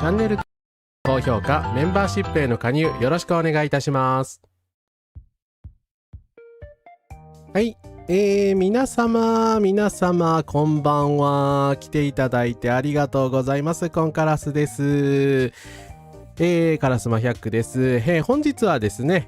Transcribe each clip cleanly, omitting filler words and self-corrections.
チャンネル高評価、メンバーシップへの加入よろしくお願いいたします。はい、皆様こんばんは。来ていただいてありがとうございます。コンカラスです。カラスマ100です。本日はですね、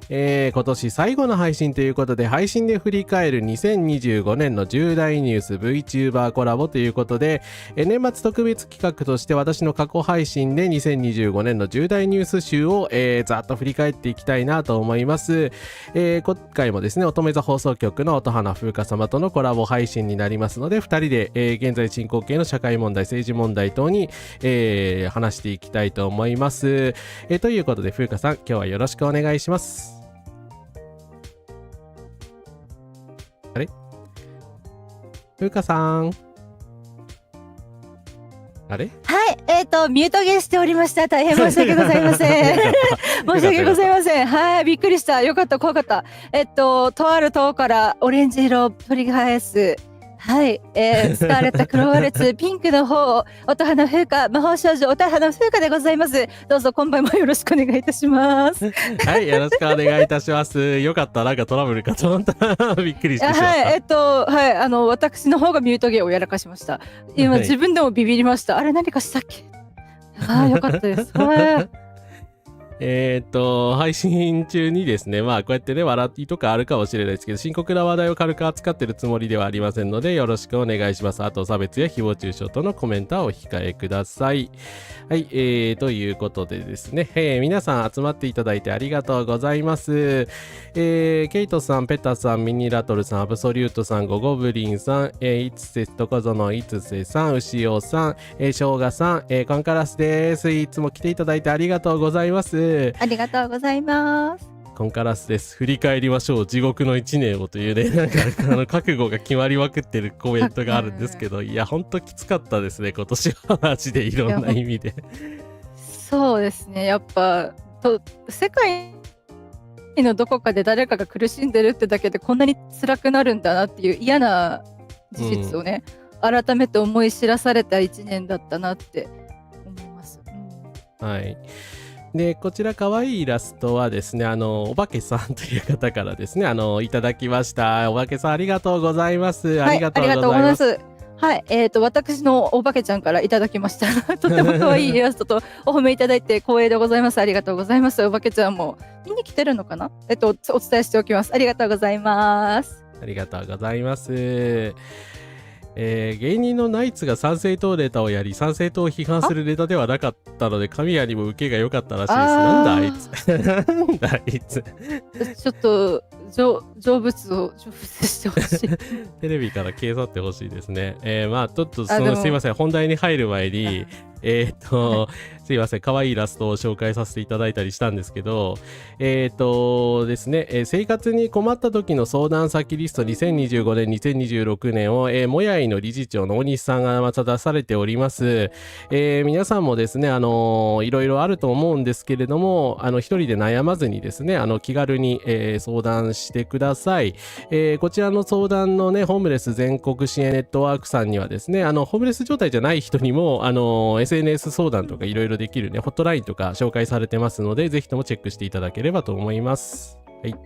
今年最後の配信ということで、配信で振り返る2025年の重大ニュース VTuber コラボということで、年末特別企画として私の過去配信で2025年の重大ニュース集を、ざっと振り返っていきたいなと思います。今回もですね、乙女座放送局の音花風花様とのコラボ配信になりますので、2人で、現在進行形の社会問題、政治問題等に、話していきたいと思います。ということで、風花さん、今日はよろしくお願いします。あれ？風花さん。あれ？はい、ミュートゲーしておりました。大変申し訳ございません。申し訳ございません。はい、びっくりした。よかった、怖かった。とある塔からオレンジ色を取り返す。はい、スカーレット黒ワレツピンクの方、音花風花魔法少女音花風花でございます。どうぞ今晩もよろしくお願いいたします。はい、よろしくお願いいたします。よかった、なんかトラブルかと思った。びっくりしてしまった。はい、私の方がミュートゲーをやらかしました。今、はい、自分でもビビりました。あれ何かしたっけ？よかったです。配信中にですね、まあこうやってね、笑いとかあるかもしれないですけど、深刻な話題を軽く扱ってるつもりではありませんので、よろしくお願いします。あと、差別や誹謗中傷とのコメントはお控えください。はい、ということでですね、皆さん集まっていただいてありがとうございます。ケイトさん、ペタさん、ミニラトルさん、アブソリュートさん、ゴゴブリンさん、いつせとこぞのいつせさん、うしおさん、しょうがさん、コンカラスです。いつも来ていただいてありがとうございます。ありがとうございます。コンカラスです。振り返りましょう。地獄の1年をというね、なんか覚悟が決まりまくってるコメントがあるんですけど、いや、ほんときつかったですね、今年は。マジでいろんな意味で。そうですね、やっぱ、世界身のどこかで誰かが苦しんでるってだけでこんなに辛くなるんだなっていう嫌な事実をね、改めて思い知らされた1年だったなって思います。はい。で、こちら可愛いイラストはですね、おばけさんという方からですね、いただきました。おばけさんありがとうございます。はい、ありがとうございます。はい、私のおばけちゃんからいただきました。とても可愛いイラストとお褒めいただいて光栄でございます。ありがとうございます。おばけちゃんも見に来てるのかな？お伝えしておきます。ありがとうございます。ありがとうございます。芸人のナイツが参政党ネタをやり参政党を批判するネタではなかったので神谷にも受けが良かったらしいです。なんだあいつなんだあいつちょっと成仏してほしいテレビから消え去ってほしいですね。まあちょっとすいません、本題に入る前にすいません、可愛いイラストを紹介させていただいたりしたんですけど、ですね、生活に困った時の相談先リスト2025年、2026年を、もやいの理事長の大西さんがまた出されております。皆さんもですね、いろいろあると思うんですけれども、一人で悩まずにですね、気軽に、相談してください。こちらの相談のね、ホームレス全国支援ネットワークさんにはですね、ホームレス状態じゃない人にも、SNS 相談とかいろいろできるね、ホットラインとか紹介されてますので、ぜひともチェックしていただければと思います。はい。や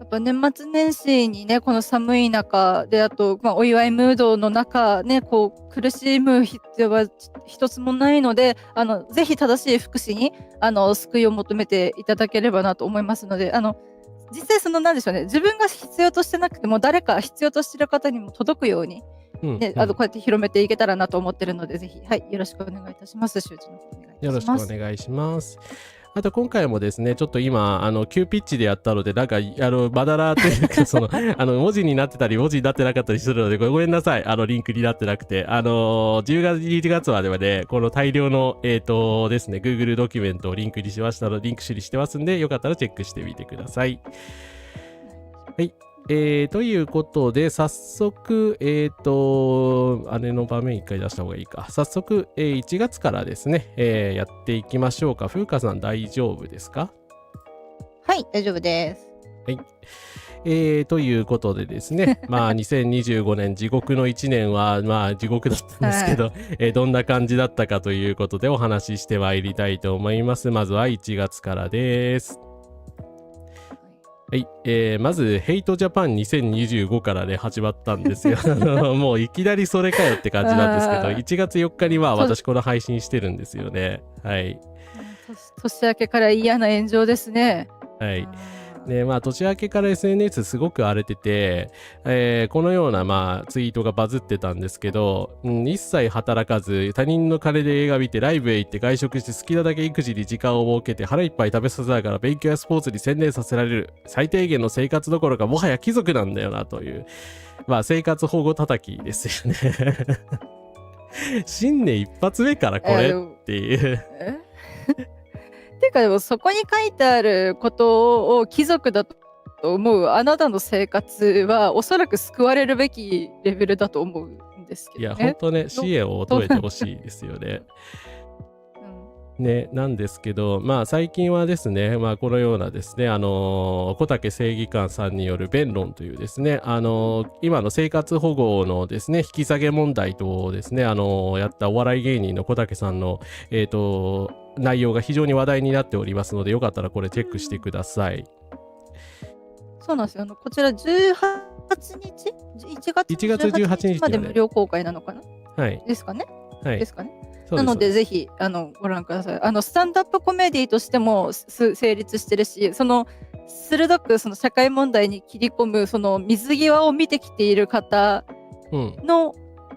っぱ年末年始にね、この寒い中で、あと、お祝いムードの中ね、こう苦しむ必要は一つもないので、ぜひ正しい福祉に救いを求めていただければなと思いますので、実際なんでしょうね、自分が必要としてなくても誰か必要としている方にも届くように、こうやって広めていけたらなと思ってるので、ぜひ、はい、よろしくお願いいたします。周知の方お願いいたします。よろしくお願いします。あと今回もですね、ちょっと今、急ピッチでやったので、なんか、まだらというか、文字になってたり、文字になってなかったりするので、ごめんなさい。リンクになってなくて。10月、11月まではね、この大量の、ですね、Google ドキュメントをリンクにしましたので、リンク処理してますんで、よかったらチェックしてみてください。はい。ということで、早速、あれの場面一回出した方がいいか。早速、1月からですね、やっていきましょうか。風花さん大丈夫ですか？はい、大丈夫です。はい。ということでですね、まあ、2025年地獄の1年は、まあ、地獄だったんですけど、どんな感じだったかということでお話ししてまいりたいと思います。まずは1月からです。はい、まず、ヘイトジャパン2025からね、始まったんですよ。もういきなりそれかよって感じなんですけど、1月4日には私この配信してるんですよね。はい。年明けから嫌な炎上ですね。はい。で、まあ、年明けから SNS すごく荒れてて、このような、まあ、ツイートがバズってたんですけど、一切働かず、他人の金で映画見て、ライブへ行って外食して好きなだけ育児に時間を設けて、腹いっぱい食べさせながら勉強やスポーツに専念させられる、最低限の生活どころか、もはや貴族なんだよな、という、まあ、生活保護叩きですよね。新年一発目からこれっていう。ていうかでもそこに書いてあることを貴族だと思うあなたの生活はおそらく救われるべきレベルだと思うんですけどね。いや本当ね、支援を求めてほしいですよね。ね、なんですけど、まあ最近はですね、まあこのようなですね、小竹正義官さんによる弁論というですね、今の生活保護のですね、引き下げ問題とですね、やったお笑い芸人の小竹さんの、内容が非常に話題になっておりますので、よかったらこれチェックしてください。そうなんですよ。こちら18日 ?1 月18日まで無料公開なのかな、はい。ですかね。はい。ですかね。なのでぜひご覧ください。スタンドアップコメディとしても成立してるし、鋭く社会問題に切り込む水際を見てきている方の、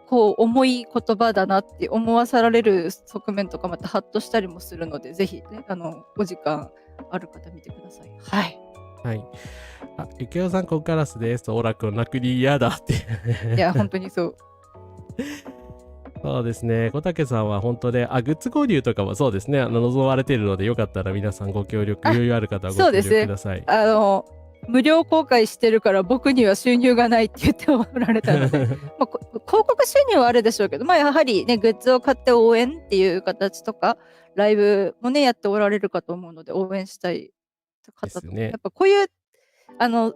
こう重い言葉だなって思わされる側面とかまたハッとしたりもするので、ぜひ、ね、お時間ある方見てください。はい。はい。あ、ゆきおさんコンカラスです。オラ君泣くに嫌だって。いや本当にそう。そうですね。小竹さんは本当で、グッズ購入とかもそうですね。望まれているので、よかったら皆さんご協力、余裕ある方はご協力ください。無料公開してるから僕には収入がないって言っておられたので、広告収入はあるでしょうけど、やはりね、グッズを買って応援っていう形とか、ライブもね、やっておられるかと思うので、応援したい方と、ですねやっぱこういう本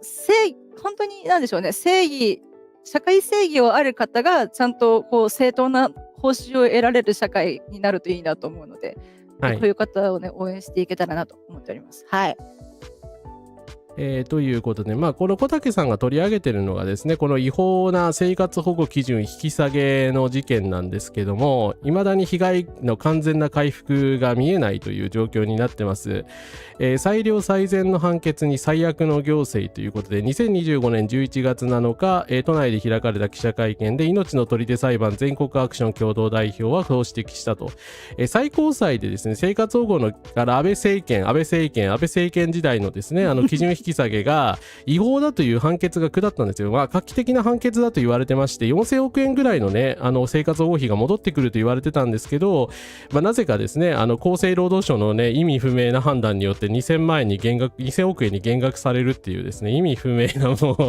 当になんでしょうね、社会正義をある方がちゃんとこう正当な報酬を得られる社会になるといいなと思うので、はい。こういう方をね応援していけたらなと思っております。はい。ということで、この小竹さんが取り上げてるのがですね、この違法な生活保護基準引き下げの事件なんですけども、未だに被害の完全な回復が見えないという状況になってます。最良最善の判決に最悪の行政ということで、2025年11月7日、都内で開かれた記者会見で、命の砦裁判全国アクション共同代表はそう指摘したと。最高裁でですね、生活保護の安倍政権時代のですね、基準引き下げが違法だという判決が下ったんですよ。画期的な判決だと言われてまして、4000億円ぐらいのね、生活保護費が戻ってくると言われてたんですけど、なぜかですね、厚生労働省のね、意味不明な判断によって2000億円に減額されるっていうですね、意味不明なもう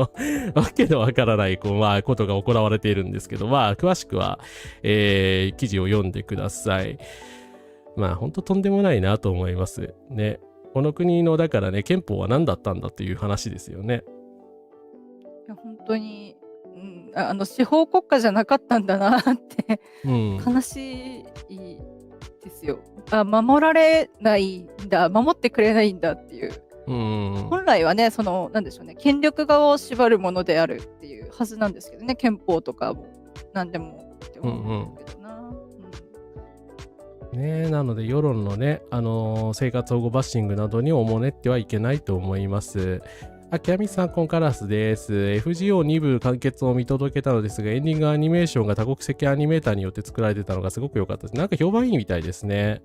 わけのわからないことが行われているんですけど、詳しくは、記事を読んでください。本当とんでもないなと思いますね。この国のだからね、憲法は何だったんだっていう話ですよね。いや本当に、司法国家じゃなかったんだなって悲しいですよ。守られないんだ、守ってくれないんだっていう。本来はね、なんでしょうね、権力側を縛るものであるっていうはずなんですけどね、憲法とかも何でもって思うけどな。なので世論のね、生活保護バッシングなどにおもねってはいけないと思います。キャミさん、コンカラスです。FGO2 部完結を見届けたのですが、エンディングアニメーションが多国籍アニメーターによって作られてたのがすごく良かったです。なんか評判いいみたいですね。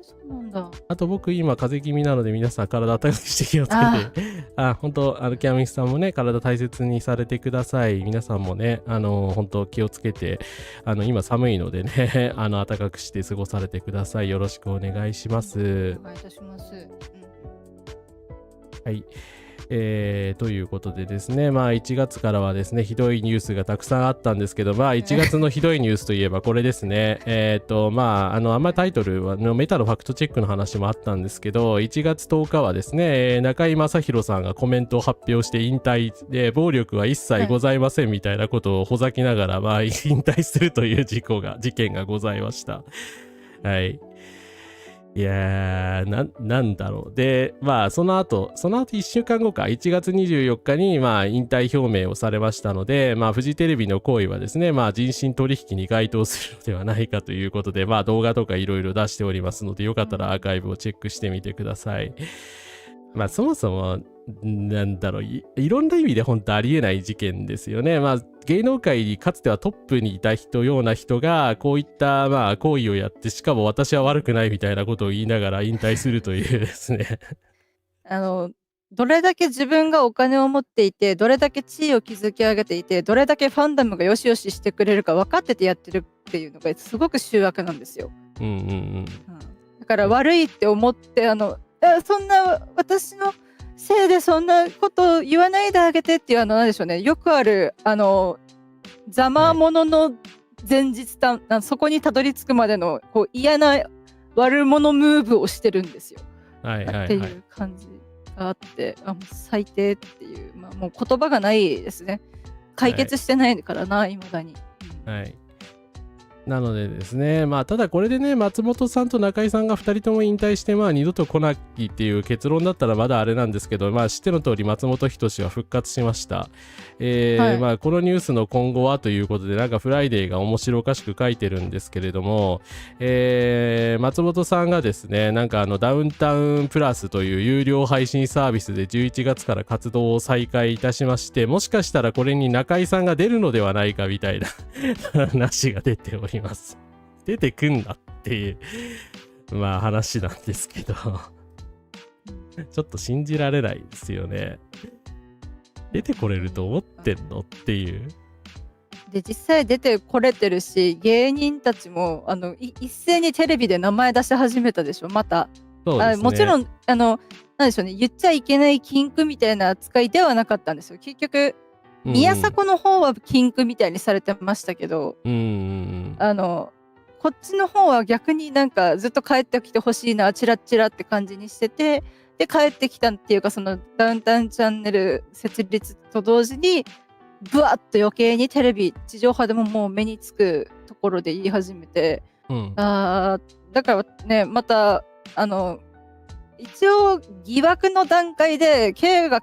そうなんだ。あと僕今風邪気味なので皆さん体温かくして気をつけて本当キャミスさんもね体大切にされてください。皆さんもね本当気をつけて今寒いのでね暖かくして過ごされてください。よろしくお願いします。お願いいたします。はい。ということでですね、1月からはですね、ひどいニュースがたくさんあったんですけど、1月のひどいニュースといえばこれですね。あんまタイトルはメタのファクトチェックの話もあったんですけど、1月10日はですね、中居正広さんがコメントを発表して引退で、暴力は一切ございませんみたいなことをほざきながら、引退するという事件がございました。はい。いやー、なんだろう。で、その後1週間後か、1月24日に、引退表明をされましたので、フジテレビの行為はですね、人身取引に該当するのではないかということで、動画とかいろいろ出しておりますので、よかったらアーカイブをチェックしてみてください。そもそも、なんだろう、いろんな意味で本当ありえない事件ですよね。芸能界にかつてはトップにいたような人が、こういった行為をやって、しかも私は悪くないみたいなことを言いながら引退するというですね。どれだけ自分がお金を持っていて、どれだけ地位を築き上げていて、どれだけファンダムがよしよししてくれるか分かっててやってるっていうのがすごく醜悪なんですよ。だから悪いって思ってそんな私のせいでそんなことを言わないであげてっていうなんでしょうね、よくあるざま者の前日そこにたどり着くまでのこう嫌な悪者ムーブをしてるんですよ。っていう感じがあってもう最低っていう、もう言葉がないですね。解決してないからな、未だに。はい。なのでですね、ただこれでね、松本さんと中居さんが2人とも引退して、二度と来ないっていう結論だったらまだあれなんですけど、知っての通り松本人志は復活しました。このニュースの今後はということで、なんかフライデーが面白おかしく書いてるんですけれども、松本さんがですね、なんかダウンタウンプラスという有料配信サービスで11月から活動を再開いたしまして、もしかしたらこれに中居さんが出るのではないかみたいな話が出ております。出てくんなっていう話なんですけどちょっと信じられないですよね。出てこれると思ってんのっていう。で実際出てこれてるし、芸人たちも一斉にテレビで名前出し始めたでしょ。またそうですね、もちろんなんでしょうね、言っちゃいけない禁句みたいな扱いではなかったんですよ。結局宮迫の方は禁句みたいにされてましたけど、こっちの方は逆になんかずっと帰ってきてほしいな、チラッチラって感じにしてて、で帰ってきたっていうか、そのダウンタウンチャンネル設立と同時にブワッと余計にテレビ地上波でももう目につくところで言い始めて、だからね、また一応疑惑の段階で刑が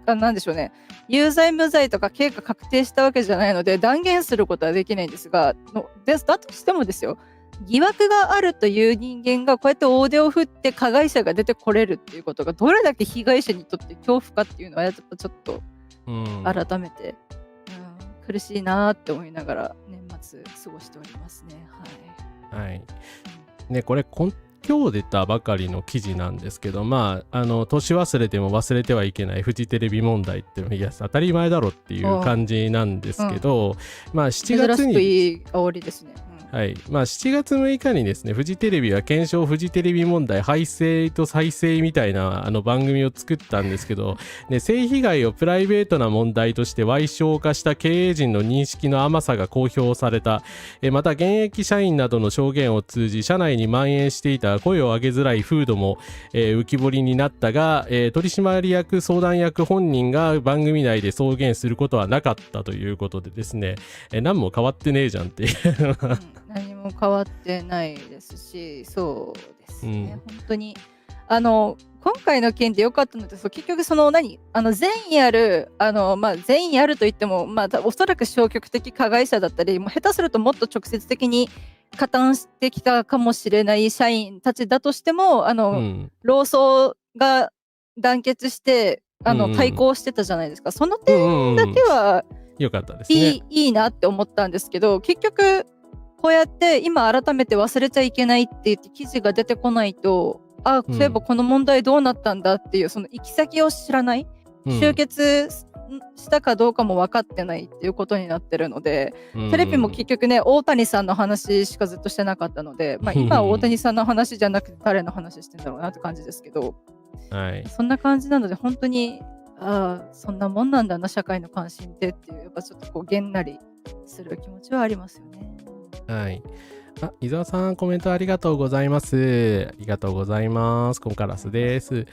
なんでしょうね、有罪無罪とか刑が確定したわけじゃないので断言することはできないんですが、だとしてもですよ、疑惑があるという人間がこうやって大手を振って加害者が出てこれるっていうことがどれだけ被害者にとって恐怖かっていうのはやっぱちょっと改めて、苦しいなって思いながら年末過ごしておりますね。はい。ね、これ今日出たばかりの記事なんですけど、年忘れても忘れてはいけないフジテレビ問題って、いや当たり前だろっていう感じなんですけど、7月にいい煽りですね。はい、7月6日にですね、フジテレビは検証フジテレビ問題廃正と再生みたいな番組を作ったんですけど、ね、性被害をプライベートな問題として矮小化した経営陣の認識の甘さが公表された。また現役社員などの証言を通じ社内に蔓延していた声を上げづらい風土も、浮き彫りになったが、取締役相談役本人が番組内で証言することはなかったということでですね、何も変わってねえじゃんっていう何も変わってないですし、そうですね、本当に今回の件で良かったので、結局善意ある善意あるといっても、おそらく消極的加害者だったり、もう下手するともっと直接的に加担してきたかもしれない社員たちだとしても、労組が団結して対抗してたじゃないですか。その点だけは良かったですね。いいなって思ったんですけど、結局こうやって今改めて忘れちゃいけないって言って記事が出てこないと、そういえばこの問題どうなったんだっていう、その行き先を知らない、終結したかどうかも分かってないっていうことになってるので、テレビも結局ね、大谷さんの話しかずっとしてなかったので、今は大谷さんの話じゃなくて誰の話してんだろうなって感じですけど、そんな感じなので、本当にそんなもんなんだな社会の関心ってっていう、やっぱちょっとげんなりする気持ちはありますよね。はい。伊沢さん、コメントありがとうございます。ありがとうございます。コンカラスです。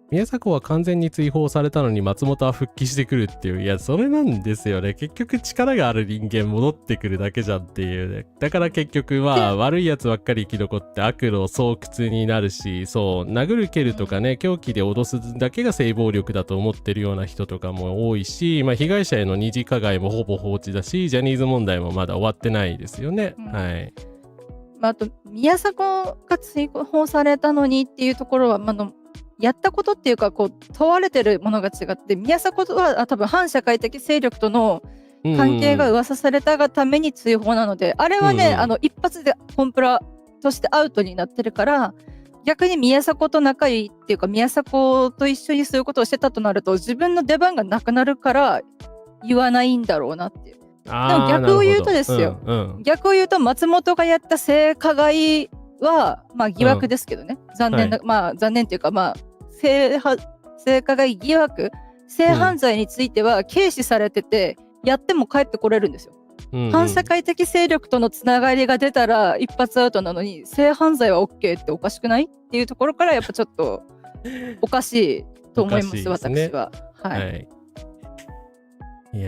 宮迫は完全に追放されたのに松本は復帰してくるっていう、いやそれなんですよね。結局力がある人間戻ってくるだけじゃんっていう、ね、だから結局悪いやつばっかり生き残って悪路巣窟になるし、そう殴る蹴るとかね、凶器で脅すだけが性暴力だと思ってるような人とかも多いし、被害者への二次加害もほぼ放置だし、ジャニーズ問題もまだ終わってないですよね。はい。あと宮迫が追放されたのにっていうところは、やったことっていうか問われてるものが違って、宮迫は多分反社会的勢力との関係が噂されたがために追放なので、あれはね、一発でコンプラとしてアウトになってるから、逆に宮迫と仲いいっていうか、宮迫と一緒にそういうことをしてたとなると、自分の出番がなくなるから言わないんだろうなっていう。でも逆を言うとですよ、逆を言うと松本がやった性加害は疑惑ですけどね、残念っていうか、性加害疑惑、性犯罪については軽視されてて、やっても帰ってこれるんですよ。反社会的勢力とのつながりが出たら一発アウトなのに、性犯罪は OK っておかしくないっていうところから、やっぱちょっとおかしいと思います、私は。はい。い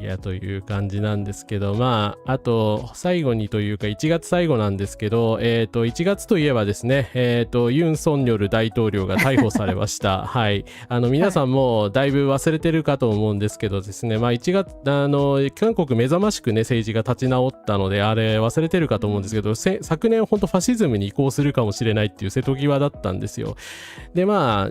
やという感じなんですけど、あと最後にというか1月最後なんですけど、1月といえばですね、ユン・ソンニョル大統領が逮捕されました。はい。皆さんもだいぶ忘れてるかと思うんですけどですね、1月韓国目覚ましくね政治が立ち直ったので、あれ忘れてるかと思うんですけど、昨年本当ファシズムに移行するかもしれないっていう瀬戸際だったんですよ。で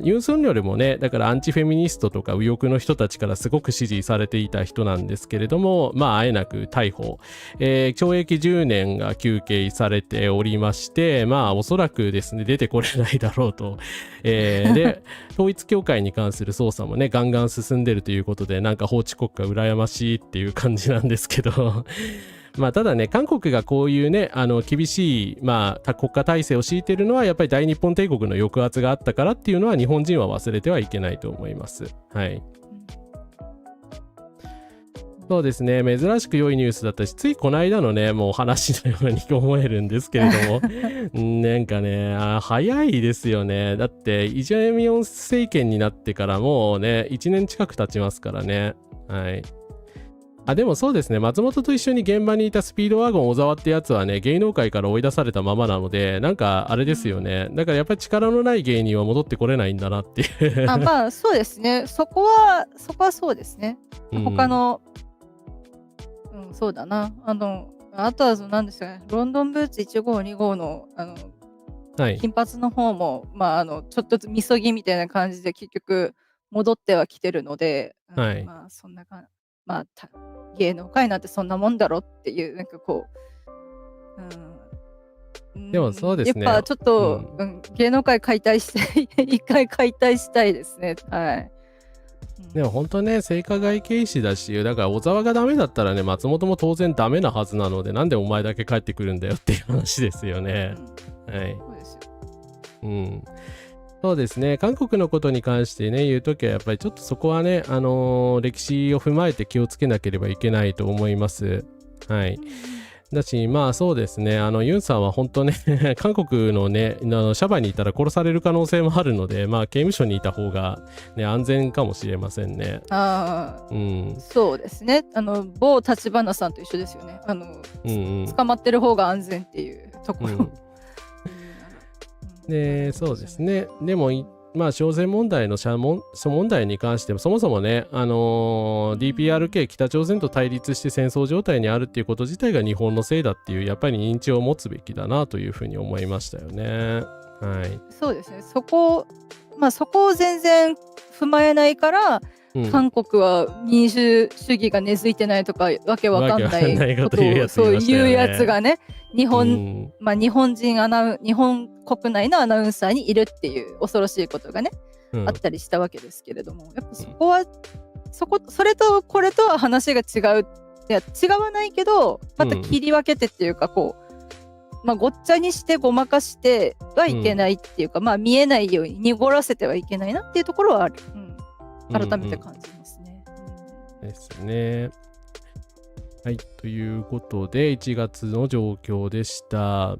ユン・ソンニョルもね、だからアンチフェミニストとか右翼の人たちからすごく支持されていた人なんですけれども、あえなく逮捕、懲役10年が求刑されておりまして、おそらくですね出てこれないだろうと、で統一教会に関する捜査もねガンガン進んでるということで、なんか法治国家羨ましいっていう感じなんですけどただね、韓国がこういうね厳しい、国家体制を敷いているのはやっぱり大日本帝国の抑圧があったからっていうのは日本人は忘れてはいけないと思います。はい。そうですね、珍しく良いニュースだったし、ついこの間のね、もう話のように思えるんですけれども、なんかね、早いですよね。だって、イ・ジェミョン政権になってからもうね、1年近く経ちますからね。はい。でもそうですね、松本と一緒に現場にいたスピードワゴン小沢ってやつはね、芸能界から追い出されたままなので、なんかあれですよね。だからやっぱり力のない芸人は戻ってこれないんだなっていう。まあそうですね。そこはそうですね。他の、そうだな。あとは何ですかね、ロンドンブーツ1号2号のはい、金髪の方も、ちょっとみそぎみたいな感じで結局戻ってはきてるので、はい、そんな感じ。芸能界なんてそんなもんだろっていう、なんかこう、でもそうですね。やっぱちょっと、芸能界解体して一回解体したいですね。はい。でも本当ね、性加害軽視だし、だから小沢がダメだったらね、松本も当然ダメなはずなので、なんでお前だけ帰ってくるんだよっていう話ですよね。はい。そうですよ。そうですね、韓国のことに関してね、言うときはやっぱりちょっとそこはね、歴史を踏まえて気をつけなければいけないと思います。はい。だし、そうですね、ユンさんは本当ね、韓国のね、シャバにいたら殺される可能性もあるので、刑務所にいた方が、ね、安全かもしれませんね。そうですね。某立花さんと一緒ですよね。捕まってる方が安全っていうところ。で、そうですね。でも、朝鮮問題の問題に関しても、そもそもね、DPRK 北朝鮮と対立して戦争状態にあるっていうこと自体が日本のせいだっていう、やっぱり認知を持つべきだなというふうに思いましたよね。はい。そうですね。そこを全然踏まえないから、韓国は民主主義が根付いてないとかわけわかんないことをそういうやつがね、日本国内のアナウンサーにいるっていう恐ろしいことがね、あったりしたわけですけれども、やっぱそこは、それとこれとは話が違う。いや違わないけど、また切り分けてっていうか、こうごっちゃにしてごまかしてはいけないっていうか、見えないように濁らせてはいけないなっていうところはある。改めて感じますね。ですね。はい、ということで1月の状況でした。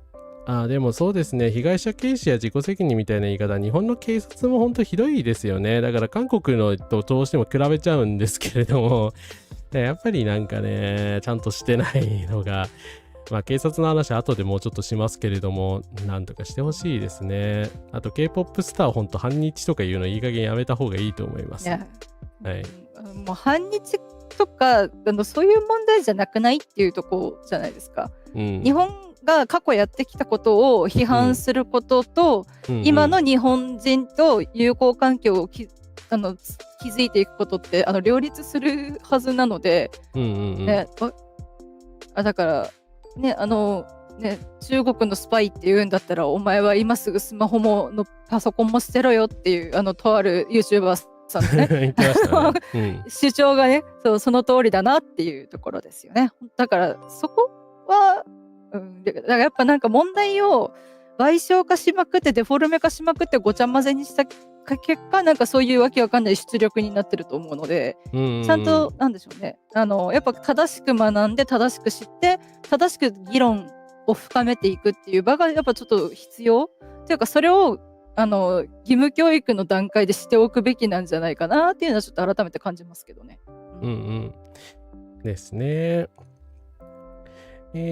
でもそうですね、被害者軽視や自己責任みたいな言い方、日本の警察も本当ひどいですよね。だから韓国のとどうしても比べちゃうんですけれども、やっぱりなんかね、ちゃんとしてないのが、警察の話後でもうちょっとしますけれども、なんとかしてほしいですね。あと K-POP スターほんと反日とか言うのいい加減やめた方がいいと思います。はい。もう反日とかそういう問題じゃなくないっていうとこじゃないですか。日本が過去やってきたことを批判することと、今の日本人と友好関係を築いていくことって両立するはずなので、だからね、中国のスパイって言うんだったら、お前は今すぐスマホものパソコンも捨てろよっていうとある YouTuber さんのね主張がね、その通りだなっていうところですよね。だからそこは、だからやっぱなんか問題を賠償化しまくってデフォルメ化しまくってごちゃ混ぜにした結果、なんかそういうわけわかんない出力になってると思うので、ちゃんとなんでしょうね、やっぱ正しく学んで正しく知って正しく議論を深めていくっていう場がやっぱちょっと必要というか、それを義務教育の段階でしておくべきなんじゃないかなっていうのはちょっと改めて感じますけどね。ですね。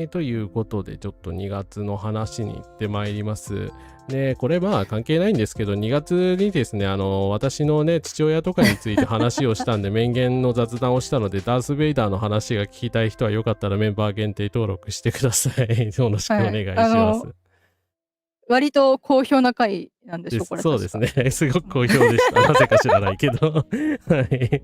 ということで、ちょっと2月の話に行ってまいります。で、これ関係ないんですけど、2月にですね、私のね、父親とかについて話をしたんで、面言の雑談をしたので、ダース・ベイダーの話が聞きたい人はよかったらメンバー限定登録してください。よろしくお願いします。割と好評な回なんでしょう、これ。そうですね。すごく好評でした。なぜか知らないけど。はい。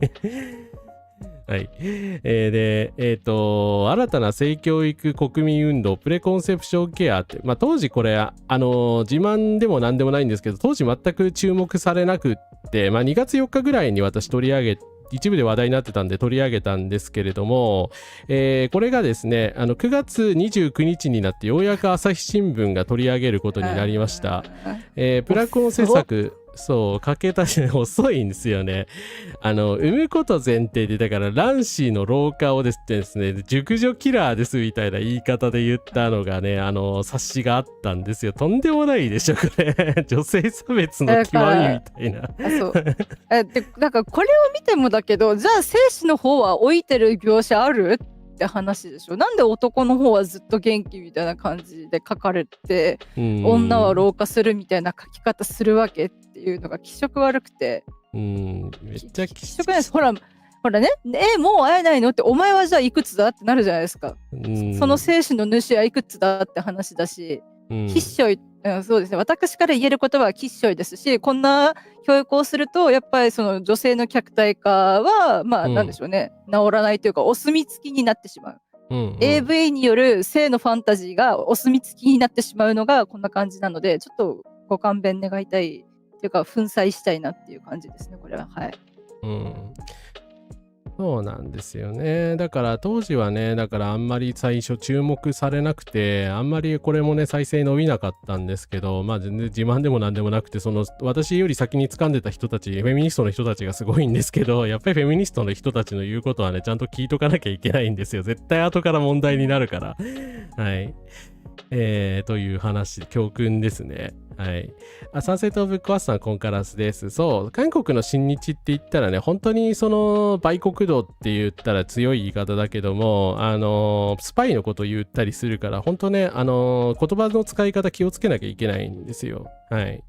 はい。で、新たな性教育国民運動、プレコンセプションケアって、当時これ、自慢でも何でもないんですけど、当時全く注目されなくって、2月4日ぐらいに私取り上げ一部で話題になってたんで取り上げたんですけれども、これがですね、9月29日になってようやく朝日新聞が取り上げることになりました。プラコン施策、そう駆け足し遅いんですよね。産むこと前提でだから卵子の老化をですね熟女キラーですみたいな言い方で言ったのがね冊子があったんですよ。とんでもないでしょこれ女性差別の極みみたいな。そうでだからこれを見てもだけど、じゃあ精子の方は老いてる描写あるって話でしょ。なんで男の方はずっと元気みたいな感じで書かれて、女は老化するみたいな書き方するわけっていうのが気色悪くて、めっちゃ気色ないです。ほらね、もう会えないのって、お前はじゃあいくつだってなるじゃないですか。その精子の主はいくつだって話だし、きっしょい、そうですね、私から言える言葉はきっしょいですし、こんな教育をするとやっぱりその女性の客体化はまあなんでしょうね、治らないというかお墨付きになってしまう。AV による性のファンタジーがお墨付きになってしまうのがこんな感じなので、ちょっとご勘弁願いたいというか粉砕したいなっていう感じですね、これは。はい。そうなんですよね。だから当時はね、だからあんまり最初注目されなくて、あんまりこれもね再生伸びなかったんですけど、まあ全然自慢でもなんでもなくて、その私より先に掴んでた人たち、フェミニストの人たちがすごいんですけど、やっぱりフェミニストの人たちの言うことはねちゃんと聞いとかなきゃいけないんですよ。絶対後から問題になるから。はい。という話、教訓ですね。はい。サンセットオブクワッサンコンカラスです。そう、韓国の親日って言ったらね、本当にその売国度って言ったら強い言い方だけども、スパイのこと言ったりするから、本当ね、言葉の使い方気をつけなきゃいけないんですよ。はい。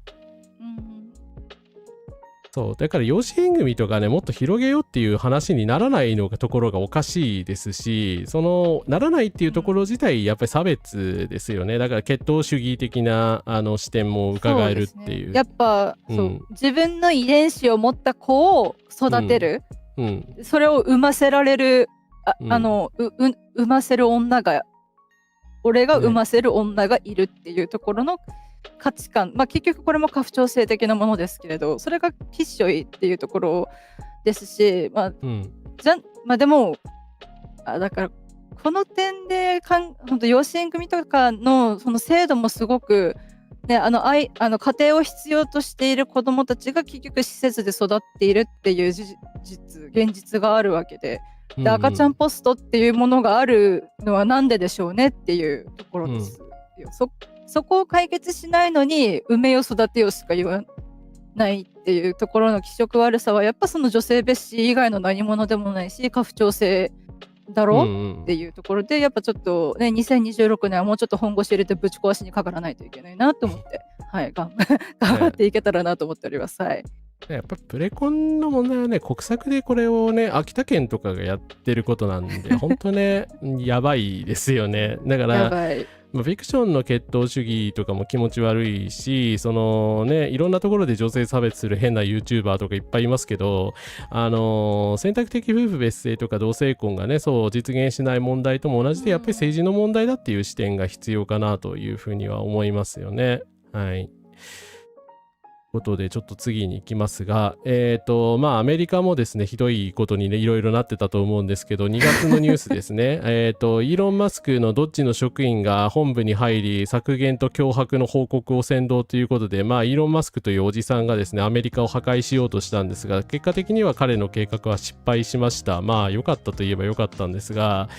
そうだから養子縁組とかねもっと広げようっていう話にならないのがところがおかしいですし、そのならないっていうところ自体やっぱり差別ですよね。だから血統主義的な視点も伺えるっていう。やっぱ、自分の遺伝子を持った子を育てる、それを産ませられる産ませる女が、俺が産ませる女がいるっていうところの価値観、結局これも家父長制的なものですけれど、それがきっしょいっていうところですし、でもだからこの点で本当養子縁組とかのその制度もすごく、ね、家庭を必要としている子どもたちが結局施設で育っているっていう現実があるわけで、赤ちゃんポストっていうものがあるのはなんででしょうねっていうところですよ。そこを解決しないのに産めよ育てよしか言わないっていうところの気色悪さは、やっぱその女性蔑視以外の何者でもないし家父長制だろうっていうところで、やっぱちょっとね2026年はもうちょっと本腰入れてぶち壊しにかからないといけないなと思って、はい、頑張っていけたらなと思っております。はい。やっぱプレコンの問題はね、国策でこれをね秋田県とかがやってることなんで本当ねやばいですよね。だからやばい。フィクションの血統主義とかも気持ち悪いし、そのねいろんなところで女性差別する変な YouTuber とかいっぱいいますけど、選択的夫婦別姓とか同性婚がねそう実現しない問題とも同じで、やっぱり政治の問題だっていう視点が必要かなというふうには思いますよね。はい。ことでちょっと次に行きますが、アメリカもですねひどいことにねいろいろなってたと思うんですけど、2月のニュースですねイーロン・マスクのどっちの職員が本部に入り削減と脅迫の報告を先導ということで、イーロン・マスクというおじさんがですねアメリカを破壊しようとしたんですが、結果的には彼の計画は失敗しました。良かったといえば良かったんですが、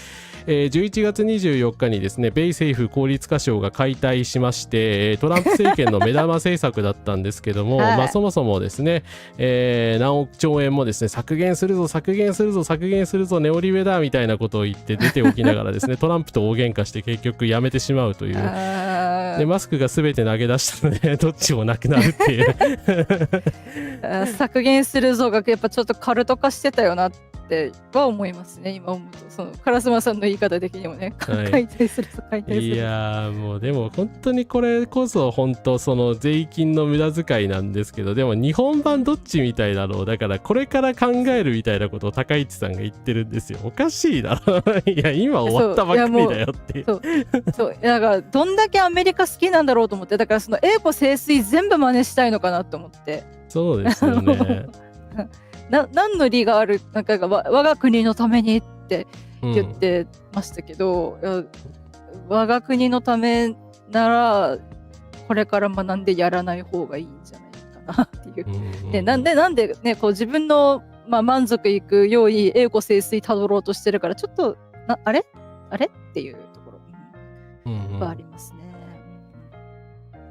11月24日にですね米政府公立化省が解体しまして、トランプ政権の目玉政策だったんですけどもそもそもですね、何億兆円もですね削減するぞ削減するぞ削減するぞネオリベだみたいなことを言って出ておきながらですねトランプと大喧嘩して結局やめてしまうというで、マスクが全て投げ出したのでどっちもなくなるっていう削減するぞがやっぱちょっとカルト化してたよなっては思いますね。今思うとその烏丸さんの言い方的にもね、解体するぞ解体するぞ。いやもうでも本当にこれこそ本当その税金の無駄遣いなんですけど、でも日本版どっちみたいだろう、だからこれから考えるみたいなことを高市さんが言ってるんですよ。おかしいだろいや今終わったばっかりだよってそうだからどんだけアメリカ好きなんだろうと思って、だからその栄枯盛衰全部真似したいのかなと思って。そうですよね何の利がある、なんか我が国のためにって言ってましたけど、我が国のためならこれから学んでやらない方がいいんじゃないかなっていう。ね、なんでね、こう自分の、満足いくように栄枯盛衰たどろうとしてるから、ちょっとあれっていうところがありますね。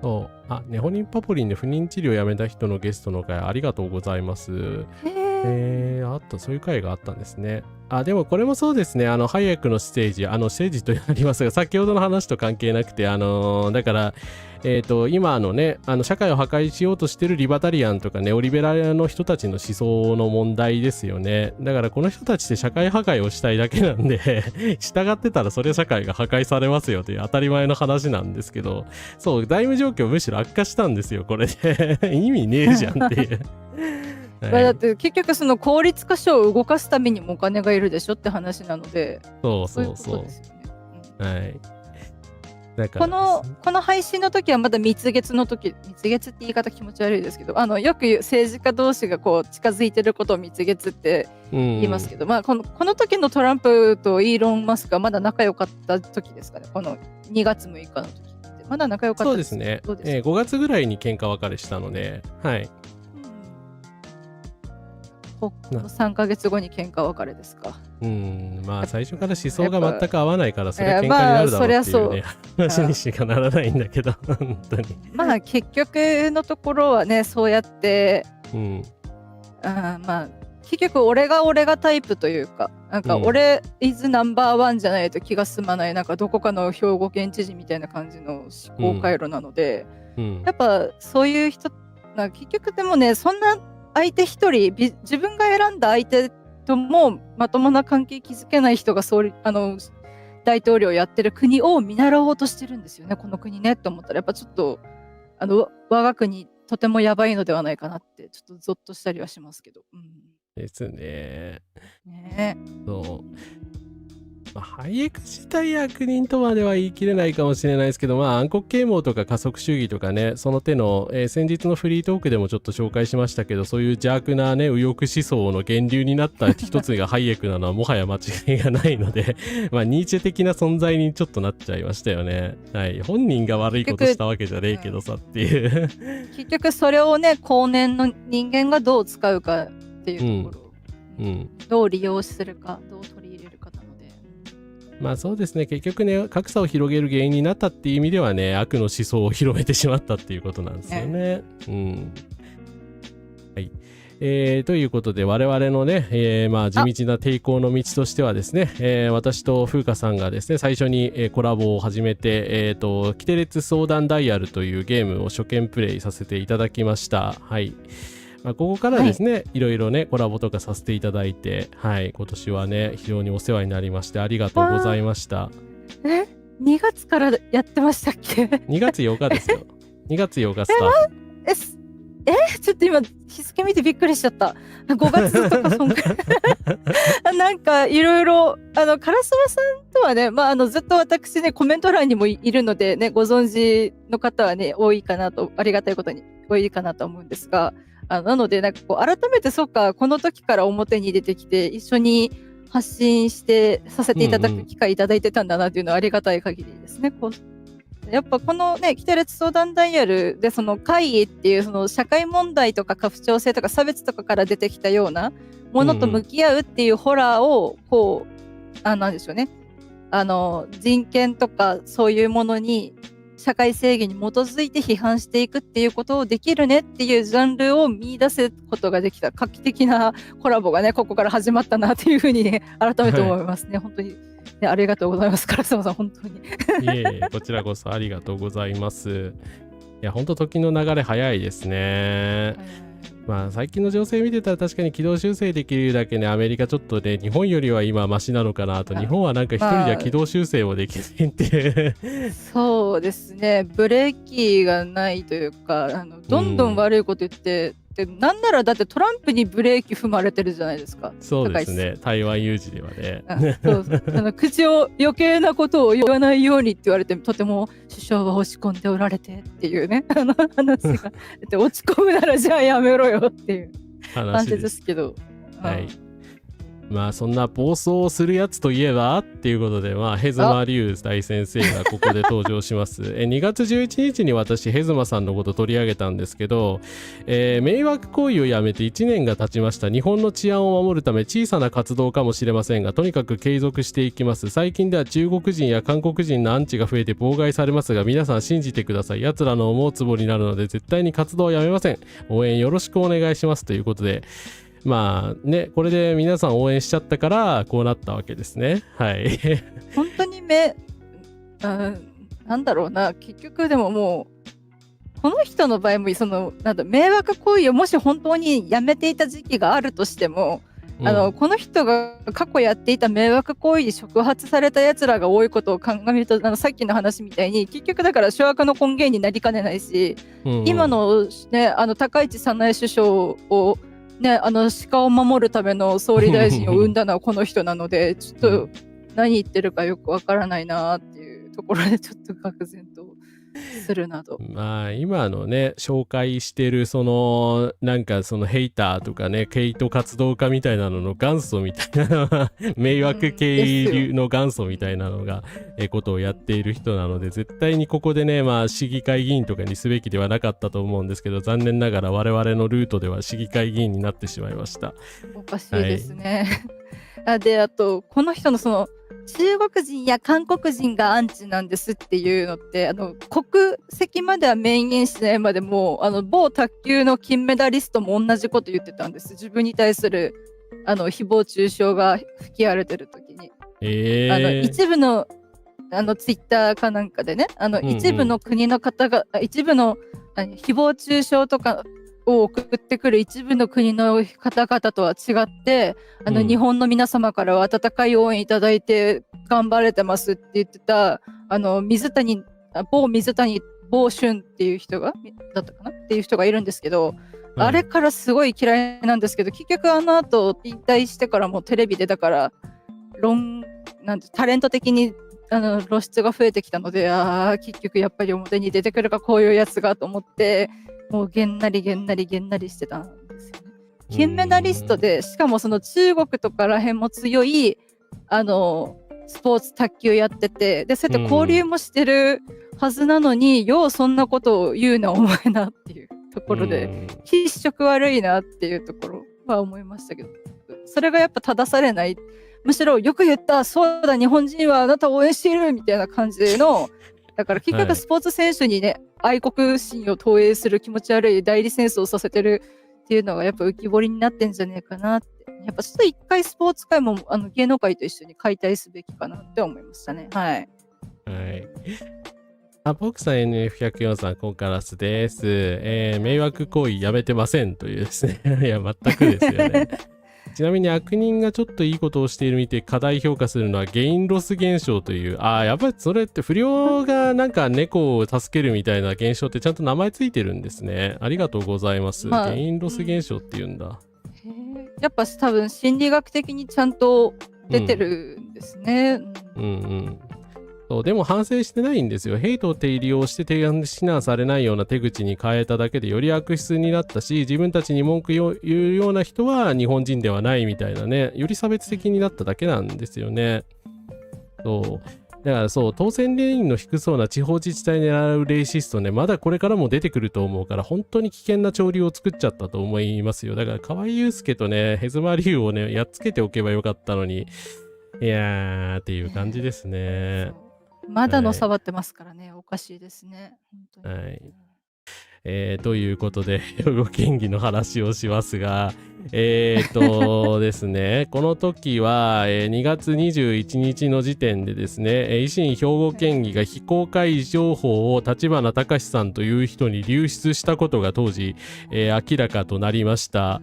そう。ネホニンパポリンで不妊治療をやめた人のゲストの回ありがとうございます。そういう回があったんですね。でもこれもそうですね。ハイエクのステージ、ステージとなりますが、先ほどの話と関係なくて、だから、今のね、社会を破壊しようとしてるリバタリアンとかネオリベラルの人たちの思想の問題ですよね。だからこの人たちって社会破壊をしたいだけなんで従ってたらそれ社会が破壊されますよという当たり前の話なんですけど、そう、財務状況むしろ悪化したんですよ、これで意味ねえじゃんっていうだって結局その効率化所を動かすためにもお金がいるでしょって話なので、そう。はい。この配信の時はまだ蜜月の時、蜜月って言い方気持ち悪いですけど、よく政治家同士がこう近づいてることを蜜月って言いますけど、この時のトランプとイーロン・マスクがまだ仲良かった時ですかね。この2月6日の時ってまだ仲良かったですね。そうですね。5月ぐらいに喧嘩別れしたので、はい。3ヶ月後に喧嘩別れですか。最初から思想が全く合わないからそれは喧嘩になるだろうっていうね、話にしかならないんだけど本当に結局のところはね、そうやって、結局俺がタイプというか、なんか俺イズナンバーワンじゃないと気が済まない、なんかどこかの兵庫県知事みたいな感じの思考回路なので、やっぱそういう人結局でもね、そんな相手一人、自分が選んだ相手ともまともな関係築けない人が大統領やってる国を見習おうとしてるんですよね、この国ねって思ったら、やっぱちょっと我が国とてもやばいのではないかなってちょっとゾッとしたりはしますけど。ですね。そう。ハイエク自体悪人とまでは言い切れないかもしれないですけど、暗黒啓蒙とか加速主義とかね、その手の、先日のフリートークでもちょっと紹介しましたけど、そういう邪悪なね、右翼思想の源流になった一つがハイエクなのはもはや間違いがないのでニーチェ的な存在にちょっとなっちゃいましたよね。はい。本人が悪いことしたわけじゃねえけどさっていう結局それをね、後年の人間がどう使うかっていうところ、どう利用するか、どう取り入れるかなので。そうですね。結局ね、格差を広げる原因になったっていう意味ではね、悪の思想を広めてしまったっていうことなんですよね。はい。ということで我々のね、地道な抵抗の道としてはですね、私と風花さんがですね、最初に、コラボを始めて、キテレツ相談ダイヤルというゲームを初見プレイさせていただきました。はい。ここからですね、いろいろね、コラボとかさせていただいて、はい、今年はね、非常にお世話になりまして、ありがとうございました。2月からやってましたっけ？2月8日ですよ。2月8日スタート。ちょっと今日付見てびっくりしちゃった。5月とかそんくらいなんかいろいろカラスマさんとはね、ずっと私ねコメント欄にもいるのでね、ご存知の方はね多いかなと、ありがたいことに多いかなと思うんですが、なのでなんかこう改めてそっか、この時から表に出てきて一緒に発信してさせていただく機会いただいてたんだなっていうのはありがたい限りですね。やっぱこのね、キテレツ相談ダイヤルでその会議っていうその社会問題とか過不調性とか差別とかから出てきたようなものと向き合うっていうホラーをこう、なんでしょうね、人権とかそういうものに社会正義に基づいて批判していくっていうことをできるねっていうジャンルを見出すことができた画期的なコラボがね、ここから始まったなっていうふうに、ね、改めて思いますね。本当に、ね、ありがとうございます。カラスマさん、本当に。いえいえ、こちらこそありがとうございます。いや、本当時の流れ早いですね。最近の情勢見てたら確かに軌道修正できるだけね、アメリカちょっとね、日本よりは今マシなのかなと。日本はなんか一人では軌道修正もできないっていうそうですね、ブレーキがないというか、どんどん悪いこと言って、でなんならだってトランプにブレーキ踏まれてるじゃないですか。そうですね、台湾有事ではね。口を余計なことを言わないようにって言われて、とても首相は落ち込んでおられてっていうね、話が落ち込むならじゃあやめろよっていう感じですけど。はい。まあそんな暴走をするやつといえばっていうことで、まあヘズマリュウ大先生がここで登場します。2月11日に私ヘズマさんのこと取り上げたんですけど、迷惑行為をやめて1年が経ちました。日本の治安を守るため小さな活動かもしれませんが、とにかく継続していきます。最近では中国人や韓国人のアンチが増えて妨害されますが、皆さん信じてください。奴らの思うつぼになるので絶対に活動をやめません。応援よろしくお願いしますということで、まあね、これで皆さん応援しちゃったからこうなったわけですね。はい本当になんだろうな、結局でももうこの人の場合も迷惑行為をもし本当にやめていた時期があるとしても、この人が過去やっていた迷惑行為に触発されたやつらが多いことを鑑みると、さっきの話みたいに結局だから諸悪の根源になりかねないし、今のね高市早苗首相をね、鹿を守るための総理大臣を生んだのはこの人なのでちょっと何言ってるかよくわからないなっていうところでちょっと愕然とするなど。まあ今のね紹介してるなんかヘイターとかねヘイト活動家みたいなのの元祖みたいな迷惑系流の元祖みたいなのがことをやっている人なので、絶対にここでねまあ市議会議員とかにすべきではなかったと思うんですけど、残念ながら我々のルートでは市議会議員になってしまいました。おかしいですね、はい、であとこの人の中国人や韓国人がアンチなんですっていうのって国籍までは明言しないまでも某卓球の金メダリストも同じこと言ってたんです。自分に対する誹謗中傷が吹き荒れてる時に、一部のツイッターかなんかでね一部の国の方が一部の誹謗中傷とかを送ってくる一部の国の方々とは違って日本の皆様からは温かい応援いただいて頑張れてますって言ってた某水谷某俊っていう人がだったかなっていう人がいるんですけど、あれからすごい嫌いなんですけど、結局後引退してからもテレビでだからタレント的に露出が増えてきたので、結局やっぱり表に出てくるかこういうやつがと思ってもうげんなりしてたんですよね。金メダリストでしかも中国とからへんも強いスポーツ卓球やってて、でそうやって交流もしてるはずなのに、ようそんなことを言うなお前なっていうところで筆色悪いなっていうところは思いましたけど、それがやっぱ正されない、むしろよく言った、そうだ日本人はあなたを応援しているみたいな感じの、だから結局スポーツ選手にね、愛国心を投影する気持ち悪い代理戦争をさせてるっていうのがやっぱ浮き彫りになってんじゃねえかなって、やっぱちょっと一回スポーツ界も芸能界と一緒に解体すべきかなって思いましたね。はい。僕さん NF104 さんコンカラスです。迷惑行為やめてませんというですねいや全くですよねちなみに悪人がちょっといいことをしている見て過大評価するのはゲインロス現象という、やっぱりそれって不良がなんか猫を助けるみたいな現象ってちゃんと名前ついてるんですね。ありがとうございます。ゲインロス現象っていうんだ。やっぱ多分心理学的にちゃんと出てるんですね。そうでも反省してないんですよ。ヘイトを利用して非難されないような手口に変えただけでより悪質になったし、自分たちに文句言うような人は日本人ではないみたいなね、より差別的になっただけなんですよね。だから当選レインの低そうな地方自治体に狙うレイシストね、まだこれからも出てくると思うから、本当に危険な潮流を作っちゃったと思いますよ。だから河合祐介とねヘズマリュウをねやっつけておけばよかったのに、いやーっていう感じですね。まだのさばってますからね、おかしいですね。本当に。ということで兵庫県議の話をしますが、ですね、この時は、2月21日の時点でですね、維新兵庫県議が非公開情報を立花隆さんという人に流出したことが当時、明らかとなりました。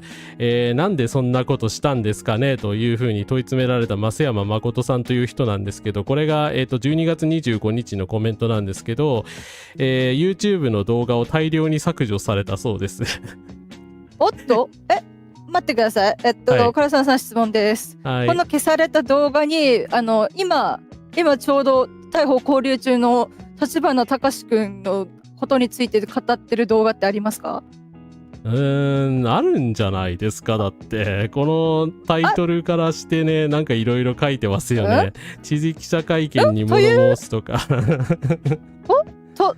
なんでそんなことしたんですかねというふうに問い詰められた増山誠さんという人なんですけど、これが、12月25日のコメントなんですけど、YouTube の動画を大量に削除されたそうですおっと待ってください。唐沢さん質問です。はい、この消された動画に今ちょうど逮捕勾留中の立花隆君のことについて語ってる動画ってありますか？あるんじゃないですか。だってこのタイトルからしてね、なんかいろいろ書いてますよね。知事記者会見に物申すとか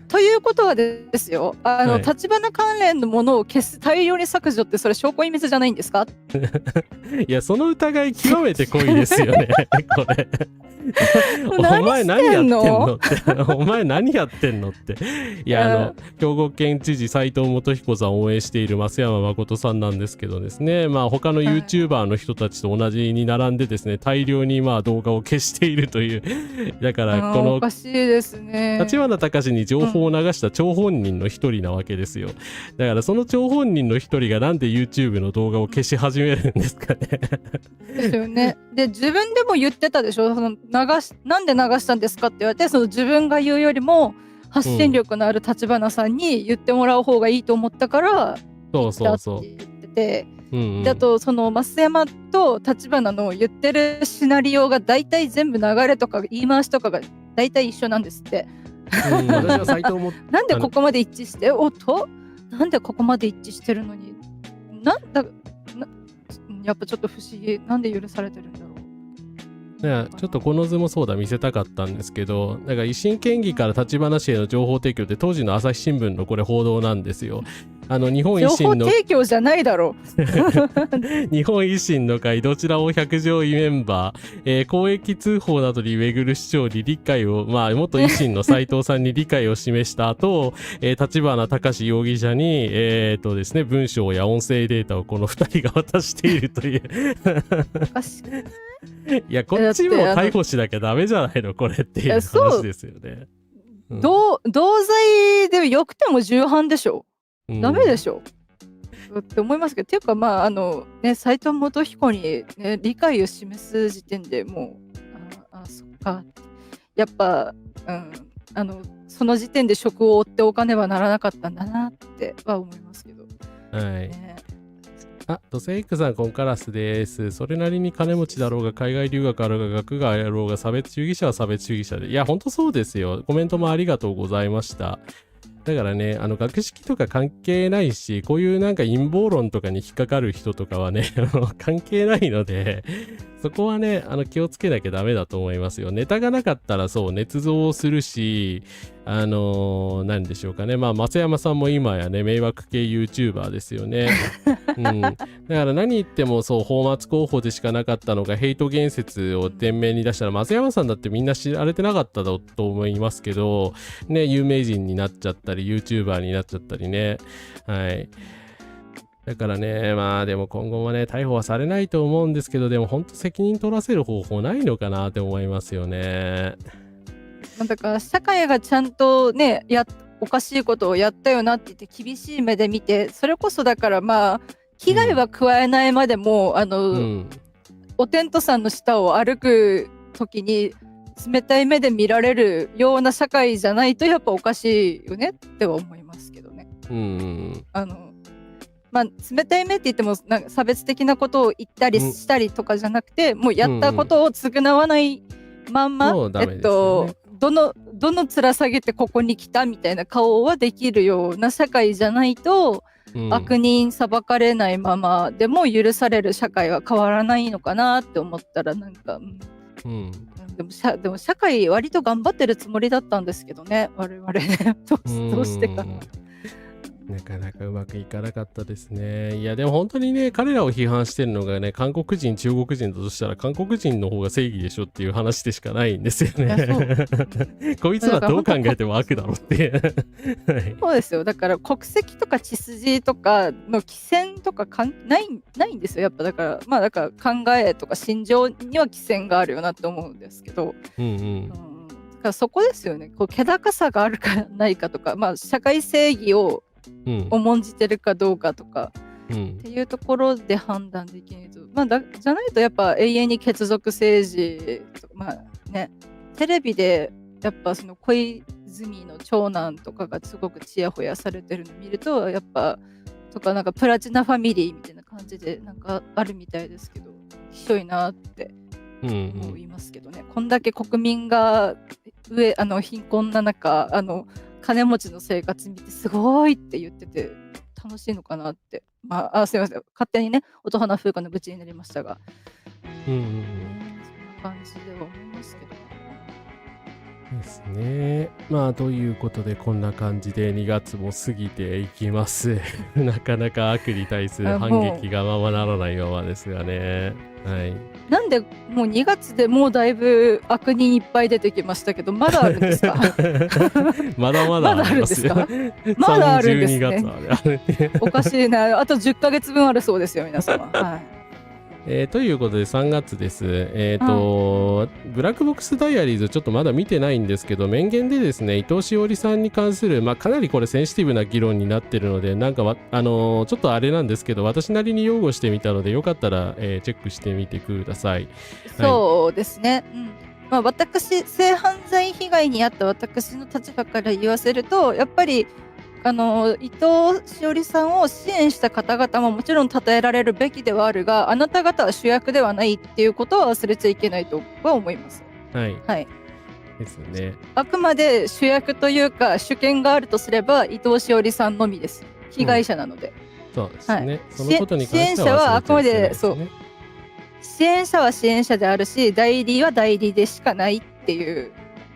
ということはですよ、はい立花関連のものを大量に削除ってそれ証拠隠滅じゃないんですか？いや、その疑い極めて濃いですよねこれお前何やってんのってお前何やってんのっていや、兵庫県知事斉藤元彦さんを応援している増山誠さんなんですけどですね、まあ他の YouTuber の人たちと同じに並んでですね、大量にまあ動画を消しているというだからこのおかしいですね。立花隆に情報を流した張本人の一人なわけですよ。だからその張本人の一人がなんで YouTube の動画を消し始めるんですかねですよね。で自分でも言ってたでしょ、なんで流したんですかって言われて、その自分が言うよりも発信力のある立花さんに言ってもらう方がいいと思ったからそうそう言そうってて、でであとその増山と立花の言ってるシナリオが大体全部流れとか言い回しとかが大体一緒なんですって。私は斉藤もなんでここまで一致してなんでここまで一致してるのにやっぱちょっと不思議、なんで許されてるんだろう。ちょっとこの図もそうだ見せたかったんですけど、だから維新県議から立花氏への情報提供って当時の朝日新聞のこれ報道なんですよ。日本維新の情報提供じゃないだろう日本維新の会どちらを百条委メンバー、公益通報などに巡る主張に理解を、まあ元維新の斉藤さんに理解を示した後、立花隆容疑者にですね、文章や音声データをこの2人が渡しているといういや、こっちも逮捕しなきゃダメじゃないのこれっていう話ですよね。同罪でよくても重犯でしょ、ダメでしょって思いますけど、っていうかまあね、斉藤元彦に、ね、理解を示す時点でもうそっか、やっぱ、その時点で職を追っておかねばならなかったんだなっては思いますけど。はい。ドセイクさん、コンカラスです。それなりに金持ちだろうが、海外留学あろうが、学があろうが、差別主義者は差別主義者で。いや、ほんとそうですよ。コメントもありがとうございました。だからね、学識とか関係ないし、こういうなんか陰謀論とかに引っかかる人とかはね、関係ないので、そこはね、気をつけなきゃダメだと思いますよ。ネタがなかったらそう、捏造するし、何でしょうかね。まあ、松山さんも今やね、迷惑系 YouTuber ですよね。だから何言ってもそう、泡沫候補でしかなかったのが、ヘイト言説を前面に出したら、松山さんだってみんな知られてなかったと思いますけど、ね、有名人になっちゃったり、YouTuber になっちゃったりね。はい。だからね、まあでも今後もね、逮捕はされないと思うんですけど、でも本当責任取らせる方法ないのかなって思いますよね。だから社会がちゃんとね、おかしいことをやったよなって言って厳しい目で見て、それこそだからまあ危害は加えないまでも、お天道さんの下を歩く時に冷たい目で見られるような社会じゃないとやっぱおかしいよねっては思いますけどね。まあ、冷たい目って言ってもなんか差別的なことを言ったりしたりとかじゃなくて、もうやったことを償わないまんま、どの面下げてここに来たみたいな顔はできるような社会じゃないと、悪人裁かれないままでも許される社会は変わらないのかなって思ったら、なんか、でも社会割と頑張ってるつもりだったんですけどね、我々ねどうしてかな。なかなかうまくいかなかったですね。いやでも本当にね、彼らを批判してるのがね、韓国人、中国人だとしたら韓国人の方が正義でしょっていう話でしかないんですよね。こいつらどう考えても悪だろってそうですよ。だから国籍とか血筋とかの規制とかないんですよ。やっぱだからだから考えとか心情には規制があるよなって思うんですけど。だからそこですよね。こう気高さがあるかないかとか、社会正義を重んじてるかどうかとか、っていうところで判断できないと、じゃないとやっぱ永遠に血族政治とか、テレビでやっぱその小泉の長男とかがすごくちやほやされてるのを見ると、やっぱとかなんかプラチナファミリーみたいな感じでなんかあるみたいですけど、ひどいなって思いますけどね。こんだけ国民が貧困な中金持ちの生活見てすごいって言ってて楽しいのかなって。すいません。勝手にね、音花風花の愚痴になりましたが。うんうんうん。そんな感じでは思いますけど。ですね。まあということでこんな感じで2月も過ぎていきます。なかなか悪に対する反撃がままならないままですがね。はい。なんでもう2月でもうだいぶ悪人いっぱい出てきましたけど、まだあるんですか？まだまだありますよ。まだあるんですね。12月ある。おかしいな。あと10ヶ月分あるそうですよ、皆様。はい。ということで3月です。ブラックボックスダイアリーズちょっとまだ見てないんですけど、面言でですね、伊藤詩織さんに関する、かなりこれセンシティブな議論になってるので、なんかちょっとあれなんですけど、私なりに擁護してみたので、よかったら、チェックしてみてください。そうですね。私、性犯罪被害に遭った私の立場から言わせると、やっぱり、伊藤詩織さんを支援した方々ももちろん称えられるべきではあるが、あなた方は主役ではないっていうことは忘れちゃいけないとは思います。はい。はい。ですね。あくまで主役というか主権があるとすれば伊藤詩織さんのみです。被害者なので。そうですね。そのことに支援者はあくまでそう支援者は支援者であるし、代理は代理でしかないっていう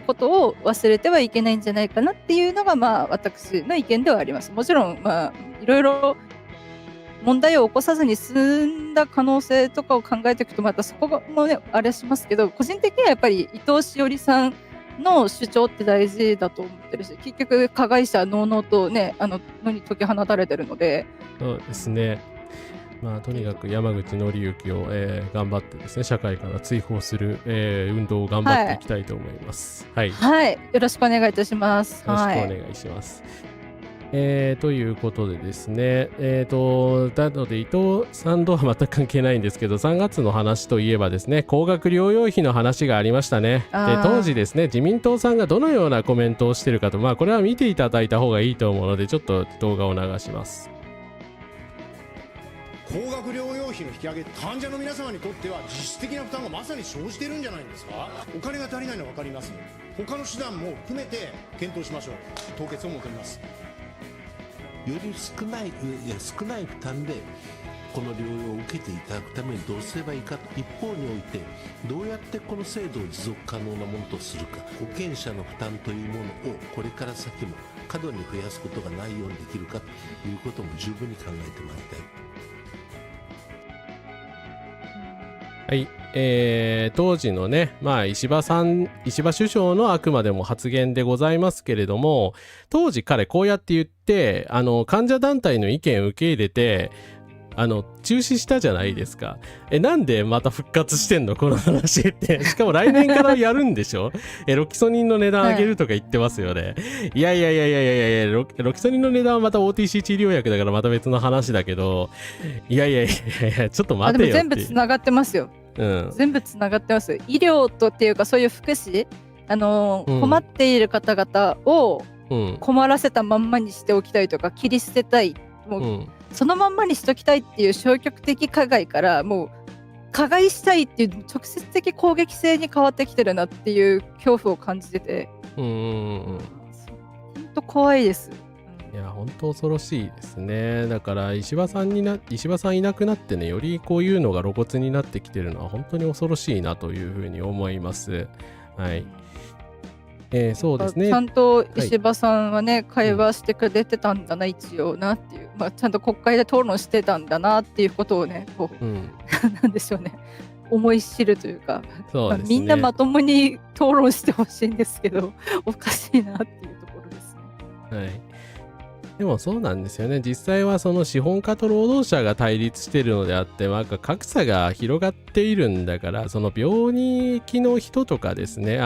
ことを忘れてはいけないんじゃないかなっていうのが私の意見ではあります。もちろんいろいろ問題を起こさずに済んだ可能性とかを考えていくとまたそこもねあれしますけど、個人的にはやっぱり伊藤詩織さんの主張って大事だと思ってるし、結局加害者のうのうとねのに解き放たれてるので。そうですね。とにかく山口紀之を、頑張ってですね、社会から追放する、運動を頑張っていきたいと思います。はい。はい。よろしくお願いいたします。よろしくお願いします。ということでですね、なので伊藤さんとは全く関係ないんですけど、3月の話といえばですね、高額療養費の話がありましたね。で、当時ですね、自民党さんがどのようなコメントをしているかと、これは見ていただいた方がいいと思うので、ちょっと動画を流します。高額療養費の引き上げ、患者の皆様にとっては実質的な負担がまさに生じているんじゃないんですか。お金が足りないのは分かります。他の手段も含めて検討しましょう。凍結を求めます。より少ない負担でこの療養を受けていただくためにどうすればいいか、一方においてどうやってこの制度を持続可能なものとするか、保険者の負担というものをこれから先も過度に増やすことがないようにできるかということも十分に考えてまいりたい。はい、当時のね、石破首相のあくまでも発言でございますけれども、当時彼こうやって言って、患者団体の意見を受け入れて、中止したじゃないですか。なんでまた復活してんのこの話って。しかも来年からやるんでしょ。ロキソニンの値段上げるとか言ってますよね。いや、ロキソニンの値段はまた OTC 治療薬だからまた別の話だけど、いや、ちょっと待てよって。でも全部つながってますよ。全部つながってます。医療とっていうかそういう福祉、困っている方々を困らせたまんまにしておきたいとか、切り捨てたい。もうそのまんまにしときたいっていう消極的加害からもう加害したいっていう直接的攻撃性に変わってきてるなっていう恐怖を感じてて、本当怖いです。いや本当恐ろしいですね。だから石破さんいなくなってね、よりこういうのが露骨になってきてるのは本当に恐ろしいなというふうに思います。はい。そうですね。ちゃんと石破さんはね、会話してくれてたんだな、一応なっていう、ちゃんと国会で討論してたんだなっていうことをね、なんでしょうね、思い知るというか、そうですね、みんなまともに討論してほしいんですけど、おかしいなっていうところですね。はい。でもそうなんですよね。実際はその資本家と労働者が対立しているのであって、格差が広がっているんだから、その病気の人とかですね、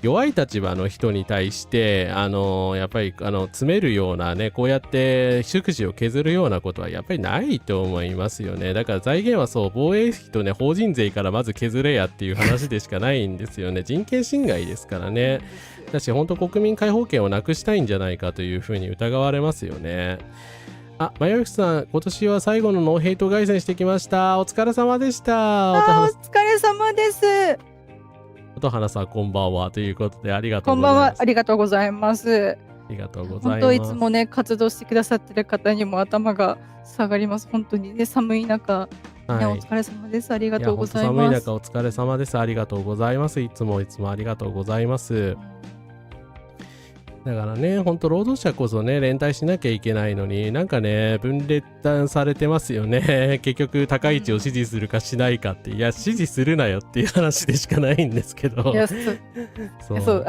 弱い立場の人に対して、やっぱり詰めるようなね、こうやって祝辞を削るようなことはやっぱりないと思いますよね。だから財源はそう、防衛費とね、法人税からまず削れやっていう話でしかないんですよね。人権侵害ですからね。だし本当国民皆保険をなくしたいんじゃないかというふうに疑われますよね。マヨフさん、今年は最後のノーヘイト凱旋してきました。お疲れ様でした。お疲れ様です。音花さんこんばんはということでありがとうこんばんは、ありがとうございます。りがとうございます。本当いつもね活動してくださってる方にも頭が下がります。本当にね寒い中、ね、お疲れ様です。ありがとうございます。寒い中お疲れ様です。ありがとうございます。いつもありがとうございます。だからね、本当労働者こそね、連帯しなきゃいけないのに、なんかね、分裂されてますよね。結局、高い位置を支持するかしないかって、いや、支持するなよっていう話でしかないんですけど。いやそう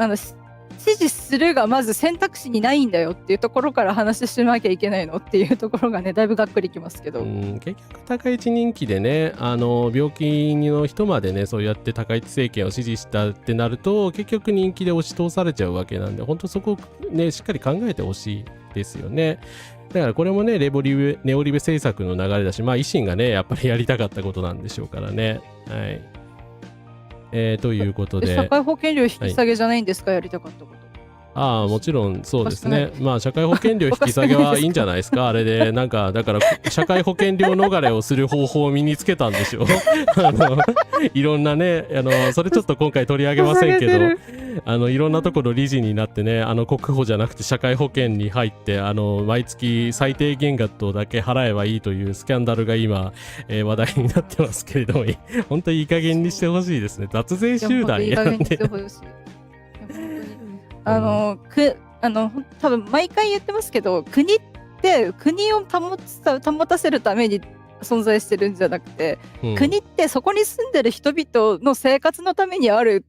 支持するがまず選択肢にないんだよっていうところから話しなきゃいけないのっていうところがねだいぶがっくりきますけど、結局高市人気でね病気の人までねそうやって高市政権を支持したってなると結局人気で押し通されちゃうわけなんで本当そこをねしっかり考えてほしいですよね。だからこれもねネオリベ政策の流れだし維新がねやっぱりやりたかったことなんでしょうからね。はい。ということで社会保険料引き下げじゃないんですか、やりたかったこと。もちろんそうですね。社会保険料引き下げはいいんじゃないですか。あれでだから社会保険料逃れをする方法を身につけたんでしょう。いろんなねそれちょっと今回取り上げませんけどいろんなところ理事になってね国保じゃなくて社会保険に入って毎月最低限額だけ払えばいいというスキャンダルが今、話題になってますけれども本当にいい加減にしてほしいですね。脱税集団やんで。多分毎回言ってますけど国って国を保たせるために存在してるんじゃなくて、国ってそこに住んでる人々の生活のためにある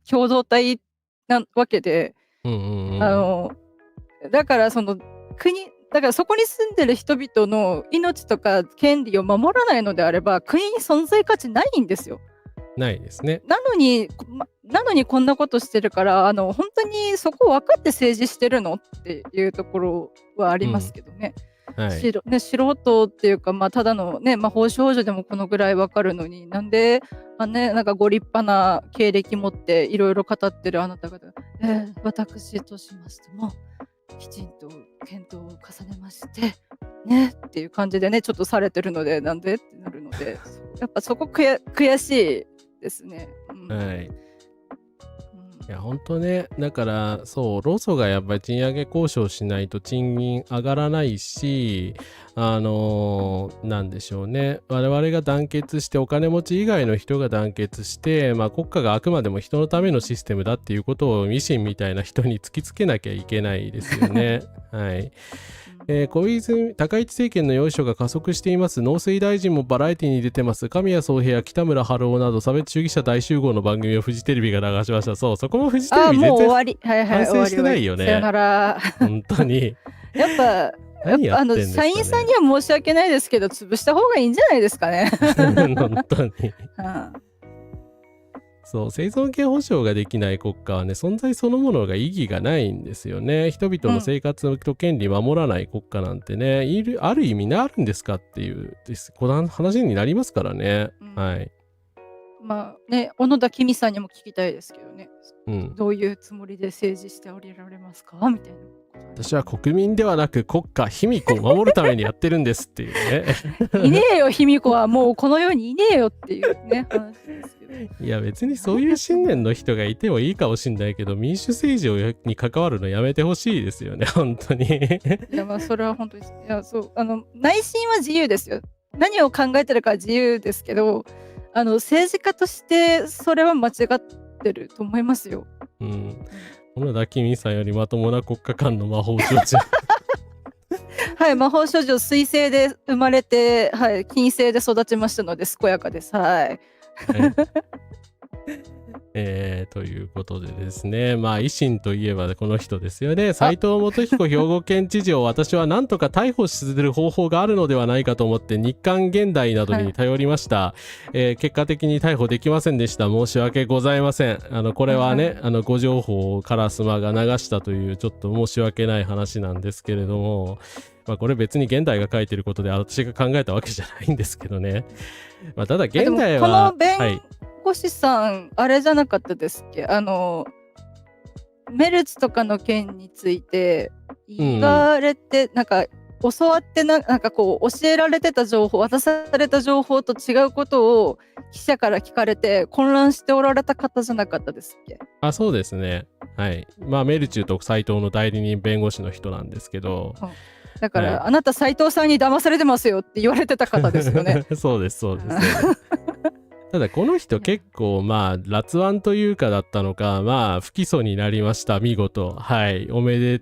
共同体なわけで、だからそこに住んでる人々の命とか権利を守らないのであれば国に存在価値ないんですよ。ないですね。なのにこんなことしてるから本当にそこ分かって政治してるのっていうところはありますけどね。素人っていうか、ただのね、魔法少女でもこのぐらい分かるのになんで、なんかご立派な経歴持っていろいろ語ってるあなた方が、私としましてもきちんと検討を重ねましてねっていう感じでねちょっとされてるのでなんでってなるのでやっぱそこ悔しいですね。いや本当ねだから労組がやっぱり賃上げ交渉しないと賃金上がらないしなんでしょうね我々が団結してお金持ち以外の人が団結して、国家があくまでも人のためのシステムだっていうことを維新みたいな人に突きつけなきゃいけないですよね。はい。高市政権の要所が加速しています。農水大臣もバラエティに出てます。神谷宗平や北村春夫など差別主義者大集合の番組をフジテレビが流しました。そこもフジテレビ全然反省してないよね。さよなら。本当に。やっぱ社員さんには申し訳ないですけど潰した方がいいんじゃないですかね。本当に。生存権保障ができない国家はね存在そのものが意義がないんですよね。人々の生活と権利守らない国家なんてね、ある意味あるんですかっていうこの話になりますからね。はい。小野田公さんにも聞きたいですけどね、どういうつもりで政治しておりられますかみたいな。私は国民ではなく国家卑弥呼を守るためにやってるんですっていうね。いねえよ卑弥呼はもうこの世にいねえよっていうね話ですけど。いや別にそういう信念の人がいてもいいかもしれないけど民主政治に関わるのやめてほしいですよね本当に。いやそれは本当に内心は自由ですよ。何を考えてるか自由ですけど政治家としてそれは間違ってると思いますよ。小野田公さんよりまともな国家間の魔法少女。はい、魔法少女水星で生まれて、金星で育ちましたので健やかです。ということでですね維新といえばこの人ですよね。斉藤元彦兵庫県知事を私は何とか逮捕する方法があるのではないかと思って日刊現代などに頼りました。結果的に逮捕できませんでした。申し訳ございません。これはね誤情報をカラスマが流したというちょっと申し訳ない話なんですけれどもこれ別に現代が書いてることで私が考えたわけじゃないんですけどね。ただ現代はこの弁護士さん、あれじゃなかったですっけメルツとかの件について言われて、なんか教わってなんかこう教えられてた情報、渡された情報と違うことを記者から聞かれて混乱しておられた方じゃなかったですっけ？あ、そうですね。はい。まあメルチューと斉藤の代理人弁護士の人なんですけど、だから、はいあなた斉藤さんに騙されてますよって言われてた方ですよね。そうですそうです。ただこの人結構まあ辣腕というかだったのか、まあ不起訴になりました、見事。はい。おめで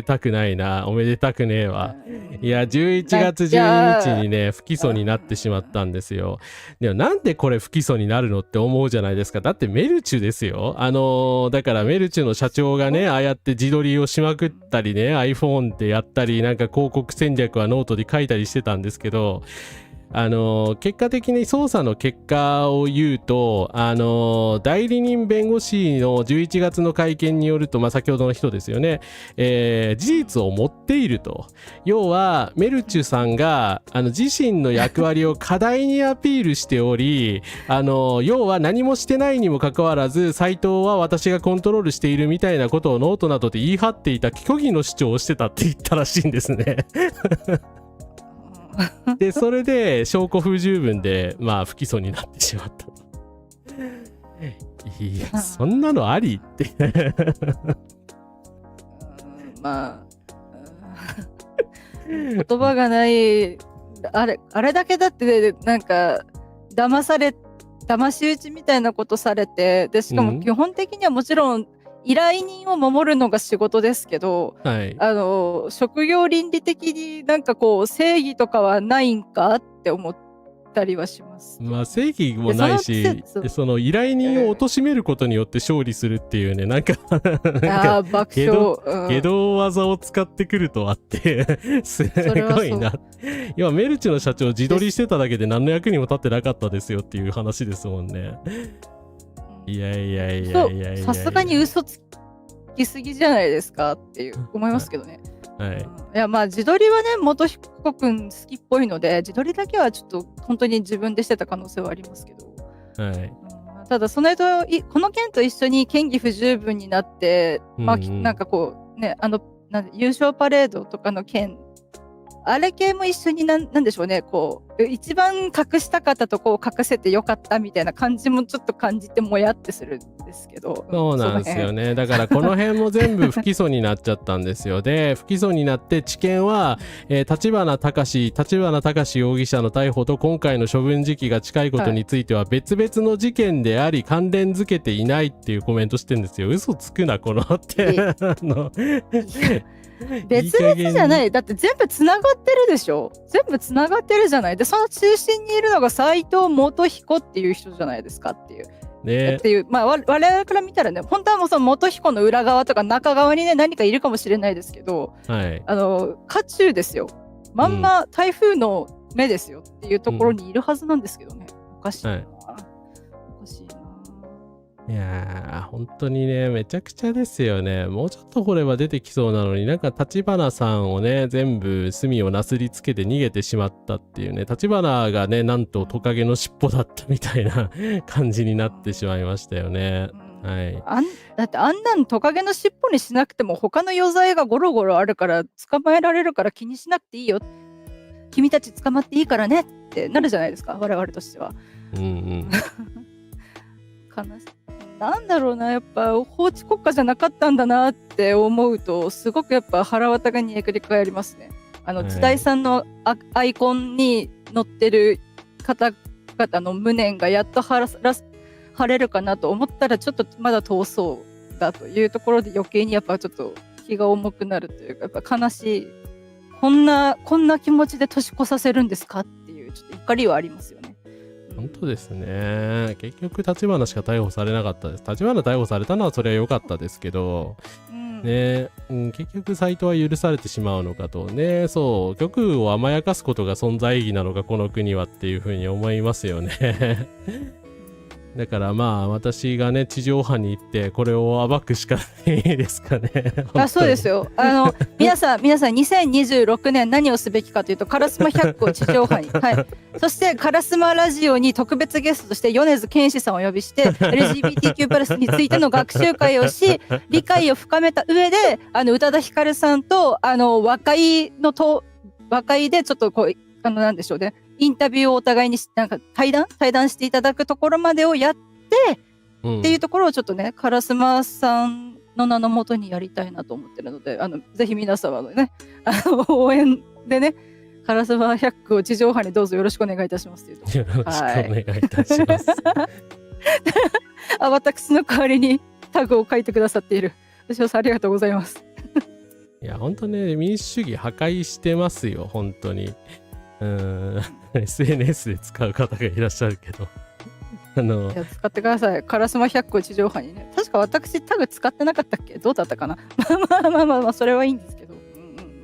たくないな、おめでたくねえわ。いや、11月12日にね、不起訴になってしまったんですよ。でもなんでこれ不起訴になるのって思うじゃないですか。だってメルチュですよ。だからメルチュの社長がね、ああやって自撮りをしまくったりね、iPhone でやったり、なんか広告戦略はノートで書いたりしてたんですけど、結果的に捜査の結果を言うと、代理人弁護士の11月の会見によると、まあ、先ほどの人ですよね、事実を持っていると。要は、メルチュさんが、自身の役割を過大にアピールしており、要は何もしてないにもかかわらず、斉藤は私がコントロールしているみたいなことをノートなどで言い張っていた虚偽の主張をしてたって言ったらしいんですね。でそれで証拠不十分でまあ不起訴になってしまったと。いやそんなのありってまあ言葉がない。あれだけだってなんか騙し討ちみたいなことされて、でしかも基本的にはもちろん依頼人を守るのが仕事ですけど、はい、職業倫理的になんかこう正義とかはないんかって思ったりはします。まあ正義もないし、その依頼人を貶めることによって勝利するっていうね、なんか爆笑、下道技を使ってくるとあってすごいな。今メルチの社長自撮りしてただけで何の役にも立ってなかったですよっていう話ですもんね。いやさすがに嘘つきすぎじゃないですかっていう思いますけどね。はい、いやまあ自撮りはね元彦君好きっぽいので、自撮りだけはちょっと本当に自分でしてた可能性はありますけど、はい、ただその間この件と一緒に嫌疑不十分になって、まあなんかこうね優勝パレードとかの件、あれ系も一緒になんでしょうね、こう一番隠したかったとこを隠せてよかったみたいな感じもちょっと感じてもやってするんですけど。そうなんですよね。だからこの辺も全部不起訴になっちゃったんですよ。で不起訴になって地検は、立花隆容疑者の逮捕と今回の処分時期が近いことについては別々の事件であり関連づけていないっていうコメントしてるんですよ。嘘つくなこのって別々じゃない。だって全部つながってるでしょ。全部つながってるじゃない。でその中心にいるのが斉藤元彦っていう人じゃないですかっていう。ね、っていうまあ我々から見たらね、本当はもうその元彦の裏側とか中側にね何かいるかもしれないですけど、はい、渦中ですよ。まんま台風の目ですよっていうところにいるはずなんですけどね。おかしいな。おかしいな。いやー本当にねめちゃくちゃですよね。もうちょっと掘れば出てきそうなのに、なんか立花さんをね全部罪をなすりつけて逃げてしまったっていうね、立花がねなんとトカゲの尻尾だったみたいな感じになってしまいましたよね。はい、だってあんなんトカゲの尻尾にしなくても他の余罪がゴロゴロあるから捕まえられるから気にしなくていいよ、君たち捕まっていいからねってなるじゃないですか、我々としては。うんうん悲しい。なんだろうな、やっぱ法治国家じゃなかったんだなって思うとすごくやっぱ腹渡がにえくり返りますね。地大さんのアイコンに載ってる方々の無念がやっと晴れるかなと思ったらちょっとまだ遠そうだというところで余計にやっぱちょっと気が重くなるというか、やっぱ悲しい。こんな気持ちで年越させるんですかっていうちょっと怒りはありますよね。本当ですね。結局立花しか逮捕されなかったです。立花逮捕されたのはそれは良かったですけど、ね、結局斉藤は許されてしまうのかとね。そう玉を甘やかすことが存在意義なのかこの国はっていうふうに思いますよねだからまあ私がね地上波に行ってこれを暴くしかないですかねそうですよ。皆さん2026年何をすべきかというとカラスマ100個地上波に、はい、そしてカラスマラジオに特別ゲストとして米津玄師さんをお呼びして LGBTQ+ についての学習会をし理解を深めた上で宇多田ヒカルさんと和解の和解でちょっとこう、なんでしょうね、インタビューをお互いになんか対談していただくところまでをやって、っていうところをちょっとね、烏丸さんの名のもとにやりたいなと思ってるので、ぜひ皆様のね、応援でね、烏丸100区を地上波にどうぞよろしくお願いいたしますというところ。よろしくお願いいたします。私の代わりにタグを書いてくださっている吉尾さん、ありがとうございます。いや、本当ね、民主主義破壊してますよ、本当に。SNS で使う方がいらっしゃるけど。いや、使ってください。烏丸100個地上波にね。確か私タグ使ってなかったっけ？どうだったかな。まあ、それはいいんですけど。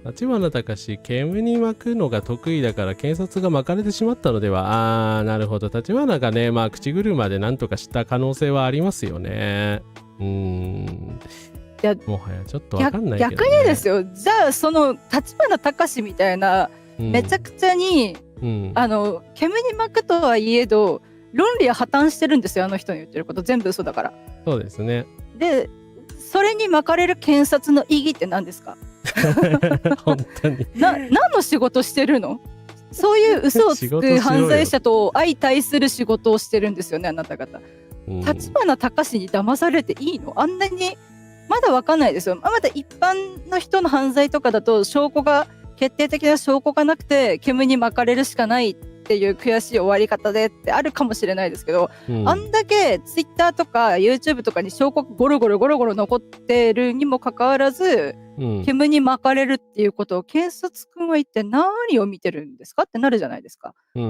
立花隆、煙に巻くのが得意だから検察が巻かれてしまったのでは。なるほど。立花がね、まあ、口車でなんとかした可能性はありますよね。いや、もはやちょっとわかんないけど、ね、逆にですよ。じゃあ、その立花隆みたいな、めちゃくちゃに、煙に巻くとはいえど、論理は破綻してるんですよ、あの人の言ってること全部嘘だから。そうですね。で、それに巻かれる検察の意義って何ですか？本当に何の仕事してるの？そういう嘘をつく犯罪者と相対する仕事をしてるんですよね、あなた方。立花隆に騙されていいの？あんなにまだ分かんないですよ。まだ一般の人の犯罪とかだと決定的な証拠がなくて煙に巻かれるしかないっていう悔しい終わり方でってあるかもしれないですけど、あんだけツイッターとか YouTube とかに証拠ゴロゴロ残ってるにもかかわらず、煙に巻かれるっていうことを検察君は一体何を見てるんですかってなるじゃないですか。や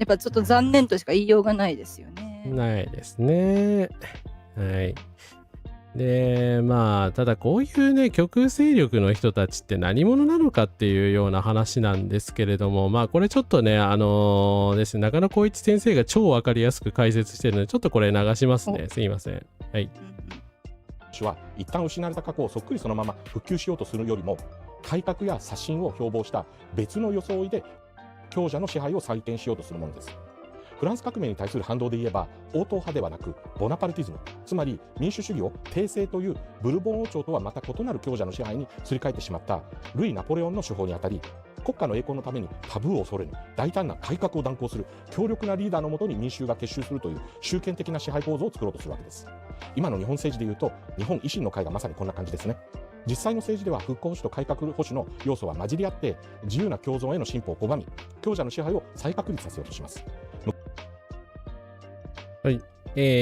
っぱちょっと残念としか言いようがないですよね。ないですね。はい。で、まあ、ただこういうね、極右勢力の人たちって何者なのかっていうような話なんですけれども、まあ、これちょっとね、ですね、中野浩一先生が超わかりやすく解説してるので、ちょっとこれ流しますね。すいません。はい。は一旦失われた過去をそっくりそのまま復旧しようとするよりも、改革や刷新を標榜した別の装いで強者の支配を再建しようとするものです。フランス革命に対する反動で言えば、応答派ではなくボナパルティズム、つまり民主主義を帝政というブルボン王朝とはまた異なる強者の支配にすり替えてしまったルイ・ナポレオンの手法にあたり、国家の栄光のためにタブーを恐れぬ大胆な改革を断行する強力なリーダーのもとに民衆が結集するという集権的な支配構造を作ろうとするわけです。今の日本政治でいうと、日本維新の会がまさにこんな感じですね。実際の政治では復興保守と改革保守の要素は混じり合って、自由な共存への進歩を拒み、強者の支配を再確立させようとします。はい。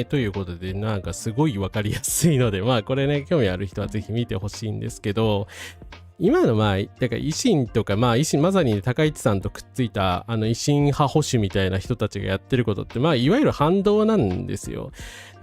ということで、なんかすごいわかりやすいので、まあこれね、興味ある人はぜひ見てほしいんですけど、今のまあ、だから維新とか、まあ維新、まさに高市さんとくっついた、維新派保守みたいな人たちがやってることって、まあいわゆる反動なんですよ。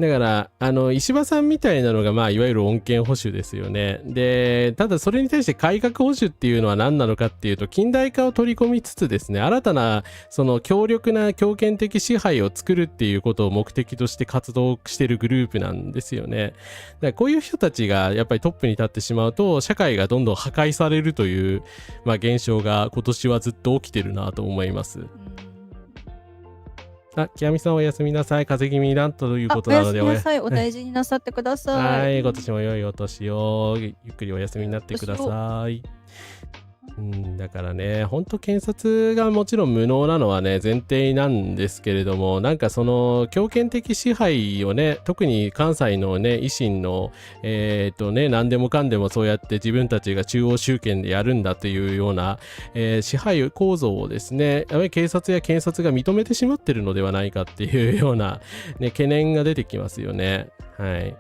だから、石破さんみたいなのが、まあいわゆる穏健保守ですよね。で、ただそれに対して改革保守っていうのは何なのかっていうと、近代化を取り込みつつですね、新たな、その強力な強権的支配を作るっていうことを目的として活動してるグループなんですよね。だからこういう人たちがやっぱりトップに立ってしまうと、社会がどんどん破壊されるという、まあ、現象が今年はずっと起きてるなと思います。きやみさんおやすみなさい。風邪気味だということなのでおやすみなさい。お大事になさってください。はい、今年も良いお年を。ゆっくりお休みになってください。だからね、本当検察がもちろん無能なのはね、前提なんですけれども、なんかその強権的支配をね、特に関西のね、維新の、何でもかんでもそうやって自分たちが中央集権でやるんだというような、支配構造をですね、やはり警察や検察が認めてしまってるのではないかっていうような、ね、懸念が出てきますよね。はい。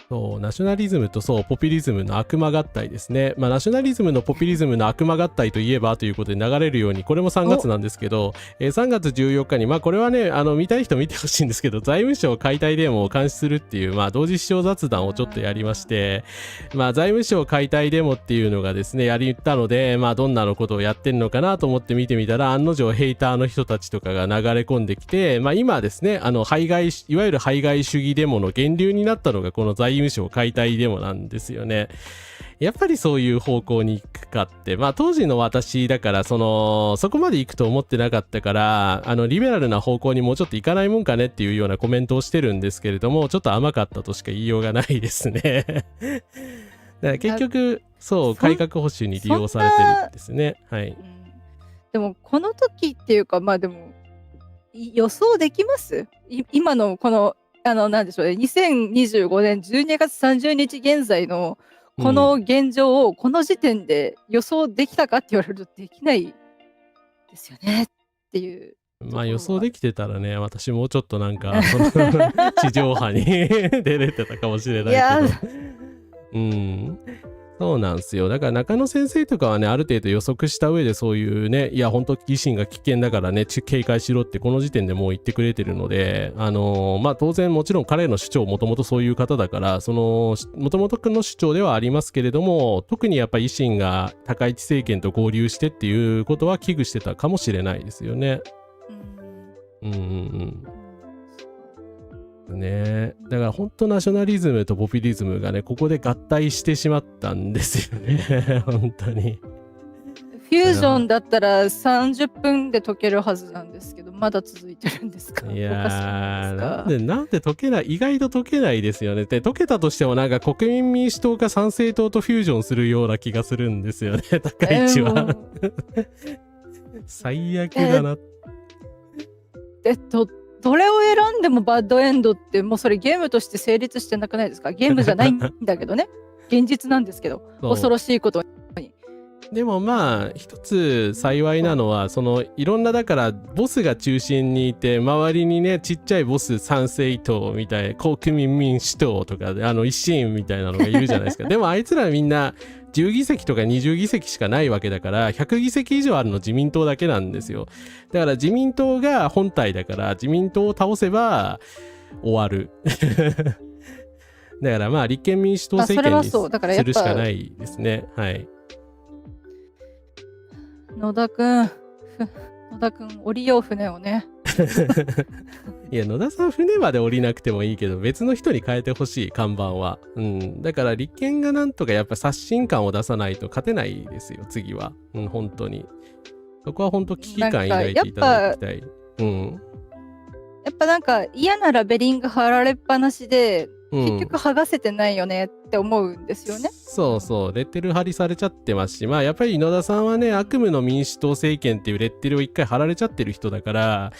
そう、ナショナリズムとポピュリズムの悪魔合体ですね。まあ、ナショナリズムのポピュリズムの悪魔合体といえばということで流れるように、これも3月なんですけど、3月14日に、まあ、これはね、見たい人見てほしいんですけど、財務省解体デモを監視するっていう、まあ、同時視聴雑談をちょっとやりまして、まあ、財務省解体デモっていうのがですね、やりたので、まあ、どんなのことをやってんのかなと思って見てみたら、案の定ヘイターの人たちとかが流れ込んできて、まあ、今ですね、いわゆる排外主義デモの源流になったのが、この財務省解体デモなんですよね。やっぱりそういう方向に行くかって、まあ当時の私だからそこまで行くと思ってなかったから、リベラルな方向にもうちょっと行かないもんかねっていうようなコメントをしてるんですけれども、ちょっと甘かったとしか言いようがないですね。から結局そうそ改革保守に利用されてるんですね。はい。うんでもこの時っていうかまあでも予想できます今のこのなんでしょうね2025年12月30日現在のこの現状をこの時点で予想できたかって言われるとできないですよねっていう。まあ予想できてたらね、私もうちょっとなんかその地上波に出れてたかもしれないけど、そうなんですよ。だから中野先生とかはね、ある程度予測した上でそういうね、いや本当維新が危険だからね、警戒しろってこの時点でもう言ってくれてるので、まあ当然もちろん彼の主張もともとそういう方だから、そのもともとの主張ではありますけれども、特にやっぱ維新が高市政権と合流してっていうことは危惧してたかもしれないですよね。ね、だから本当ナショナリズムとポピュリズムがねここで合体してしまったんですよね本当に。フュージョンだったら30分で解けるはずなんですけどまだ続いてるんですか。いやーなんで解けない、意外と解けないですよね。で解けたとしてもなんか国民民主党か参政党とフュージョンするような気がするんですよね高市は、最悪だな。どれを選んでもバッドエンドってもうそれゲームとして成立してなくないですか。ゲームじゃないんだけどね現実なんですけど恐ろしいことに。でもまあ一つ幸いなのはそのいろんなだからボスが中心にいて周りにねちっちゃいボス参政党みたいな国民民主党とか維新みたいなのがいるじゃないですかでもあいつらみんな10議席とか20議席しかないわけだから100議席以上あるの自民党だけなんですよ。だから自民党が本体だから自民党を倒せば終わるだからまあ立憲民主党政権にするしかないですね。はい。野田くん降りよう船をねいや野田さん船まで降りなくてもいいけど別の人に変えてほしい看板は、だから立憲がなんとかやっぱ刷新感を出さないと勝てないですよ次は、本当にそこは本当危機感抱いていただきたい。やっぱなんか嫌なラベリング貼られっぱなしで結局剥がせてないよねって思うんですよね。そうそうレッテル貼りされちゃってますし、まあやっぱり野田さんはね悪夢の民主党政権っていうレッテルを一回貼られちゃってる人だから、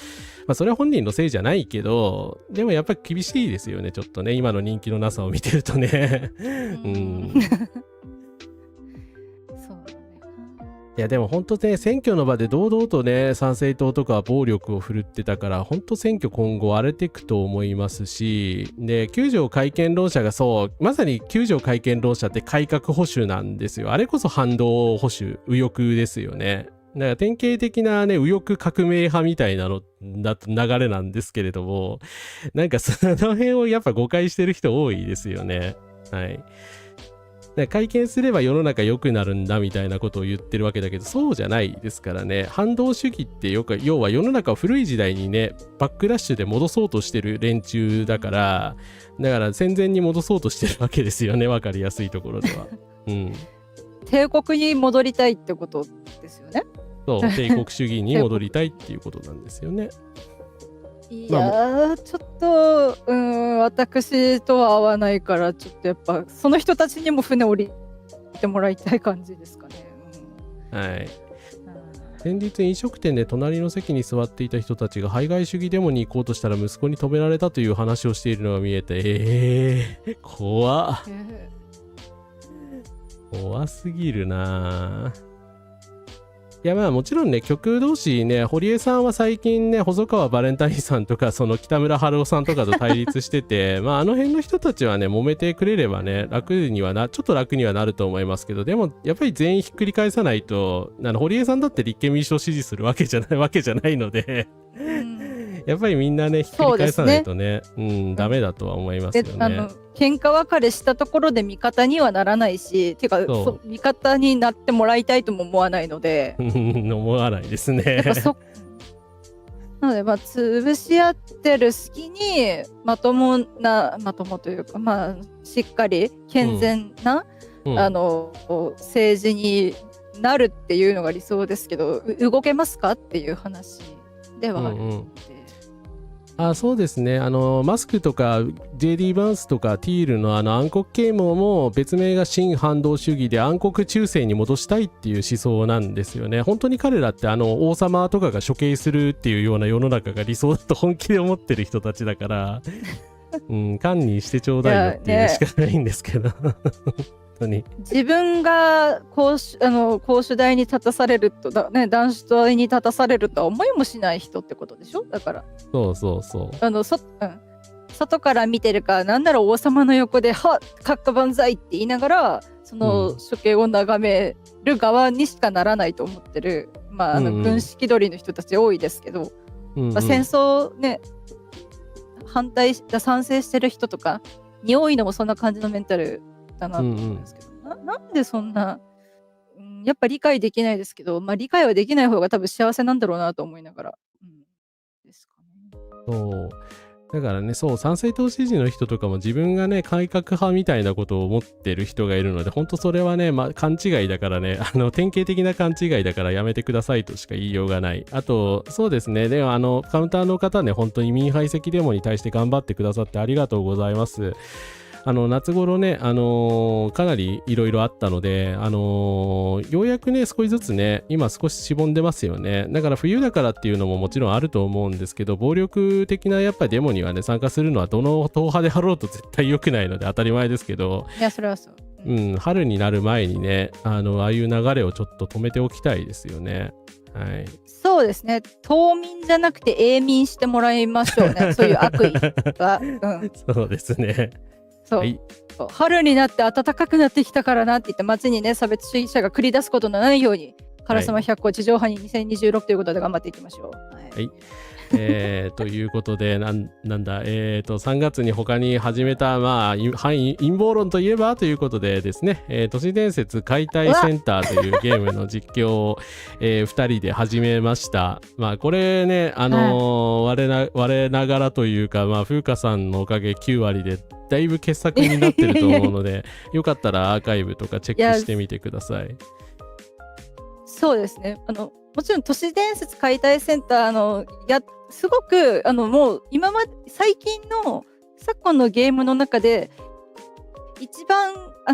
まあそれは本人のせいじゃないけどでもやっぱり厳しいですよねちょっとね今の人気のなさを見てるとねいやでも本当ね選挙の場で堂々とね参政党とか暴力を振るってたから本当選挙今後荒れていくと思いますし、で9条改憲論者がそうまさに9条改憲論者って改革保守なんですよ。あれこそ反動保守右翼ですよね。だから典型的なね右翼革命派みたいなのだと流れなんですけれども、なんかその辺をやっぱ誤解してる人多いですよね。はい。改憲すれば世の中良くなるんだみたいなことを言ってるわけだけどそうじゃないですからね。反動主義って要は世の中を古い時代にねバックラッシュで戻そうとしてる連中だから戦前に戻そうとしてるわけですよね分かりやすいところでは帝国に戻りたいってことですよね。そう帝国主義に戻りたいっていうことなんですよね。いやーちょっと私とは合わないからちょっとやっぱその人たちにも船降りてもらいたい感じですかね。はい。先日飲食店で隣の席に座っていた人たちが排外主義デモに行こうとしたら息子に止められたという話をしているのが見えて怖すぎるな。いやまあもちろんね極右同士ね堀江さんは最近ね細川バレンタインさんとかその北村春夫さんとかと対立しててまああの辺の人たちはね揉めてくれればねちょっと楽にはなると思いますけど、でもやっぱり全員ひっくり返さないと堀江さんだって立憲民主党を支持するわけじゃないのでやっぱりみんなねひっくり返さないとねダメだとは思いますよね。喧嘩別れしたところで味方にはならないしてか味方になってもらいたいとも思わないので思わないですね。なので潰し合ってる隙にまともというかしっかり健全な、政治になるっていうのが理想ですけど動けますかっていう話ではあるので、そうですね。マスクとか JD バンスとかティールの暗黒啓蒙も別名が新反動主義で暗黒中世に戻したいっていう思想なんですよね。本当に彼らって王様とかが処刑するっていうような世の中が理想だと本気で思ってる人たちだから、堪忍してちょうだいよっていうしかないんですけど。自分が公主台に立たされると男子台に立たされるとは思いもしない人ってことでしょ。だからそう外から見てるか、なんなら王様の横では閣下万歳って言いながらその処刑を眺める側にしかならないと思ってる、軍師気取りの人たち多いですけど、戦争ね賛成してる人とかに多いのもそんな感じのメンタルだなと思うんですけど、なんでそんな、やっぱ理解できないですけど、理解はできない方が多分幸せなんだろうなと思いながら、ですかね。そうだからね、三世党支持の人とかも自分がね改革派みたいなことを思ってる人がいるので、本当それはね、勘違いだからね、典型的な勘違いだからやめてくださいとしか言いようがない。あとそうですね、ではカウンターの方ね、本当に民排斥デモに対して頑張ってくださってありがとうございます。夏頃ね、かなりいろいろあったので、ようやくね、少しずつね、今少ししぼんでますよね。だから冬だからっていうのももちろんあると思うんですけど、暴力的なやっぱりデモにはね、参加するのはどの党派であろうと絶対良くないので当たり前ですけど、いや、それはそう。春になる前にね、ああいう流れをちょっと止めておきたいですよね。はい。そうですね。島民じゃなくて永民してもらいましょうね。そういう悪意は。そうですね。そう、はい、春になって暖かくなってきたからなって言って街にね差別主義者が繰り出すことのないように、烏丸100個地上波に2026ということで頑張っていきましょう。はい。ということで3月に他に始めた陰謀論といえばということでですね、都市伝説解体センターというゲームの実況を、2人で始めました。これね我ながらというか風花さんのおかげ9割でだいぶ傑作になってると思うのでよかったらアーカイブとかチェックしてみてください。そうですね。もちろん都市伝説解体センターすごくもう最近の昨今のゲームの中で一番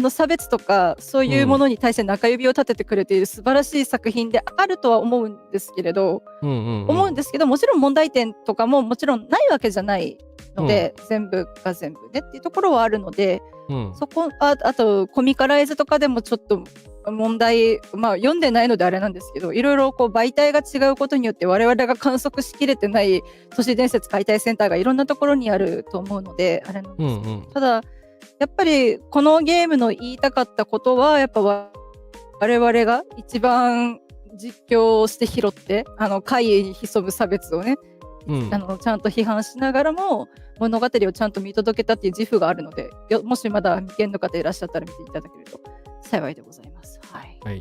差別とかそういうものに対して中指を立ててくれている素晴らしい作品であるとは思うんですけれど、もちろん問題点とかももちろんないわけじゃないので、全部が全部ねっていうところはあるので、あとコミカライズとかでもちょっと問題、読んでないのであれなんですけど、いろいろ媒体が違うことによって我々が観測しきれてない都市伝説解体センターがいろんなところにあると思うのであれなんですけど、ただやっぱりこのゲームの言いたかったことはやっぱ我々が一番実況をして拾って怪異に潜む差別をね、ちゃんと批判しながらも物語をちゃんと見届けたっていう自負があるので、もしまだ未見の方いらっしゃったら見ていただけると幸いでございます。はい。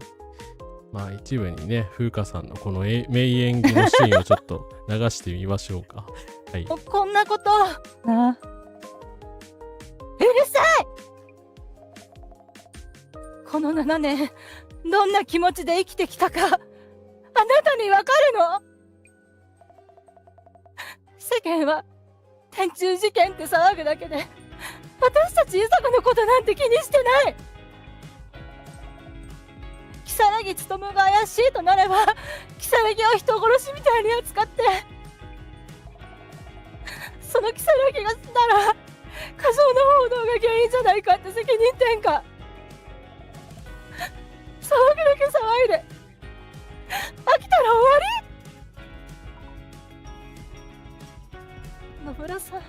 一部にね、風花さんのこの名演技のシーンをちょっと流してみましょうか。はい。こんなことな。うるさい。この7年どんな気持ちで生きてきたかあなたにわかるの？世間は天中事件って騒ぐだけで私たち伊坂のことなんて気にしてない。如月勉が怪しいとなれば如月を人殺しみたいに扱って、その如月が死んだら過剰な報道が原因じゃないかって責任転嫁、騒ぐだけ騒いで飽きたら終わり。野村さん、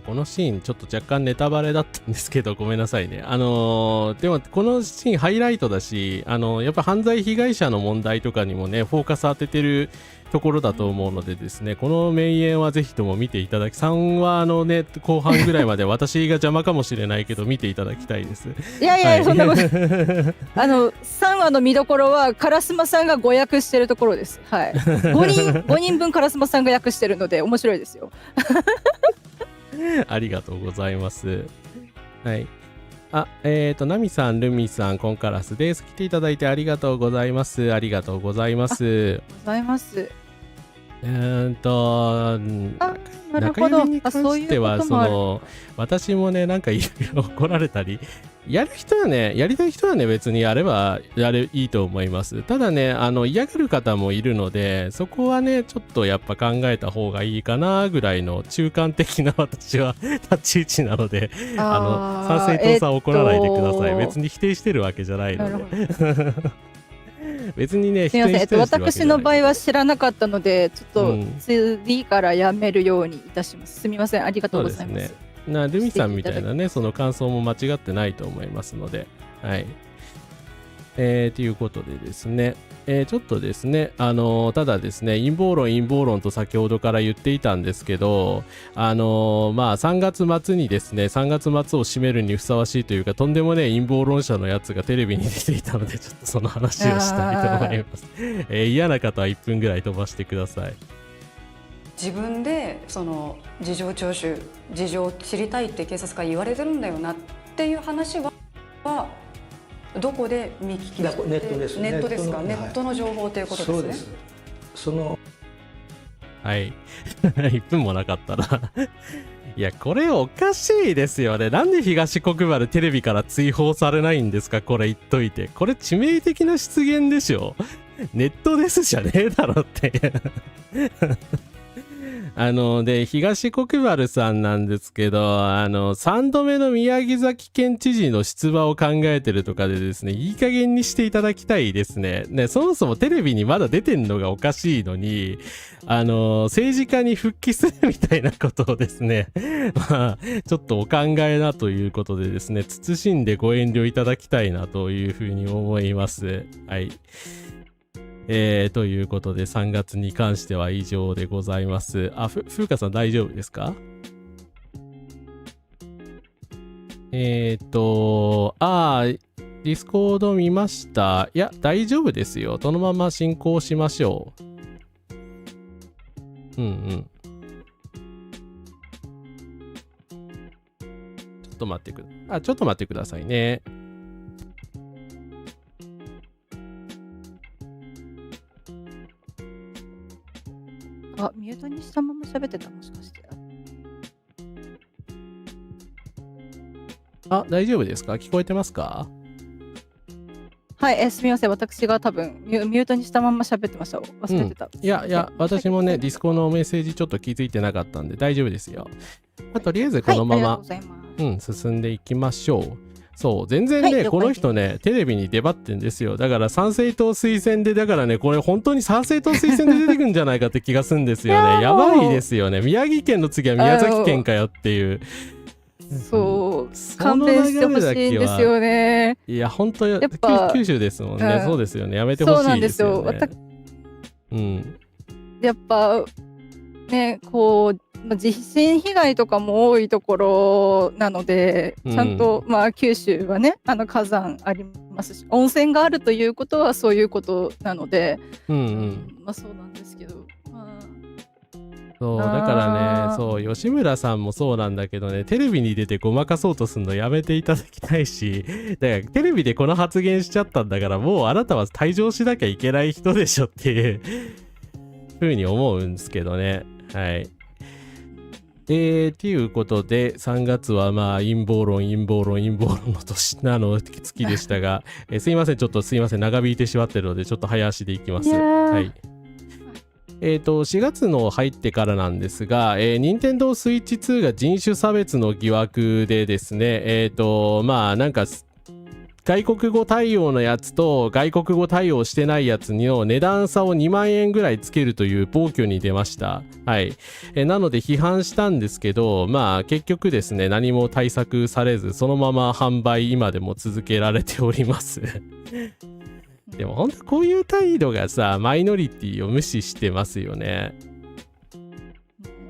このシーンちょっと若干ネタバレだったんですけどごめんなさいね。でもこのシーンハイライトだし、やっぱ犯罪被害者の問題とかにもねフォーカス当ててるところだと思うのでですね、この名演はぜひとも見ていただき、3話のね後半ぐらいまで私が邪魔かもしれないけど見ていただきたいです。いや、そんなこと3話の見どころは烏丸さんが誤訳してるところです。はい。5人分烏丸さんが訳してるので面白いですよ。ありがとうございます。はい。ナミさん、ルミさん、コンカラスです。来ていただいてありがとうございます。ありがとうございます。なる中ほど。指に関そういうしてはこともある。私もねなんかいろいろ怒られたり、やる人はね、やりたい人はね別にやればいいと思います。ただね嫌がる方もいるので、そこはねちょっとやっぱ考えた方がいいかなぐらいの中間的な私は立ち位置なので、賛成党さん怒らないでください。別に否定してるわけじゃないなるのほど。で別にねすみません。否定してるわけじゃない私の場合は知らなかったので、ちょっとうん次からやめるようにいたします。すみません。ありがとうございます。そうですね。ルミさんみたいなね、その感想も間違ってないと思いますので、はい。ということでですね、ちょっとですね、ただですね、陰謀論と先ほどから言っていたんですけど、まあ、3月末にですね、3月末を締めるにふさわしいというか、とんでもね陰謀論者のやつがテレビに出ていたので、ちょっとその話をしたいと思います。嫌な方は1分ぐらい飛ばしてください。自分でその事情聴取、事情を知りたいって警察から言われてるんだよなっていう話はどこで見聞きネットです。ネットですか。ネットのネットの情報ということですね。そうです。そのはい1分もなかったな。いやこれおかしいですよね。なんで東国原テレビから追放されないんですか。これ言っといて、これ致命的な失言でしょ。ネットですじゃねえだろってで東国原さんなんですけど、3度目の宮城崎県知事の出馬を考えてるとかでですね、いい加減にしていただきたいですね。そもそもテレビにまだ出てんのがおかしいのに、政治家に復帰するみたいなことをですねまあちょっとお考えなということでですね、慎んでご遠慮いただきたいなというふうに思います。はい。ということで3月に関しては以上でございます。風花さん大丈夫ですか？ディスコード見ました。いや、大丈夫ですよ。そのまま進行しましょう。うんうん。ちょっと待ってくださいね。ミュートにしたまま喋ってた、もしかして。大丈夫ですか？聞こえてますか？はい、すみません。私が多分ミュートにしたまま喋ってました。忘れてた。いや、私もね、ディスコのメッセージちょっと気づいてなかったんで大丈夫ですよ。とりあえずこのまま、進んでいきましょう。そう、全然ね、この人ね、テレビに出張ってんですよ。だから参政党推薦で、だからね、これ本当に参政党推薦で出てくんじゃないかって気がするんですよね。やばいですよね。宮城県の次は宮崎県かよっていう。そう、勘弁してほしいんですよね。いや、本当やっぱ九州ですもんね。そうですよね。やめてほしいですよね。やっぱね、こう地震被害とかも多いところなので、ちゃんと、九州はね、火山ありますし、温泉があるということはそういうことなので、そうなんですけど、そうだからね、そう吉村さんもそうなんだけどね、テレビに出てごまかそうとするのやめていただきたいし、だからテレビでこの発言しちゃったんだから、もうあなたは退場しなきゃいけない人でしょっていうふうに思うんですけどね。はい。ということで、3月は陰謀論の月でしたが、すいません、長引いてしまってるので、ちょっと早足でいきます。はい。4月の入ってからなんですが、任天堂スイッチ2が人種差別の疑惑でですね、なんか、外国語対応のやつと外国語対応してないやつの値段差を2万円ぐらいつけるという暴挙に出ました。はい。なので批判したんですけど、結局ですね、何も対策されず、そのまま販売今でも続けられております。でも本当こういう態度がさ、マイノリティを無視してますよね。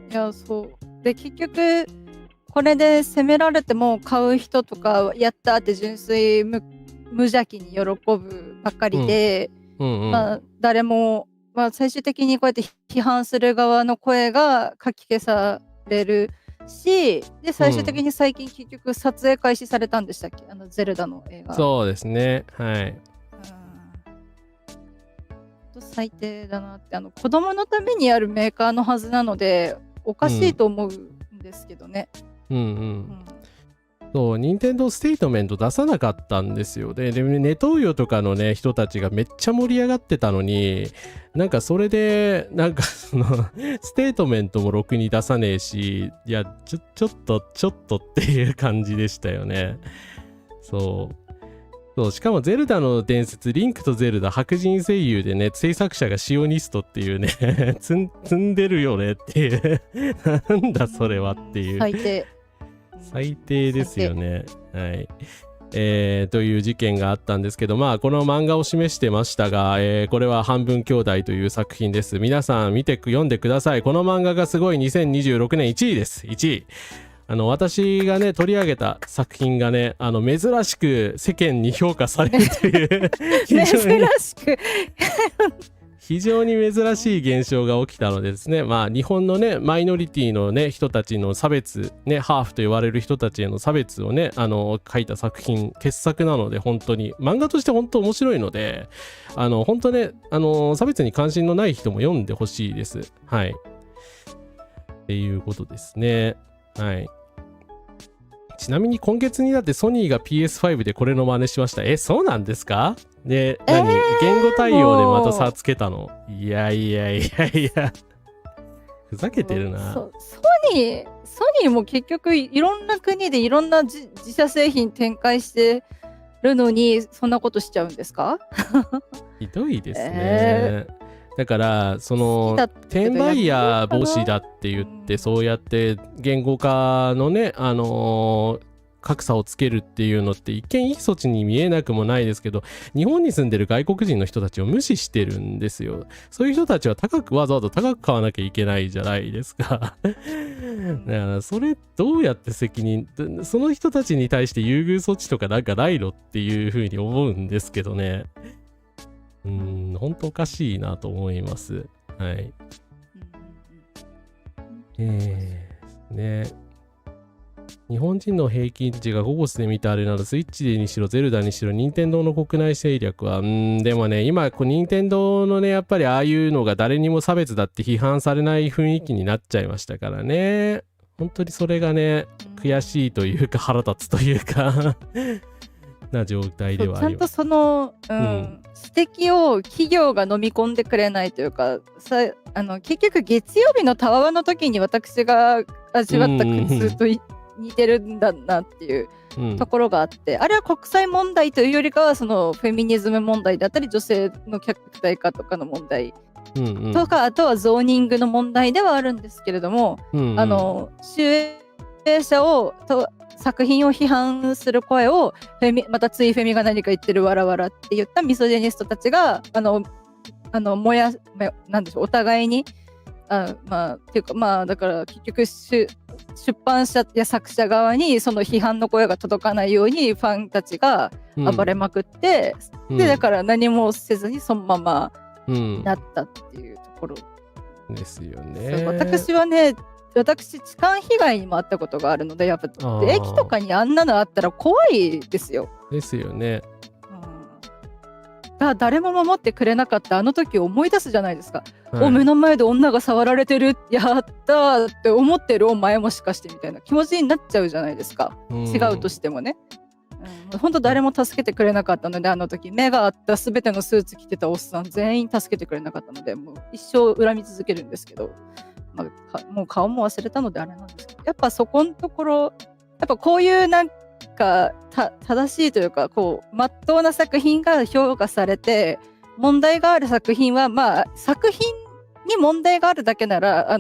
いや、そう。で、結局、これで責められても買う人とかやったって純粋無邪気に喜ぶばっかりで、誰も、最終的にこうやって批判する側の声がかき消されるし、で最終的に最近結局撮影開始されたんでしたっけ、ゼルダの映画。そうですね、はい。最低だなって、子供のためにやるメーカーのはずなのでおかしいと思うんですけどね。うんうん。そう、任天堂ステートメント出さなかったんですよ。で、ネトウヨとかのね、人たちがめっちゃ盛り上がってたのに、なんかそれで、なんかその、ステートメントもろくに出さねえし、いや、ちょっとっていう感じでしたよね。そう。そう、しかもゼルダの伝説、リンクとゼルダ、白人声優でね、制作者がシオニストっていうね、積んでるよねっていう、なんだそれはっていう。最低ですよね。はい。という事件があったんですけど、まあ、この漫画を示してましたが、これは半分兄弟という作品です。皆さん読んでください。この漫画がすごい2026年1位です。1位。私がね、取り上げた作品がね、珍しく世間に評価されるという珍しく非常に珍しい現象が起きたのでですね、まあ日本のねマイノリティのね人たちの差別ね、ハーフと言われる人たちへの差別をね書いた作品、傑作なので、本当に漫画として本当面白いので、本当ね差別に関心のない人も読んでほしいです。はい。っていうことですね。はい。ちなみに今月になってソニーが PS5 でこれの真似しました。そうなんですか？で、言語対応でまた差つけたの？いや。ふざけてるな。ソニーも結局いろんな国でいろんな自社製品展開してるのにそんなことしちゃうんですか？ひどいですね。だからその転売ヤー防止だって言って、そうやって言語化のね格差をつけるっていうのって一見いい措置に見えなくもないですけど、日本に住んでる外国人の人たちを無視してるんですよ。そういう人たちはわざわざ高く買わなきゃいけないじゃないですか。だからそれどうやってその人たちに対して優遇措置とかなんかないのっていうふうに思うんですけどね。本当おかしいなと思います。はい。ね。日本人の平均値が5コスで見たあれなら、スイッチにしろゼルダにしろ任天堂の国内勢力はでもね、今任天堂のねやっぱりああいうのが誰にも差別だって批判されない雰囲気になっちゃいましたからね。本当にそれがね悔しいというか腹立つというかな状態ではあります。ちゃんとその、指摘を企業が飲み込んでくれないというか、結局月曜日のタワーの時に私が味わった苦痛と似てるんだなっていうところがあって、あれは国際問題というよりかはそのフェミニズム問題だったり女性の客体化とかの問題とか、あとはゾーニングの問題ではあるんですけれども、集英者を作品を批判する声をまたついフェミが何か言ってるわらわらって言ったミソジェニストたちがなんでしょう、お互いにっていうかだから結局出版社や作者側にその批判の声が届かないようにファンたちが暴れまくって、でだから何もせずにそのままなったっていうところですよね。私痴漢被害にもあったことがあるので、やっぱ駅とかにあんなのあったら怖いですよ。ですよね。誰も守ってくれなかったあの時を思い出すじゃないですか。目の前で女が触られてる、やったーって思ってるお前もしかしてみたいな気持ちになっちゃうじゃないですか。違うとしてもね。本当誰も助けてくれなかったので、あの時目があった全てのスーツ着てたおっさん全員助けてくれなかったので、もう一生恨み続けるんですけど、もう顔も忘れたのであれなんですけど、やっぱそこのところ、やっぱこういうなんか正しいというか、こう真っ当な作品が評価されて、問題がある作品は作品に問題があるだけなら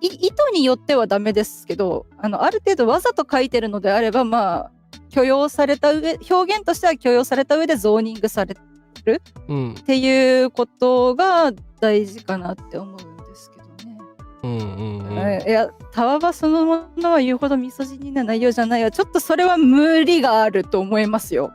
意図によってはダメですけど、ある程度わざと書いてるのであれば許容された上、表現としては許容された上でゾーニングされる、っていうことが大事かなって思うんですけどね。いや、タワバそのものは言うほどミソジニな内容じゃないよ。ちょっとそれは無理があると思いますよ。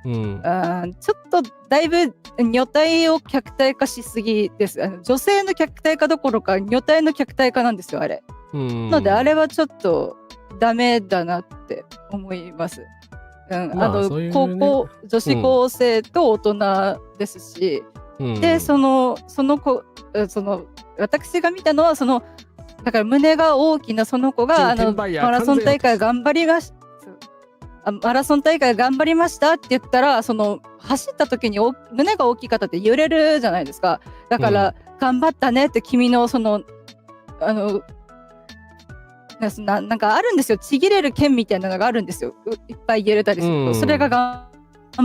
ちょっとだいぶ女体を客体化しすぎです。女性の客体化どころか女体の客体化なんですよ、あれ。のであれはちょっとダメだなって思います。高校女子高生と大人ですし、でその子私が見たのはだから胸が大きなその子がマラソン大会頑張りましたマラソン大会頑張りましたって言ったら走った時に胸が大きい方って揺れるじゃないですか。だから、頑張ったねって君のなんかあるんですよ。ちぎれる剣みたいなのがあるんですよ。いっぱい揺れたりすると、それが頑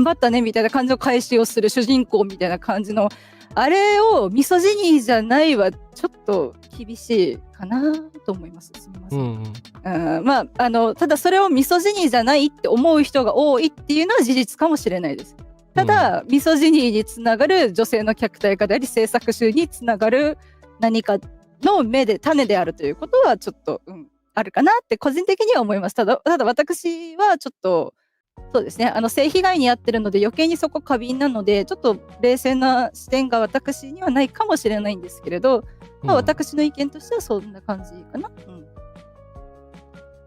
張ったねみたいな感じの返しをする主人公みたいな感じのあれをミソジニーじゃないはちょっと厳しいかなと思います。すみません。まあただそれをミソジニーじゃないって思う人が多いっていうのは事実かもしれないです。ただ、ミソジニーにつながる女性の客体化であり制作集につながる何かの種であるということはちょっと、あるかなって個人的には思います。ただ私はちょっとそうですね性被害に遭ってるので余計にそこ過敏なのでちょっと冷静な視点が私にはないかもしれないんですけれど、私の意見としてはそんな感じかな。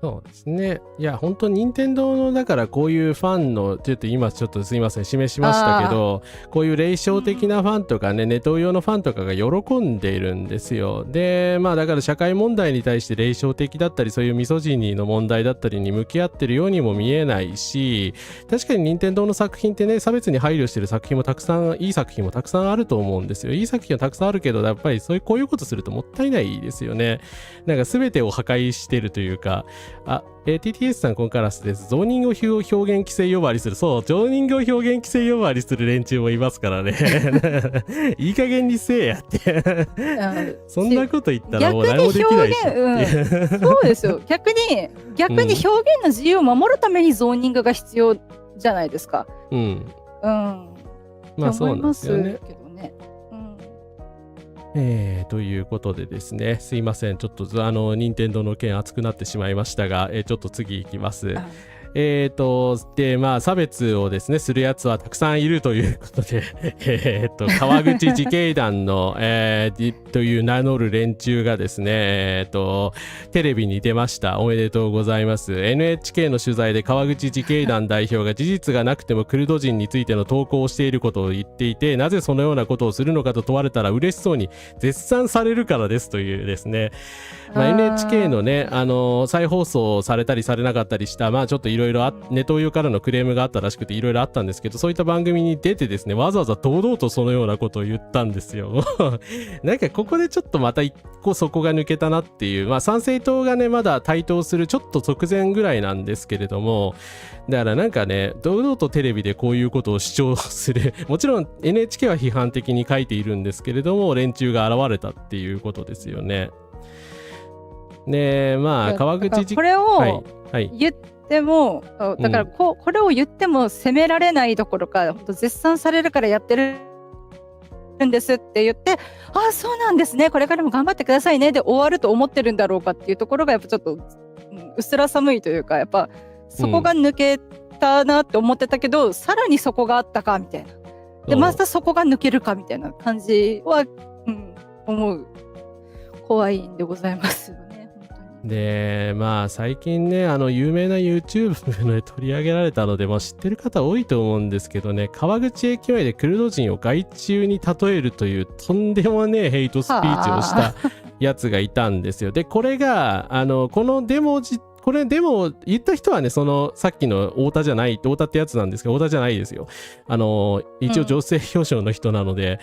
そうですね。いや本当任天堂のだからこういうファンのちょっと今ちょっとすいません示しましたけど、こういう霊障的なファンとかね、ネトウヨのファンとかが喜んでいるんですよ。でだから社会問題に対して霊障的だったりそういうミソジニーの問題だったりに向き合ってるようにも見えないし、確かに任天堂の作品ってね差別に配慮してる作品もたくさんいい作品もたくさんあると思うんですよ。いい作品はたくさんあるけどやっぱりこういうことするともったいないですよね。なんか全てを破壊してるというか。TTS さんコンカラスです。ゾーニングを表現規制呼ばわりする。そう、ゾーニングを表現規制呼ばわりする連中もいますからね。いい加減にせえやって。そんなこと言ったらもう何もできないし。そうですよ。逆に表現の自由を守るためにゾーニングが必要じゃないですか。まあそうなんですよね。ということでですね、すいませんちょっと任天堂の件熱くなってしまいましたが、ちょっと次いきます。で差別をですねするやつはたくさんいるということで川口自警団の、という名乗る連中がですねテレビに出ました。おめでとうございます。 NHK の取材で川口自警団代表が事実がなくてもクルド人についての投稿をしていることを言っていて、なぜそのようなことをするのかと問われたら嬉しそうに絶賛されるからですというですね、NHK のね再放送されたりされなかったりしたちょっといろいろネトウヨからのクレームがあったらしくていろいろあったんですけど、そういった番組に出てですねわざわざ堂々とそのようなことを言ったんですよ。なんかここでちょっとまた一個そこが抜けたなっていう、参政党がねまだ台頭するちょっと直前ぐらいなんですけれども、だからなんかね堂々とテレビでこういうことを主張するもちろん NHK は批判的に書いているんですけれども連中が現れたっていうことですよね。で川口これを言っても、だからこれを言っても責められないどころか本当絶賛されるからやってるんですって言って、あそうなんですねこれからも頑張ってくださいねで終わると思ってるんだろうかっていうところがやっぱちょっとうすら寒いというか、やっぱそこが抜けたなって思ってたけど、さらにそこがあったかみたいなでまたそこが抜けるかみたいな感じは、思う怖いんでございますよね。で最近ね有名な YouTube の取り上げられたので、知ってる方多いと思うんですけどね、川口駅前でクルド人を害虫に例えるというとんでもねえヘイトスピーチをしたやつがいたんですよ。でこれがこのデモこれでも言った人はねさっきの太田ってやつなんですけど、太田じゃないですよ。一応女性表彰の人なので、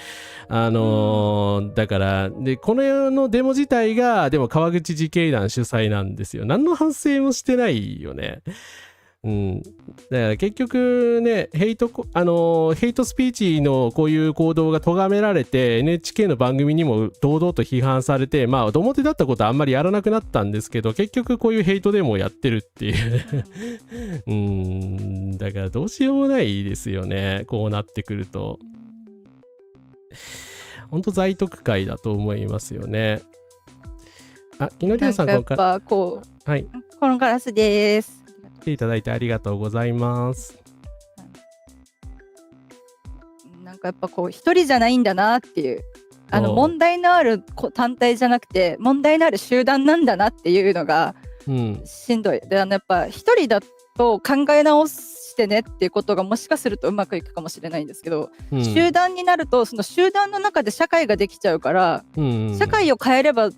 だからでこの世のデモ自体がでも川口自警団主催なんですよ。何の反省もしてないよね。だから結局ねヘイトスピーチのこういう行動が咎められて NHK の番組にも堂々と批判されて、表だったことはあんまりやらなくなったんですけど、結局こういうヘイトデモをやってるっていうだからどうしようもないですよね、こうなってくると。本当在特会だと思いますよね。きのりょうさんやっぱこのガラスです。来ていただいてありがとうございます。なんかやっぱ一人じゃないんだなっていう、問題のある単体じゃなくて問題のある集団なんだなっていうのがしんどい。でやっぱ一人だと考え直ししてねっていうことがもしかするとうまくいくかもしれないんですけど、うん集団になるとその集団の中で社会ができちゃうから、社会を変えれば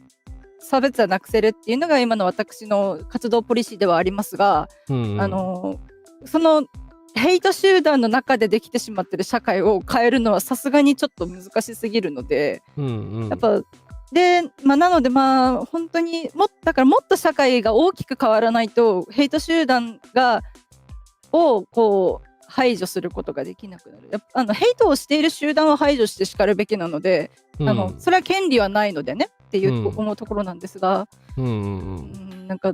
差別はなくせるっていうのが今の私の活動ポリシーではありますが、そのヘイト集団の中でできてしまってる社会を変えるのはさすがにちょっと難しすぎるので、やっぱで、なので本当にだからもっと社会が大きく変わらないとヘイト集団をこう排除することができなくなる。やっぱヘイトをしている集団は排除してしかるべきなので、それは権利はないのでねっていう思うところなんですが、なんか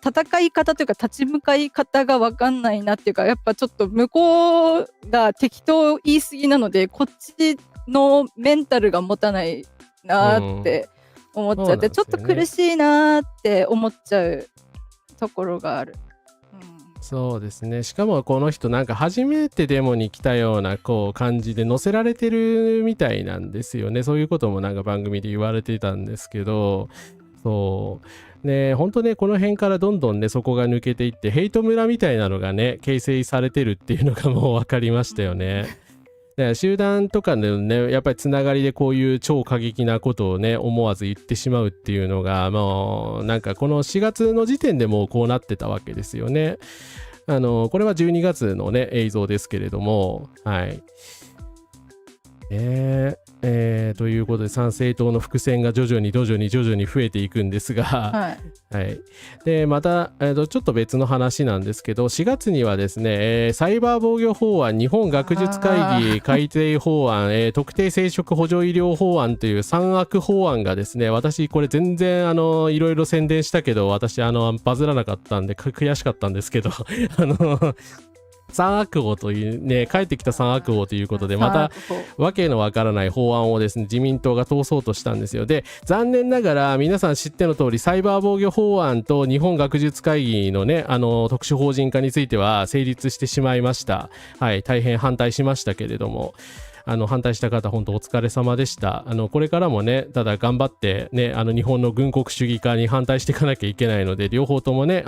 戦い方というか立ち向かい方が分かんないなっていうか、やっぱちょっと向こうが適当言い過ぎなのでこっちのメンタルが持たないなって思っちゃって、ちょっと苦しいなって思っちゃうところがある。そうですね。しかもこの人なんか初めてデモに来たようなこう感じで載せられてるみたいなんですよね。そういうこともなんか番組で言われてたんですけど、そうね、本当ね、この辺からどんどんねそこが抜けていってヘイト村みたいなのがね形成されてるっていうのがもう分かりましたよね。だから集団とかのねやっぱりつながりでこういう超過激なことをね思わず言ってしまうっていうのがもうなんかこの4月の時点でもうこうなってたわけですよね。これは12月のね映像ですけれども、はいということで参政党の伏線が徐々に増えていくんですが、はい、でまた、ちょっと別の話なんですけど、4月にはですね、サイバー防御法案、日本学術会議改定法案、特定生殖補助医療法案という3悪法案がですね、私これ全然いろいろ宣伝したけど私バズらなかったんで悔しかったんですけど3悪法というね、帰ってきた3悪法ということでまたわけのわからない法案をですね自民党が通そうとしたんですよ。で残念ながら皆さん知っての通りサイバー防御法案と日本学術会議のね特殊法人化については成立してしまいました。はい、大変反対しましたけれども、反対した方本当お疲れ様でした。これからもねただ頑張ってね日本の軍国主義化に反対していかなきゃいけないので、両方ともね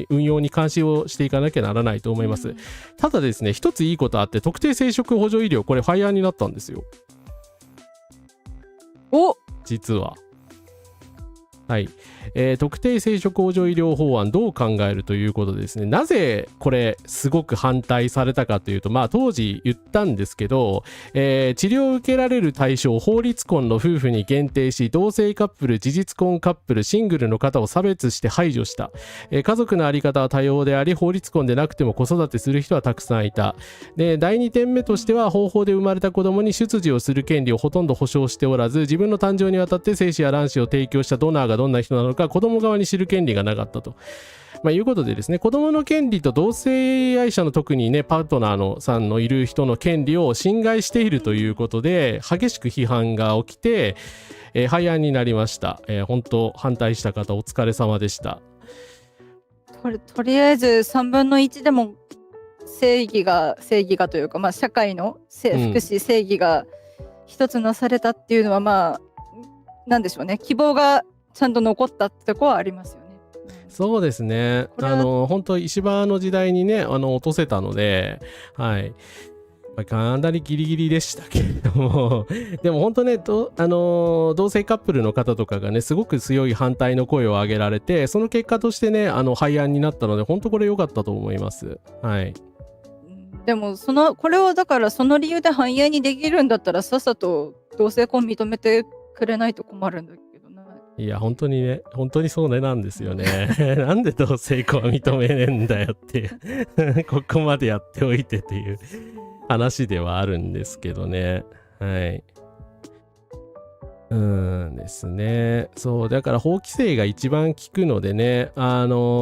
運用に監視をしていかなきゃならないと思います。ただですね一ついいことあって、特定生殖補助医療これファイヤーになったんですよ。実ははい、特定生殖補助医療法案どう考えるということでですね、なぜこれすごく反対されたかというと、当時言ったんですけど、治療を受けられる対象を法律婚の夫婦に限定し、同性カップル、事実婚カップル、シングルの方を差別して排除した。家族の在り方は多様であり、法律婚でなくても子育てする人はたくさんいた。で第2点目としては、方法で生まれた子供に出自をする権利をほとんど保障しておらず、自分の誕生にあたって精子や卵子を提供したドナーがどんな人なのか子供側に知る権利がなかったと、いうことでですね、子供の権利と同性愛者の特にねパートナーのさんのいる人の権利を侵害しているということで激しく批判が起きて、廃案になりました。本当反対した方お疲れ様でした。とりあえず3分の1でも正義がというか、社会の福祉正義が一つなされたっていうのはなんでしょうね、希望がちゃんと残ったってとこはありますよね。そうですね、本当石破の時代にね落とせたので、はい、かなりギリギリでしたけれどもでも本当ね同性カップルの方とかがねすごく強い反対の声を上げられて、その結果としてね廃案になったので本当これ良かったと思います。はい。でもこれをだからその理由で反映にできるんだったらさっさと同性婚認めてくれないと困るんだけどな。いや本当にそうねなんですよねなんで同性婚は認めねえんだよってここまでやっておいてっていう話ではあるんですけどね。はいですね。そうだから法規制が一番効くのでね、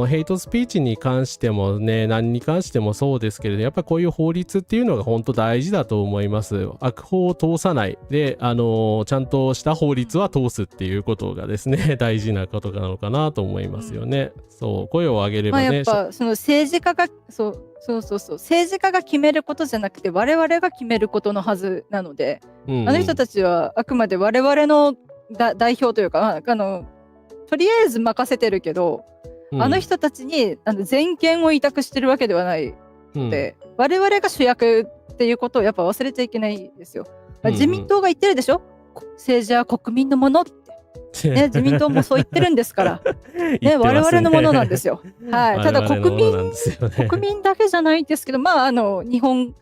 ヘイトスピーチに関してもね何に関してもそうですけれど、やっぱこういう法律っていうのが本当大事だと思います。悪法を通さないでちゃんとした法律は通すっていうことがですね大事なことなのかなと思いますよね。そう声を上げればね、やっぱその政治家が政治家が決めることじゃなくて我々が決めることのはずなので、あの人たちはあくまで我々の代表というかとりあえず任せてるけど、あの人たちに全権を委託してるわけではないで、我々が主役っていうことをやっぱ忘れちゃいけないですよ。自民党が言ってるでしょ、政治は国民のものって、ね、自民党もそう言ってるんですから、ね、我々のものなんですよ。はい、ただ国民だけじゃないんですけど、日本、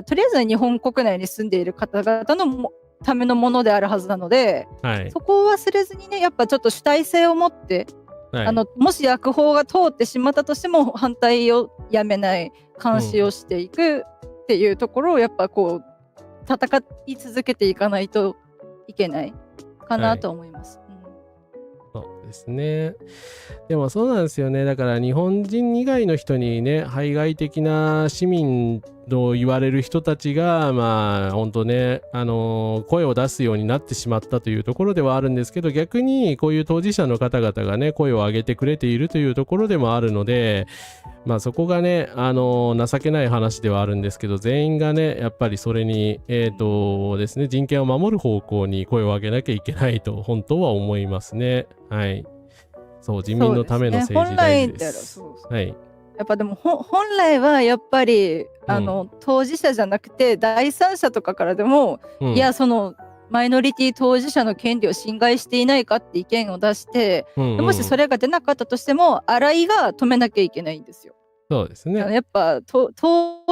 とりあえずは日本国内に住んでいる方々のためのものであるはずなので、そこを忘れずにね、やっぱちょっと主体性を持って、もし悪法が通ってしまったとしても反対をやめない、監視をしていくっていうところをやっぱこう戦い続けていかないといけないかなと思います。そうですね。でもそうなんですよね。だから日本人以外の人にね、排外的な市民と言われる人たちが本当ね、声を出すようになってしまったというところではあるんですけど、逆にこういう当事者の方々がね、声を上げてくれているというところでもあるので、そこがね、情けない話ではあるんですけど、全員がね、やっぱりそれにですね、人権を守る方向に声を上げなきゃいけないと本当は思いますね。はい。そう、人民のための政治大事です。はい。やっぱでも本来はやっぱり当事者じゃなくて第三者とかからでも、いやそのマイノリティ当事者の権利を侵害していないかって意見を出して、もしそれが出なかったとしても新井が止めなきゃいけないんですよ。そうですね。やっぱ当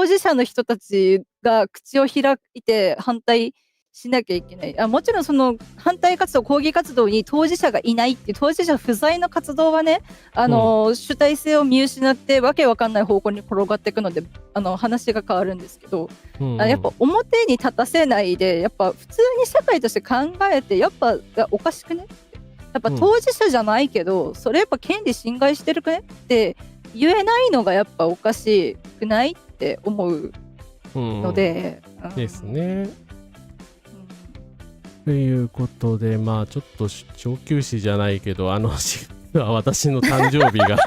事者の人たちが口を開いて反対しなきゃいけない。もちろんその反対活動、抗議活動に当事者がいないっていう当事者不在の活動はね、主体性を見失ってわけわかんない方向に転がっていくので話が変わるんですけど、やっぱ表に立たせないで、やっぱ普通に社会として考えて、やっぱおかしくね、やっぱ当事者じゃないけど、それやっぱ権利侵害してるくねって言えないのがやっぱおかしくないって思うので、ですね。ということで、ちょっと小休止じゃないけど、私の誕生日が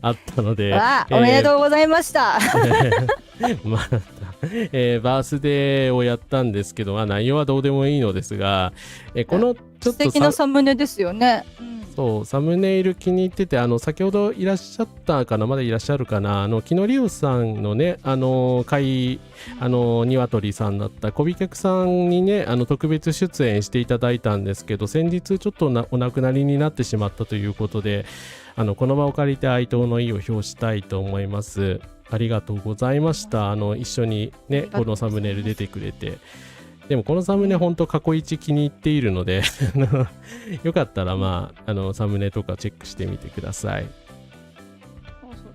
あったのでおめでとうございましたバースデーをやったんですけど、内容はどうでもいいのですが、このちょっと素敵なサムネですよね。そう、サムネイル気に入ってて、先ほどいらっしゃったかな、まだいらっしゃるかな、キノリオさんのね、ニワトリさんだった小飛脚さんにね、特別出演していただいたんですけど、先日ちょっとお亡くなりになってしまったということで、この場を借りて哀悼の意を表したいと思います。ありがとうございました。一緒にね、このサムネイル出てくれて。でもこのサムネ本当過去一気に入っているのでよかったらサムネとかチェックしてみてください。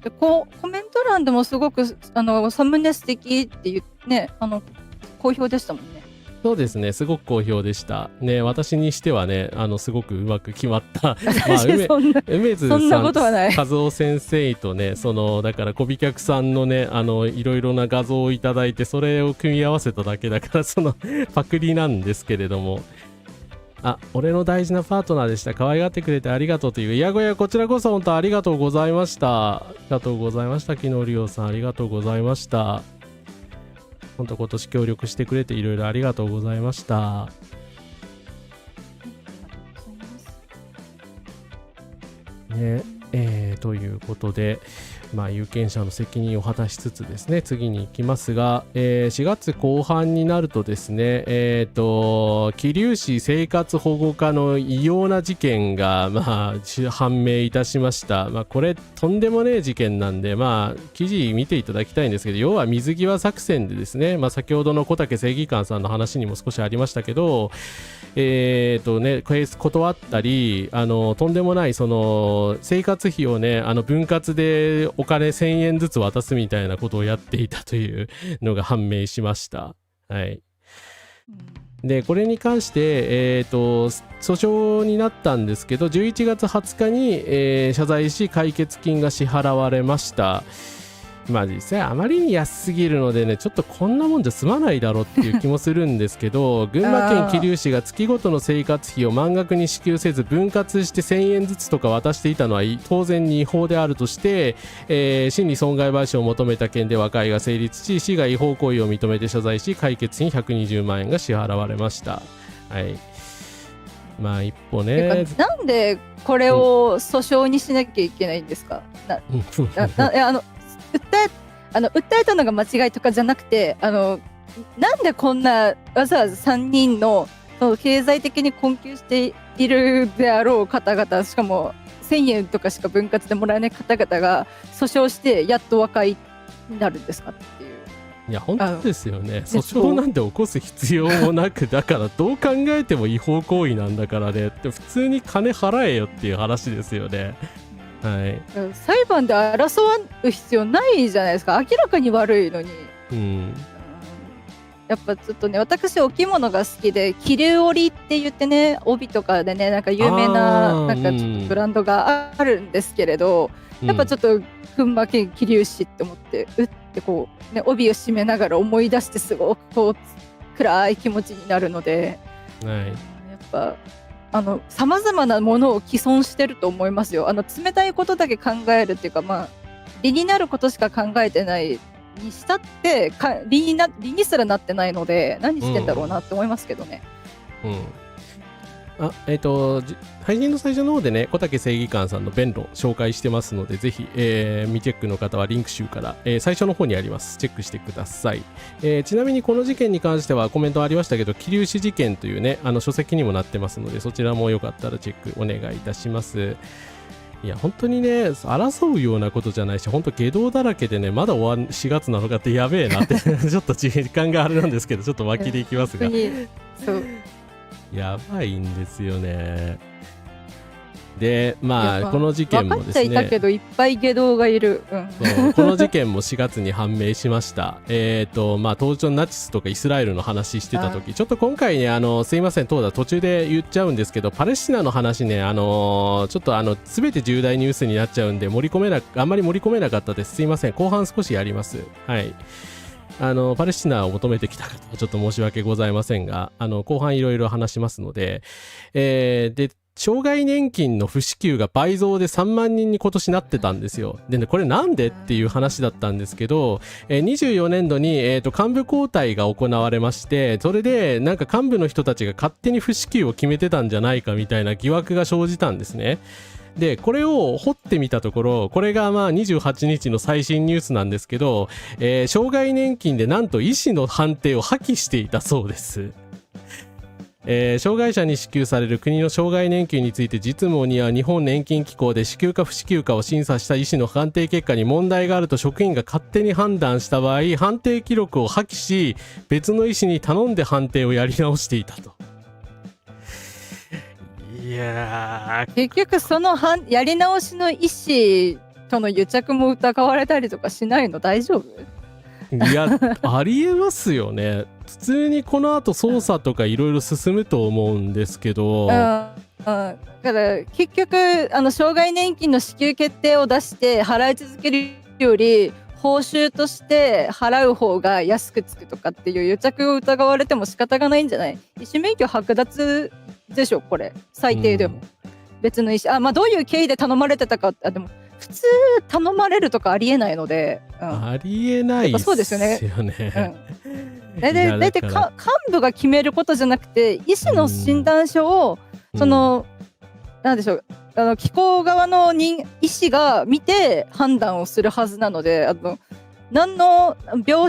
でコメント欄でもすごくサムネ素敵っていうね、好評でしたもんね。そうですね、すごく好評でしたね。私にしてはね、すごくうまく決まった梅津さん、和夫先生とね、だから小飛脚さんのね、いろいろな画像をいただいて、それを組み合わせただけだからパクリなんですけれども、俺の大事なパートナーでした、可愛がってくれてありがとうという、いやこちらこそ本当ありがとうございました。ありがとうございました。キノリオさん、ありがとうございました。本当今年協力してくれていろいろありがとうございました。ね、ということで、有権者の責任を果たしつつですね、次に行きますが、4月後半になるとですね、桐生市生活保護課の異様な事件が、判明いたしました。これとんでもねえ事件なんで、記事見ていただきたいんですけど、要は水際作戦でですね、先ほどの小竹正義官さんの話にも少しありましたけど、断ったり、とんでもない生活費をね、分割でお金1000円ずつ渡すみたいなことをやっていたというのが判明しました。はい。でこれに関して、訴訟になったんですけど、11月20日に、謝罪し解決金が支払われました。実際あまりに安すぎるのでね、ちょっとこんなもんじゃ済まないだろうっていう気もするんですけど群馬県桐生市が月ごとの生活費を満額に支給せず分割して1000円ずつとか渡していたのは当然に違法であるとして、市に損害賠償を求めた件で和解が成立し、市が違法行為を認めて謝罪し解決金120万円が支払われました。はい。一歩ね、なんでこれを訴訟にしなきゃいけないんですか。訴えたのが間違いとかじゃなくて、なんでこんなわざわざ3人のその経済的に困窮しているであろう方々、しかも1000円とかしか分割でもらえない方々が訴訟してやっと和解になるんですかっていう。いや本当ですよね。訴訟なんて起こす必要もなく、だからどう考えても違法行為なんだからねって普通に金払えよっていう話ですよね。はい、裁判で争わう必要ないじゃないですか。明らかに悪いのに。やっぱちょっとね、私お着物が好きで、桐生織って言ってね、帯とかでね、なんか有名ななんかちょっとブランドがあるんですけれど、やっぱちょっと群馬県桐生市って思って、うってこう、ね、帯を締めながら思い出してすごくこう暗い気持ちになるので、やっぱさまざまなものを既存してると思いますよ。冷たいことだけ考えるっていうか、まあ理になることしか考えてないにしたって理にすらなってないので、何してんだろうなって思いますけどね。配信の最初の方でね、小竹正義官さんの弁論紹介してますので、ぜひ、未チェックの方はリンク集から、最初の方にあります。チェックしてください。ちなみにこの事件に関してはコメントありましたけど、桐生市事件というね、書籍にもなってますので、そちらもよかったらチェックお願いいたします。いや本当にね、争うようなことじゃないし、本当下道だらけでね、まだ4月なのかってやべえなってちょっと時間があれなんですけど、ちょっと脇でいきますが、そうやばいんですよね。でまあこの事件もですね、分かっちゃいたけどいっぱい下道がいる、そうこの事件も4月に判明しました。まあ当時のナチスとかイスラエルの話してた時、ちょっと今回ねすいません、途中で言っちゃうんですけど、パレスチナの話ね、ちょっと全て重大ニュースになっちゃうんであんまり盛り込めなかったです。すいません、後半少しやります。はい、パレスチナを求めてきた方はちょっと申し訳ございませんが、後半いろいろ話しますので、で障害年金の不支給が倍増で3万人に今年なってたんですよ。でね、これなんでっていう話だったんですけど、24年度に、幹部交代が行われまして、それでなんか幹部の人たちが勝手に不支給を決めてたんじゃないかみたいな疑惑が生じたんですね。でこれを掘ってみたところ、これがまあ28日の最新ニュースなんですけど、障害年金でなんと医師の判定を破棄していたそうです。障害者に支給される国の障害年金について、実務には日本年金機構で支給か不支給かを審査した医師の判定結果に問題があると職員が勝手に判断した場合、判定記録を破棄し別の医師に頼んで判定をやり直していたと。いや結局そのやり直しの医師との癒着も疑われたりとかしないの？大丈夫？いやありえますよね。普通にこの後捜査とかいろいろ進むと思うんですけど、だから結局障害年金の支給決定を出して払い続けるより報酬として払う方が安くつくとかっていう癒着を疑われても仕方がないんじゃない？医師免許剥奪でしょこれ、最低でも。別の医師まあどういう経緯で頼まれてたか、でも普通頼まれるとかありえないので、ありえないですよね。そうですよね。だいたい幹部が決めることじゃなくて、医師の診断書をなんでしょう、機構側の医師が見て判断をするはずなので、何の病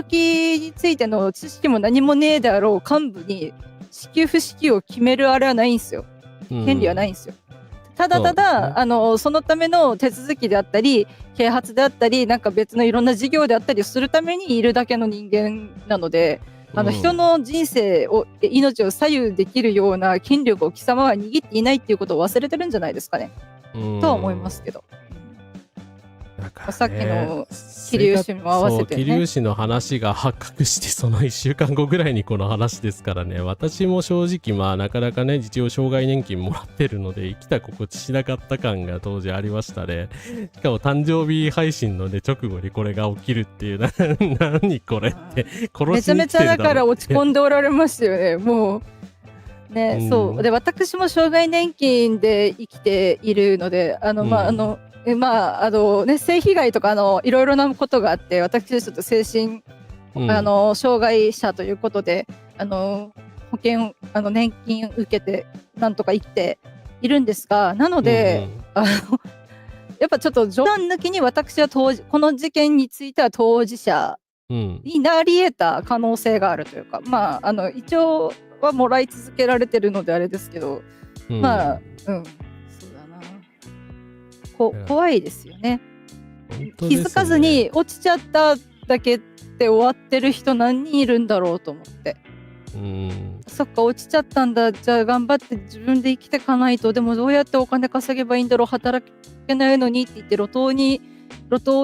気についての知識も何もねえであろう幹部に支給不支給を決めるあれはないんですよ。権利はないんですよ。ただそのための手続きであったり啓発であったり、なんか別のいろんな事業であったりするためにいるだけの人間なので、人の人生を命を左右できるような権力を貴様は握っていないっていうことを忘れてるんじゃないですかね、とは思いますけど。だからね、さっきの桐生市も合わせてね、桐生市の話が発覚してその1週間後ぐらいにこの話ですからね。私も正直なかなかね、一応障害年金もらってるので生きた心地しなかった感が当時ありましたね。しかも誕生日配信のね直後にこれが起きるっていう何これって殺しに来てるだろうってめちゃめちゃだから落ち込んでおられますよね。もうね、そうで、私も障害年金で生きているので、性被害とかいろいろなことがあって、私ちょっと精神、障害者ということで保険年金受けてなんとか生きているんですが、なので、やっぱちょっと冗談抜きに私はこの事件については当事者うん。になり得た可能性があるというか、まあ一応はもらい続けられてるのであれですけど、うん、まあそうだな、怖いですよね。本当ですね気づかずに落ちちゃっただけで終わってる人何人いるんだろうと思って、そっか落ちちゃったんだ、じゃあ頑張って自分で生きていかないと、でもどうやってお金稼げばいいんだろう、働けないのにって言って路頭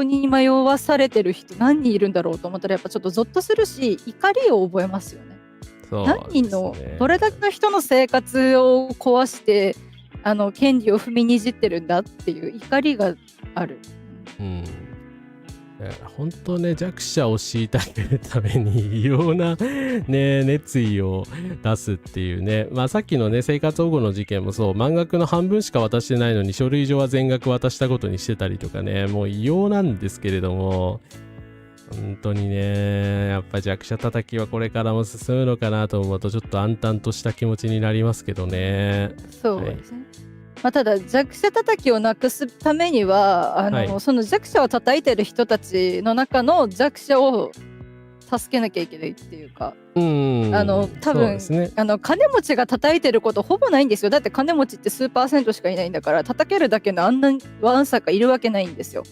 に迷わされてる人何人いるんだろうと思ったら、やっぱちょっとゾッとするし、怒りを覚えますよね。そうですね。何人のどれだけの人の生活を壊して権利を踏みにじってるんだっていう怒りがある。うん本当ね、弱者を虐げるために異様な、ね、熱意を出すっていうね、まあ、さっきのね生活保護の事件もそう、満額の半分しか渡してないのに書類上は全額渡したことにしてたりとかね、もう異様なんですけれども、本当にね、やっぱ弱者叩きはこれからも進むのかなと思うと、ちょっと暗々とした気持ちになりますけどね。そうですね、まあ、ただ弱者叩きをなくすためにははいその弱者を叩いてる人たちの中の弱者を助けなきゃいけないっていうか、多そう分ですね。金持ちが叩いてることほぼないんですよ。だって金持ちって数%しかいないんだから、叩けるだけのあんなワンサかいるわけないんですよ。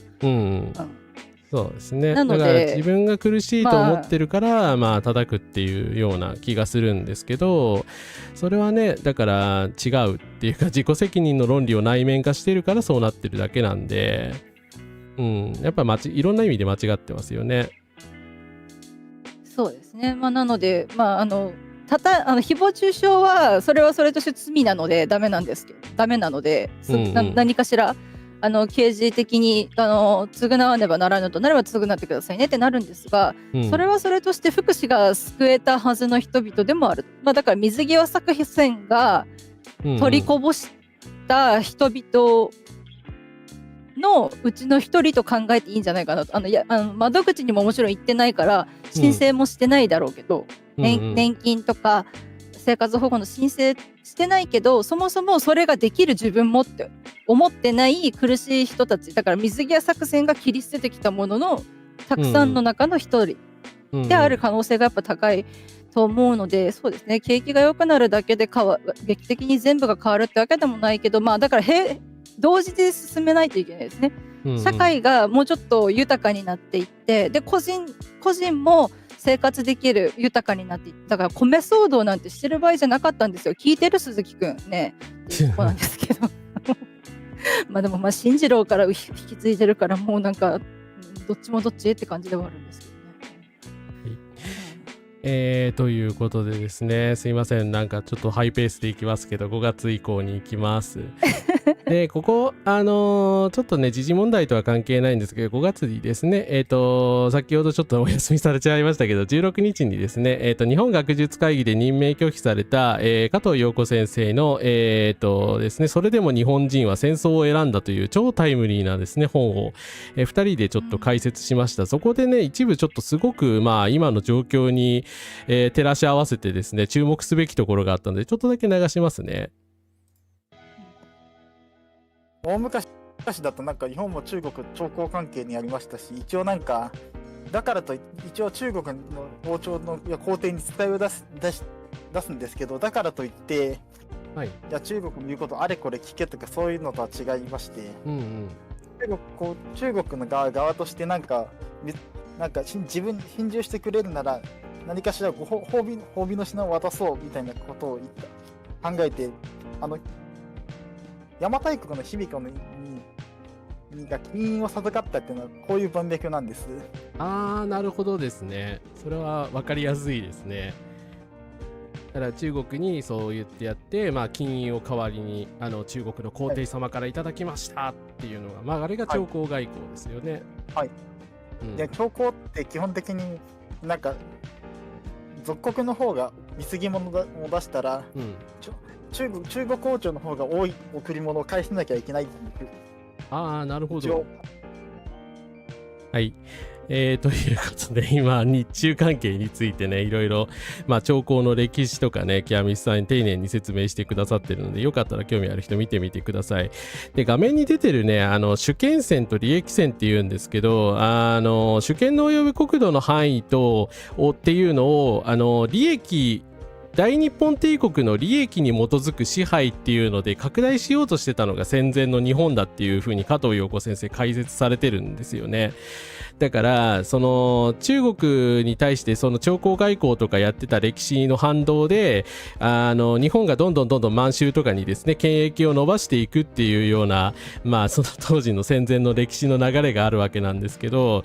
そうですね。なのでだから自分が苦しいと思ってるから、まあ叩くっていうような気がするんですけど、それはね、だから違うっていうか、自己責任の論理を内面化してるからそうなってるだけなんで、やっぱいろんな意味で間違ってますよね。そうですね。まあ、なので、まあ誹謗中傷はそれはそれとして罪なのでダメなんですけど、ダメなので、何かしら刑事的に償わねばならぬとなれば償ってくださいねってなるんですが、それはそれとして福祉が救えたはずの人々でもある。まあ、だから水際作戦が取りこぼした人々のうちの一人と考えていいんじゃないかなと。窓口にももちろん行ってないから申請もしてないだろうけど、年金とか生活保護の申請してないけど、そもそもそれができる自分もって思ってない苦しい人たちだから、水際作戦が切り捨ててきたもののたくさんの中の一人である可能性がやっぱ高いと思うので、そうですね、景気が良くなるだけで劇的に全部が変わるってわけでもないけど、まあだから同時で進めないといけないですね。社会がもうちょっと豊かになっていって、で個人も生活できる豊かになっていって、だから米騒動なんてしてる場合じゃなかったんですよ。聞いてる鈴木くんねっていうとこなんですけどまあでも進次郎から引き継いでるから、もうなんかどっちもどっちって感じではあるんですけどね。ということでですね、すいません、なんかちょっとハイペースでいきますけど、5月以降に行きますで、ここちょっとね時事問題とは関係ないんですけど、5月にですね、先ほどちょっとお休みされちゃいましたけど、16日にですね、日本学術会議で任命拒否された、加藤陽子先生のですね、それでも日本人は戦争を選んだという超タイムリーなですね本を、2人でちょっと解説しました。そこでね、一部ちょっとすごく今の状況に照らし合わせてですね、注目すべきところがあったので、ちょっとだけ流しますね。大昔だとなんか日本も中国朝貢関係にありましたし、一応なんかだからと一応中国の王朝の皇帝に伝えを出すんですけど、だからといって、はい、いや中国の言うことあれこれ聞けとかそういうのとは違いまして、中国の側としてなんか自分に返上してくれるなら何かしら褒美の品を渡そうみたいなことを考えて、邪馬台国の卑弥呼が金印を授かったっていうのはこういう文脈なんです。なるほどですね。それは分かりやすいですね。だから中国にそう言ってやって、金印を代わりに中国の皇帝様からいただきましたっていうのが、あれが朝貢外交ですよね。はい。で朝貢って基本的になんか属国の方が貢ぎ物を出したら、中国王朝の方が多い贈り物を返さなきゃいけないっていう。なるほど。はい。ということで、今、日中関係についてね、いろいろ、朝貢の歴史とかね、キャミスさんに丁寧に説明してくださってるので、よかったら興味ある人見てみてください。で、画面に出てるね、主権線と利益線っていうんですけど、主権の及ぶ国土の範囲っていうのを、利益、大日本帝国の利益に基づく支配っていうので拡大しようとしてたのが戦前の日本だっていうふうに加藤陽子先生解説されてるんですよね。だからその中国に対してその朝貢外交とかやってた歴史の反動で日本がどんどん満州とかにですね権益を伸ばしていくっていうようなその当時の戦前の歴史の流れがあるわけなんですけど、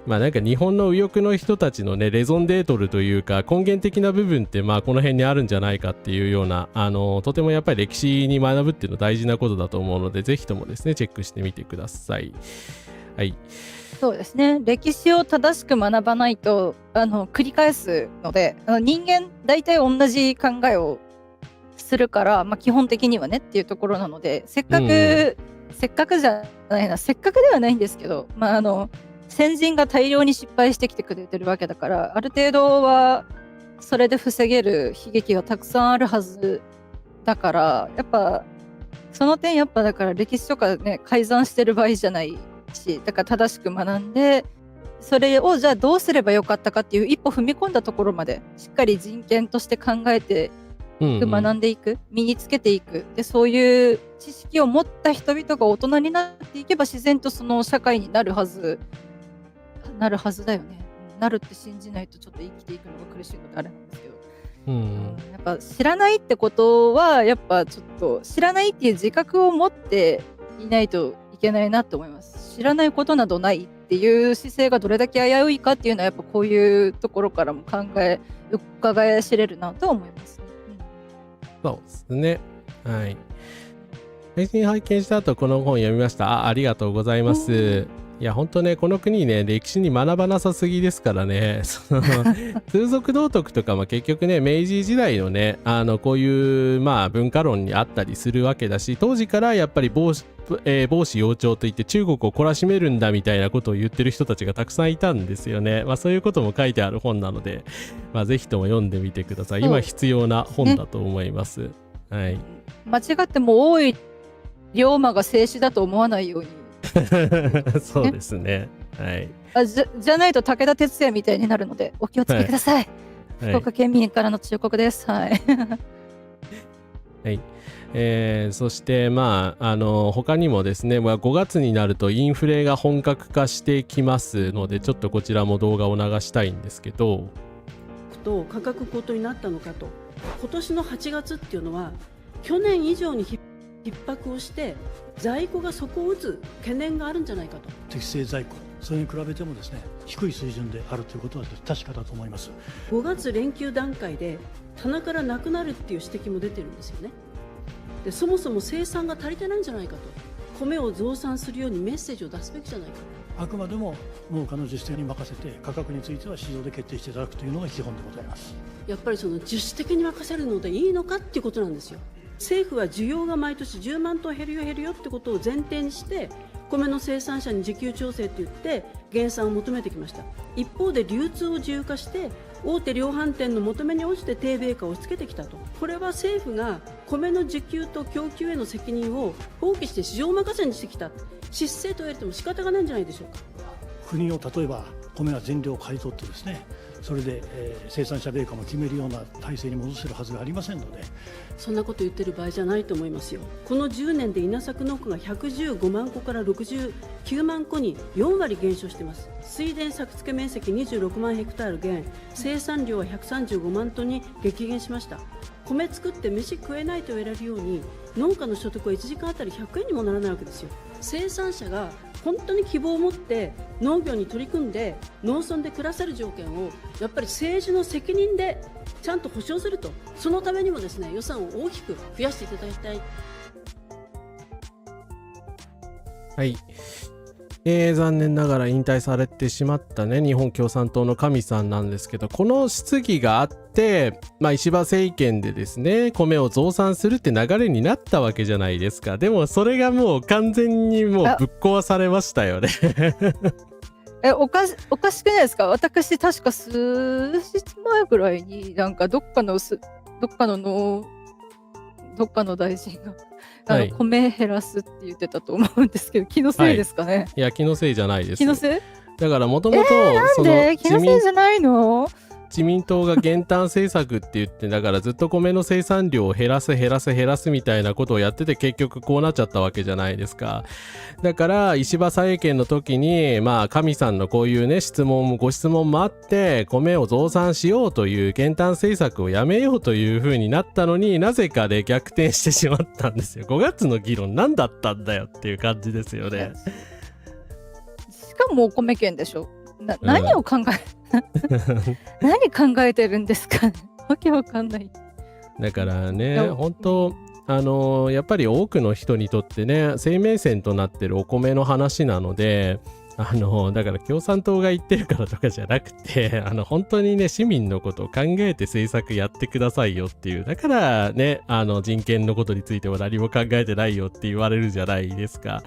なんか日本の右翼の人たちのねレゾンデートルというか根源的な部分ってこの辺にあるんじゃないかっていうようなとてもやっぱり歴史に学ぶっていうの大事なことだと思うので、ぜひともですねチェックしてみてください。はい。そうですね、歴史を正しく学ばないと繰り返すので、人間大体同じ考えをするから、基本的にはねっていうところなので、せっかくではないんですけど、先人が大量に失敗してきてくれてるわけだから、ある程度はそれで防げる悲劇がたくさんあるはずだから、やっぱその点だから歴史とかね改ざんしてる場合じゃないし、だから正しく学んで、それをじゃあどうすればよかったかっていう一歩踏み込んだところまでしっかり人権として考えて学んでいく、身につけていく。で、そういう知識を持った人々が大人になっていけば自然とその社会になるはずだよね。なるって信じないとちょっと生きていくのが苦しいのであれなんですけど、やっぱ知らないってことはやっぱちょっと知らないっていう自覚を持っていないといけないなと思います。知らないことなどないっていう姿勢がどれだけ危ういかっていうのはやっぱこういうところからも伺い知れるなと思いますね。そうですね。はい。配信拝見した後この本読みました。ありがとうございます。いや本当ね、この国ね歴史に学ばなさすぎですからね。通俗道徳とかも結局ね明治時代のねこういう文化論にあったりするわけだし、当時からやっぱり帽子養鳥といって中国を懲らしめるんだみたいなことを言ってる人たちがたくさんいたんですよね。そういうことも書いてある本なので、ぜひとも読んでみてください。今必要な本だと思います。はい。間違っても大井龍馬が静止だと思わないように。そうですね。はい。じゃないと武田鉄矢みたいになるのでお気をつけください。はい、福岡県民からの忠告です。はい。はい。そして他にもですね、5月になるとインフレが本格化してきますので、ちょっとこちらも動画を流したいんですけど、価格高騰になったのかと。今年の8月っていうのは去年以上に逼迫をして在庫が底を打つ懸念があるんじゃないかと。適正在庫、それに比べてもですね低い水準であるということは確かだと思います。5月連休段階で棚からなくなるっていう指摘も出てるんですよね。でそもそも生産が足りてないんじゃないかと。米を増産するようにメッセージを出すべきじゃないか。あくまでも農家の自主性に任せて価格については市場で決定していただくというのが基本でございます。やっぱりその自主的に任せるのでいいのかっていうことなんですよ。政府は需要が毎年10万トン減るよってことを前提にして米の生産者に需給調整って言って減産を求めてきました。一方で流通を自由化して大手量販店の求めに応じて低米価を押し付けてきたと。これは政府が米の需給と供給への責任を放棄して市場任せにしてきた、失政と言われても仕方がないんじゃないでしょうか。国を例えば米は全量買い取ってですね、それで、生産者米価も決めるような体制に戻せるはずがありませんので、そんなこと言ってる場合じゃないと思いますよ。この10年で稲作農家が115万戸から69万戸に4割減少しています。水田作付面積26万ヘクタール減、生産量は135万トンに激減しました。米作って飯食えないと言われるように農家の所得は1時間あたり100円にもならないわけですよ。生産者が本当に希望を持って農業に取り組んで農村で暮らせる条件をやっぱり政治の責任でちゃんと保障すると。そのためにもですね、予算を大きく増やしていただきたい。はい。残念ながら引退されてしまったね日本共産党の神さんなんですけど、この質疑があって、石破政権でですね米を増産するって流れになったわけじゃないですか。でもそれがもう完全にもうぶっ壊されましたよね。おかしくないですか？私確か数日前ぐらいになんかどっかの大臣が米減らすって言ってたと思うんですけど、気のせいですかね？いや、気のせいじゃないです。気のせい？だからもともとなんで気のせいじゃないの？自民党が減反政策って言って、だからずっと米の生産量を減らすみたいなことをやってて、結局こうなっちゃったわけじゃないですか。だから石破政権の時に神さんのこういうねご質問もあって、米を増産しようという減反政策をやめようという風になったのに、なぜかで逆転してしまったんですよ。5月の議論何だったんだよっていう感じですよね。しかもお米券でしょ。何を何考えてるんですかね。わけわかんない。だからね、本当やっぱり多くの人にとってね、生命線となってるお米の話なので、だから共産党が言ってるからとかじゃなくて、本当にね、市民のことを考えて政策やってくださいよっていう。だからね、人権のことについては何も考えてないよって言われるじゃないですか。だか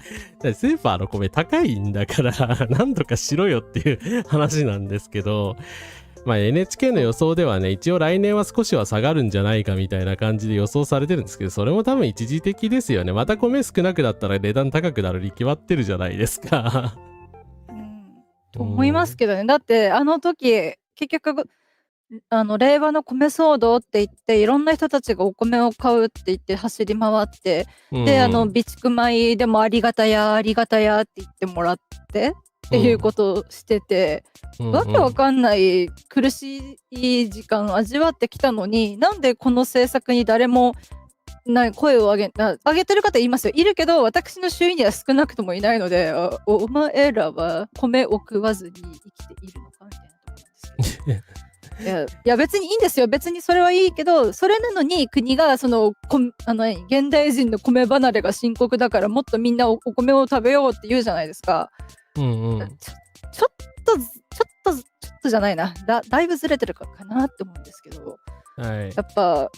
らスーパーの米高いんだから、何とかしろよっていう話なんですけど、NHK の予想ではね、一応来年は少しは下がるんじゃないかみたいな感じで予想されてるんですけど、それも多分一時的ですよね。また米少なくなったら値段高くなるに決まってるじゃないですか。と思いますけどね。だってあの時結局令和の米騒動って言っていろんな人たちがお米を買うって言って走り回って、で備蓄米でもありがたやって言ってもらってっていうことをしてて、わけわかんない苦しい時間を味わってきたのに、なんでこの政策に誰も声を上げてる方いますよ。いるけど、私の周囲には少なくともいないので、お前らは米を食わずに生きているのかみたいなところなんですけど。いや別にいいんですよ。別にそれはいいけど、それなのに国が現代人の米離れが深刻だからもっとみんなお米を食べようって言うじゃないですか。ちょっとじゃないな。だいぶずれてるかなって思うんですけど。やっぱ、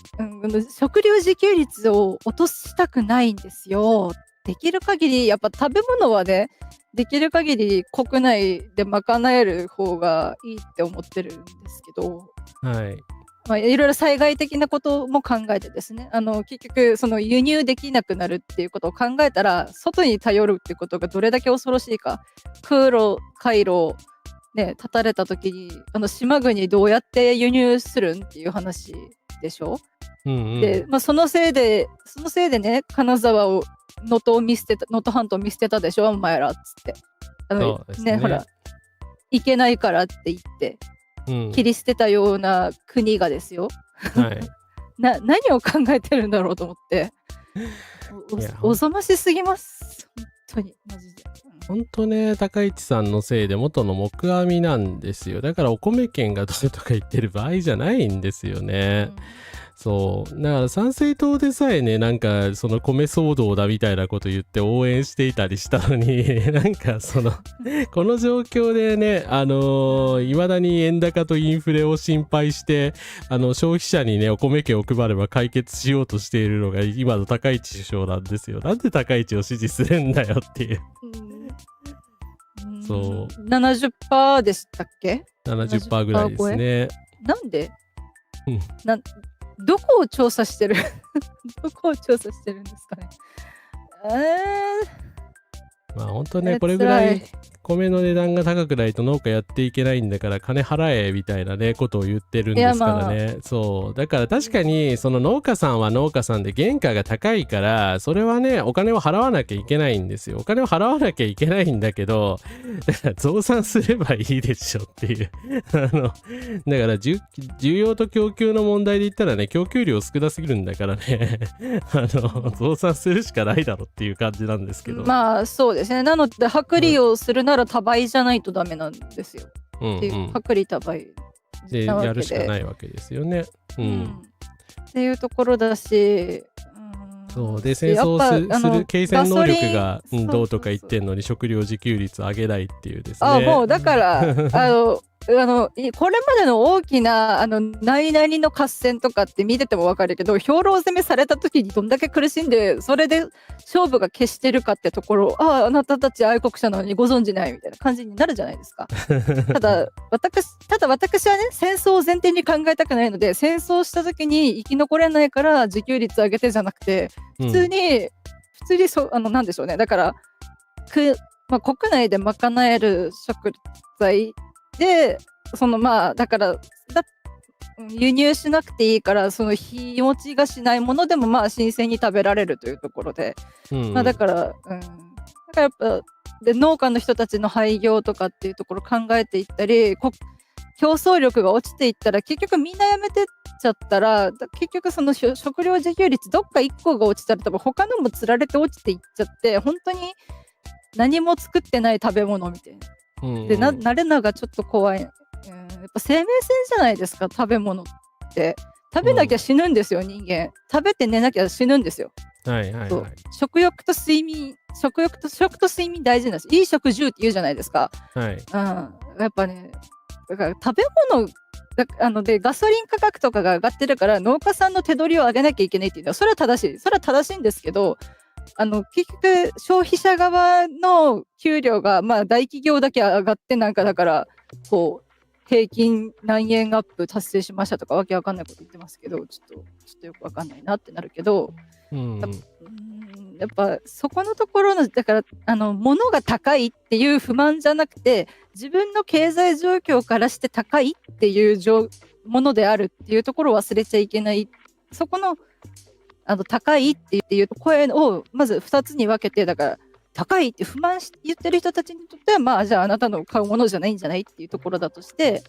食料自給率を落としたくないんですよ。できる限りやっぱ食べ物はね、できる限り国内で賄える方がいいって思ってるんですけど、いろいろ災害的なことも考えてですね、結局その輸入できなくなるっていうことを考えたら、外に頼るってことがどれだけ恐ろしいか。空路回路ね、断たれた時に島国どうやって輸入するんっていう話でしょ。で、そのせいでね、金沢を能登半島見捨てたでしょ、お前らっつってね、ほらいけないからって言って、切り捨てたような国がですよ、何を考えてるんだろうと思って、おぞましすぎます、本当にマジで。本当ね、高市さんのせいで元の木阿弥なんですよ。だからお米券がどうとか言ってる場合じゃないんですよね。そうだから参政党でさえね、なんかその米騒動だみたいなこと言って応援していたりしたのになんかこの状況でね、未だに円高とインフレを心配して消費者にねお米券を配れば解決しようとしているのが今の高市首相なんですよ。なんで高市を支持するんだよっていう。そう 70% でしたっけ？ 70% ぐらいですね。なんで？どこを調査してるどこを調査してるんですかね。本当ね、これぐらい米の値段が高くないと農家やっていけないんだから金払えみたいなねことを言ってるんですからね。そうだから確かにその農家さんは農家さんで原価が高いから、それはねお金を払わなきゃいけないんですよ。お金を払わなきゃいけないんだけど、だから増産すればいいでしょっていうだから需要と供給の問題で言ったらね、供給量少なすぎるんだからね増産するしかないだろっていう感じなんですけど、そうですね。なので薄利をするなら多倍じゃないとダメなんですよ。薄利多売でやるしかないわけですよね。っていうところだし、そうで戦争する継戦能力がどうとか言ってんのに食料自給率上げないっていうですね。もうだからこれまでの大きな何々の合戦とかって見てても分かるけど、兵糧攻めされた時にどんだけ苦しんでそれで勝負が決してるかってところ、あなたたち愛国者なのにご存じないみたいな感じになるじゃないですか。ただ私はね、戦争を前提に考えたくないので、戦争した時に生き残れないから自給率上げてじゃなくて、普通になんでしょうね、だから国内で賄える食材で、だから輸入しなくていいから、その日持ちがしないものでも新鮮に食べられるというところで、だからやっぱで農家の人たちの廃業とかっていうところを考えていったり、競争力が落ちていったら結局みんなやめてっちゃったら、結局その食料自給率どっか1個が落ちたら多分他のもつられて落ちていっちゃって、本当に何も作ってない食べ物みたいな、でなるのがちょっと怖い。やっぱ生命線じゃないですか、食べ物って。食べなきゃ死ぬんですよ、人間。食べて寝なきゃ死ぬんですよ。食欲と睡眠大事なんです。いい食住って言うじゃないですか。やっぱね、だから食べ物でガソリン価格とかが上がってるから農家さんの手取りを上げなきゃいけないっていうのはそれは正しいんですけど、結局消費者側の給料が大企業だけ上がって、だからこう平均何円アップ達成しましたとかわけわかんないこと言ってますけど、ちょっとよくわかんないなってなるけど、やっぱそこのところの、だから物が高いっていう不満じゃなくて、自分の経済状況からして高いっていうものであるっていうところを忘れちゃいけない。そこの高いっていう声をまず2つに分けて、だから高いって不満言ってる人たちにとっては、じゃああなたの買うものじゃないんじゃないっていうところだとして、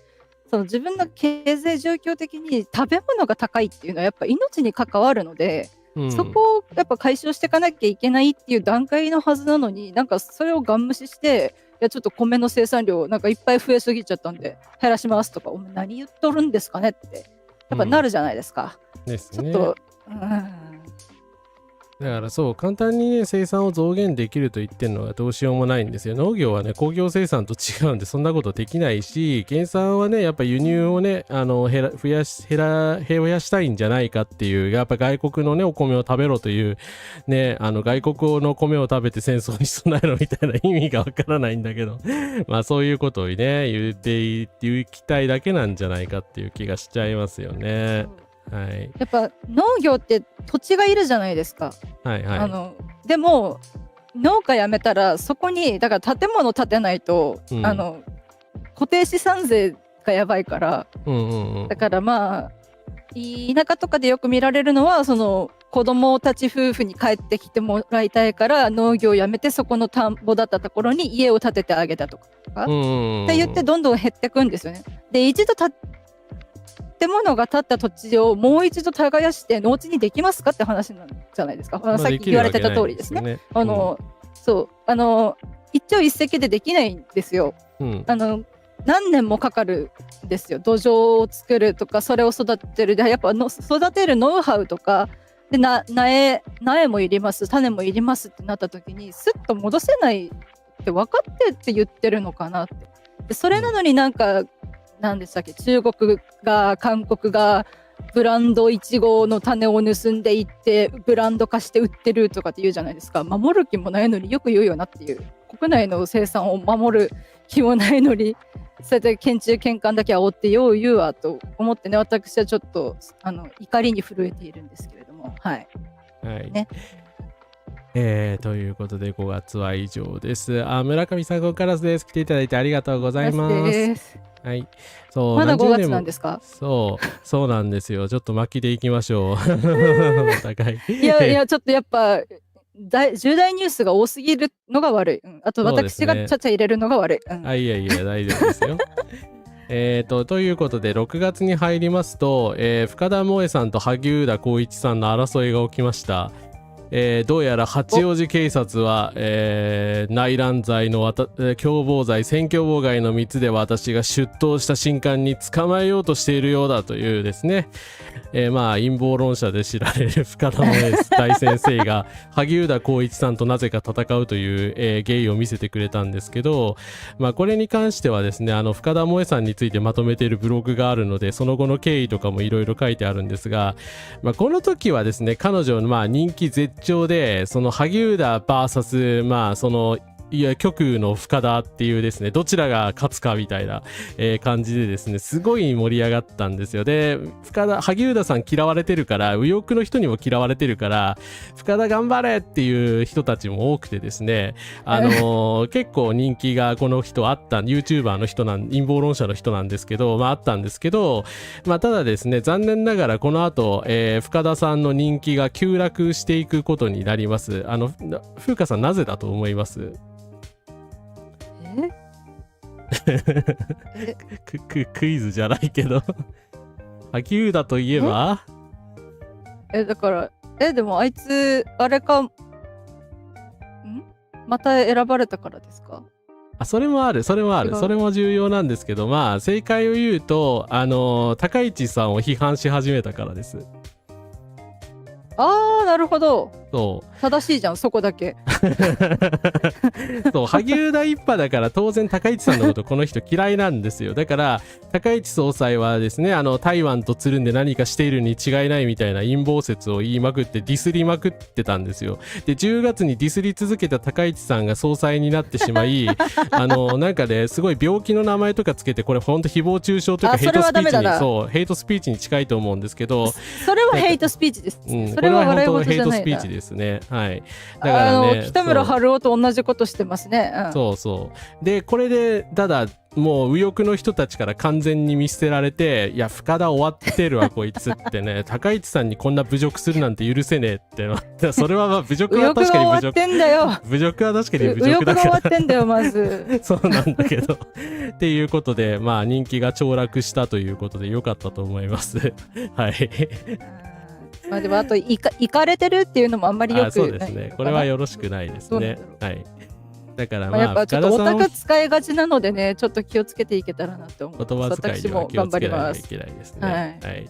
その自分の経済状況的に食べ物が高いっていうのはやっぱ命に関わるので、そこをやっぱ解消していかなきゃいけないっていう段階のはずなのに、それをガン無視して、いやちょっと米の生産量いっぱい増えすぎちゃったんで減らしますとか、お前何言っとるんですかねってやっぱなるじゃないですか。ですね。ちょっとだからそう簡単にね生産を増減できると言ってるのはどうしようもないんですよ。農業はね工業生産と違うんでそんなことできないし、原産はねやっぱ輸入をね増やしたいんじゃないかっていう、やっぱ外国のねお米を食べろというね、外国の米を食べて戦争に備えろみたいな意味がわからないんだけどそういうことをね言きたいだけなんじゃないかっていう気がしちゃいますよね。やっぱ農業って土地がいるじゃないですか。でも農家やめたらそこにだから建物建てないと、固定資産税がやばいから、だから田舎とかでよく見られるのは、その子供たち夫婦に帰ってきてもらいたいから農業をやめてそこの田んぼだったところに家を建ててあげたとかって言ってどんどん減ってくんですよね。で一度建物が建った土地をもう一度耕して農地にできますかって話なんじゃないですか。さっき言われてた通りですね。一朝一夕でできないんですよ。何年もかかるんですよ。土壌を作るとかそれを育てるで、やっぱ育てるノウハウとかで苗もいります、種もいりますってなった時にスッと戻せないって分かってって言ってるのかなって。でそれなのに何でしたっけ、中国が韓国がブランドイチゴの種を盗んでいってブランド化して売ってるとかって言うじゃないですか。守る気もないのによく言うよなっていう。国内の生産を守る気もないのにそうやって県中県間だけ煽ってよう言うわと思ってね、私はちょっと怒りに震えているんですけれども、ね。ということで5月は以上です。村上さん、ここからです。来ていただいてありがとうございます。そうまだ5月なんですか？そうなんですよ。ちょっと巻きでいきましょう。お互い。いやちょっとやっぱ重大ニュースが多すぎるのが悪い。あと私がちゃちゃ入れるのが悪い。いや大丈夫ですよ。ということで6月に入りますと、深田萌さんと萩生田光一さんの争いが起きました。どうやら八王子警察は、内乱罪の共謀罪、選挙妨害の3つで私が出頭した瞬間に捕まえようとしているようだというですね、まあ陰謀論者で知られる深田萌大先生が萩生田光一さんとなぜか戦うという、芸を見せてくれたんですけど、まあこれに関してはですね、深田萌さんについてまとめているブログがあるので、その後の経緯とかもいろいろ書いてあるんですが、まあこの時はですね、彼女のまあ人気絶頂で、その萩生田 VS まあその極右の深田っていうですね、どちらが勝つかみたいな、感じでですね、すごい盛り上がったんですよ。で、萩生田さん嫌われてるから、右翼の人にも嫌われてるから、深田頑張れっていう人たちも多くてですね、結構人気がこの人あった、YouTuber の人陰謀論者の人なんですけど、まああったんですけど、まあただですね、残念ながらこの後、深田さんの人気が急落していくことになります。風花さんなぜだと思います？クイズじゃないけど萩生田といえばだからでもあいつあれかまた選ばれたからですか？それもあるそれも重要なんですけど、まあ正解を言うと高市さんを批判し始めたからです。あー、なるほど。そう正しいじゃん、そこだけ。そう、萩生田一派だから当然高市さんのことこの人嫌いなんですよ。だから高市総裁はですね、台湾とつるんで何かしているに違いないみたいな陰謀説を言いまくってディスりまくってたんですよ。で、10月にディスり続けた高市さんが総裁になってしまいなんかね、すごい病気の名前とかつけて、これほんと誹謗中傷というかヘイトスピーチに、そうヘイトスピーチに近いと思うんですけど、それはヘイトスピーチです。それは笑い事じゃないな。ヘイトスピーチですね。はい。だからね、北村春夫と同じことしてますね。そうそう。で、これでただもう右翼の人たちから完全に見捨てられて、いや深田終わってるわこいつってね、高市さんにこんな侮辱するなんて許せねえってのそれはまあ侮辱は確かに侮辱。侮辱は確かに侮辱だから。右翼が終わってんだよまず。そうなんだけどっていうことで、まあ人気が凋落したということで良かったと思います。はい。まあでもあといかれてるっていうのもあんまりよくない。そうですね。これはよろしくないですね。はい。だからまあやっぱちょっとオタク使いがちなのでね、ちょっと気をつけていけたらなと思う。言葉遣いには気をつけないといけないですね。はい。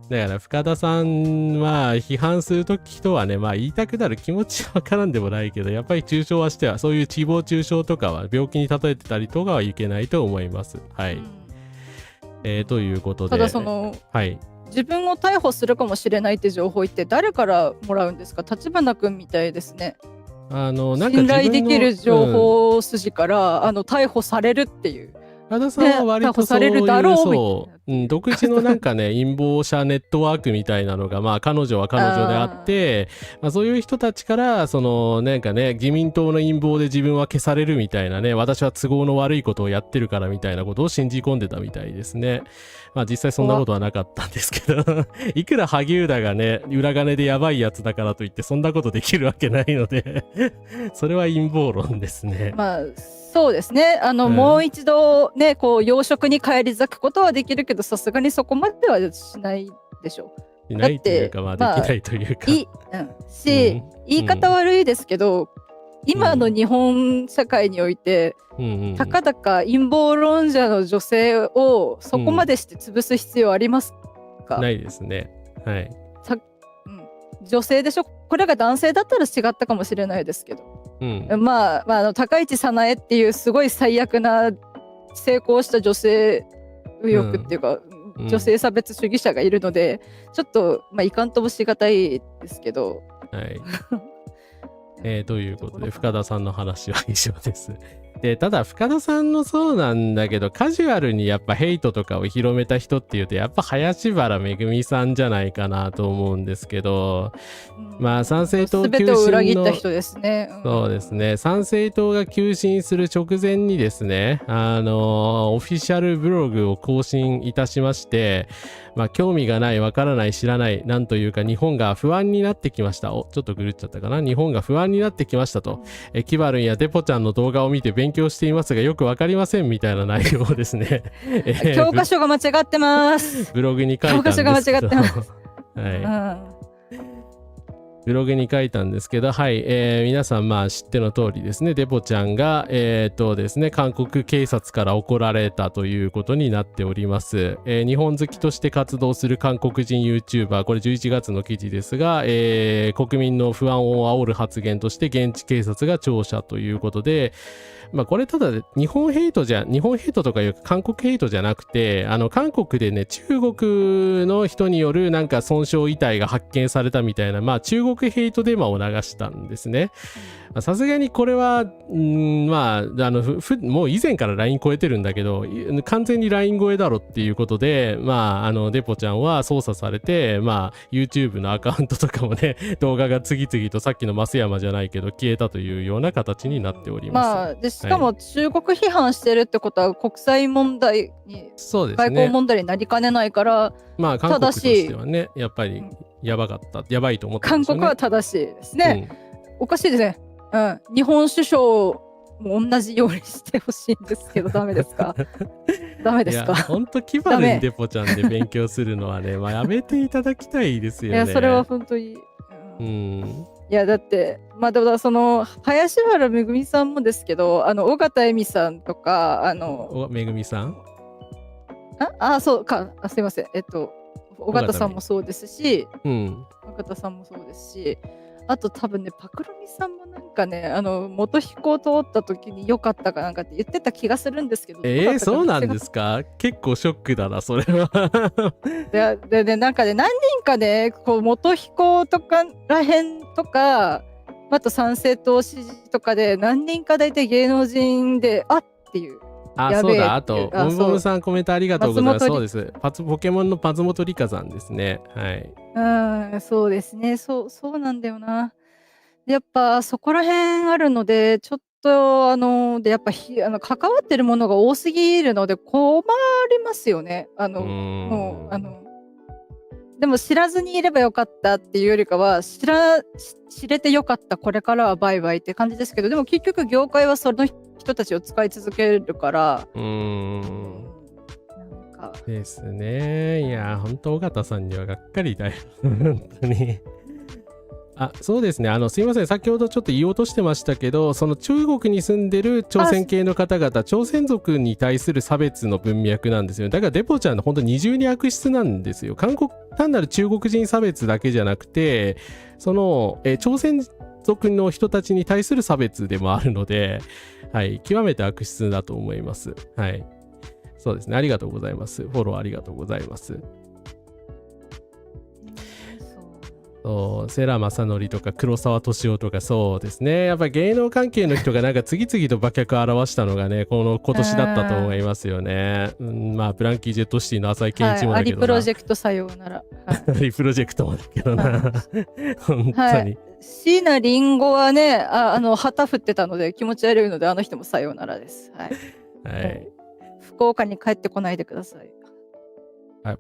だから深田さんは批判する人はね、まあ言いたくなる気持ちはわからんでもないけど、やっぱり中傷はしては、そういう誹謗中傷とかは病気に例えてたりとかはいけないと思います。はい。ということで。ただその、はい。自分を逮捕するかもしれないって情報って誰からもらうんですか？立花君みたいですね。なんか信頼できる情報筋から、逮捕されるっていう。深田さんは割とそういう、独自のなんかね陰謀者ネットワークみたいなのが、まあ彼女は彼女であって、まあ、そういう人たちからそのなんかね、自民党の陰謀で自分は消されるみたいなね、私は都合の悪いことをやってるからみたいなことを信じ込んでたみたいですね。まあ実際そんなことはなかったんですけどいくら萩生田がね裏金でやばいやつだからといってそんなことできるわけないのでそれは陰謀論ですね。まあそうですね。もう一度ね、こう養殖に返り咲くことはできるけど、さすがにそこまではしないでしょう。しないというか、まあできないというか。言い方悪いですけど、今の日本社会において、たかだか陰謀論者の女性をそこまでして潰す必要ありますか？ないですね。はい。女性でしょ。これが男性だったら違ったかもしれないですけど、まあ、高市早苗っていうすごい最悪な成功した女性右翼っていうか、女性差別主義者がいるので、ちょっと、まあ、いかんともしがたいですけど。はい。ということで深田さんの話は以上です。で、ただ深田さんのそうなんだけど、カジュアルにやっぱヘイトとかを広めた人っていうと、やっぱ林原めぐみさんじゃないかなと思うんですけど、まあ参政党全てを裏切った人ですね。そうですね。参政党が急進する直前にですね、オフィシャルブログを更新いたしまして、まあ興味がない、わからない、知らない、なんというか日本が不安になってきました。ちょっと狂っちゃったかな。日本が不安になってきましたと。キバルンやデポちゃんの動画を見て勉強していますがよくわかりませんみたいな内容をですね。教科書が間違ってます。ブログに書いたんですけど。教科書が間違ってます。はい。ブログに書いたんですけど、はい、皆さんまあ知っての通りですね、デポちゃんがですね、韓国警察から怒られたということになっております。日本好きとして活動する韓国人 YouTuber、これ11月の記事ですが、国民の不安を煽る発言として現地警察が調査ということで、まあこれただ日本ヘイトとかいう韓国ヘイトじゃなくて、韓国でね、中国の人によるなんか損傷遺体が発見されたみたいな、まあ中国ヘイトデマを流したんですね。さすがにこれは、まあ、もう以前から LINE 超えてるんだけど、完全に LINE 超えだろっていうことで、まあ、デポちゃんは操作されて、まあ、YouTube のアカウントとかもね、動画が次々とさっきの増山じゃないけど、消えたというような形になっております。まあ、でしかも中国批判してるってことは、国際問題に、そうですね、外交問題になりかねないから、まあ、韓国としてはね、やっぱりやばかった、やばいと思ってましたね。韓国は正しいですね。おかしいですね。日本首相も同じようにしてほしいんですけど、ダメですか？ダメですか？本当気張るにデポちゃんで勉強するのはね、まあやめていただきたいですよね。いや、それは本当に。いや、だって、まあ、でもその林原めぐみさんもですけど、尾形恵美さんとか、めぐみさん？そうか、すいません。尾形さんもそうですし、尾形さんもそうですし、あと多分ね、パクロミさんもなんかね、元彦を通った時に良かったかなんかって言ってた気がするんですけど。そうなんですか？結構ショックだな、それは。で、なんかね、何人かね、こう、元彦とからへんとか、あと参政党支持とかで、何人か大体芸能人で、っていう。そうだ、あと、ボムボムさんコメントありがとうございます。そうです。ポケモンの松本里香さんですね。はい。そうですね。そうなんだよな。で、やっぱそこら辺あるので、ちょっと、で、やっぱ関わってるものが多すぎるので困りますよね。でも知らずにいればよかったっていうよりかは、知れてよかった、これからはバイバイって感じですけど、でも結局業界はその人たちを使い続けるから。ですね。いや、本当尾形さんにはがっかりだよ。本当に。そうですね。すいません。先ほどちょっと言おうとしてましたけど、その中国に住んでる朝鮮系の方々、朝鮮族に対する差別の文脈なんですよ。だからデポちゃんの本当二重に悪質なんですよ。単なる中国人差別だけじゃなくて、その、朝鮮族の人たちに対する差別でもあるので、はい、極めて悪質だと思います。はい。そうですね。ありがとうございます。フォローありがとうございます。世良正則とか黒沢敏夫とか、そうですね。やっぱり芸能関係の人がなんか次々と馬脚を表したのがね、今年だったと思いますよね。まあブランキー・ジェットシティの浅井健一もだけどな。アリプロジェクトさようなら。アリプロジェクトもだけどな。本当に。椎名林檎はね、旗振ってたので気持ち悪いので、あの人もさようならです。はい。福岡に帰ってこないでください。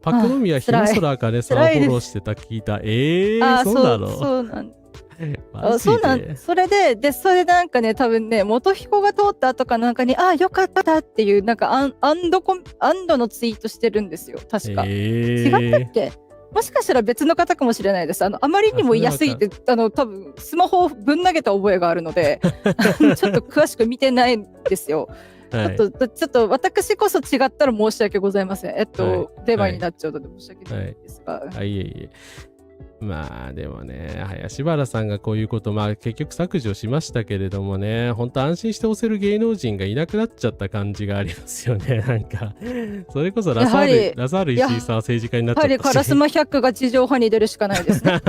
パクロミはひろそらかねさんフォローしてた聞いた。そうなの？そうなんそれでなんかね、多分ね、元彦が通った後かなんかに、よかったっていう、なんか安堵のツイートしてるんですよ、確か。違ったっけ？もしかしたら別の方かもしれないです。あまりにも嫌すぎて、多分スマホをぶん投げた覚えがあるので、ちょっと詳しく見てないんですよ。ちょっと私こそ違ったら申し訳ございません。デマになっちゃうので申し訳ないですが。いえ。まあでもね、林原さんがこういうこと、結局削除しましたけれどもね、本当安心して押せる芸能人がいなくなっちゃった感じがありますよね。なんか、それこそラサール石井さんは政治家になっちゃったし。やはり烏丸百が地上波に出るしかないですね。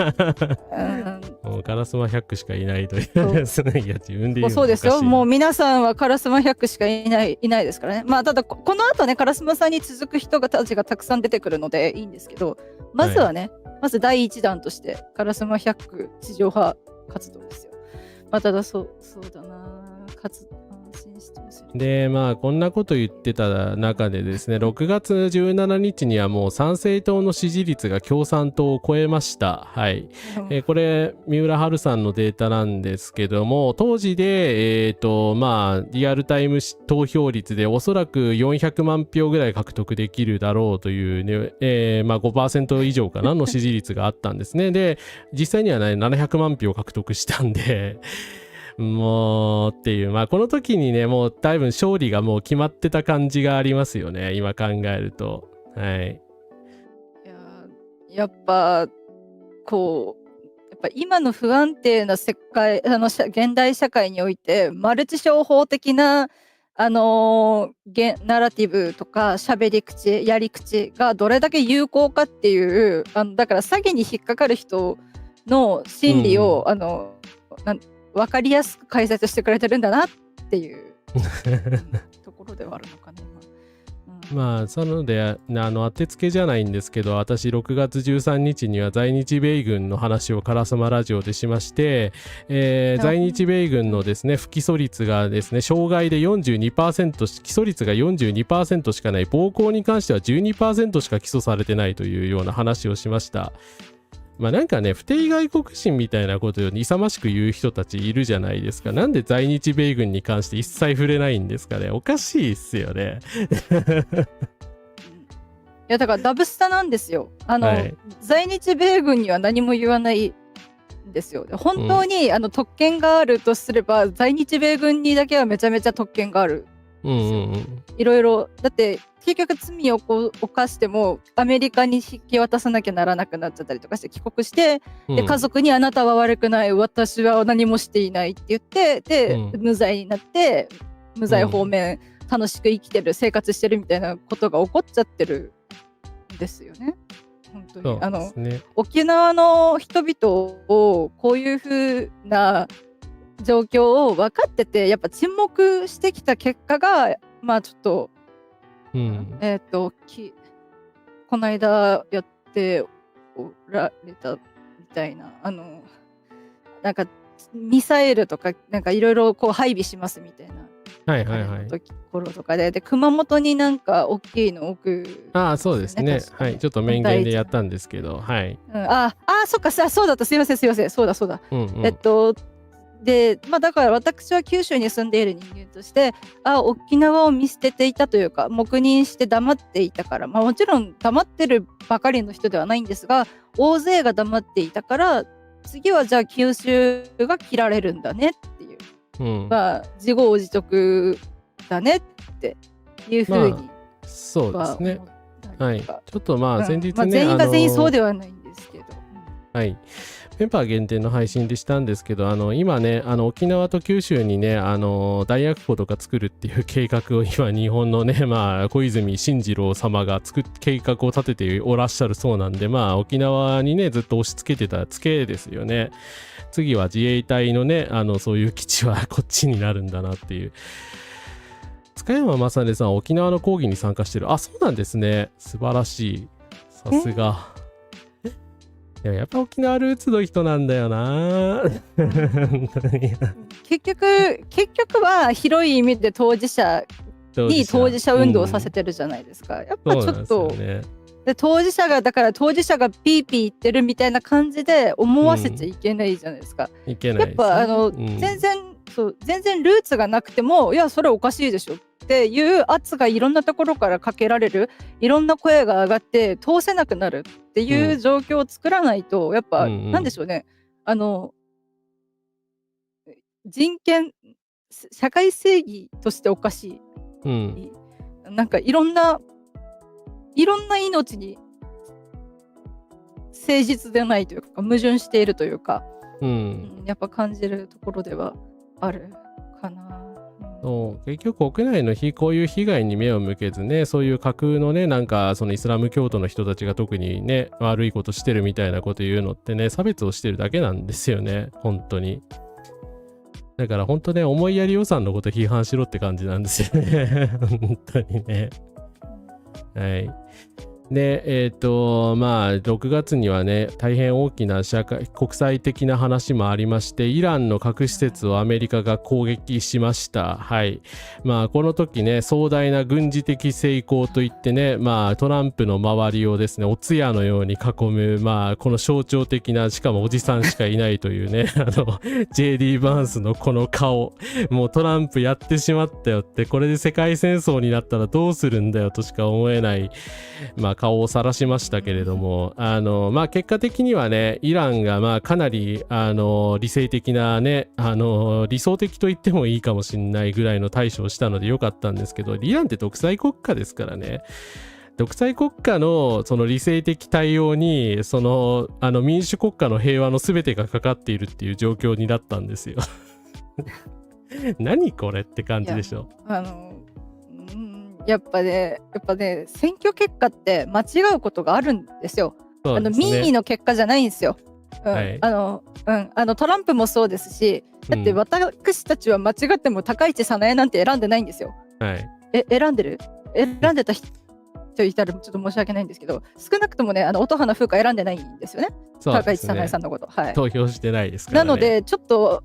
もう烏丸百しかいないというですね。いや、自分で言うのおかしい。そうですよ。もう皆さんは烏丸百しかいないですからね。ただこの後ね、烏丸さんに続く人たちがたくさん出てくるのでいいんですけど、まずはね、まず第一弾として烏丸百地上波活動ですよ。ただそうだな、心してますよ。で、まあ、こんなこと言ってた中でですね、6月17日にはもう参政党の支持率が共産党を超えました。はい。これ、三浦春さんのデータなんですけども、当時で、まあ、リアルタイム投票率でおそらく400万票ぐらい獲得できるだろうというね、まあ 5% 以上かなの支持率があったんですね。で、実際にはね、700万票獲得したんで、もうっていう、まあこの時にね、もう多分勝利がもう決まってた感じがありますよね、今考えると。はい。やっぱこうやっぱ今の不安定な世界、現代社会においてマルチ商法的なナラティブとか喋り口やり口がどれだけ有効かっていう、だから詐欺に引っかかる人の心理を、分かりやすく解説してくれてるんだなっていうところではあるのかな。まあ、そので、当てつけじゃないんですけど、私、6月13日には在日米軍の話をカラスマラジオでしまして、在日米軍のですね、不起訴率がですね、傷害で 42%、起訴率が 42% しかない、暴行に関しては 12% しか起訴されてないというような話をしました。まあなんかね、不定外国人みたいなことを勇ましく言う人たちいるじゃないですか。なんで在日米軍に関して一切触れないんですかね。おかしいっすよね。いやだからダブスタなんですよ。はい、在日米軍には何も言わないんですよ。本当に、特権があるとすれば、在日米軍にだけはめちゃめちゃ特権がある。いろいろだって結局罪を犯してもアメリカに引き渡さなきゃならなくなっちゃったりとかして帰国して、で家族にあなたは悪くない、私は何もしていないって言ってで、無罪になって無罪方面、楽しく生きてる生活してるみたいなことが起こっちゃってるんですよね。本当に沖縄の人々をこういう風な状況を分かっててやっぱ沈黙してきた結果がまあちょっと、この間やっておられたみたいななんかミサイルとかなんかいろいろこう配備しますみたいなところとかで熊本になんか大きいの置く、ね、そうですね。はい、ちょっと面言でやったんですけど、はい。そっかそうだった、すいませんそうだ、でだから私は九州に住んでいる人間として沖縄を見捨てていたというか黙認して黙っていたから、もちろん黙ってるばかりの人ではないんですが大勢が黙っていたから次はじゃあ九州が切られるんだねっていう、自業自得だねっていうふうに、そうですね。はい、ちょっと先日ね、全員が全員そうではないんですけど、はい。ペンパー限定の配信でしたんですけど、今ね、沖縄と九州にね、弾薬庫とか作るっていう計画を今、日本のね、小泉進次郎様が計画を立てておらっしゃるそうなんで、沖縄にね、ずっと押し付けてたツケですよね。次は自衛隊のね、そういう基地はこっちになるんだなっていう。塚山正音さん、沖縄の講義に参加してる。そうなんですね。素晴らしい。さすが。やっぱ沖縄ルーツの人なんだよな。結局は広い意味で当事者に当事者運動をさせてるじゃないですか。やっぱちょっとで当事者がピーピー言ってるみたいな感じで思わせちゃいけないじゃないですか。いけないですね。やっぱ全然ルーツがなくてもいやそれおかしいでしょっていう圧がいろんなところからかけられる、いろんな声が上がって通せなくなるっていう状況を作らないと、やっぱ、なんでしょうね、人権社会正義としておかしい、なんかいろんな命に誠実でないというか矛盾しているというか、やっぱ感じるところではあるかな。結局国内のこういう被害に目を向けずね、そういう架空のね、なんかそのイスラム教徒の人たちが特にね悪いことしてるみたいなこと言うのってね、差別をしてるだけなんですよね、本当に。だから本当ね、思いやり予算のこと批判しろって感じなんですよね本当にね。はい。で、まあ、6月にはね、大変大きな国際的な話もありまして、イランの核施設をアメリカが攻撃しました。はい。まあ、この時ね、壮大な軍事的成功といってね、まあ、トランプの周りをですね、お通夜のように囲む、まあ、この象徴的な、しかもおじさんしかいないというね、JD バーンスのこの顔、もうトランプやってしまったよって、これで世界戦争になったらどうするんだよとしか思えない、まあ、顔を晒しましたけれども、まあ、結果的にはね、イランがまあかなり理性的なね、理想的と言ってもいいかもしれないぐらいの対処をしたのでよかったんですけど、イランって独裁国家ですからね。独裁国家のその理性的対応にその民主国家の平和の全てがかかっているっていう状況になったんですよ。何これって感じでしょ。やっぱね、選挙結果って間違うことがあるんですよ。そうですね、民意の結果じゃないんですよ。はい、トランプもそうですし、だって私たちは間違っても高市早苗なんて選んでないんですよ。はい、選んでた人いたらちょっと申し訳ないんですけど、少なくともね、音花風花選んでないんですよね。高市早苗さんのこと。はい、投票してないですからね。なので、ちょっと、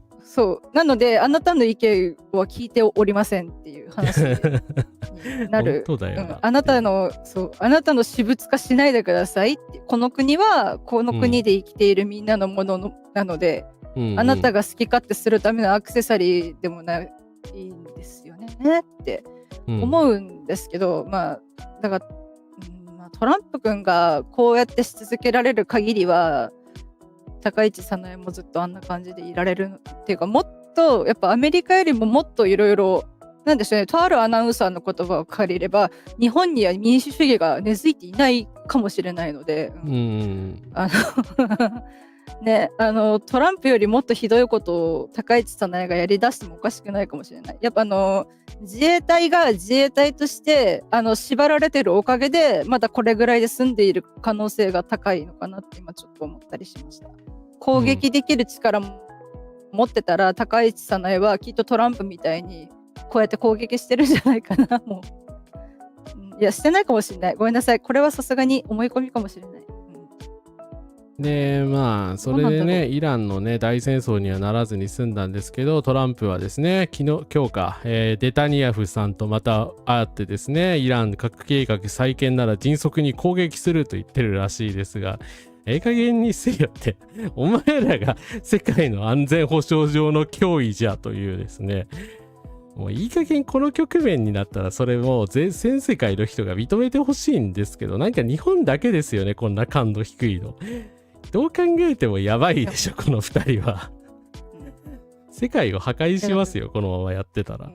なので、あなたの意見は聞いておりませんっていう話になる。本当だよ、あなたの私物化しないでくださいって。この国はこの国で生きているみんなのものなので、あなたが好き勝手するためのアクセサリーでもないんですよねって思うんですけど、まあだから、トランプ君がこうやってし続けられる限りは高市早苗もずっとあんな感じでいられるっていうか、もっとやっぱアメリカよりももっといろいろなんでしょうね、とあるアナウンサーの言葉を借りれば、日本には民主主義が根付いていないかもしれないので、ね、トランプよりもっとひどいことを高市早苗がやりだしてもおかしくないかもしれない。やっぱ自衛隊が自衛隊として縛られてるおかげでまだこれぐらいで済んでいる可能性が高いのかなって今ちょっと思ったりしました。攻撃できる力も持ってたら、高市早苗はきっとトランプみたいにこうやって攻撃してるんじゃないかな。もういや、してないかもしれない。ごめんなさい、これはさすがに思い込みかもしれない。で、まあ、それでね、イランのね、大戦争にはならずに済んだんですけど、トランプはですね、今日か、デタニヤフさんとまた会ってですね、イラン核計画再建なら迅速に攻撃すると言ってるらしいですが、加減にせよって、お前らが世界の安全保障上の脅威じゃというですね、もういい加減この局面になったらそれも全世界の人が認めてほしいんですけど、なんか日本だけですよね、こんな感度低いの。どう考えてもやばいでしょ、この2人は。世界を破壊しますよ、このままやってたら。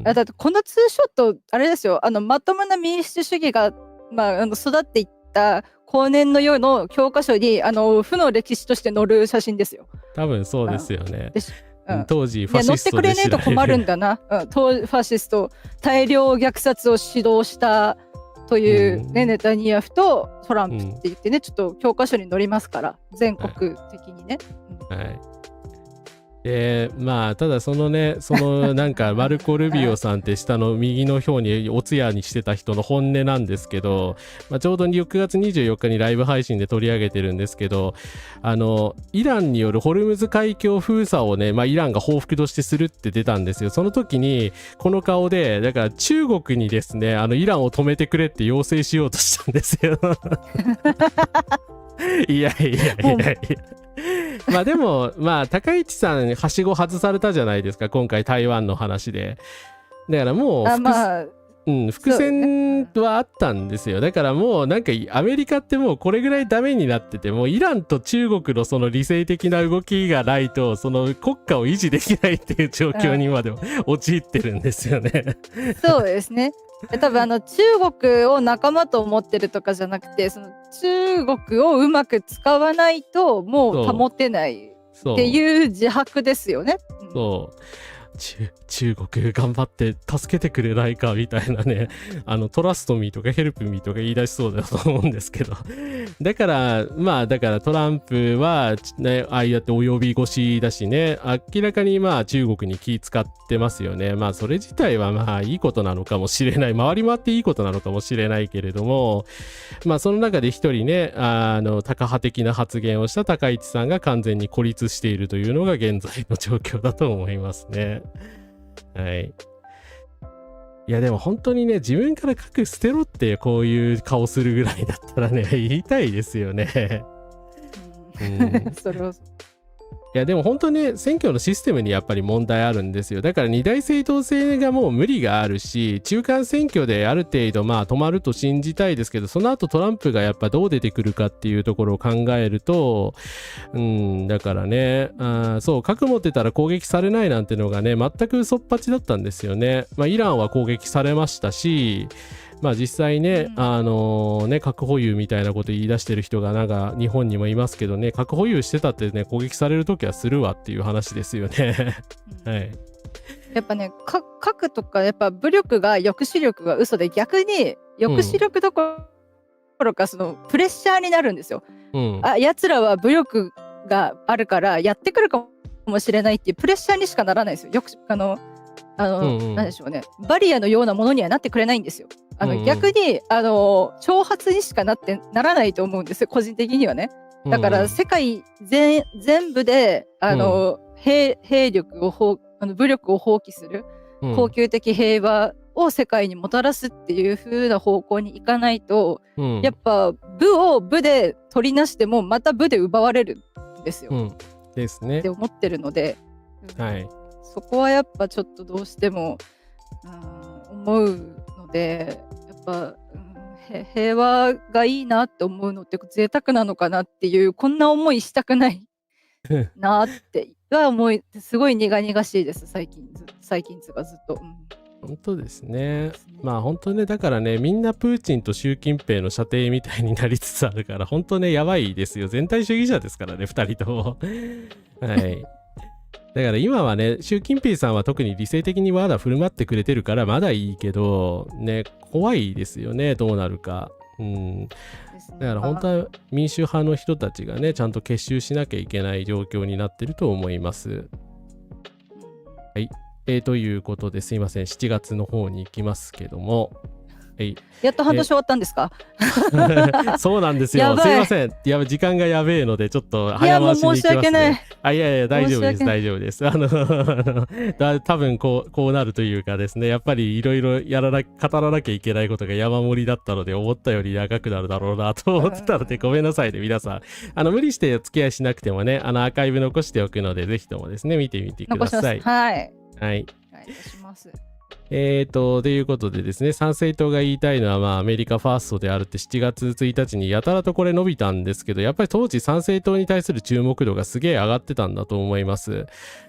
だってこのツーショット、あれですよ、まともな民主主義が、育っていった後年の世の教科書に負の歴史として載る写真ですよ。多分そうですよね。当時ファシストで知られる。乗ってくれねえと困るんだな。ファシスト大量虐殺を指導したという、ネタニヤフとトランプって言ってね、ちょっと教科書に載りますから、全国的にね。まあただそのなんかマルコ・ルビオさんって下の右の表にお通夜にしてた人の本音なんですけど、ちょうど6月24日にライブ配信で取り上げてるんですけど、イランによるホルムズ海峡封鎖をね、イランが報復としてするって出たんですよ。その時にこの顔で、だから中国にですね、イランを止めてくれって要請しようとしたんですよ。いやでも高市さんはしご外されたじゃないですか、今回台湾の話で。だからもう伏線はあったんですよ。だからもうなんかアメリカってもうこれぐらいダメになってて、もうイランと中国のその理性的な動きがないとその国家を維持できないっていう状況にまで陥ってるんですよね。そうですね。多分中国を仲間と思ってるとかじゃなくて、その中国をうまく使わないともう保てないっていう自白ですよね。中国頑張って助けてくれないかみたいなね、トラストミーとかヘルプミーとか言い出しそうだと思うんですけど。だからトランプは、ね、ああやって及び腰だしね、明らかに中国に気使ってますよね。それ自体はいいことなのかもしれない。回り回っていいことなのかもしれないけれども、その中で一人ね、タカ派的な発言をした高市さんが完全に孤立しているというのが現在の状況だと思いますね。はい。いやでも本当にね、自分から核捨てろってこういう顔するぐらいだったらね、言いたいですよね。それをいやでも本当にね、選挙のシステムにやっぱり問題あるんですよ。だから二大政党制がもう無理があるし、中間選挙である程度止まると信じたいですけど、その後トランプがやっぱどう出てくるかっていうところを考えると、だからね、そう、核持ってたら攻撃されないなんてのがね、全く嘘っぱちだったんですよね。イランは攻撃されましたし、実際ね、核保有みたいなこと言い出してる人がなんか日本にもいますけどね、核保有してたってね、攻撃されるときはするわっていう話ですよね。はい。やっぱね、核とかやっぱ武力が抑止力が嘘で、逆に抑止力どころかそのプレッシャーになるんですよ。奴らは武力があるからやってくるかもしれないっていうプレッシャーにしかならないですよ。なんでしょうね、バリアのようなものにはなってくれないんですよ。逆に挑発にしかならないと思うんですよ、個人的にはね。だから世界全部で兵力を武力を放棄する、恒久的平和を世界にもたらすっていう風な方向に行かないと、やっぱ武を武で取りなしてもまた武で奪われるんですよ。ですね。って思ってるので、はい。そこはやっぱちょっとどうしても、思うので、やっぱ、平和がいいなって思うのって贅沢なのかなっていう、こんな思いしたくないなって思い、すごい苦々しいです、最近つかずっと。本当ですね。本当ね、だからね、みんなプーチンと習近平の射程みたいになりつつあるから、本当ね、やばいですよ。全体主義者ですからね、2人とも。はい。だから今はね、習近平さんは特に理性的にまだ振る舞ってくれてるからまだいいけど、ね、怖いですよね、どうなるか。だから本当は民主派の人たちがね、ちゃんと結集しなきゃいけない状況になってると思います。はい。ということですいません、7月の方に行きますけども。やっと半年終わったんですか？そうなんですよ。すいません。時間がやべえので、ちょっと早回しに行きますね。申し訳ない。いや、大丈夫です、大丈夫です。多分こうなるというかですね、やっぱりいろいろ語らなきゃいけないことが山盛りだったので、思ったより長くなるだろうなと思ってたので、ごめんなさいね、皆さん。無理してお付き合いしなくてもね、アーカイブ残しておくので、ぜひともですね、見てみてください。はい。はい。お願いいたします。ということでですね、参政党が言いたいのは、アメリカファーストであるって7月1日にやたらとこれ伸びたんですけど、やっぱり当時参政党に対する注目度がすげえ上がってたんだと思います。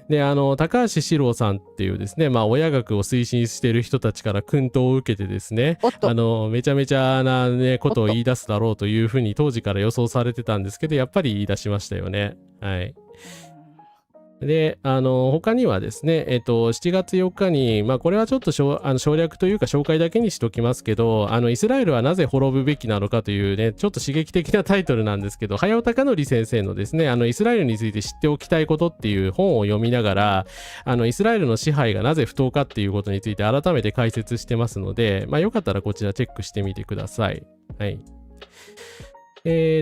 で、高橋史郎さんっていうですね、親学を推進している人たちから薫陶を受けてですね、めちゃめちゃなね、ことを言い出すだろうというふうに当時から予想されてたんですけど、やっぱり言い出しましたよね。はい。で、他にはですね、7月4日に、これはちょっと省略というか紹介だけにしときますけど、イスラエルはなぜ滅ぶべきなのかというね、ちょっと刺激的なタイトルなんですけど、早尾貴則先生のですね、イスラエルについて知っておきたいことっていう本を読みながら、イスラエルの支配がなぜ不当かっていうことについて改めて解説してますので、よかったらこちらチェックしてみてください。はい。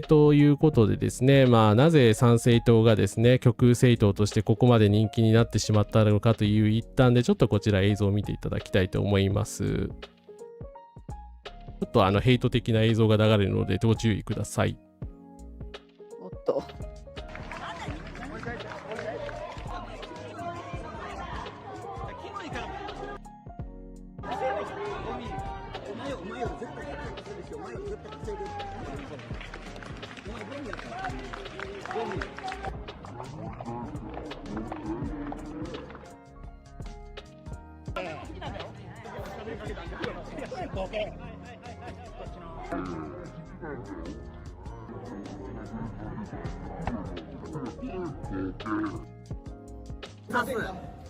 ということでですね、なぜ参政党がですね、極右政党としてここまで人気になってしまったのかという一端で、ちょっとこちら映像を見ていただきたいと思います。ちょっとヘイト的な映像が流れるのでご注意ください。おっと。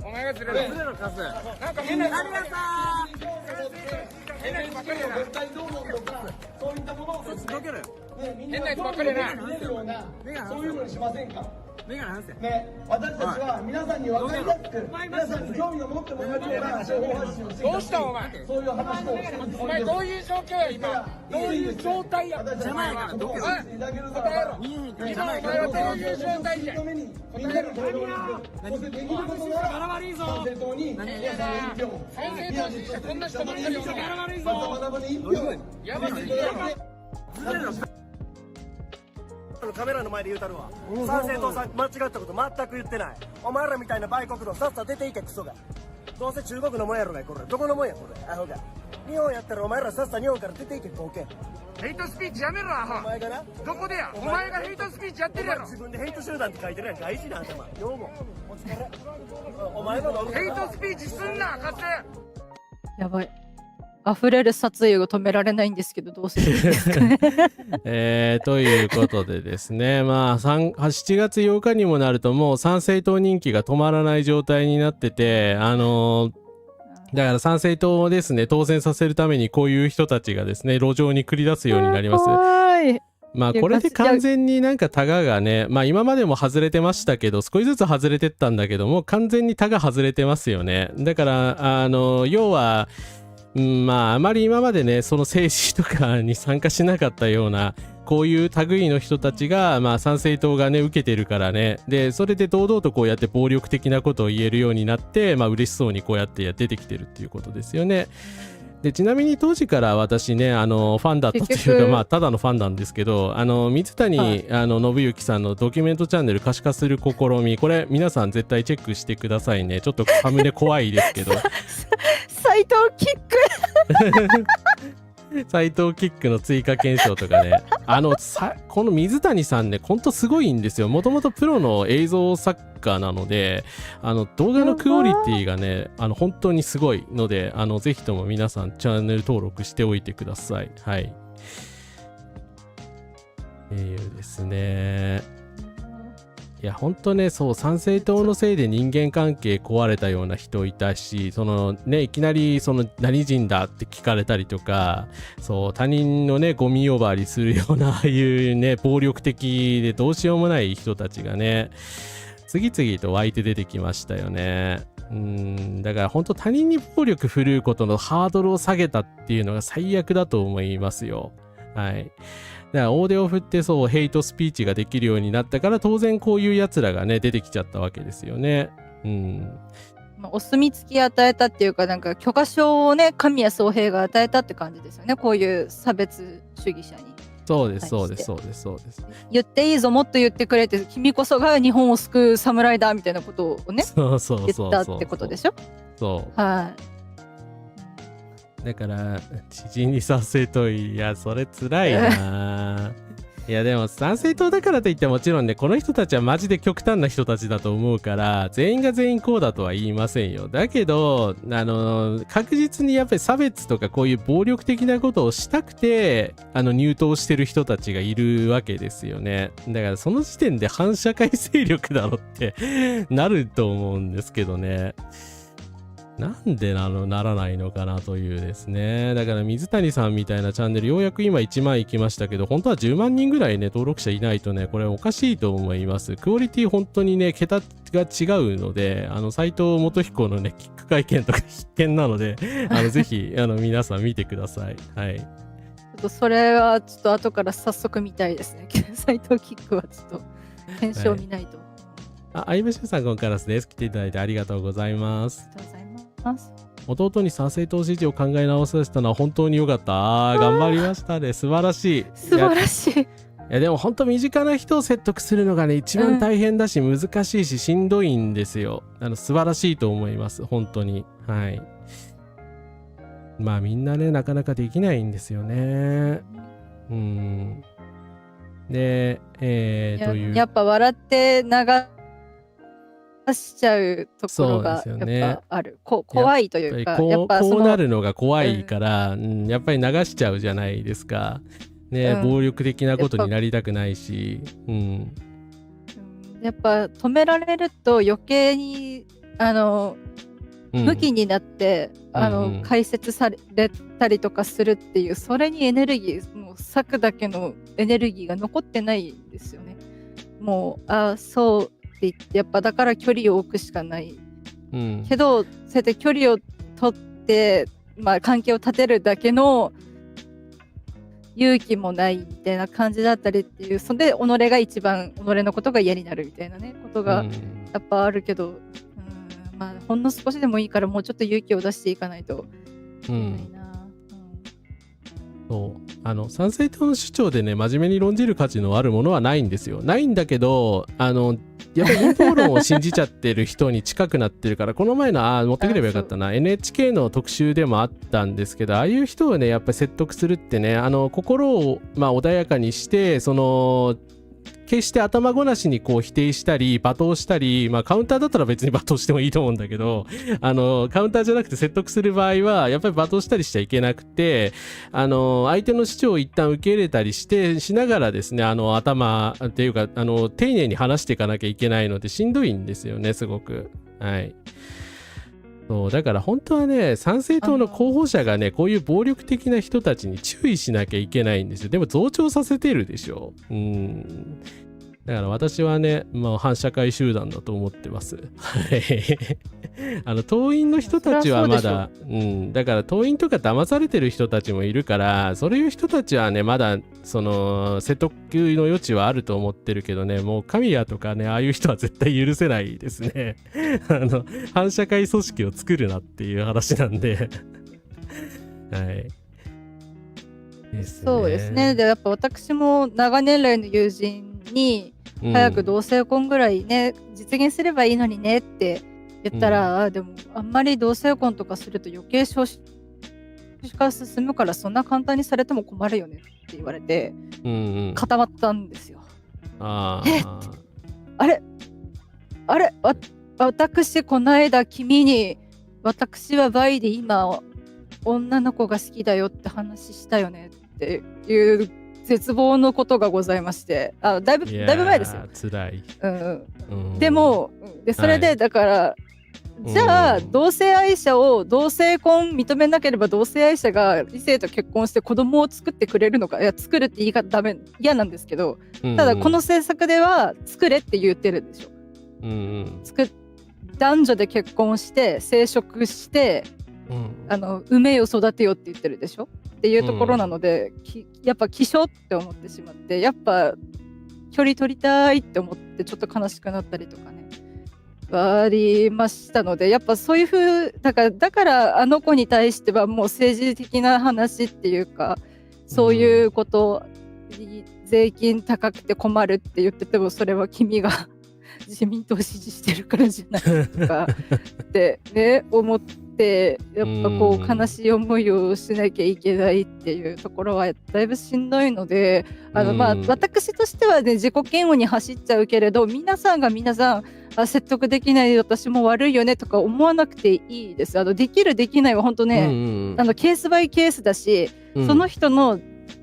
お前がずれるの数なんか変なありがとう変なやつばっかりやなそういったものを変なやつばっかりやなそういうのにしませんかね、私たちは皆さんに分かりやすく皆さんに興味を持ってもらえるような情報発信をしていきたい。どうしたお前そういう話をしてお前どういう状況や今どういう状態や邪魔やからどこやいただけるから今お前はどういう状態や答えろそしてできることなら賛成党に皆さんの一票賛成党にこんな人ばっかりお前また学ぶに一票やばすぎるやろカメラの前で言うたるわ賛成党さん間違ったこと全く言ってないお前らみたいな売国のさっさ出ていけクソがどうせ中国のもんやろがこれどこのもんやこれアホが日本やったらお前らさっさ日本から出ていけボケヘイトスピーチやめろアホお前がなどこでやお前がヘイトスピーチやってるやろ自分でヘイト集団って書いてるやん外事な頭ようもお疲れお前のヘイトスピーチすんな勝手やばい。溢れる殺意を止められないんですけど、どうするんですかね。ということでですね、まあ、7月8日にもなるともう参政党人気が止まらない状態になってて、だから参政党をですね、当選させるためにこういう人たちがですね、路上に繰り出すようになります。まあこれで完全になんかタガがね、まあ今までも外れてましたけど、少しずつ外れてったんだけども、完全にタガ外れてますよね。だから、要は、まああまり今までねその政治とかに参加しなかったようなこういう類の人たちがまあ参政党がね受けてるからね、でそれで堂々とこうやって暴力的なことを言えるようになって、まあ嬉しそうにこうやって出てきてるっていうことですよね。でちなみに当時から私ねファンだったというか、まあただのファンなんですけど、水谷、信之さんのドキュメントチャンネル可視化する試み、これ皆さん絶対チェックしてくださいね。ちょっとサムネ怖いですけど斉藤キック斉藤キックの追加検証とかねこの水谷さんねほんとすごいんですよ。もともとプロの映像作家なので動画のクオリティがね本当にすごいのでぜひとも皆さんチャンネル登録しておいてください。はいですね。いや本当ね、そう参政党のせいで人間関係壊れたような人いたし、そのねいきなりその何人だって聞かれたりとか、そう他人のねゴミ呼ばわりするようなああいうね暴力的でどうしようもない人たちがね次々と湧いて出てきましたよね。だから本当他人に暴力振るうことのハードルを下げたっていうのが最悪だと思いますよ。はい。だから大手を振ってそうヘイトスピーチができるようになったから当然こういうやつらがね出てきちゃったわけですよね。お墨付き与えたっていうか、なんか許可証をね神谷宗平が与えたって感じですよね。こういう差別主義者に。そうですそうですそうですそうです。言っていいぞもっと言ってくれて、君こそが日本を救う侍だみたいなことをね言ったってことでしょ。そうはい。だから知人に賛成党、いやそれつらいないやでも賛成党だからといってもちろんねこの人たちはマジで極端な人たちだと思うから全員が全員こうだとは言いませんよ。だけど確実にやっぱり差別とかこういう暴力的なことをしたくて入党してる人たちがいるわけですよね。だからその時点で反社会勢力だろってなると思うんですけどね。なんでならないのかなというですね。だから水谷さんみたいなチャンネルようやく今1万いきましたけど、本当は10万人ぐらいね登録者いないとねこれおかしいと思います。クオリティ本当にね桁が違うので斉藤元彦のねキック会見とか必見なのでぜひ皆さん見てください。はい。ちょっとそれはちょっと後から早速見たいですね。斉藤キックはちょっと検証見ないと。相葉修さんこんからです。来ていただいてありがとうございます。ありがとうございます。弟に参政党支持を考え直させたのは本当に良かった。頑張りましたね。素晴らしい。素晴らしい。いやでも本当身近な人を説得するのがね一番大変だし、難しいししんどいんですよ。素晴らしいと思います本当に。はい。まあみんなねなかなかできないんですよね。でというやっぱ笑ってしちゃうところがやっぱある。怖いというか、やっぱこうなるのが怖いから、やっぱり流しちゃうじゃないですか。ね、暴力的なことになりたくないし、やっぱ止められると余計に向きになって解説されたりとかするっていう、それにエネルギーもう割くだけのエネルギーが残ってないんですよね。もうそうって言ってやっぱだから距離を置くしかない、けどそうやって距離を取って関係を立てるだけの勇気もないみたいな感じだったりっていう、それで己が一番己のことが嫌になるみたいなねことがやっぱあるけど、ほんの少しでもいいからもうちょっと勇気を出していかないといけないな。そう参政党の主張でね真面目に論じる価値のあるものはないんですよ。ないんだけどやっぱり陰謀論を信じちゃってる人に近くなってるからこの前の持ってくればよかったな NHK の特集でもあったんですけど、ああいう人をねやっぱり説得するってね心を穏やかにして決して頭ごなしにこう否定したり罵倒したり、カウンターだったら別に罵倒してもいいと思うんだけどカウンターじゃなくて説得する場合はやっぱり罵倒したりしちゃいけなくて相手の主張を一旦受け入れたりしながらですね頭っていうか丁寧に話していかなきゃいけないのでしんどいんですよねすごく。はいそうだから本当はね参政党の候補者がねこういう暴力的な人たちに注意しなきゃいけないんですよ。でも増長させてるでしょ。だから私はね反社会集団だと思ってます。党員の人たちはまだだから党員とか騙されてる人たちもいるからそういう人たちはねまだ説得の余地はあると思ってるけどね、もう神谷とかねああいう人は絶対許せないですね。反社会組織を作るなっていう話なんで。はいそうですね。でやっぱ私も長年来の友人に早く同性婚ぐらいね、実現すればいいのにねって言ったら、でもあんまり同性婚とかすると余計少子化進むからそんな簡単にされても困るよねって言われて、固まったんですよ。あれ私この間君に私はバイで今女の子が好きだよって話したよねっていう絶望のことがございまして、だいぶ前ですよ。辛い。でもそれでだから、じゃあ同性愛者を同性婚認めなければ同性愛者が異性と結婚して子供を作ってくれるのか。いや作るって言い方嫌なんですけど、ただこの政策では作れって言ってるんでしょ。男女で結婚して生殖して梅を育てようって言ってるでしょっていうところなので、やっぱ希少って思ってしまって、やっぱ距離取りたいって思ってちょっと悲しくなったりとかねありましたので、やっぱそういう風だからあの子に対してはもう政治的な話っていうか、そういうことに税金高くて困るって言っててもそれは君が自民党を支持してるからじゃないですかってね思って、やっぱこう悲しい思いをしなきゃいけないっていうところはだいぶしんどいので、私としてはね自己嫌悪に走っちゃうけれど、皆さん説得できない私も悪いよねとか思わなくていいです。できるできないは本当ね、ケースバイケースだし、その人の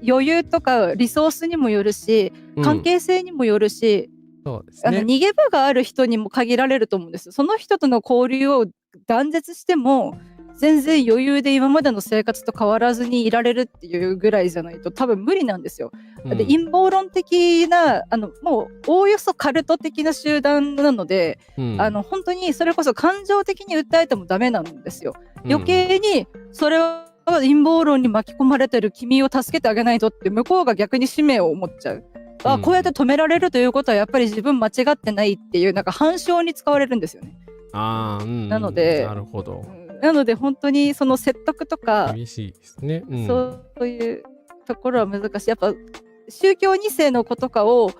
余裕とかリソースにもよるし、関係性にもよるし、そうですね、逃げ場がある人にも限られると思うんです。その人との交流を断絶しても全然余裕で今までの生活と変わらずにいられるっていうぐらいじゃないと多分無理なんですよ。で陰謀論的なもうおおよそカルト的な集団なので、本当にそれこそ感情的に訴えてもダメなんですよ。余計にそれは陰謀論に巻き込まれてる君を助けてあげないとって向こうが逆に使命を思っちゃう。こうやって止められるということはやっぱり自分間違ってないっていう反証に使われるんですよね。なのでなるほど。なので本当にその説得とか厳しいですね、そういうところは難しい。やっぱ宗教2世の子とかを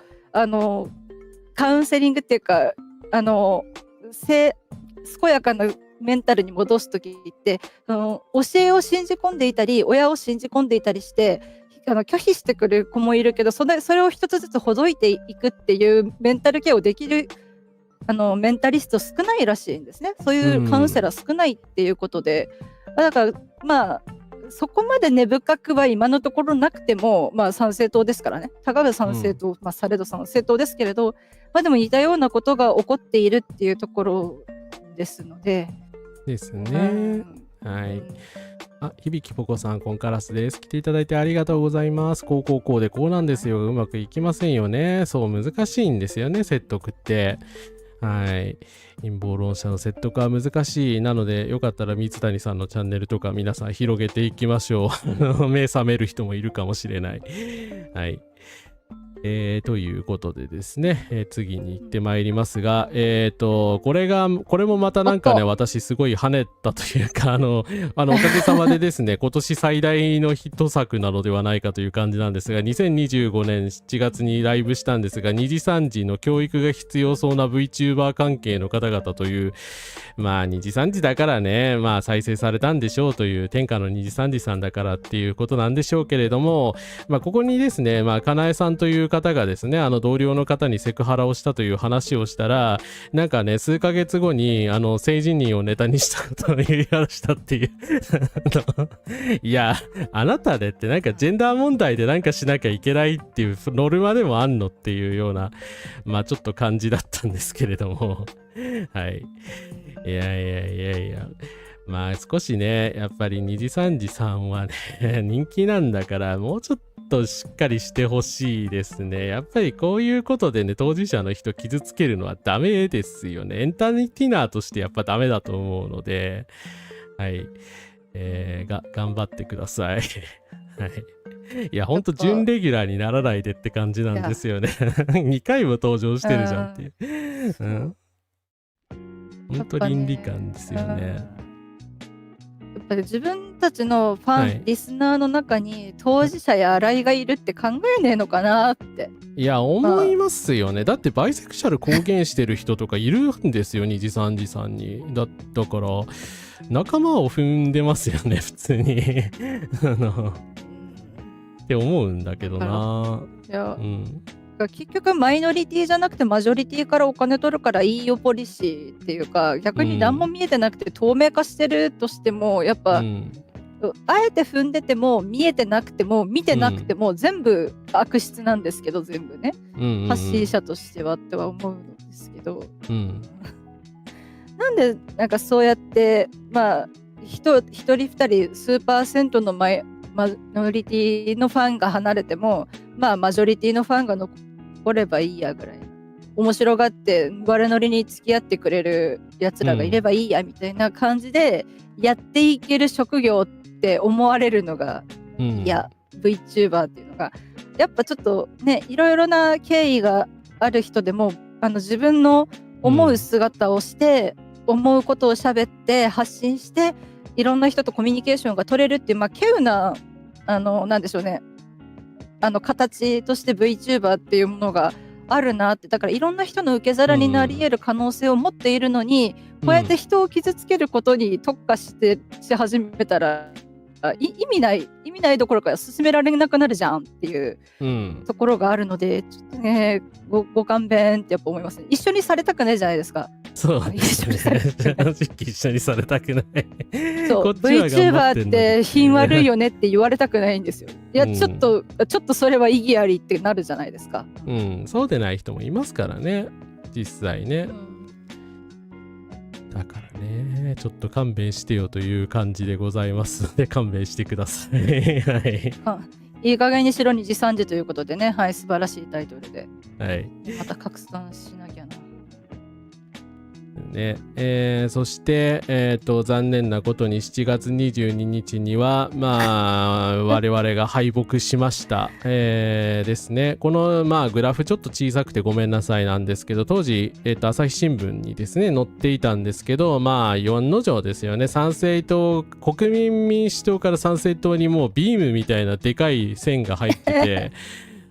カウンセリングっていうか健やかなメンタルに戻すときって教えを信じ込んでいたり親を信じ込んでいたりして拒否してくる子もいるけど、それを一つずつほどいていくっていうメンタルケアをできるメンタリスト少ないらしいんですね。そういうカウンセラー少ないっていうことで、だからそこまで根深くは今のところなくても、参政党ですからね、たかが参政党、されど参政党ですけれど、でも似たようなことが起こっているっていうところですので。ですね。はい。あ、響ぽこさん、コンカラスです。来ていただいてありがとうございます。こうでこうなんですよ。うまくいきませんよね。そう、難しいんですよね、説得って。はい。陰謀論者の説得は難しい。なので、よかったら三谷さんのチャンネルとか皆さん広げていきましょう。目覚める人もいるかもしれない。はい。ということでですね、次に行ってまいりますが、これもまたなんかね、私すごい跳ねたというか、おかげさまでですね、今年最大のヒット作なのではないかという感じなんですが、2025年7月にライブしたんですが、2時3時の教育が必要そうな VTuber 関係の方々という、まあ2時3時だからね、まあ再生されたんでしょうという、天下の2時3時さんだからっていうことなんでしょうけれども、まあここにですね、まあかなえさんという方がですね、同僚の方にセクハラをしたという話をしたら、なんかね、数ヶ月後に性自認をネタにしたことを言い表したっていういや、あなたでってなんかジェンダー問題でなんかしなきゃいけないっていうノルマでもあんのっていうような、まあちょっと感じだったんですけれどもはい。いやまあ少しね、やっぱり2時3時さんはね人気なんだから、もうちょっとしっかりしてほしいですね。やっぱりこういうことでね、当事者の人傷つけるのはダメですよね。エンターテイナーとしてやっぱダメだと思うので、はい。頑張ってください。はい。いや、ほんと準レギュラーにならないでって感じなんですよね。2回も登場してるじゃんっていう。うん。ほんと倫理観ですよね。やっぱり自分たちのファン、リスナーの中に当事者や新井がいるって考えねえのかなって。いや、思いますよね。だってバイセクシャル公言してる人とかいるんですよ、2時3時さんに。だから、仲間を踏んでますよね、普通に。って思うんだけどな。いや、結局マイノリティじゃなくてマジョリティからお金取るからいいよポリシーっていうか、逆に何も見えてなくて透明化してるとしても、やっぱ、あえて踏んでても見えてなくても見てなくても、全部悪質なんですけど、全部ね、発信者としてはっては思うんですけど、なんでなんかそうやってまあ一人二人数パーセントのマイノリティのファンが離れても、まあマジョリティのファンが残ればいいやぐらい、面白がって悪ノリに付き合ってくれるやつらがいればいいやみたいな感じでやっていける職業って思われるのが、いや VTuber っていうのがやっぱちょっとね、いろいろな経緯がある人でも自分の思う姿をして、思うことを喋って発信していろんな人とコミュニケーションが取れるっていう、まあ、稀有ななんでしょうね、形として VTuber っていうものがあるなって。だからいろんな人の受け皿になり得る可能性を持っているのに、こうやって人を傷つけることに特化し始めたら意味ないどころか進められなくなるじゃんっていうところがあるので、ちょっとね、ご勘弁ってやっぱ思いますね。一緒にされたくないじゃないですか。そうですね。正直一緒にされたくない。そう、VTuber って品悪いよねって言われたくないんですよ。いや、ちょっとそれは意義ありってなるじゃないですか。そうでない人もいますからね、実際ね。だからね、ちょっと勘弁してよという感じでございますので、勘弁してください。はい。いい加減にしろ2時3時ということでね、はい、素晴らしいタイトルで。はい。また拡散しなきゃな。ね、そして、残念なことに7月22日には、まあ、我々が敗北しました。ですね。この、まあ、グラフちょっと小さくてごめんなさいなんですけど、当時、朝日新聞にですね、載っていたんですけど、まあ、4の字ですよね。参政党、国民民主党から参政党にもうビームみたいなでかい線が入ってて、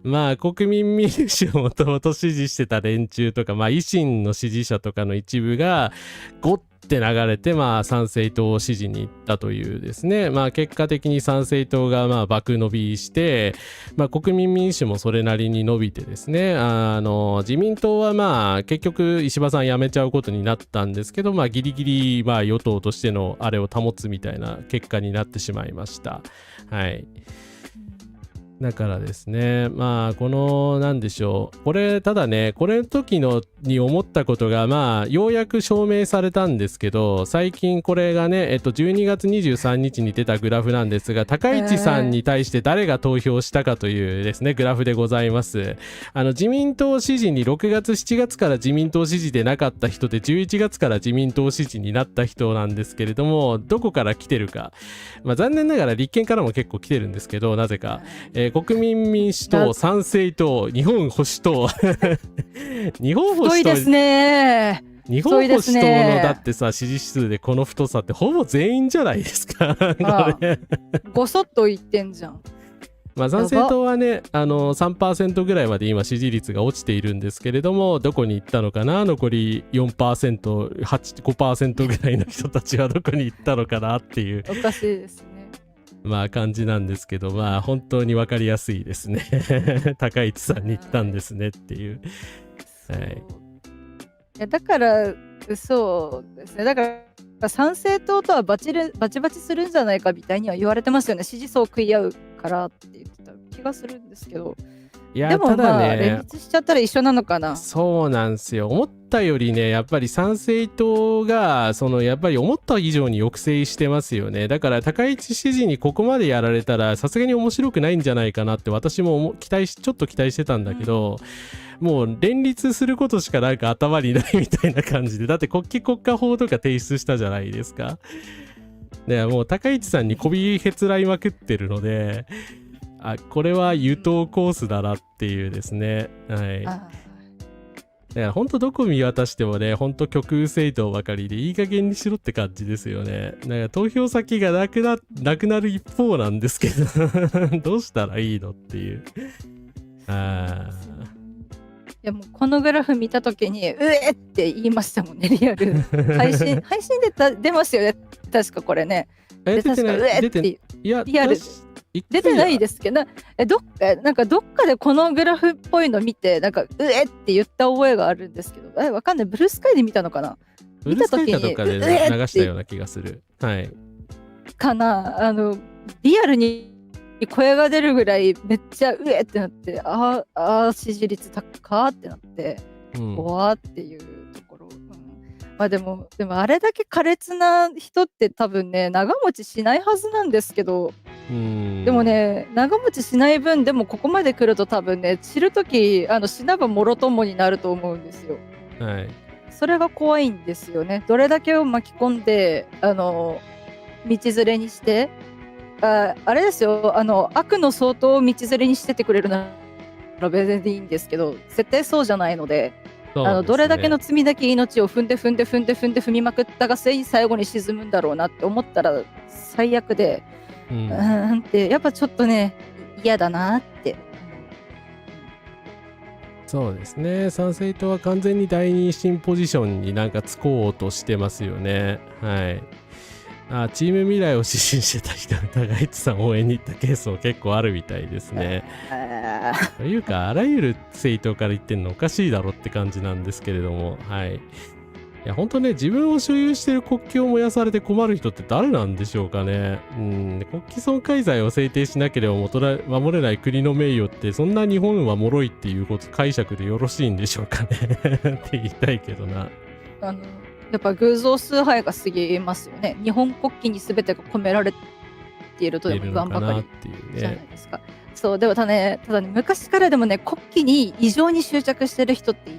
まあ国民民主をもともと支持してた連中とか、まあ維新の支持者とかの一部がゴッて流れて、まあ参政党を支持に行ったというですね、まあ結果的に参政党がまあ爆伸びして、まあ国民民主もそれなりに伸びてですね、自民党はまあ結局石破さん辞めちゃうことになったんですけど、まあギリギリまあ与党としてのあれを保つみたいな結果になってしまいました。はい。だからですね、まあこのなんでしょう、これただね、これの時のに思ったことがまあようやく証明されたんですけど、最近これがね12月23日に出たグラフなんですが、高市さんに対して誰が投票したかというですねグラフでございます。自民党支持に6月7月から自民党支持でなかった人で11月から自民党支持になった人なんですけれども、どこから来てるか、まあ残念ながら立憲からも結構来てるんですけど、なぜか国民民主党、参政党、日本保守党日本保守党ですね。日本保守党のだってさ、支持数でこの太さってほぼ全員じゃないですかごそっと言ってんじゃん。まあ参政党はね3% ぐらいまで今支持率が落ちているんですけれども、どこに行ったのかな、残り 4%、5% ぐらいの人たちはどこに行ったのかなっていうおかしいですね。まあ感じなんですけど、まあ本当に分かりやすいですね高市さんに行ったんですねっていう、はい、いやだからそうですね、だから参政党とはバチバチするんじゃないかみたいには言われてますよね。支持層を食い合うからって言ってた気がするんですけど、いやでもただね、まあ連立しちゃったら一緒なのかな。そうなんですよ。思ったよりね、やっぱり参政党がやっぱり思った以上に抑制してますよね。だから高市支持にここまでやられたらさすがに面白くないんじゃないかなって私もちょっと期待してたんだけど、もう連立することしかなんか頭にないみたいな感じで、だって国旗国家法とか提出したじゃないですか。でもう高市さんに媚びへつらいまくってるので、これは油党コースだなっていうですね。はい。だから本当どこ見渡してもね、本当極右政党ばかりでいい加減にしろって感じですよね。だから投票先がなくなる一方なんですけどどうしたらいいのっていう。いやもうこのグラフ見たときにうえって言いましたもんね、リアル配信で出ますよね、確かこれね。出てない、出てない、いやリアル出てないですけど、なんかどっかでこのグラフっぽいの見て、なんかうえって言った覚えがあるんですけど、わかんない、ブルースカイで見たのかな。ブルースカイかどっかで流したような気がする。はい。かな、リアルに声が出るぐらいめっちゃうえってなって、支持率高ってなって、怖っていうところ。まあでもあれだけ苛烈な人って多分ね、長持ちしないはずなんですけど、でもね、長持ちしない分でもここまで来ると多分ね、散るとき死なばもろともになると思うんですよ。はい。それが怖いんですよね。どれだけを巻き込んで道連れにして、あれですよ、悪の相当を道連れにしててくれるなら別にいいんですけど、絶対そうじゃないので、どれだけの罪だけ命を踏んで踏みまくったがせいに最後に沈むんだろうなって思ったら最悪で、ってやっぱちょっとね嫌だなって。そうですね、参政党は完全に第二新ポジションになんかつこうとしてますよね。はい。チーム未来を支持してた人が高市さん応援に行ったケースも結構あるみたいですね。というかあらゆる政党から言ってんのおかしいだろって感じなんですけれども、はい。いや本当ね、自分を所有している国旗を燃やされて困る人って誰なんでしょうかね。国旗損壊罪を制定しなければ守れない国の名誉って、そんな日本は脆いっていう解釈でよろしいんでしょうかねって言いたいけどな。やっぱ偶像崇拝が過ぎますよね。日本国旗に全てが込められているとでも不安ばかりじゃないですか。そうでもただね、昔からでもね、国旗に異常に執着してる人ってい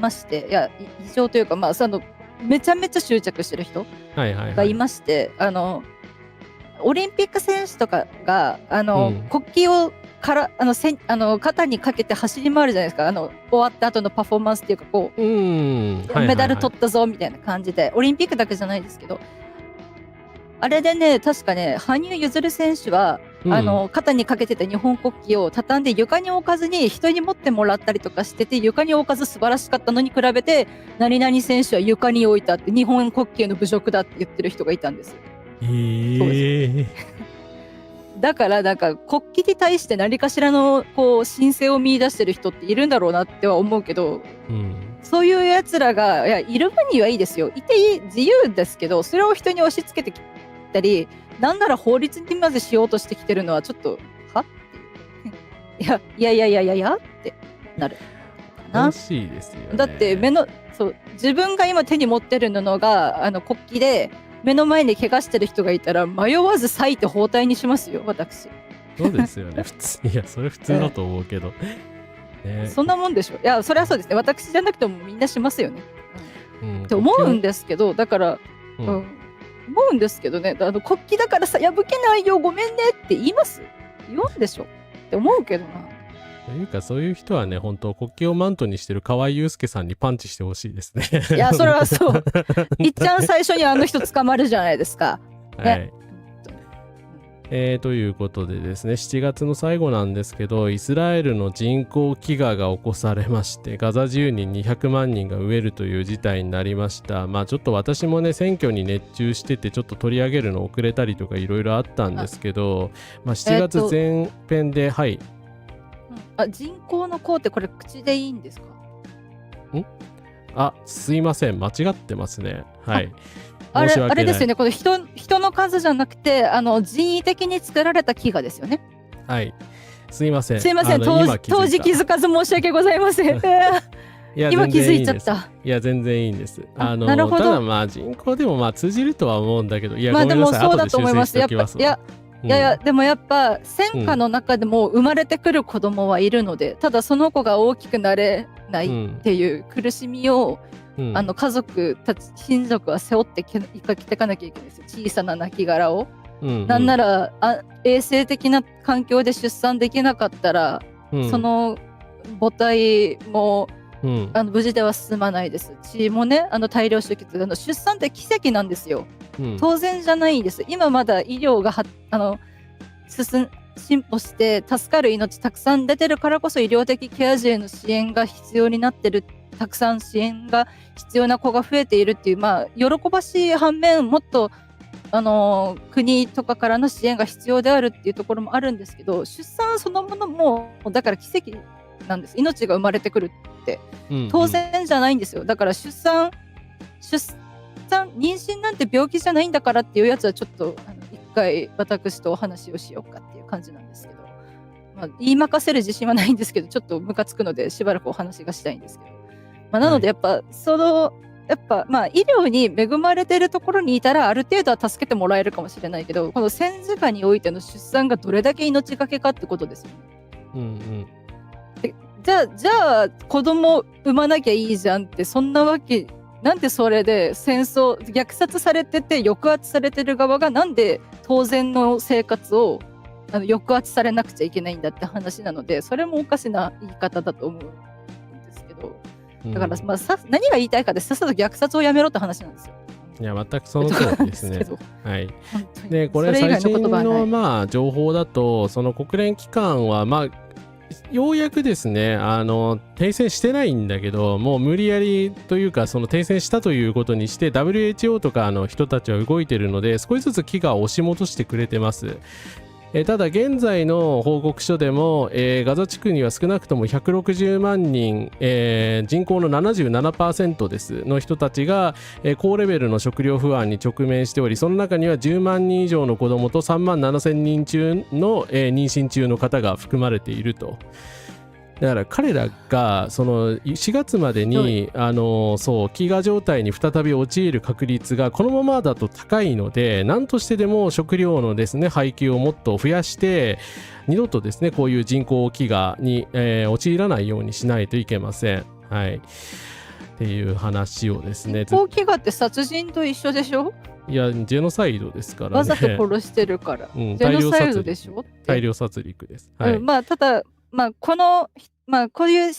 まして、いや異常というか、まあめちゃめちゃ執着してる人がいまして、オリンピック選手とかが国旗を肩にかけて走り回るじゃないですか。終わった後のパフォーマンスっていうか、こうメダル取ったぞみたいな感じで、オリンピックだけじゃないですけど、あれでね、確かね、羽生結弦選手は肩にかけてた日本国旗を畳んで床に置かずに人に持ってもらったりとかしてて、床に置かず素晴らしかったのに比べて、何々選手は床に置いたって、日本国旗への侮辱だって言ってる人がいたんですよ。だからなんか国旗に対して何かしらの神聖を見出してる人っているんだろうなっては思うけど、そういうやつらがいる分にはいいですよ。いていい、自由ですけど、それを人に押し付けてきたり、なんなら法律にまでしようとしてきてるのはちょっとはっていういやってなるかな。らしいですよね。だって自分が今手に持ってる布が国旗で目の前に怪我してる人がいたら迷わず裂いて包帯にしますよ、私。そうですよね。普通、いや、それ普通だと思うけど。ね、そんなもんでしょ。いや、それはそうですね。私じゃなくてもみんなしますよね。って思うんですけど、だから、思うんですけどね、国旗だからさ、破けないよ、ごめんねって言います？言うんでしょって思うけどな。というか、そういう人はね、本当国旗をマントにしてる河合祐介さんにパンチしてほしいですね。いや、それはそう。いっちゃん最初に人捕まるじゃないですか。ね、はい。ということでですね、7月の最後なんですけど、イスラエルの人口飢餓が起こされまして、ガザ住人200万人が飢えるという事態になりました。まあちょっと私もね、選挙に熱中してて、ちょっと取り上げるの遅れたりとかいろいろあったんですけど、まあ7月前編で、はい。人口の項ってこれ口でいいんですか？すいません、間違ってますね。はい。あれですよね、この人の数じゃなくて、人為的に作られた飢餓ですよね。はい。すいません。すいません、当時気づかず申し訳ございません。今気づいちゃった。いや、全然いいんです。なるほど。ただまあ人口でもまあ通じるとは思うんだけど、いや、まあでもそうだと思います。やっぱいや、でもやっぱ戦火の中でも生まれてくる子供はいるので、ただその子が大きくなれないっていう苦しみを、家族たち親族は背負って生きていかなきゃいけないですよ、小さな亡骸を。なんなら衛生的な環境で出産できなかったら、その母体も、無事では進まないです。血もね、大量出血、出産って奇跡なんですよ。当然じゃないんです。今まだ医療が進歩して助かる命たくさん出てるからこそ、医療的ケア児への支援が必要になってる、たくさん支援が必要な子が増えているっていう、まあ喜ばしい反面、もっと国とかからの支援が必要であるっていうところもあるんですけど、出産そのものもだから奇跡なんです。命が生まれてくるって当然じゃないんですよ。だから妊娠なんて病気じゃないんだからっていうやつはちょっと一回私とお話をしようかっていう感じなんですけど、言いまかせる自信はないんですけど、ちょっとムカつくのでしばらくお話がしたいんですけど、なのでやっぱ医療に恵まれてるところにいたらある程度は助けてもらえるかもしれないけど、この戦時下においての出産がどれだけ命がけかってことですよね。じゃあ子供産まなきゃいいじゃんって、そんなわけなんで、それで戦争虐殺されてて抑圧されてる側がなんで当然の生活を抑圧されなくちゃいけないんだって話なので、それもおかしな言い方だと思うんですけど、だから、何が言いたいかで、さっさと虐殺をやめろって話なんですよ。いや、全くその通りですね。はい。で、これ最新の情報だと、その国連機関はようやくですね、停戦してないんだけど、もう無理やりというか、その停戦したということにして WHO とかの人たちは動いてるので、少しずつ飢餓を押し戻してくれてます。ただ現在の報告書でも、ガザ地区には少なくとも160万人、人口の 77% ですの人たちが、高レベルの食料不安に直面しており、その中には10万人以上の子どもと3万7000人中の、妊娠中の方が含まれていると。だから彼らがその4月までに飢餓状態に再び陥る確率がこのままだと高いので、何としてでも食料のですね配給をもっと増やして二度とですねこういう人口飢餓に、陥らないようにしないといけません。はい。っていう話をですね。人口飢餓って殺人と一緒でしょ？いや、ジェノサイドですからね。わざと殺してるから。ジェノサイドでしょ？大量殺戮です。はい。ただこういう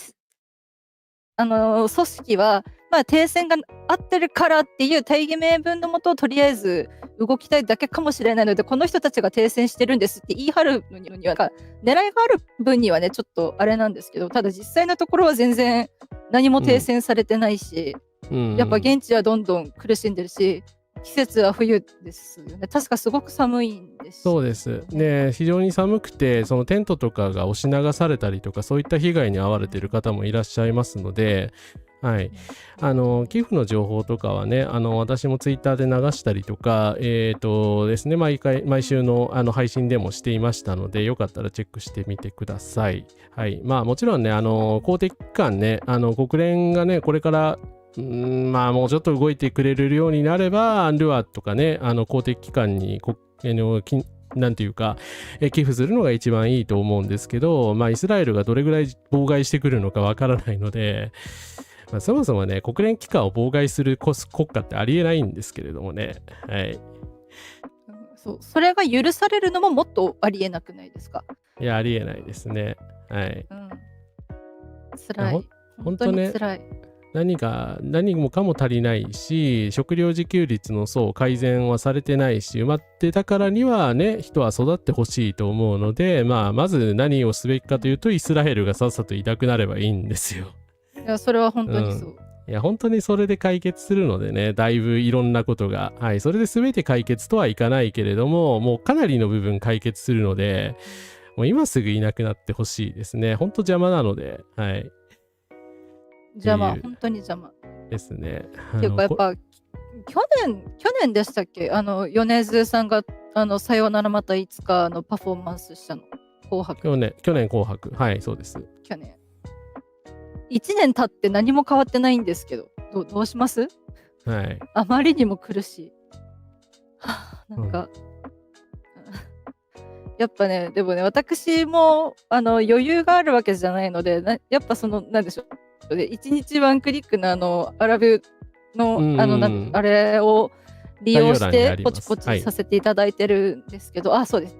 組織は、停戦が合ってるからっていう大義名分のもととりあえず動きたいだけかもしれないので、この人たちが停戦してるんですって言い張るのには狙いがある分にはねちょっとあれなんですけど、ただ実際のところは全然何も停戦されてないし、やっぱ現地はどんどん苦しんでるし、季節は冬ですよね。確かすごく寒いんです。そうですね。非常に寒くて、そのテントとかが押し流されたりとか、そういった被害に遭われている方もいらっしゃいますので、はい。寄付の情報とかはね、私もツイッターで流したりとか、ですね、毎週の配信でもしていましたので、よかったらチェックしてみてください。はい。まあもちろんね、公的機関ね、国連がね、これからまあもうちょっと動いてくれるようになれば、ルアーとかね、公的機関になんていうか、寄付するのが一番いいと思うんですけど、まあイスラエルがどれぐらい妨害してくるのかわからないので、まあ、そもそもね、国連機関を妨害する国家ってありえないんですけれどもね。はい。それが許されるのももっとありえなくないですか？いや、ありえないですね。はい。辛い。本当に辛い。何もかも足りないし、食料自給率の改善はされてないし、埋まってたからにはね、人は育ってほしいと思うので、まず何をすべきかというと、イスラエルがさっさといなくなればいいんですよ。いや、それは本当にそう。いや、本当にそれで解決するのでね、だいぶいろんなことが、はい、それで全て解決とはいかないけれども、もうかなりの部分解決するので、もう今すぐいなくなってほしいですね。本当邪魔なので、はい。本当に邪魔ですね。結構やっぱ去年でしたっけ、米津さんがさようならまたいつかのパフォーマンスしたの、紅白。去年紅白、はい、そうです。去年1年経って何も変わってないんですけど、どうします？はい。あまりにも苦しい。なんか、やっぱね、でもね、私も余裕があるわけじゃないので、やっぱなんでしょう。1日ワンクリックのアラブのあれを利用してポチポチさせていただいてるんですけど、そうです。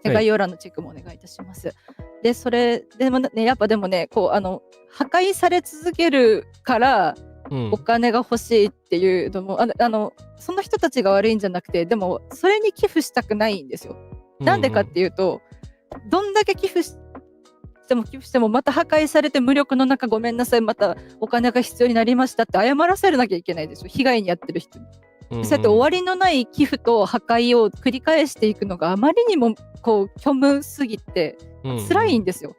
概要欄のチェックもお願いいたします。で、それでもね、やっぱでもね、破壊され続けるからお金が欲しいっていうのも、その人たちが悪いんじゃなくて、でもそれに寄付したくないんですよ。なんでかっていうと、どんだけ寄付してもまた破壊されて、無力の中ごめんなさい、またお金が必要になりましたって謝らせなきゃいけないでしょ、被害に遭ってる人に。そうやって終わりのない寄付と破壊を繰り返していくのがあまりにも虚無すぎて辛いんですよ。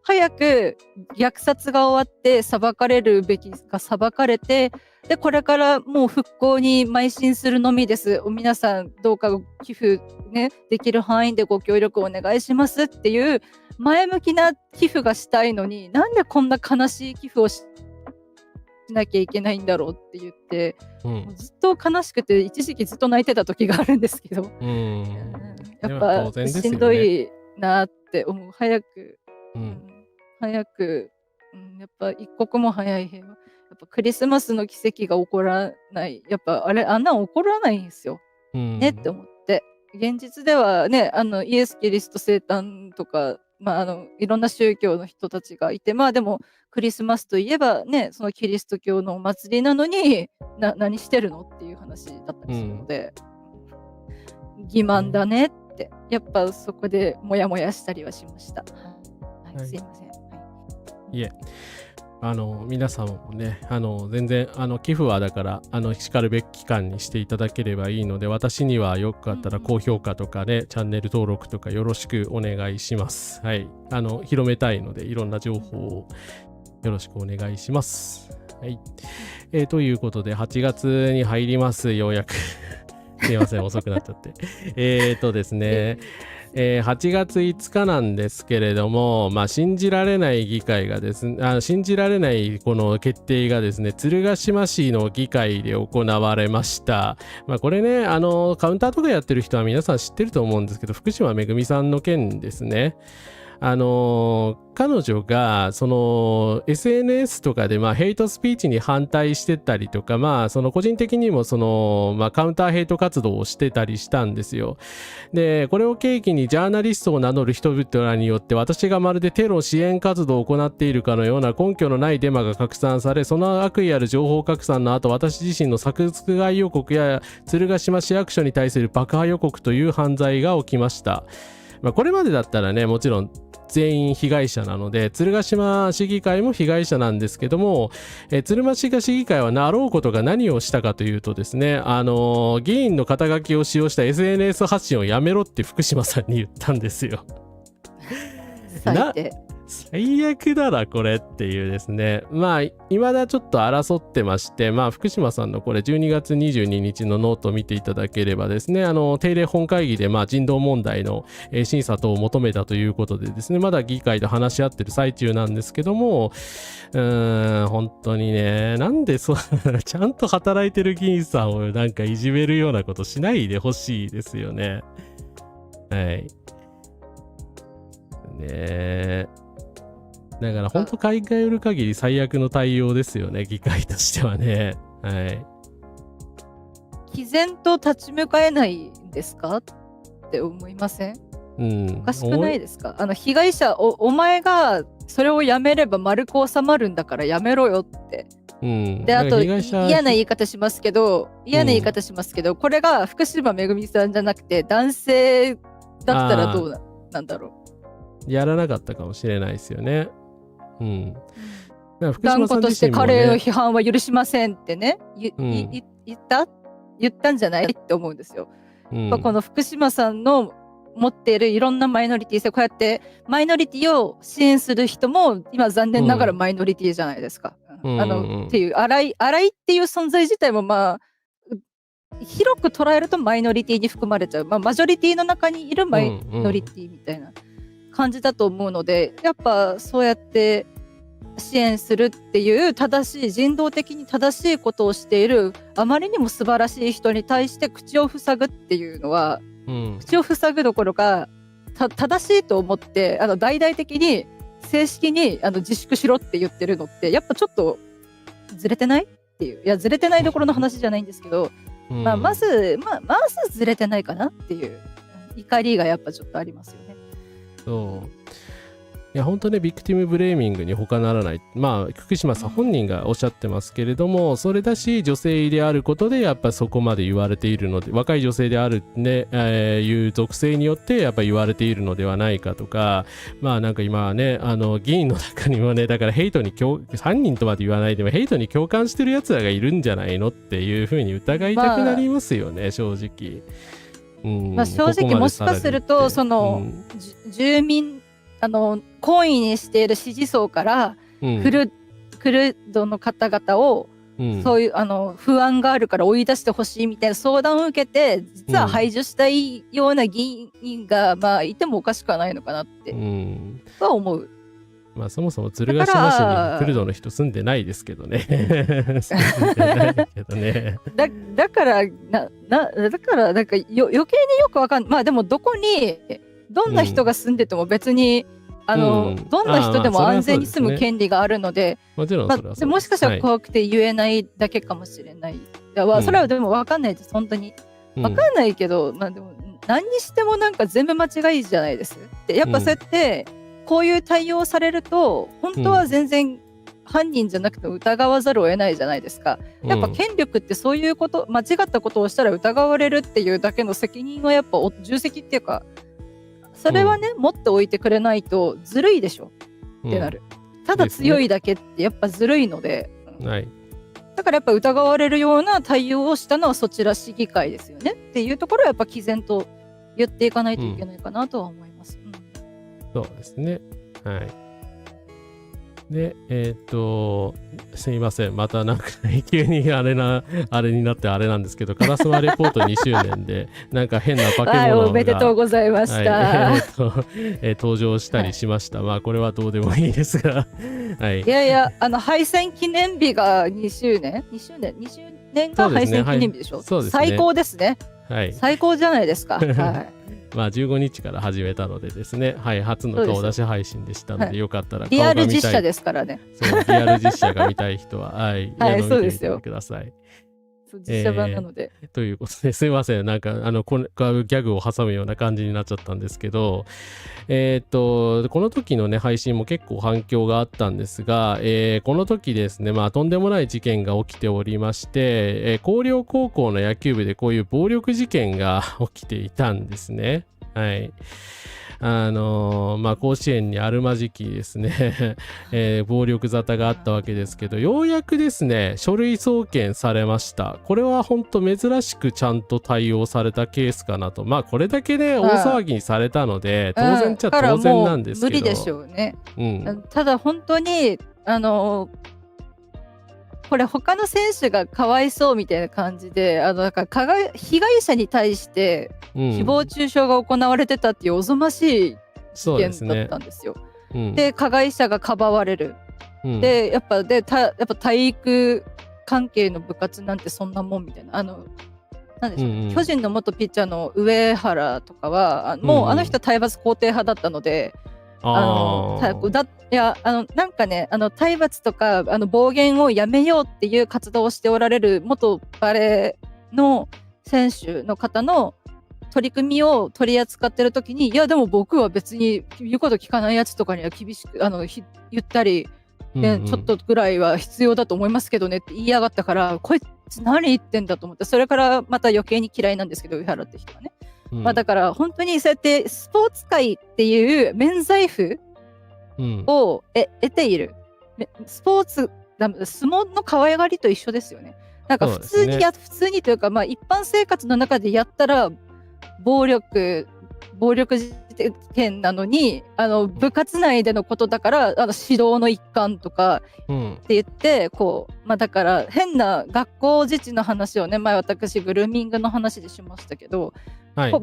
早く虐殺が終わって裁かれるべきが裁かれて、でこれからもう復興に邁進するのみです。皆さんどうか寄付ね、できる範囲でご協力お願いしますっていう前向きな寄付がしたいのに、なんでこんな悲しい寄付をしなきゃいけないんだろうって言って、ずっと悲しくて一時期ずっと泣いてた時があるんですけど、やっぱしんどいなって思う。早く、やっぱ一刻も早い平和。やっぱクリスマスの奇跡が起こらない。やっぱあんな起こらないんですよ。ねって思って。現実ではね、イエス・キリスト生誕とか、いろんな宗教の人たちがいて、でもクリスマスといえばね、そのキリスト教のお祭りなのに何してるのっていう話だったりするので、欺瞞だねって、やっぱそこでモヤモヤしたりはしました。はい、すいません。いえ、皆様もね、全然寄付はだからしかるべき期間にしていただければいいので、私にはよかったら高評価とかね、チャンネル登録とかよろしくお願いします。はい、広めたいのでいろんな情報をよろしくお願いします。はい、ということで8月に入ります。ようやくすいません、遅くなっちゃってですね、8月5日なんですけれども、信じられない議会がですね、信じられないこの決定がですね、鶴ヶ島市の議会で行われました。これね、カウンターとかやってる人は皆さん知ってると思うんですけど、福島めぐみさんの件ですね。彼女がSNS とかでヘイトスピーチに反対してたりとか、個人的にもカウンターヘイト活動をしてたりしたんですよ。でこれを契機にジャーナリストを名乗る人々らによって、私がまるでテロ支援活動を行っているかのような根拠のないデマが拡散され、その悪意ある情報拡散の後、私自身の殺害予告や鶴ヶ島市役所に対する爆破予告という犯罪が起きました。これまでだったらね、もちろん全員被害者なので、鶴ヶ島市議会も被害者なんですけども、鶴ヶ島市議会はなろうことが何をしたかというとですね、議員の肩書きを使用した SNS 発信をやめろって福島さんに言ったんですよ。最悪だなこれっていうですね。まあ未だちょっと争ってまして、まあ福島さんのこれ12月22日のノートを見ていただければですね、定例本会議でまあ人道問題の審査等を求めたということでですね、まだ議会で話し合ってる最中なんですけども、本当にね、なんでちゃんと働いてる議員さんをなんかいじめるようなことしないでほしいですよね。はい。ねえ。だから本当海外売る限り最悪の対応ですよね、議会としてはね。はい。毅然と立ち向かえないんですかって思いません？おかしくないですか？被害者、お前がそれをやめれば丸く収まるんだからやめろよって。で、あと嫌な言い方しますけど、これが福島めぐみさんじゃなくて男性だったらどうなんだろう。やらなかったかもしれないですよね。うん。断固として彼の批判は許しませんってね、言ったんじゃないって思うんですよ。この福島さんの持っているいろんなマイノリティ性、こうやってマイノリティを支援する人も今残念ながらマイノリティじゃないですか。っていう新井っていう存在自体もまあ広く捉えるとマイノリティに含まれちゃう、マジョリティの中にいるマイノリティみたいな感じだと思うので、やっぱそうやって支援するっていう正しい人道的に正しいことをしているあまりにも素晴らしい人に対して口を塞ぐっていうのは、口を塞ぐどころか正しいと思って大々的に正式に自粛しろって言ってるのってやっぱちょっとずれてないっていう、いやずれてないどころの話じゃないんですけど、まずずれてないかなっていう怒りがやっぱちょっとありますよね。そういや本当ね、ビクティムブレーミングに他ならない、福島さん本人がおっしゃってますけれども、それだし女性であることでやっぱそこまで言われているので、若い女性であるね、いう属性によってやっぱ言われているのではないかとか、なんか今はね議員の中にもね、だからヘイトに犯人とまで言わないでもヘイトに共感してるやつらがいるんじゃないのっていうふうに疑いたくなりますよね、正直。正直もしかするとその、住民懇意にしている支持層からクルドの方々を、そういう不安があるから追い出してほしいみたいな相談を受けて、実は排除したいような議員が、いてもおかしくはないのかなっては思う。そもそも鶴ヶ島市にクルドの人住んでないですけどね。だからなんか余計によくわかんない。でもどこにどんな人が住んでても別に、どんな人でも安全に住む権利があるので、もちろんそれはそうです。もしかしたら怖くて言えないだけかもしれない。それはでも分かんないです、本当に。分かんないけど、でも何にしてもなんか全部間違いじゃないです。でやっぱそうやってこういう対応されると、本当は全然犯人じゃなくて疑わざるを得ないじゃないですか。やっぱ権力ってそういうこと、間違ったことをしたら疑われるっていうだけの責任はやっぱ重責っていうか、それはね、持っておいてくれないとずるいでしょってなる。ただ強いだけってやっぱずるいので、だからやっぱ疑われるような対応をしたのはそちら市議会ですよねっていうところはやっぱ毅然と言っていかないといけないかなとは思います。そうですね。はい。で、すいません。またなんか、急にあれになってあれなんですけど、烏丸レポート2周年で、なんか変な化け物が、おめでとうございました。登場したりしました。これはどうでもいいですが。いやいや、敗戦記念日が2周年が敗戦記念日でしょ。そうですね。最高ですね。はい。最高じゃないですか。はい。15日から始めたのでですね、初の顔出し配信でしたので、よかったらリアル実写ですからね。リアル実写が見たい人は、そうですよ。見てみてください。実写版なので。ということで、すいません。なんか、ギャグを挟むような感じになっちゃったんですけど、この時のね、配信も結構反響があったんですが、この時ですね、とんでもない事件が起きておりまして、広陵高校の野球部でこういう暴力事件が起きていたんですね。はい。甲子園にあるまじきですね、暴力沙汰があったわけですけど、ようやくですね、書類送検されました。これは本当珍しくちゃんと対応されたケースかなと。これだけね、大騒ぎにされたので、当然っちゃ当然なんですけど。無理でしょうね。うん、ただ本当に、これ他の選手がかわいそうみたいな感じで、だから被害者に対して誹謗中傷が行われてたっていうおぞましい事件だったんですよ。で、加害者がかばわれる。で、やっぱ体育関係の部活なんてそんなもんみたいな。なんでしょう、巨人の元ピッチャーの上原とかは、もうあの人体罰肯定派だったので、なんかね、体罰とか暴言をやめようっていう活動をしておられる元バレーの選手の方の取り組みを取り扱ってる時に、いやでも僕は別に言うこと聞かないやつとかには厳しく言ったり、ちょっとぐらいは必要だと思いますけどねって言いやがったから、こいつ何言ってんだと思って、それからまた余計に嫌いなんですけど、上原って人はね。だから本当にそうやってスポーツ界っていう免罪符を得ている、スポーツ相撲の可愛がりと一緒ですよね。なんか普通にというか、一般生活の中でやったら暴力事件なのに、部活内でのことだから指導の一環とかって言って、だから変な学校自治の話をね、前私グルーミングの話でしましたけど、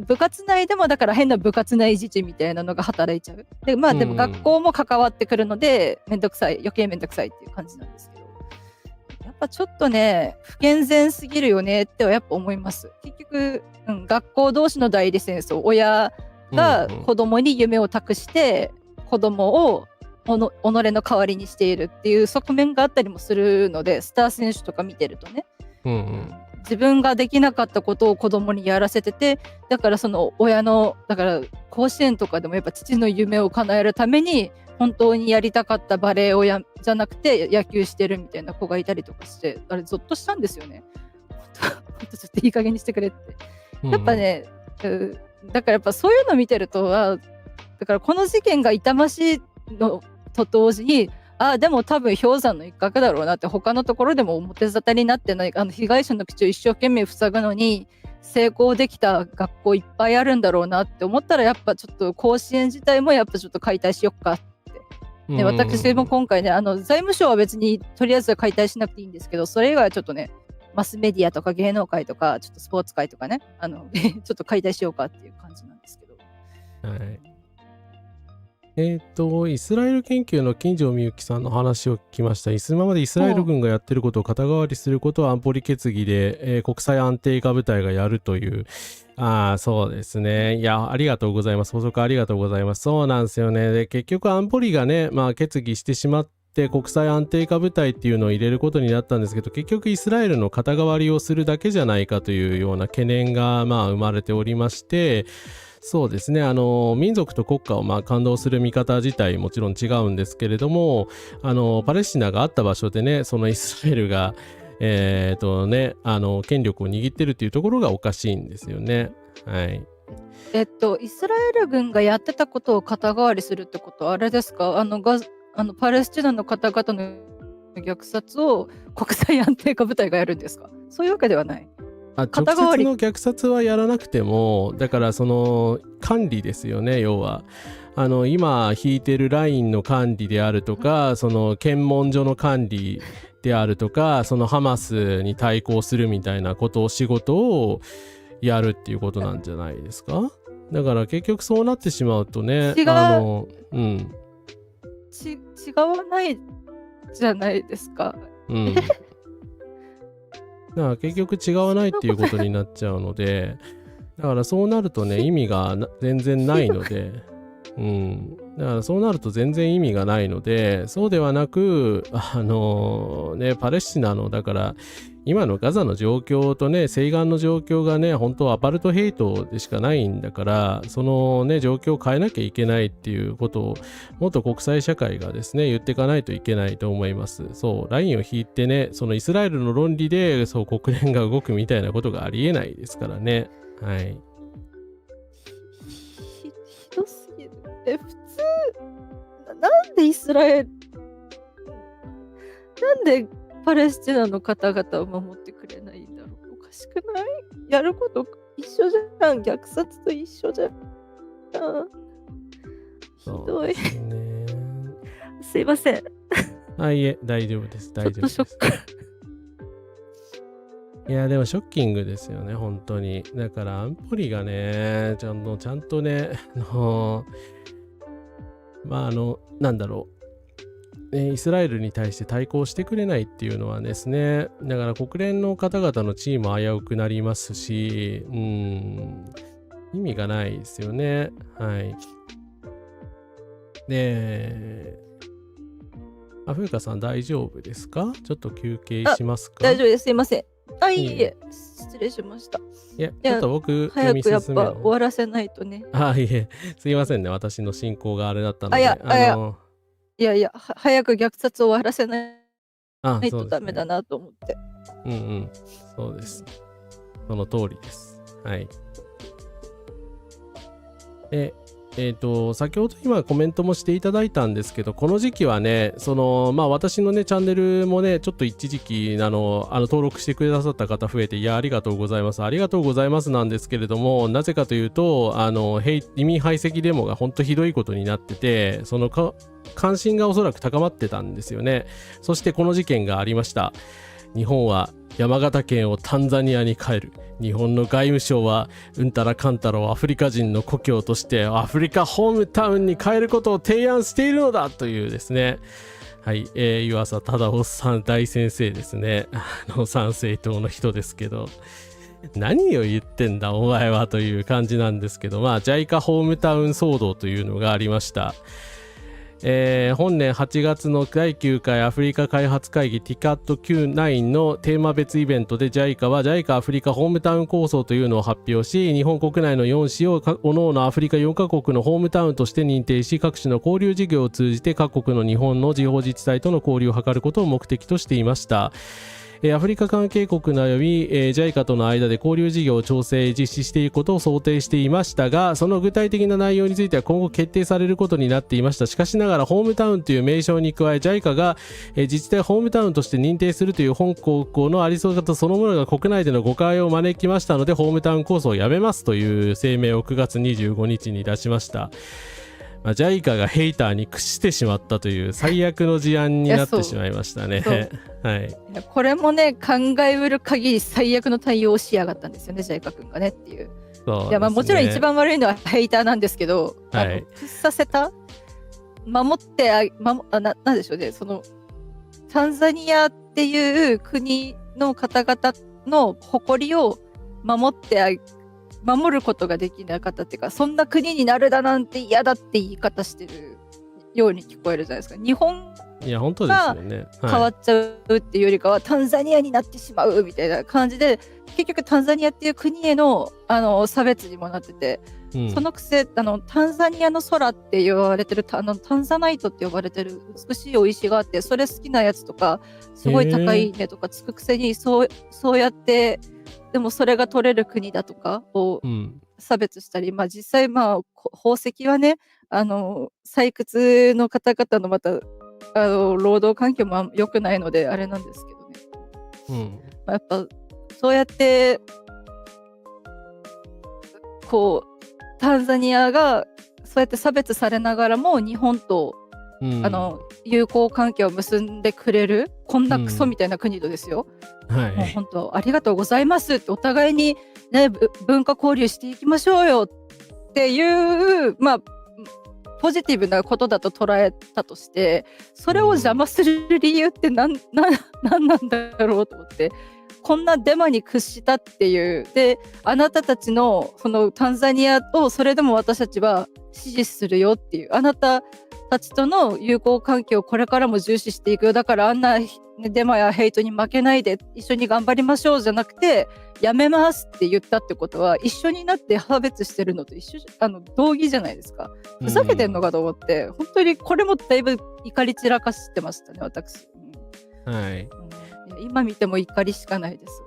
部活内でもだから変な部活内自治みたいなのが働いちゃう。ででも学校も関わってくるので余計めんどくさいっていう感じなんですけど、やっぱちょっとね不健全すぎるよねってはやっぱ思います。結局、学校同士の代理戦争、親が子供に夢を託して子供を己の代わりにしているっていう側面があったりもするので、スター選手とか見てるとね、自分ができなかったことを子供にやらせてて、だからその親のだから甲子園とかでもやっぱ父の夢を叶えるために本当にやりたかったバレエをじゃなくて野球してるみたいな子がいたりとかして、あれゾッとしたんですよね。本当ちょっといい加減にしてくれって、やっぱね、だからやっぱそういうの見てると、だからこの事件が痛ましいのと同時に、でも多分氷山の一角だろうなって、他のところでも表沙汰になってない被害者の口を一生懸命塞ぐのに成功できた学校いっぱいあるんだろうなって思ったら、やっぱちょっと甲子園自体もやっぱちょっと解体しよっかって、ね、私も今回ね、財務省は別にとりあえずは解体しなくていいんですけど、それ以外はちょっとね、マスメディアとか芸能界とかちょっとスポーツ界とかね、ちょっと解体しようかっていう感じなんですけど。はい。イスラエル研究の金城美幸さんの話を聞きました。今までイスラエル軍がやってることを肩代わりすることを安保理決議で、国際安定化部隊がやるという。そうですね。いや、ありがとうございます。補足ありがとうございます。そうなんですよね。で、結局安保理がね、決議してしまって、国際安定化部隊っていうのを入れることになったんですけど、結局イスラエルの肩代わりをするだけじゃないかというような懸念が生まれておりまして、そうですね、民族と国家を感動する見方自体もちろん違うんですけれども、パレスチナがあった場所でね、そのイスラエルが権力を握ってるっていうところがおかしいんですよね。はい。イスラエル軍がやってたことを肩代わりするってことはあれですか？パレスチナの方々の虐殺を国際安定化部隊がやるんですか？そういうわけではない。直接の虐殺はやらなくても、だからその管理ですよね。要は今引いてるラインの管理であるとか、その検問所の管理であるとか、そのハマスに対抗するみたいな仕事をやるっていうことなんじゃないですか。だから結局そうなってしまうとね、違わないじゃないですか。だから結局違わないっていうことになっちゃうので、だからそうなるとね、意味が全然ないので、だからそうなると全然意味がないので、そうではなく、パレスチナの、だから今のガザの状況とね、西岸の状況がね、本当はアパルトヘイトでしかないんだから、そのね、状況を変えなきゃいけないっていうことを、もっと国際社会がですね、言っていかないといけないと思います。そう、ラインを引いてね、そのイスラエルの論理で、そう、国連が動くみたいなことがありえないですからね。はい。ひどすぎる。普通なんでイスラエルなんでパレスチナの方々を守ってくれないんだろう。おかしくない？やること一緒じゃん。虐殺と一緒じゃん。ひどい。すいません。いえ、大丈夫です。大丈夫です。ちょっとショック。いや、でもショッキングですよね、本当に。だから安保理がね、ちゃんとね、なんだろう。イスラエルに対して対抗してくれないっていうのはですね、だから国連の方々の地位も危うくなりますし、意味がないですよね。はい。で、風花さん大丈夫ですか？ちょっと休憩しますか？大丈夫です。すいません。いいえ、失礼しました。いや、ちょっと僕、早くやっぱ終わらせないとね。いえ、すいませんね。私の進行があれだったので。いや、早く虐殺を終わらせないとダメだなと思って。そうです。その通りです。はい。先ほど今コメントもしていただいたんですけど、この時期はね、私のね、チャンネルもね、ちょっと一時期、登録してくださった方増えて、いや、ありがとうございます。ありがとうございますなんですけれども、なぜかというと、移民排斥デモが本当ひどいことになってて、関心がおそらく高まってたんですよね。そしてこの事件がありました。日本は山形県をタンザニアに変える。日本の外務省はうんたらかんたらをアフリカ人の故郷としてアフリカホームタウンに変えることを提案しているのだというですね。はい、湯浅忠夫さん大先生ですね。参政党の人ですけど、何を言ってんだお前はという感じなんですけど、JICA ホームタウン騒動というのがありました。本年8月の第9回アフリカ開発会議 TICAD9 のテーマ別イベントで JICA は JICA アフリカホームタウン構想というのを発表し、日本国内の4市を各々アフリカ4カ国のホームタウンとして認定し、各種の交流事業を通じて各国の日本の地方自治体との交流を図ることを目的としていました。アフリカ関係国並び JICA との間で交流事業を調整実施していくことを想定していましたが、その具体的な内容については今後決定されることになっていました。しかしながらホームタウンという名称に加え JICA が自治体ホームタウンとして認定するという本国のありそう方そのものが国内での誤解を招きましたので、ホームタウン構想をやめますという声明を9月25日に出しました。JICA がヘイターに屈してしまったという最悪の事案になってしまいましたね。はい、これもね、考えうる限り最悪の対応をしやがったんですよね、JICA 君がねっていう。いや、もちろん一番悪いのはヘイターなんですけど、屈させた、なんでしょうね、タンザニアっていう国の方々の誇りを守ることができなかったっていうか、そんな国になるだなんて嫌だって言い方してるように聞こえるじゃないですか。日本が変わっちゃうっていうよりかは、タンザニアになってしまうみたいな感じで、結局タンザニアっていう国への、差別にもなってて、そのくせタンザニアの空って言われてるタンザナイトって呼ばれてる美しいお石があって、それ好きなやつとかすごい高いねとかつくくせに、そうやってでもそれが取れる国だとかを差別したり、実際宝石はね、採掘の方々のまた労働環境も良くないのであれなんですけどね、やっぱそうやってタンザニアがそうやって差別されながらも日本と、友好関係を結んでくれる、こんなクソみたいな国とですよ、もう本当ありがとうございますって、お互いに、ね、文化交流していきましょうよっていう、ポジティブなことだと捉えたとして、それを邪魔する理由って何なんだろうと思って、こんなデマに屈したっていう、であなたたちのそのタンザニアをそれでも私たちは支持するよっていう、あなたたちとの友好関係をこれからも重視していくよ、だからあんなデマやヘイトに負けないで一緒に頑張りましょうじゃなくて、やめますって言ったってことは一緒になって差別してるのと一緒、同義じゃないですか。ふざけてんのかと思って、本当にこれもだいぶ怒り散らかしてましたね、私。今見ても怒りしかないです。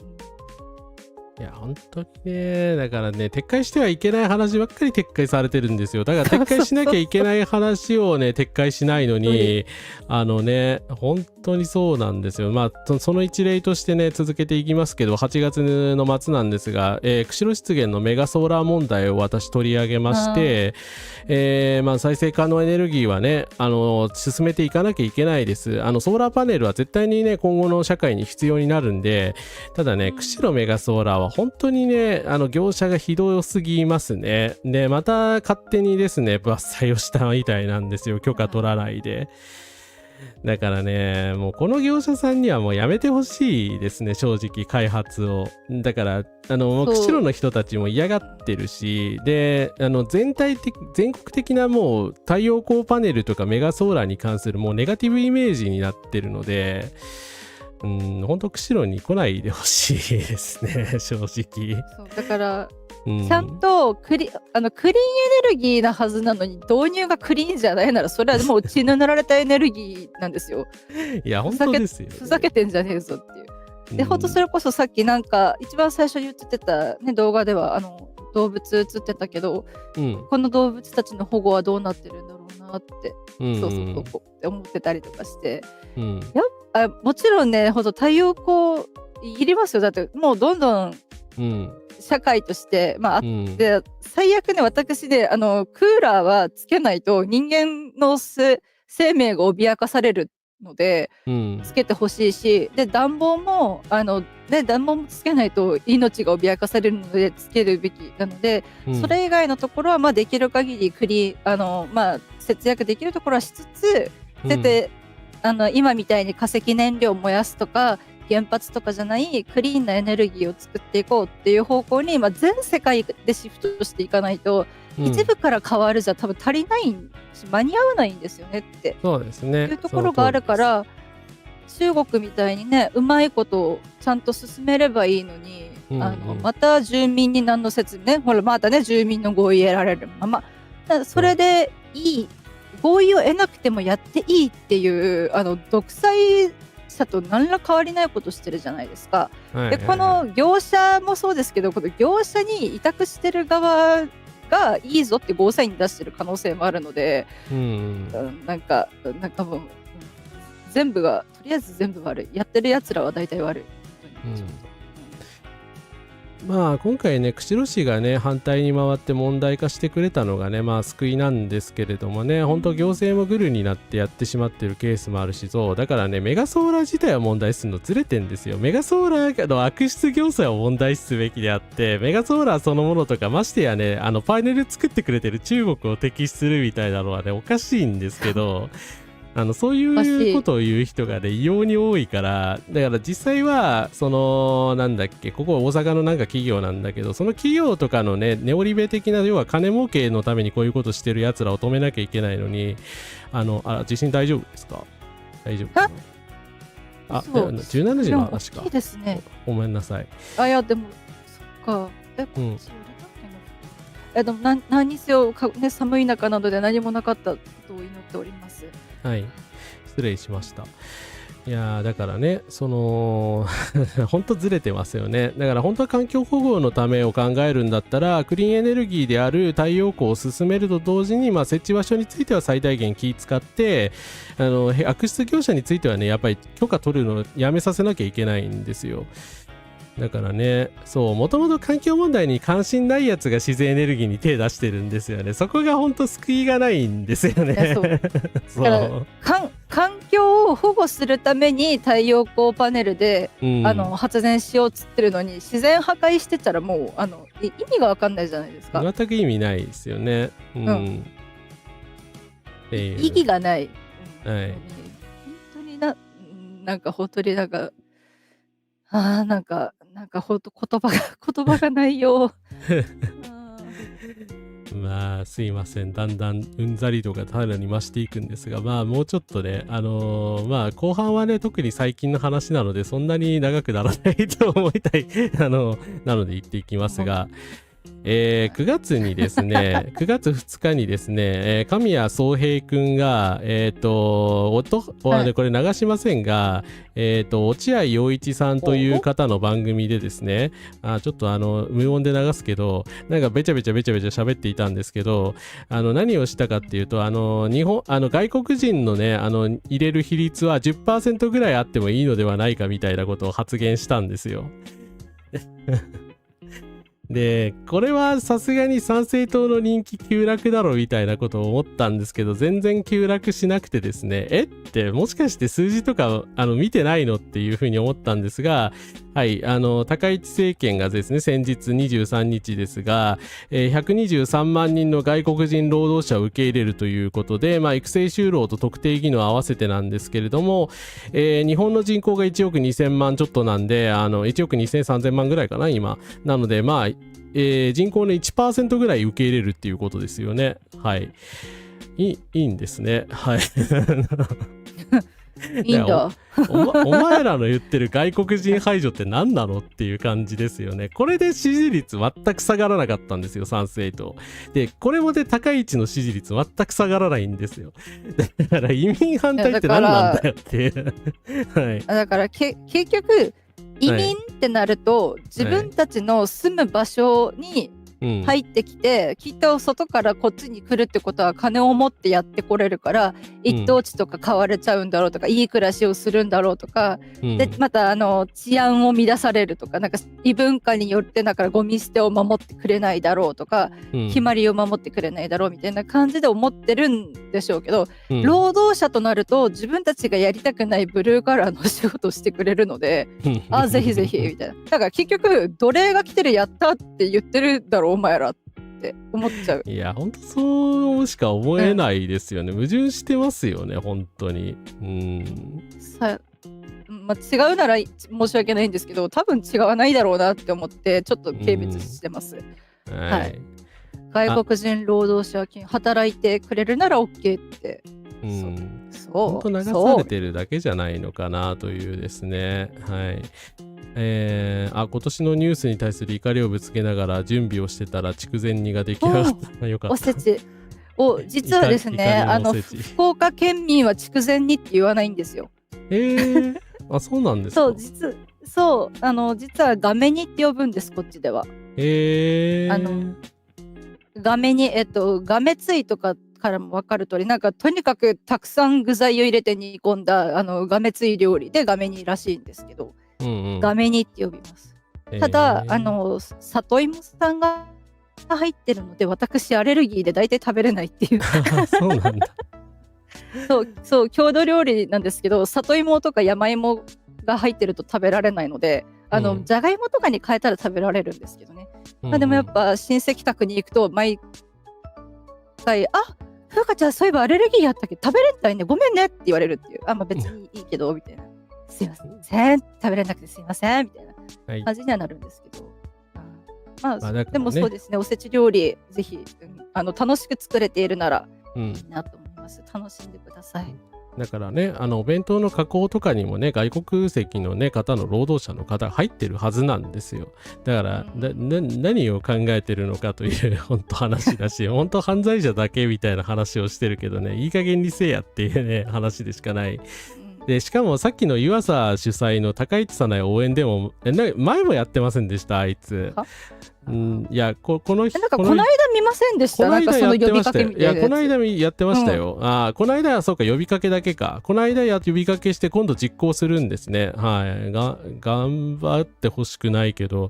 いや、本当にね、だからね、撤回してはいけない話ばっかり撤回されてるんですよ。だから撤回しなきゃいけない話をね、撤回しないのに、本当にそうなんですよ。まあ、その一例としてね、続けていきますけど、8月の末なんですが、釧路湿原のメガソーラー問題を私取り上げまして、まあ、再生可能エネルギーはね、進めていかなきゃいけないです。ソーラーパネルは絶対にね、今後の社会に必要になるんで、ただね、釧路メガソーラーは本当にね、業者がひどすぎますね。で、また勝手にですね、伐採をしたみたいなんですよ。許可取らないで。だからね、もうこの業者さんにはもうやめてほしいですね、正直、開発を。だから、釧路の人たちも嫌がってるし、で、全国的なもう太陽光パネルとかメガソーラーに関するもうネガティブイメージになってるので、本当釧路に来ないでほしいですね、正直。そうだから、ちゃんとクリーンエネルギーなはずなのに導入がクリーンじゃないならそれはもう血の塗られたエネルギーなんですよ。いや本当ですよ、ふざけてんじゃねえぞっていう。で、ほんとそれこそさっきなんか一番最初に言ってた、ね、動画では動物映ってたけど、この動物たちの保護はどうなってるんだろうなって、そうって思ってたりとかして、もちろんね、ほんと太陽光いりますよ。だってもうどんどん社会として、で最悪ね、私ね、クーラーはつけないと人間の生命が脅かされるので、つけてほしいし、で暖房もつけないと命が脅かされるのでつけるべきなので、それ以外のところはできる限り節約できるところはしつつ、今みたいに化石燃料を燃やすとか原発とかじゃないクリーンなエネルギーを作っていこうっていう方向に、全世界でシフトしていかないと、一部から変わるじゃ多分足りないし間に合わないんですよねって、そうですね、いうところがあるから、中国みたいにね、うまいことをちゃんと進めればいいのに、また住民に何の説明ね、ほらまたね、住民の合意得られるまま、それでいい、合意を得なくてもやっていいっていう独裁者と何ら変わりないことしてるじゃないですか。でこの業者もそうですけど、この業者に委託してる側がいいぞってゴーサイン出してる可能性もあるので、なんかもう全部がとりあえず全部悪い、やってるやつらは大体悪い。まあ今回ね、釧路市がね反対に回って問題化してくれたのがね、救いなんですけれどもね、本当行政もグルになってやってしまってるケースもあるし、そうだからね、メガソーラー自体は問題するのずれてんですよ。メガソーラーの悪質業者を問題視すべきであって、メガソーラーそのものとか、ましてやね、パネル作ってくれてる中国を敵視するみたいなのはね、おかしいんですけどそういうことを言う人がね異様に多いから、だから実際はなんだっけ、ここ大阪のなんか企業なんだけど、その企業とかのねネオリベ的な、要は金儲けのためにこういうことしてるやつらを止めなきゃいけないのに、地震大丈夫ですか？大丈夫かな？17時の話か。いいですね。ごめんなさい。いやでもそっか。でも何にせよね、寒い中などで何もなかったことを祈っております。はい、失礼しました。いやだからね、本当ずれてますよね。だから本当は環境保護のためを考えるんだったら、クリーンエネルギーである太陽光を進めると同時に、設置場所については最大限気使って、悪質業者についてはね、やっぱり許可取るのをやめさせなきゃいけないんですよ。だからね、もともと環境問題に関心ないやつが自然エネルギーに手出してるんですよね。そこが本当救いがないんですよね。環境を保護するために太陽光パネルで、発電しようっつってるのに、自然破壊してたらもう意味が分かんないじゃないですか。全く意味ないですよね。意義がない。はい。本当にほんと言葉がないよ。すいません、だんだんうんざり度が平らに増していくんですが、もうちょっとね、後半はね、特に最近の話なのでそんなに長くならないと思いたいなので言っていきますが、9月にですね、9月2日にですね、神谷宗平くんが、これ流しませんが、落合陽一さんという方の番組でですね、ちょっと無音で流すけど、なんかべちゃべちゃ喋っていたんですけど、何をしたかっていうと、外国人のね、入れる比率は 10% ぐらいあってもいいのではないかみたいなことを発言したんですよ。で、これはさすがに参政党の人気急落だろうみたいなことを思ったんですけど、全然急落しなくてですね、ってもしかして数字とか見てないのっていうふうに思ったんですが、はい、高市政権がですね、先日23日ですが、123万人の外国人労働者を受け入れるということで、育成就労と特定技能を合わせてなんですけれども、日本の人口が1億2000万ちょっとなんで、1億2000-3000万ぐらいかな、今。なので、人口の 1% ぐらい受け入れるっていうことですよね。はい。いいんですね。はい。いいんだ。お前らの言ってる外国人排除って何なのっていう感じですよね。これで支持率全く下がらなかったんですよ、参政党。で、これもで高市の支持率全く下がらないんですよ。だから移民反対って何なんだよっていう。はい。だから結局、移民ってなると、自分たちの住む場所に入ってきて、きっと外からこっちに来るってことは金を持ってやってこれるから、一等地とか買われちゃうんだろうとか、いい暮らしをするんだろうとか、でまた治安を乱されるとか、なんか異文化によってだからゴミ捨てを守ってくれないだろうとか、決まりを守ってくれないだろうみたいな感じで思ってるんでしょうけど、労働者となると自分たちがやりたくないブルーカラーの仕事をしてくれるのでぜひぜひみたいな。だから結局奴隷が来てるやったって言ってるだろうお前らって思っちゃう。いや本当そうしか思えないですよね。矛盾してますよね本当に。違うなら申し訳ないんですけど、多分違わないだろうなって思ってちょっと軽蔑してます。はい。外国人労働者金働いてくれるなら OK って。本当流されてるだけじゃないのかなというですね。はい。今年のニュースに対する怒りをぶつけながら準備をしてたら筑前煮が出来上がったよかった。おせち実はですね、福岡県民は筑前煮って言わないんですよ。そうなんですか。実はがめ煮って呼ぶんです、こっちでは。がめ煮、がめついとかからも分かる通り、なんかとにかくたくさん具材を入れて煮込んだがめつい料理でがめ煮らしいんですけど、がめ煮って呼びます。ただ里芋さんが入ってるので、私アレルギーで大体食べれないっていう。そうなんだ。そう郷土料理なんですけど、里芋とか山芋が入ってると食べられないので、じゃがいもとかに変えたら食べられるんですけどね。でもやっぱ親戚宅に行くと毎回ふうかちゃんそういえばアレルギーやったっけ、食べれないね、ごめんねって言われるっていう。別にいいけどみたいな。すいません、食べれなくてすいませんみたいな感じにはなるんですけど、でもそうですね、おせち料理ぜひ楽しく作れているならいいなと思います。楽しんでください。だからね、お弁当の加工とかにもね、外国籍のね方の労働者の方が入ってるはずなんですよ。だから何を考えてるのかという本当話だし、本当犯罪者だけみたいな話をしてるけどね、いい加減にせえやっていうね話でしかない。でしかもさっきの湯浅主催の高市早苗応援でも前もやってませんでしたあいつ。いやこの人なんかこの間見ませんでした。なんかその呼びかけみたいなやつ。いやこの間やってましたよ。この間はそうか呼びかけだけか。この間呼びかけして今度実行するんですね。はい。頑張ってほしくないけど。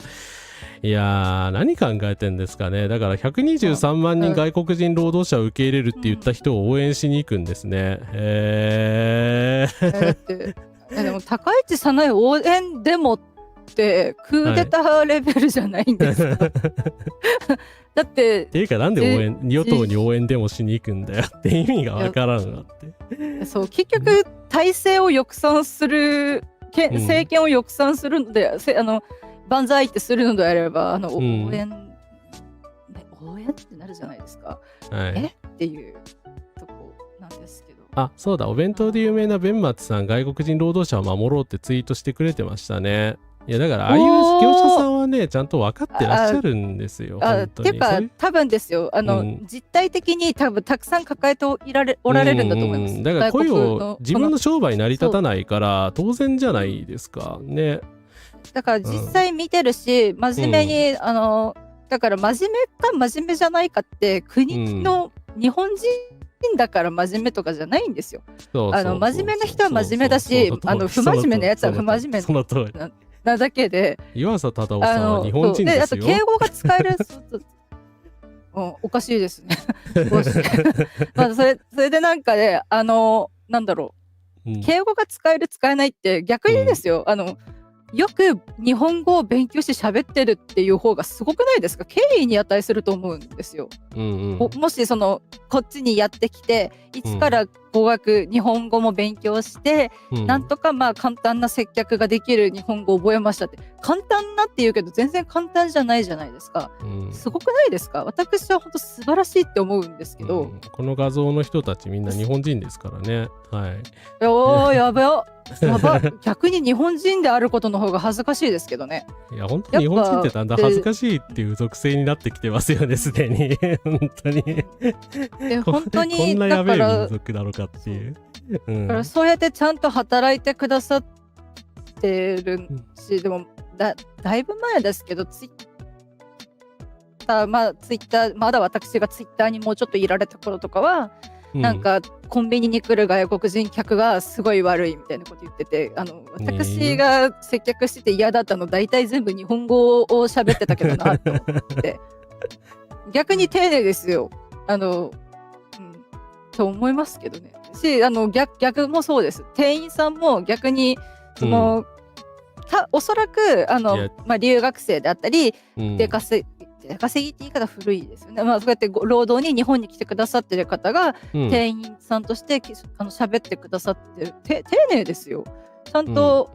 いやー何考えてんですかね。だから123万人外国人労働者を受け入れるって言った人を応援しに行くんですね。でも高市早苗応援デモってクーデターレベルじゃないんですか、だっていうかなんで与党に応援デモしに行くんだよって意味がわからんわってそう結局体制を抑散する政権を抑散するので、万歳ってするのであれば応援ってなるじゃないですか、っていうとこなんですけど。そうだ、お弁当で有名な弁松さん、外国人労働者を守ろうってツイートしてくれてましたね。いやだからああいう業者さんはねちゃんと分かってらっしゃるんですよ。本当にてか多分ですよ、実体的に多分たくさん抱えておられるんだと思います。だから雇用自分の商売成り立たないから当然じゃないですかね。だから実際見てるし、真面目に、だから真面目か真面目じゃないかって国の日本人だから真面目とかじゃないんですよ。真面目な人は真面目だし、不真面目なやつは不真面目なだけで。湯浅忠夫さんは日本人ですよ。あと敬語が使えるおかしいですね。まあそれでなんかね、なんだろう、敬語が使える使えないって逆にですよ、よく日本語を勉強して喋ってるっていう方がすごくないですか？敬意に値すると思うんですよ。もしこっちにやってきて一から語学、日本語も勉強して、なんとかまあ簡単な接客ができる日本語を覚えましたって、簡単なって言うけど全然簡単じゃないじゃないですか。すごくないですか？私は本当素晴らしいって思うんですけど、この画像の人たちみんな日本人ですからね。はい。やば逆に日本人であることの方が恥ずかしいですけどね。いや本当に日本人ってだんだん恥ずかしいっていう属性になってきてますよね、すでに。本当にこんなやべえ民族なのかっていう。だからそうやってちゃんと働いてくださってるし、でもだいぶ前ですけど、ツイッターまだ私がツイッターにもうちょっといられた頃とかは、なんかコンビニに来る外国人客がすごい悪いみたいなこと言ってて、私が接客してて嫌だったの大体全部日本語を喋ってたけどなと思って逆に丁寧ですよ、と思いますけどね。し逆もそうです。店員さんも逆におそらく留学生であったり、出稼ぎって言い方古いですよね。そうやって労働に日本に来てくださってる方が、店員さんとして喋ってくださってる。丁寧ですよ。ちゃんと、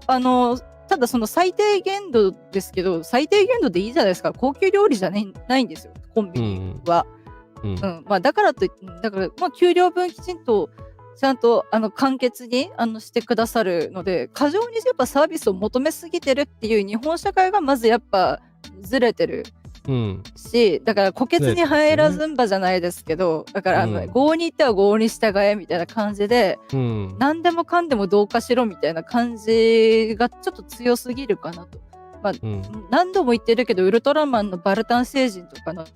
ただその最低限度ですけど、最低限度でいいじゃないですか。高級料理じゃないんですよ、コンビニは。だから給料分きちんとちゃんと簡潔にしてくださるので、過剰にやっぱサービスを求めすぎてるっていう日本社会がまずやっぱずれてるし、だから虎穴に入らずんばじゃないですけど、だから郷に行っては郷に従えみたいな感じで、何でもかんでも同化しろみたいな感じがちょっと強すぎるかなと。何度も言ってるけど、ウルトラマンのバルタン星人とかの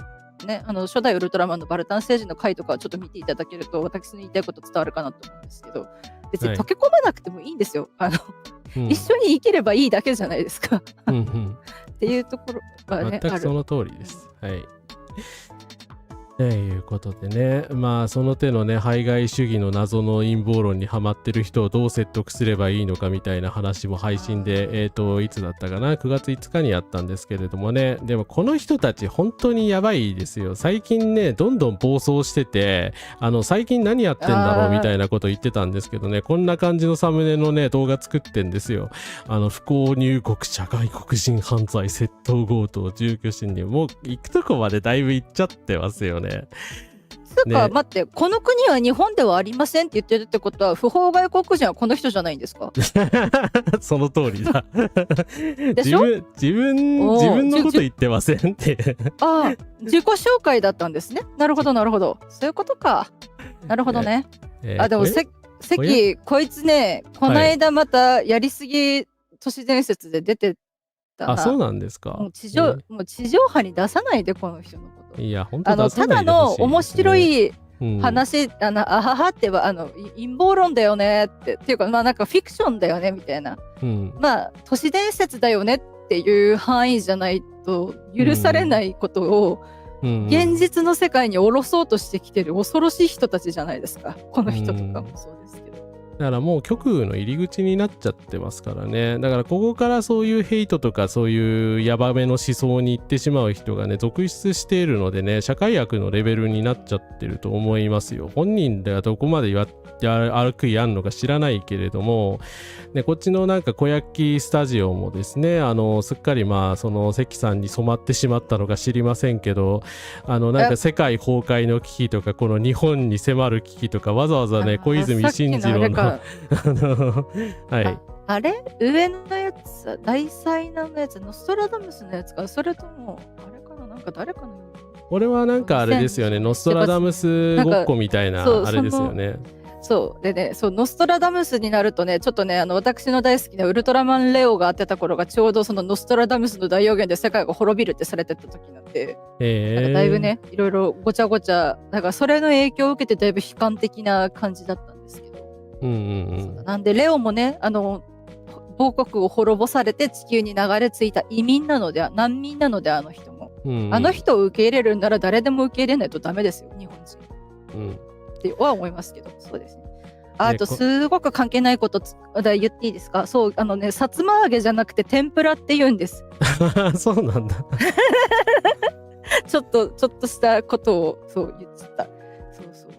ね、初代ウルトラマンのバルタン星人の回とかをちょっと見ていただけると私の言いたいこと伝わるかなと思うんですけど、別に溶け込まなくてもいいんですよ。一緒に生きればいいだけじゃないですか。っていうところはね、全くその通りです。はい。ということでね、まあその手のね、排外主義の謎の陰謀論にはまってる人をどう説得すればいいのかみたいな話も配信で、いつだったかな、9月5日にやったんですけれどもね、でもこの人たち本当にやばいですよ。最近ね、どんどん暴走してて、最近何やってんだろうみたいなこと言ってたんですけどね、こんな感じのサムネのね、動画作ってんですよ。不法入国者、外国人犯罪、窃盗強盗、住居侵入、もう行くとこまでだいぶ行っちゃってますよね。待って、この国は日本ではありませんって言ってるってことは、不法外国人はこの人じゃないんですか？その通りだ。でしょ？自分のこと言ってませんって。自己紹介だったんですね。なるほどなるほど、そういうことか。なるほどね。でも関こいつね、この間またやりすぎ都市伝説で出てたな。そうなんですか。もう地上波に出さないで、この人のこと。いや本当出さないでほしいですね。ただの面白い話、あははっては陰謀論だよねっていうか、なんかフィクションだよねみたいな、都市伝説だよねっていう範囲じゃないと許されないことを、現実の世界に下ろそうとしてきてる恐ろしい人たちじゃないですか、この人とかもそうですけど。だからもう極右の入り口になっちゃってますからね。だからここからそういうヘイトとかそういうヤバめの思想に行ってしまう人がね、続出しているのでね、社会悪のレベルになっちゃってると思いますよ。本人ではどこまで悪意あんのか知らないけれども、ね、こっちのなんか小焼スタジオもですね、すっかりその関さんに染まってしまったのか知りませんけど、なんか世界崩壊の危機とか、この日本に迫る危機とか、わざわざね、小泉進次郎のはい、あれ上のやつ、大災難のやつ、ノストラダムスのやつか、それとも、あれかな、なんか誰かのように。これはなんかあれですよね、ノストラダムスごっこみたいなあれですよね。そうでね、そうノストラダムスになるとね、ちょっとね、私の大好きなウルトラマンレオがあってた頃がちょうどそのノストラダムスの大予言で世界が滅びるってされてた時なんで、なんかだいぶね、いろいろごちゃごちゃ、だからそれの影響を受けてだいぶ悲観的な感じだったんですけど、なんでレオもね、母国を滅ぼされて地球に流れ着いた移民なので、難民なので、あの人も、あの人を受け入れるんなら誰でも受け入れないとダメですよ、日本人。っては思いますけど、そうですね。あとすごく関係ないこと言っていいですか？そう、さつま揚げじゃなくて天ぷらって言うんです。そうなんだ。ちょっとしたことをそう言っちゃった。そうそう。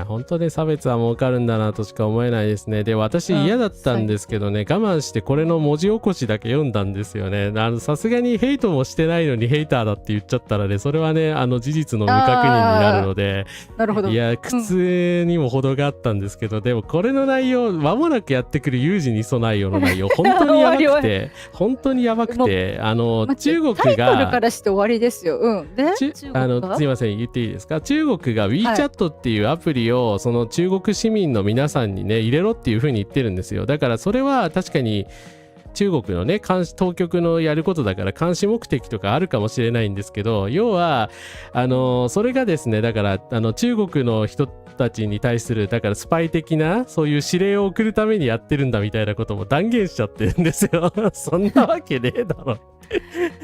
本当に差別は儲かるんだなとしか思えないですね。で、私嫌だったんですけどね、我慢してこれの文字起こしだけ読んだんですよね。さすがにヘイトもしてないのにヘイターだって言っちゃったらね、それはね、事実の未確認になるので、なるほど。いや、苦痛にも程があったんですけど、でもこれの内容、間もなくやってくる有事に備えようの内容、本当にやばくて、本当にやばくて、中国が、タイトルからして終わりですよ。ですいません、言っていいですか？中国が WeChat っていうアプリをその中国市民の皆さんにね入れろっていう風に言ってるんですよ。だからそれは確かに中国のね当局のやることだから監視目的とかあるかもしれないんですけど、要はそれがですね、だから中国の人たちに対するだからスパイ的なそういう指令を送るためにやってるんだみたいなことも断言しちゃってるんですよ。そんなわけねえだろ。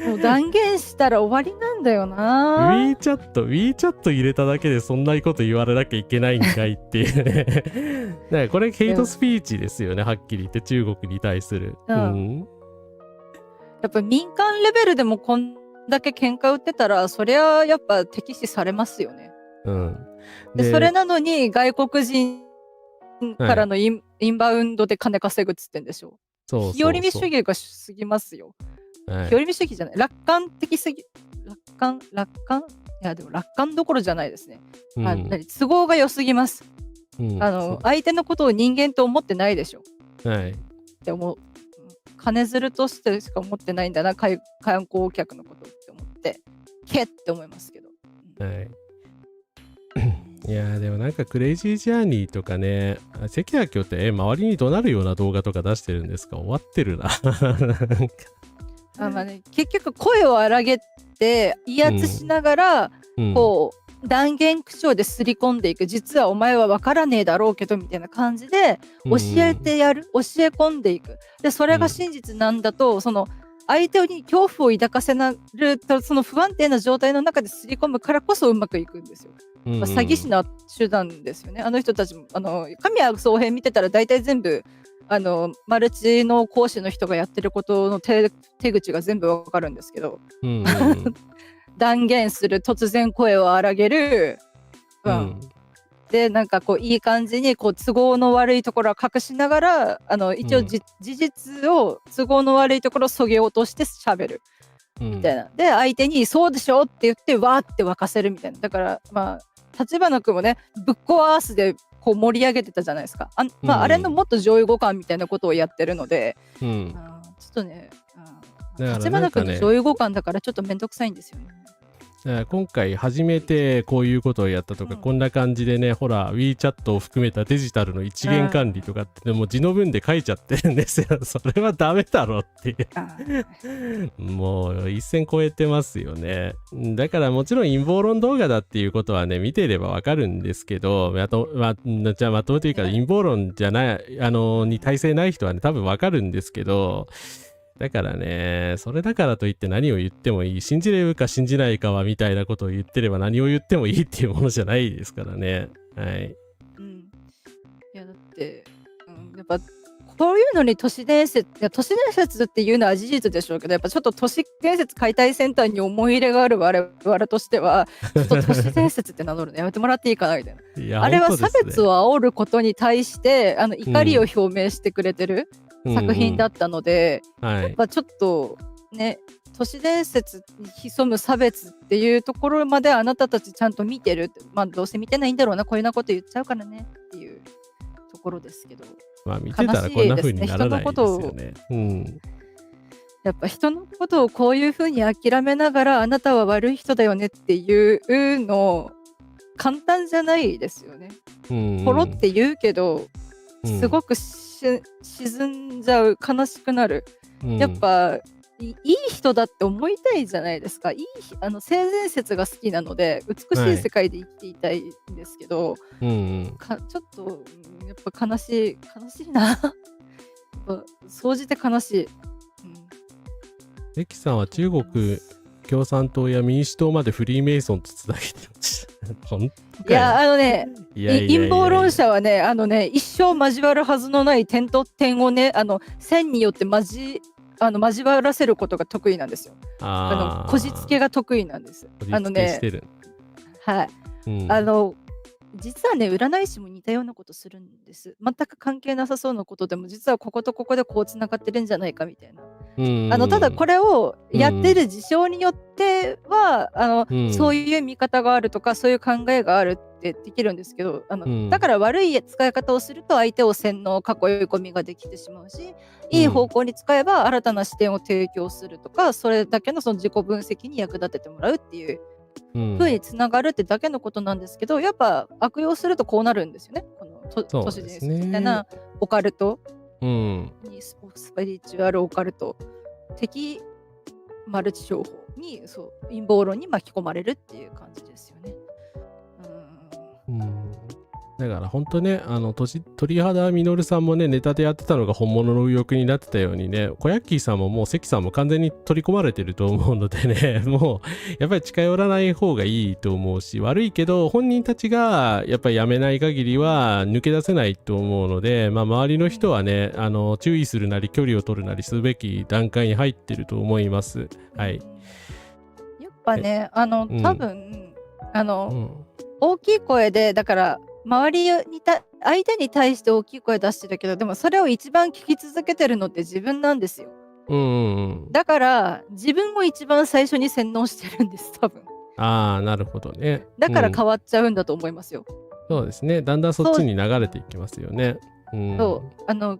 もう断言したら終わりなんだよな。WeChat 入れただけでそんなこと言われなきゃいけないんかいっていうね。だからこれヘイトスピーチですよね、はっきり言って中国に対する。やっぱ民間レベルでもこんだけ喧嘩売ってたら、そりゃやっぱ敵視されますよね。でそれなのに外国人からのインバウンドで金稼ぐっつってんでしょ。日和見主義が過ぎますよ。日和見主義じゃない、楽観的すぎ、楽観いやでも楽観どころじゃないですね。都合が良すぎます。相手のことを人間と思ってないでしょ。でも金づるとしてしか思ってないんだな、観光客のことって思ってけって思いますけど。いやでもなんかクレイジージャーニーとかね、関明夫って周りに怒鳴るような動画とか出してるんですか？終わってるな。結局声を荒げて威圧しながら、こう断言口調ですり込んでいく、実はお前は分からねえだろうけどみたいな感じで教えてやる、教え込んでいく。でそれが真実なんだと、その相手に恐怖を抱かせなると、その不安定な状態の中ですり込むからこそうまくいくんですよ。詐欺師の手段ですよね。あの人たちも神谷総編見てたら大体全部マルチの講師の人がやってることの手口が全部わかるんですけど、断言する、突然声を荒げる、でなんかこういい感じにこう都合の悪いところは隠しながら一応事実を都合の悪いところをそげ落として喋るみたいな、で相手にそうでしょって言ってわーって沸かせるみたいな。だから立花君もねぶっ壊すでこう盛り上げてたじゃないですか。あれのもっと上位互換みたいなことをやってるので、ちょっとね、立花君の上位互換だからちょっとめんどくさいんですよね。今回初めてこういうことをやったとか、こんな感じでね、ほら WeChat を含めたデジタルの一元管理とかってもう字の文で書いちゃってるんですよ。それはダメだろっていうもう一線超えてますよね。だからもちろん陰謀論動画だっていうことはね見ていればわかるんですけど、じゃあまとめというか陰謀論じゃないに耐性ない人はね多分わかるんですけど、だからね、それだからといって何を言ってもいい、信じれるか信じないかはみたいなことを言ってれば何を言ってもいいっていうものじゃないですからね。いやだって、やっぱこういうのに都市伝説っていうのは事実でしょうけど、やっぱちょっと都市伝説解体センターに思い入れがある我々としては、ちょっと都市伝説って名乗るのやめてもらっていいかなみたいな。あれは差別を煽ることに対して怒りを表明してくれてる作品だったので、やっぱちょっとね、都市伝説に潜む差別っていうところまであなたたちちゃんと見てるって、どうせ見てないんだろうな、こういうなこと言っちゃうからねっていうとところですけど、まあ見てたらこんな風にならないですよね。うん。やっぱ人のことをこういう風に諦めながらあなたは悪い人だよねっていうの簡単じゃないですよね。ポロって言うけどすごく沈んじゃう、悲しくなる。やっぱいい人だって思いたいじゃないですか。性善説が好きなので美しい世界で生きていたいんですけど、ちょっとやっぱ悲しいな。やっぱ総じて悲しい。関さんは中国共産党や民主党までフリーメイソンとつなげてました。いや陰謀論者はね一生交わるはずのない点と点をね線によって交わらせることが得意なんですよ。こじつけが得意なんです。はい。実はね占い師も似たようなことするんです。全く関係なさそうなことでも実はこことここでこうつながってるんじゃないかみたいな。ただこれをやってる事象によってはそういう見方があるとかそういう考えがあるってできるんですけどだから悪い使い方をすると相手を洗脳囲い込みができてしまうし、いい方向に使えば新たな視点を提供するとかそれだけのその自己分析に役立ててもらうっていう風につながるってだけのことなんですけど、やっぱ悪用するとこうなるんですよね。この都市伝説みたいなオカルトにスピリチュアルオカルト的マルチ商法に陰謀論に巻き込まれるっていう感じですよね。だから本当ね鳥肌実さんもねネタでやってたのが本物の右翼になってたようにね、小ヤッキーさんももう関さんも完全に取り込まれてると思うのでね、もうやっぱり近寄らない方がいいと思うし、悪いけど本人たちがやっぱりやめない限りは抜け出せないと思うので、周りの人はね注意するなり距離を取るなりすべき段階に入ってると思います。はい。やっぱね多分大きい声でだから周りに相手に対して大きい声出してるけどでもそれを一番聞き続けてるのって自分なんですよ。だから自分を一番最初に洗脳してるんです多分。なるほどね。だから変わっちゃうんだと思いますよ。そうですね。だんだんそっちに流れていきますよね。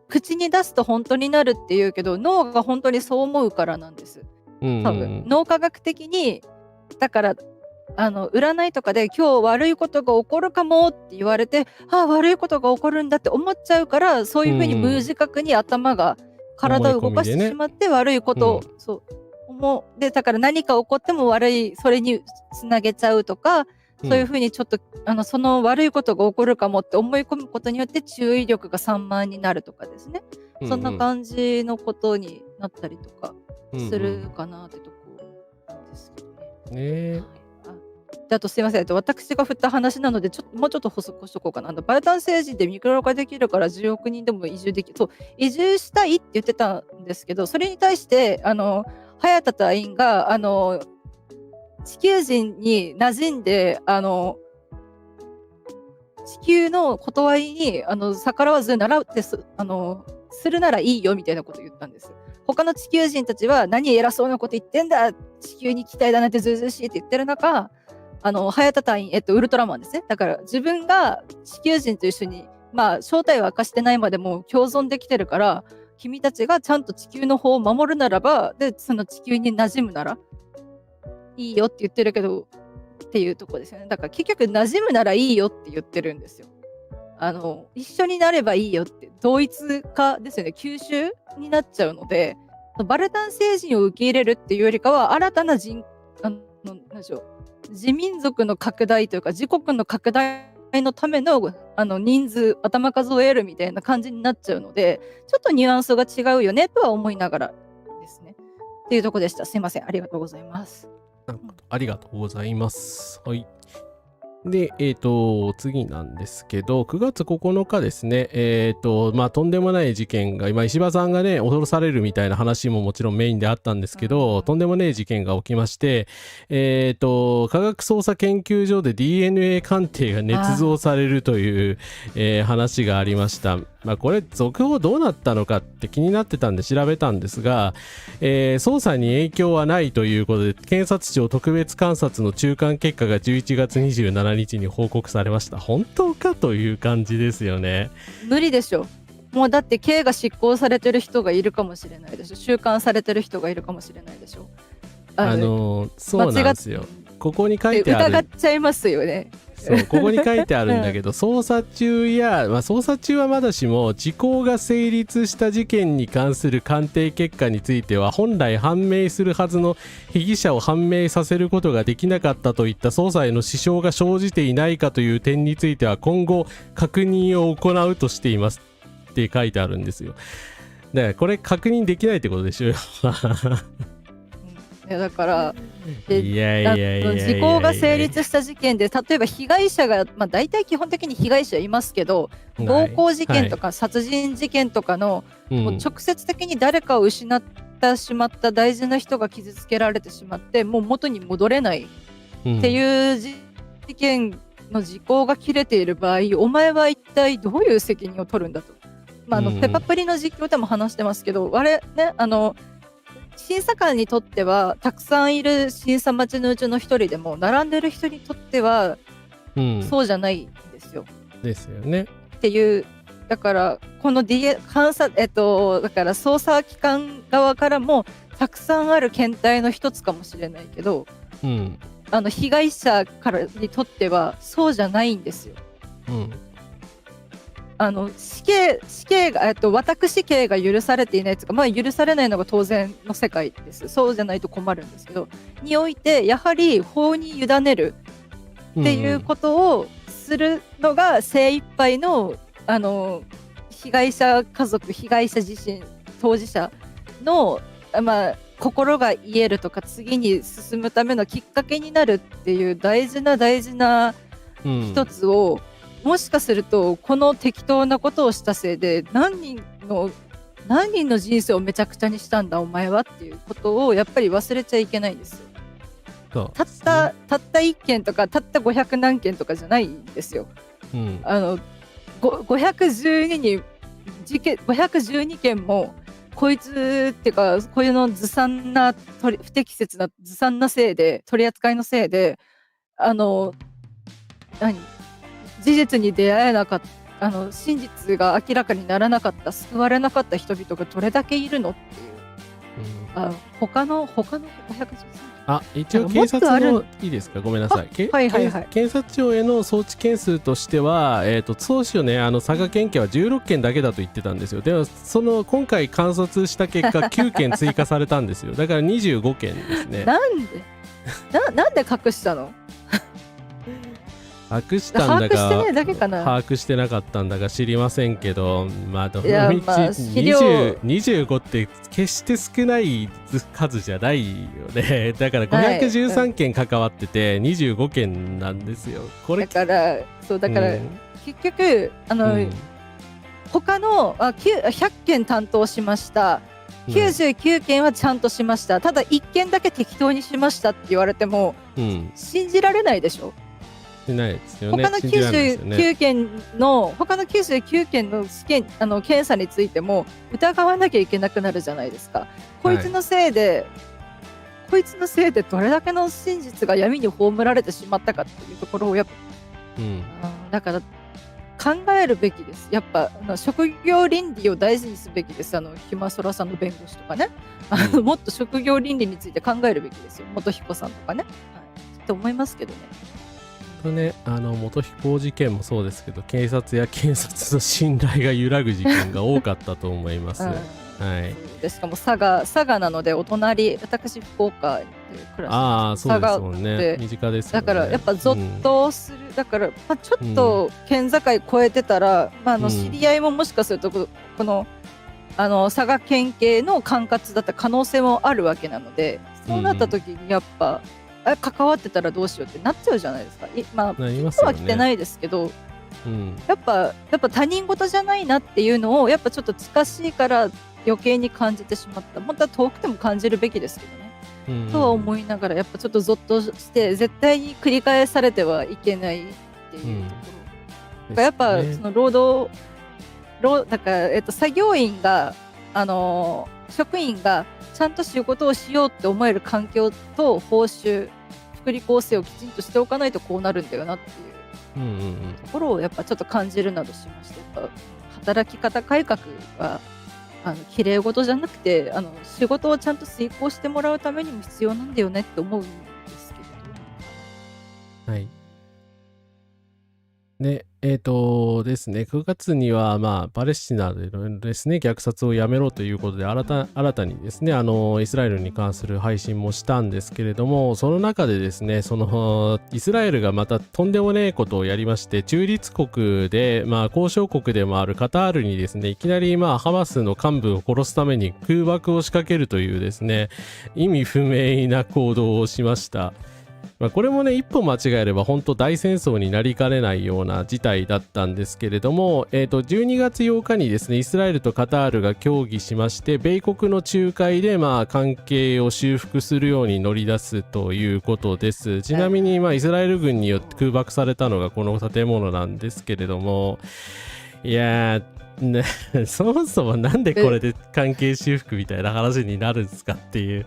口に出すと本当になるっていうけど脳が本当にそう思うからなんです。多分脳科学的にだから占いとかで今日悪いことが起こるかもって言われて悪いことが起こるんだって思っちゃうからそういうふうに無自覚に頭が体を動かしてしまって悪いことを思うでだから何か起こっても悪いそれにつなげちゃうとかそういうふうにちょっとその悪いことが起こるかもって思い込むことによって注意力が散漫になるとかですね、そんな感じのことになったりとかするかなってとこなんですけどね。あとすいません、私が振った話なのでもうちょっと補足しとこうかな。バルタン星人でミクロ化できるから10億人でも移住できる移住したいって言ってたんですけど、それに対して早田隊員が地球人に馴染んで地球の断りに逆らわず習ってするならいいよみたいなことを言ったんです。他の地球人たちは何偉そうなこと言ってんだ地球に期待だなんてずうずうしいって言ってる中早田隊員、ウルトラマンですね。だから自分が地球人と一緒に正体を明かしてないまでも共存できてるから君たちがちゃんと地球の方を守るならばでその地球に馴染むならいいよって言ってるけどっていうとこですよね。だから結局馴染むならいいよって言ってるんですよ。一緒になればいいよって同一化ですよね。吸収になっちゃうのでバルタン星人を受け入れるっていうよりかは新たななんでしょう自民族の拡大というか自国の拡大のための人数頭数を得るみたいな感じになっちゃうのでちょっとニュアンスが違うよねとは思いながらですねっていうとこでした。すいません、ありがとうございます。ありがとうございます。はい。で、次なんですけど、9月9日ですね、とんでもない事件が、今、石破さんがね、脅されるみたいな話ももちろんメインであったんですけど、とんでもない事件が起きまして、科学捜査研究所で DNA 鑑定が捏造されるという、話がありました。これ続報どうなったのかって気になってたんで調べたんですが、捜査に影響はないということで検察庁特別監察の中間結果が11月27 27日に報告されました。本当かという感じですよね。無理でしょ。もうだって刑が執行されてる人がいるかもしれないでしょ。収監されてる人がいるかもしれないでしょ。そうなんですよ。ここに書いてある。疑っちゃいますよね。そう、ここに書いてあるんだけど捜査中や、捜査中はまだしも時効が成立した事件に関する鑑定結果については本来判明するはずの被疑者を判明させることができなかったといった捜査への支障が生じていないかという点については今後確認を行うとしていますって書いてあるんですよ。だからこれ確認できないってことでしょ。だから時時効が成立した事件で例えば被害者が、大体基本的に被害者いますけど、暴行事件とか殺人事件とかの、もう直接的に誰かを失ってしまった大事な人が傷つけられてしまってもう元に戻れないっていう事件の時効が切れている場合、お前は一体どういう責任を取るんだと。ペパプリの実況でも話してますけど、審査官にとってはたくさんいる審査待ちのうちの一人でも並んでる人にとっては、そうじゃないんですよ。ですよね。っていうだからこのだから捜査機関側からもたくさんある検体の一つかもしれないけど、被害者からにとってはそうじゃないんですよ。死刑が私死刑が許されていないというか、許されないのが当然の世界です。そうじゃないと困るんですけど、においてやはり法に委ねるっていうことをするのが精一杯の被害者家族、被害者自身、当事者の心が癒えるとか次に進むためのきっかけになるっていう大事な一つを、もしかするとこの適当なことをしたせいで何人の人生をめちゃくちゃにしたんだお前はっていうことをやっぱり忘れちゃいけないんですよ。たった1件とかたった500何件とかじゃないんですよ。512件もこいつっていうかこういうの不適切なずさんなせいで取り扱いのせいで事実に出会えなかった真実が明らかにならなかった救われなかった人々がどれだけいるのっていう、他の513一応警察のいいですか、ごめんなさい。検察庁への送致件数としては、当初ね佐賀県警は16件だけだと言ってたんですよ。でも今回観察した結果9件追加されたんですよ。だから25件ですね。なんで隠したの？把握したんだか把握してないだけかな。把握してなかったんだか知りませんけど、どの道25って決して少ない数じゃないよね。だから513件関わってて25件なんですよ。これだから結局他の100件担当しました。99件はちゃんとしました。ただ1件だけ適当にしましたって言われても、信じられないでしょ。ないですよね。他の99件の試験検査についても疑わなきゃいけなくなるじゃないですか。こいつのせいでどれだけの真実が闇に葬られてしまったかっていうところをだから考えるべきです。やっぱ職業倫理を大事にすべきです。ひまそらさんの弁護士とかね、もっと職業倫理について考えるべきですよ。元彦さんとかね、と思いますけどね。元彦事件もそうですけど、警察や検察の信頼が揺らぐ事件が多かったと思います。でしかも佐賀なのでお隣、私福岡に暮らしてそうですもんね。身近ですよね。だからやっぱゾッとする。だからちょっと県境越えてたら、知り合いももしかするとこの佐賀県警の管轄だった可能性もあるわけなので、そうなった時にやっぱ関わってたらどうしようってなっちゃうじゃないですか。今は来てないですけど、やっぱ他人事じゃないなっていうのをやっぱちょっと近しいから余計に感じてしまった。本当は遠くても感じるべきですけどね、とは思いながらやっぱちょっとゾッとして絶対に繰り返されてはいけないっていうところ、やっぱそのだから作業員が職員がちゃんと仕事をしようって思える環境と報酬、福福利厚生をきちんとしておかないとこうなるんだよなっていうところをやっぱちょっと感じるなどしまして、やっぱ働き方改革は綺麗事じゃなくて仕事をちゃんと遂行してもらうためにも必要なんだよねって思うんですけれど。はい。で、ですね、9月には、パレスチナでのですね、虐殺をやめろということで、新たにですね、イスラエルに関する配信もしたんですけれども、その中でですね、イスラエルがまたとんでもねえことをやりまして、中立国で、交渉国でもあるカタールにですね、いきなり、ハマスの幹部を殺すために空爆を仕掛けるというですね、意味不明な行動をしました。これもね、一歩間違えれば本当大戦争になりかねないような事態だったんですけれども、12月8日にですね、イスラエルとカタールが協議しまして、米国の仲介で関係を修復するように乗り出すということです。ちなみにイスラエル軍によって空爆されたのがこの建物なんですけれども、いやー、そもそもなんでこれで関係修復みたいな話になるんですかっていう。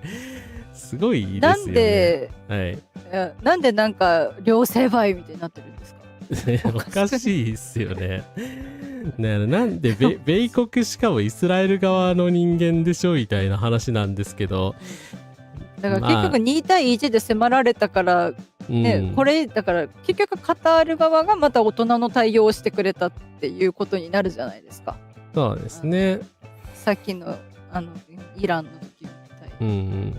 すごいですよね。なんでなんか両成敗みたいになってるんですか？おかしいですよね。なんで米国しかもイスラエル側の人間でしょみたいな話なんですけど、だから結局2対1で迫られたからね、これだから結局カタール側がまた大人の対応をしてくれたっていうことになるじゃないですか。そうですね。さっきのイランの時みたいに。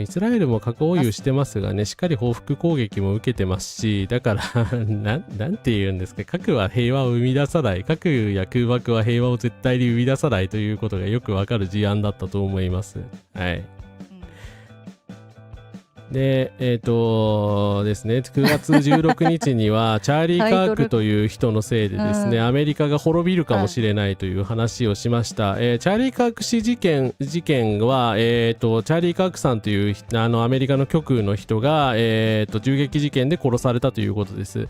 イスラエルも核保有してますがね、しっかり報復攻撃も受けてますし、だからなんて言うんですか、核は平和を生み出さない、核や空爆は平和を絶対に生み出さないということがよくわかる事案だったと思います。はい。で、ですね、9月16日には、チャーリー・カークという人のせいでですね、アメリカが滅びるかもしれないという話をしました。チャーリー・カーク氏事件は、チャーリー・カークさんというアメリカの極右の人が、銃撃事件で殺されたということです。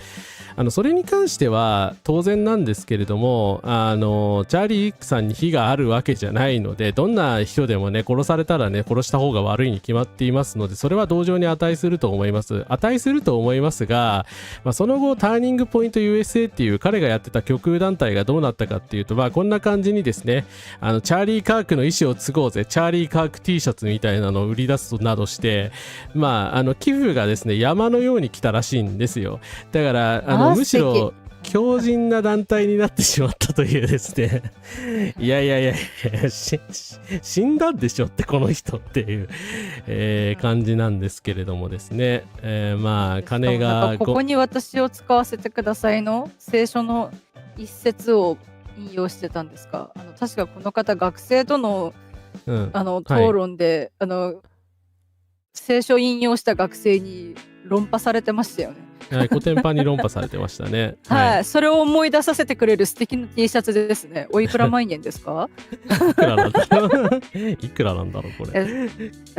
それに関しては当然なんですけれども、チャーリーさんに非があるわけじゃないので、どんな人でもね、殺されたらね、殺した方が悪いに決まっていますので、それは同情に値すると思いますが、その後ターニングポイント USA っていう彼がやってた極右団体がどうなったかっていうと、こんな感じにですね、チャーリー・カークの意思を継ごうぜ、チャーリー・カーク T シャツみたいなのを売り出すなどして、寄付がですね、山のように来たらしいんですよ。だからむしろ強靭な団体になってしまったというですねいや死んだんでしょってこの人っていう、感じなんですけれどもですね、金がここに私を使わせてくださいの聖書の一節を引用してたんですか？確かこの方学生との、討論で、聖書引用した学生に論破されてましたよね。コテンパンに論破されてましたね。はい、それを思い出させてくれる素敵な T シャツですね。おいくら万円ですか？いくらなんだろうこれ。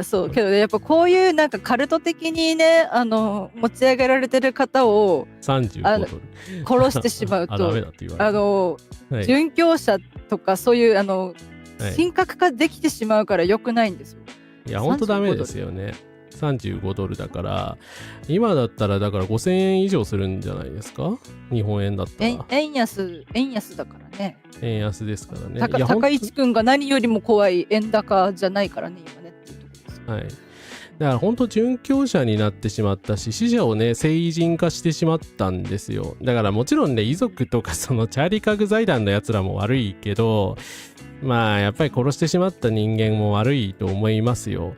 そうけど、ね、やっぱこういうなんかカルト的にね、持ち上げられてる方を35ドル殺してしまうと殉教者とかそういう神格化できてしまうから良くないんですよ。いや本当ダメですよね。35ドルだから、今だったらだから5000円以上するんじゃないですか、日本円だったら。円安だからね。円安ですからね。高市くんが何よりも怖い円高じゃないからね、今ねっていうところです。はい。だから本当殉教者になってしまったし、死者をね聖人化してしまったんですよ。だからもちろんね、遺族とかそのチャーリーカーク財団のやつらも悪いけど、やっぱり殺してしまった人間も悪いと思いますよ。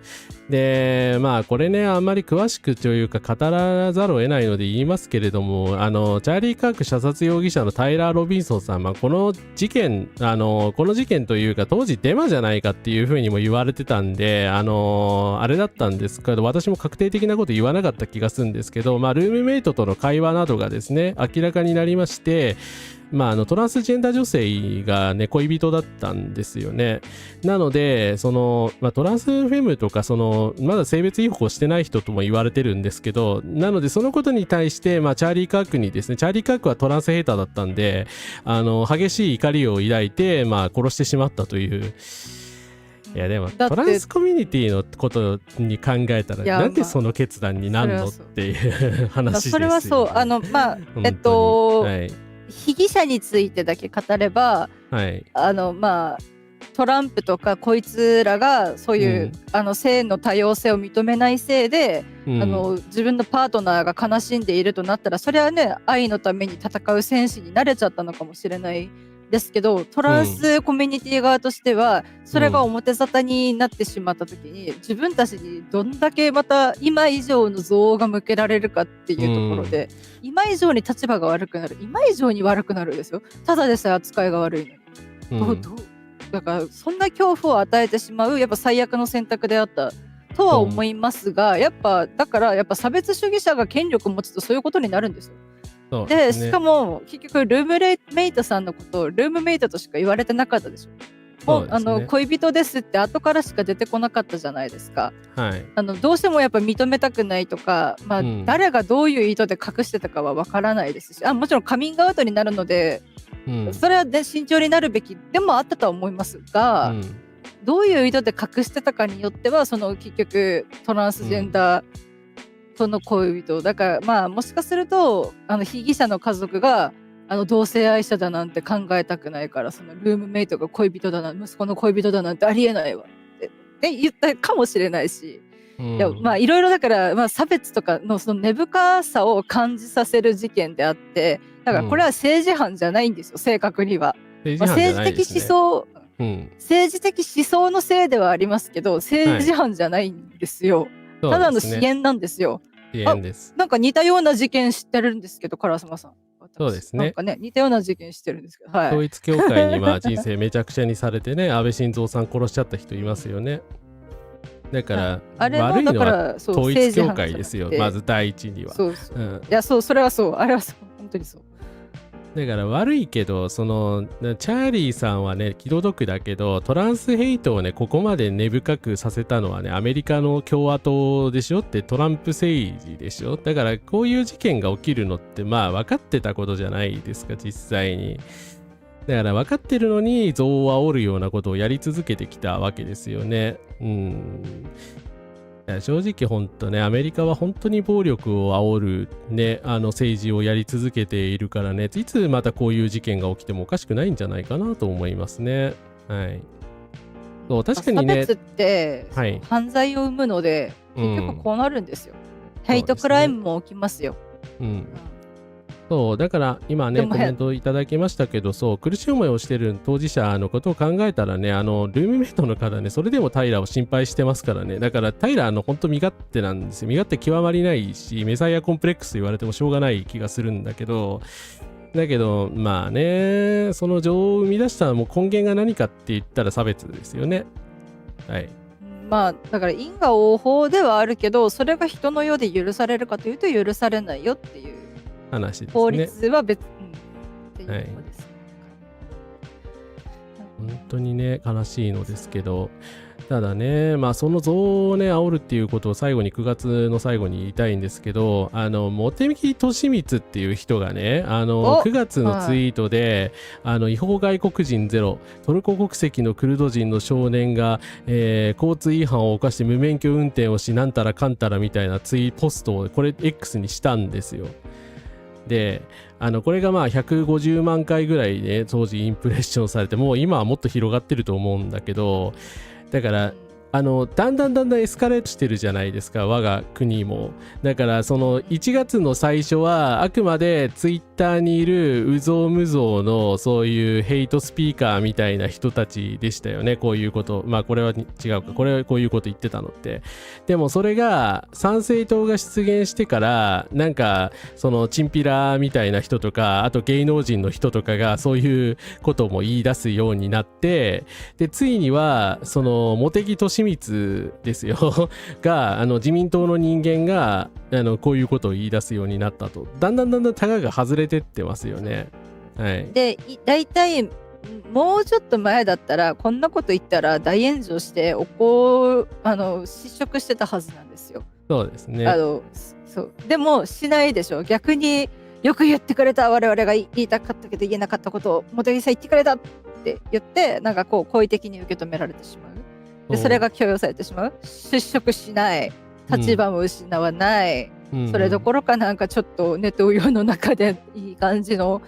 でこれね、あんまり詳しくというか語らざるを得ないので言いますけれども、チャーリー・カーク射殺容疑者のタイラー・ロビンソンさん、この事件というか当時デマじゃないかっていうふうにも言われてたんで、あれだったんですけど、私も確定的なこと言わなかった気がするんですけど、ルームメイトとの会話などがですね明らかになりまして、トランスジェンダー女性がね恋人だったんですよね。なのでトランスフェムとかまだ性別違法してない人とも言われてるんですけど、なのでそのことに対して、チャーリー・カークにですね、チャーリー・カークはトランスヘーターだったんで、激しい怒りを抱いて、殺してしまったという。いやでもだってトランスコミュニティのことに考えたらいやなんでその決断になるのっそれはそうていう話ですよ、ね、それはそう本当にはい被疑者についてだけ語ればはいトランプとかこいつらがそういう、性の多様性を認めないせいで、自分のパートナーが悲しんでいるとなったらそれはね愛のために戦う戦士になれちゃったのかもしれないですけど、トランスコミュニティ側としてはそれが表沙汰になってしまった時に、自分たちにどんだけまた今以上の憎悪が向けられるかっていうところで、今以上に立場が悪くなる、今以上に悪くなるんですよ。ただでさえ扱いが悪いのに、だからそんな恐怖を与えてしまうやっぱ最悪の選択であったとは思いますが、やっぱ差別主義者が権力を持つとそういうことになるんですよ。でしかも結局ルームメイトさんのことをルームメイトとしか言われてなかったでしょ。もう恋人ですって後からしか出てこなかったじゃないですか。どうしてもやっぱ認めたくないとか、誰がどういう意図で隠してたかはわからないですし、もちろんカミングアウトになるので、それは、ね、慎重になるべきでもあったとは思いますが、どういう意図で隠してたかによってはその結局トランスジェンダーとの恋人だからもしかすると被疑者の家族が同性愛者だなんて考えたくないから、そのルームメイトが恋人だな、息子の恋人だなんてありえないわって言ったかもしれないし、いろいろだから差別とかのその根深さを感じさせる事件であって、だからこれは政治犯じゃないんですよ、正確には。政治的思想のせいではありますけど、政治犯じゃないんですよ。ただの支援なんですよ。なんか似たような事件知ってるんですけど、烏丸さん。そうですね。なんかね、似たような事件知ってるんですけど、統一教会に人生めちゃくちゃにされてね、安倍晋三さん殺しちゃった人いますよね。だから、悪いのは統一教会ですよ、まず第一には。いや、それはそう、あれはそう、本当にそう。だから悪いけど、チャーリーさんはね、気の毒だけど、トランスヘイトをね、ここまで根深くさせたのはね、アメリカの共和党でしょって、トランプ政治でしょ。だから、こういう事件が起きるのって、分かってたことじゃないですか、実際に。だから、分かってるのに、憎悪を煽るようなことをやり続けてきたわけですよね。正直本当ね、アメリカは本当に暴力を煽るね、政治をやり続けているからね、いつまたこういう事件が起きてもおかしくないんじゃないかなと思いますね。そう確かにね、差別って犯罪を生むので、結局こうなるんですよ。ヘイトクライムも起きますよ。そうだから今ねコメントいただきましたけど、そう苦しい思いをしている当事者のことを考えたらね、ルームメイトの方ね、それでもタイラーを心配してますからね。だからタイラー本当身勝手なんですよ。身勝手極まりないし、メサイアコンプレックスと言われてもしょうがない気がするんだけど、まあね、その情を生み出したもう根源が何かって言ったら差別ですよね。だから因果応報ではあるけど、それが人の世で許されるかというと許されないよっていう話ですね。法律は別、っていうことです。本当にね悲しいのですけど、ただね、その憎悪をね煽るっていうことを最後に9月の最後に言いたいんですけど、茂木敏光っていう人がね、9月のツイートで、違法外国人ゼロ、トルコ国籍のクルド人の少年が、交通違反を犯して無免許運転をし、なんたらかんたらみたいなポストをこれ X にしたんですよ。でこれが150万回ぐらいね当時インプレッションされて、もう今はもっと広がってると思うんだけど、だからだんだんエスカレートしてるじゃないですか、我が国も。だからその1月の最初はあくまでツイッターにいるうぞうむぞうのそういうヘイトスピーカーみたいな人たちでしたよね。こういうこと、これは違うか、これはこういうこと言ってたのって。でもそれが参政党が出現してから、なんかそのチンピラみたいな人とか、あと芸能人の人とかがそういうことも言い出すようになって、でついにはその茂木敏光ですよが自民党の人間がこういうことを言い出すようになったと、だんだんタガが外れてってますよね。で大体もうちょっと前だったらこんなこと言ったら大炎上して失職してたはずなんですよ。そうですね。そうでもしないでしょ。逆によく言ってくれた、我々が言いたかったけど言えなかったことを茂木さん言ってくれたって言って、なんか好意的に受け止められてしまう。でそれが許容されてしまう。出職しない、立場も失わない、それどころかなんかちょっとネトウヨの中でいい感じの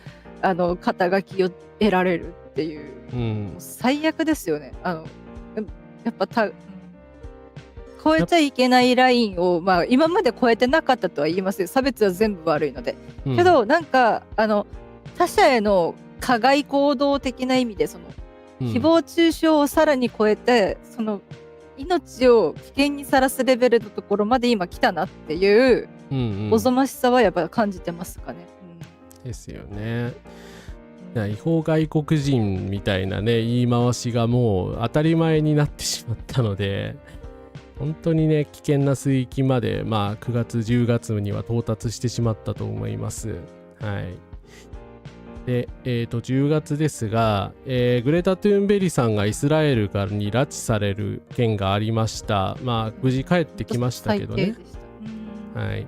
肩書きを得られるっていう、もう最悪ですよね。やっぱ超えちゃいけないラインを、まあ、今まで超えてなかったとは言いますよ。差別は全部悪いので。けどなんか他者への加害行動的な意味でその誹謗中傷をさらに超えて、その命を危険にさらすレベルのところまで今来たなっていうおぞましさはやっぱ感じてますかね。ですよね。違法外国人みたいなね言い回しがもう当たり前になってしまったので、本当にね危険な水域まで、まあ、9月10月には到達してしまったと思います。はい。で、10月ですが、グレタ・トゥーンベリさんがイスラエルからに拉致される件がありました。まあ無事帰ってきましたけどね。はい、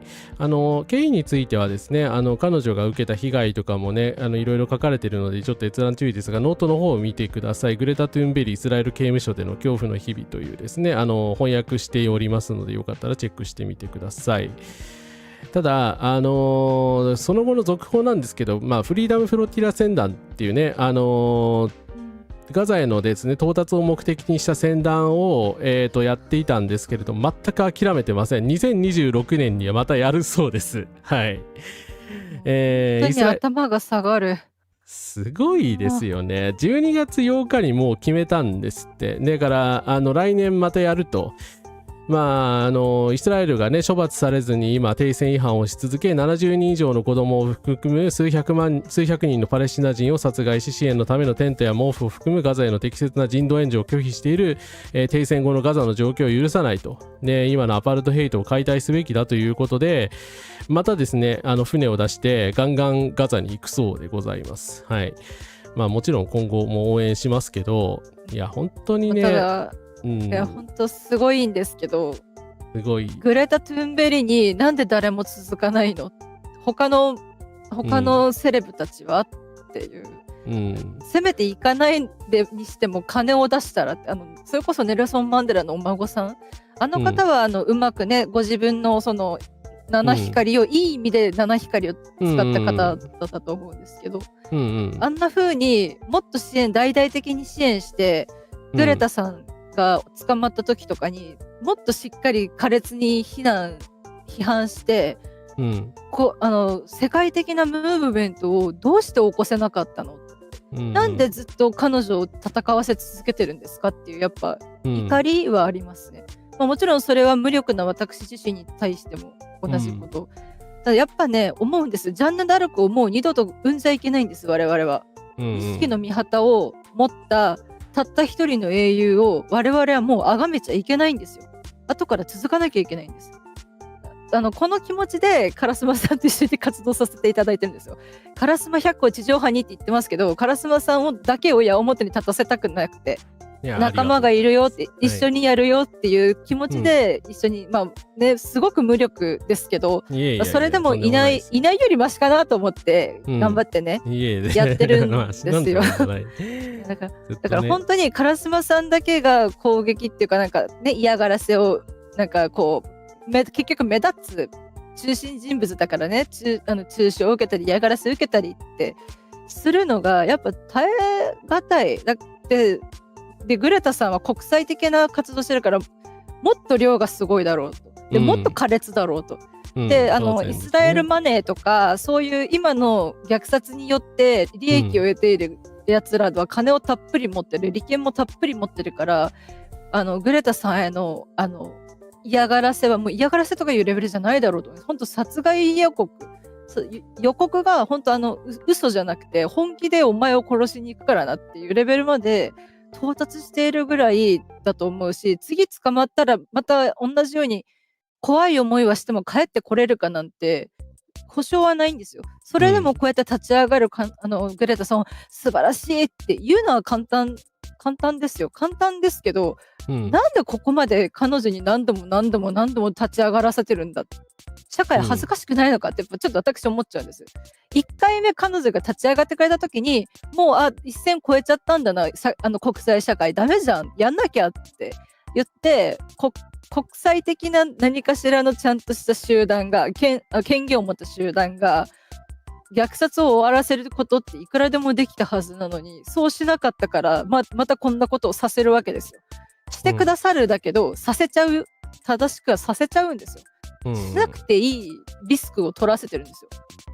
経緯についてはですね、彼女が受けた被害とかもねいろいろ書かれているのでちょっと閲覧注意ですが、ノートの方を見てください。グレタ・トゥーンベリイスラエル刑務所での恐怖の日々というですね翻訳しておりますので、よかったらチェックしてみてください。ただその後の続報なんですけど、まあ、フリーダム・フロティラ船団っていうねガザへのですね到達を目的にした船団を、やっていたんですけれども、全く諦めてません。2026年にはまたやるそうです。はい。本当に頭が下がる。すごいですよね。12月8日にもう決めたんですって。だから来年またやると。まあ、イスラエルがね処罰されずに今停戦違反をし続け、70人以上の子供を含む数百人のパレスチナ人を殺害し、支援のためのテントや毛布を含むガザへの適切な人道援助を拒否している、停戦後のガザの状況を許さないと、ね、今のアパルトヘイトを解体すべきだということで、またですね船を出してガンガンガザに行くそうでございます。はい。まあもちろん今後も応援しますけど、いや本当にね、いや本当すごいんですけど、すごいグレタ・トゥーンベリになんで誰も続かないの、他のセレブたちはっていう、せめて行かないでにしても金を出したらって、それこそネルソン・マンデラのお孫さん、方はうまくねご自分のその七光を、いい意味で七光を使った方だったと思うんですけど、あんな風にもっと大々的に支援して、グレタさんが捕まった時とかにもっとしっかり苛烈に批判して、世界的なムーブメントをどうして起こせなかったの、なんでずっと彼女を戦わせ続けてるんですかっていうやっぱ怒りはありますね。まあ、もちろんそれは無力な私自身に対しても同じこと、ただやっぱね思うんです。ジャンヌ・ダルクをもう二度と生んじゃいけないんです。我々は意識の御旗を持ったたった一人の英雄を我々はもう崇めちゃいけないんですよ。後から続かなきゃいけないんです。この気持ちでカラスマさんと一緒に活動させていただいてるんですよ。カラスマ100個地上波にって言ってますけど、カラスマさんだけを矢面に立たせたくなくて、仲間がいるよって、一緒にやるよっていう気持ちで一緒に、まあね、すごく無力ですけど、それでもいないよりマシかなと思って頑張ってね、やってるんですよ。だから本当にカラスマさんだけが攻撃っていうか、なんかね嫌がらせをなんかこう結局目立つ中心人物だからね、中傷を受けたり嫌がらせを受けたりってするのがやっぱ耐え難い。だってでグレタさんは国際的な活動してるから、もっと量がすごいだろうと、でもっと苛烈だろうと、でイスラエルマネーとかそういう今の虐殺によって利益を得ているやつらは金をたっぷり持ってる、利権もたっぷり持ってるから、グレタさんへの嫌がらせはもう嫌がらせとかいうレベルじゃないだろうと。本当殺害予告が本当嘘じゃなくて本気でお前を殺しに行くからなっていうレベルまで到達しているぐらいだと思うし、次捕まったらまた同じように怖い思いはしても帰ってこれるかなんて保証はないんですよ。それでもこうやって立ち上がるグレタさん素晴らしいって言うのは簡単ですよ。簡単ですけど、なんでここまで彼女に何度も立ち上がらせてるんだ、社会恥ずかしくないのかってちょっと私思っちゃうんです。1回目彼女が立ち上がってくれた時にもう一線越えちゃったんだな、国際社会ダメじゃん、やんなきゃってよって国際的な何かしらのちゃんとした集団が権限を持った集団が虐殺を終わらせることっていくらでもできたはずなのに、そうしなかったからまたこんなことをさせるわけですよ。してくださるだけど、させちゃう、正しくはさせちゃうんですよ。しなくていいリスクを取らせてるんですよ。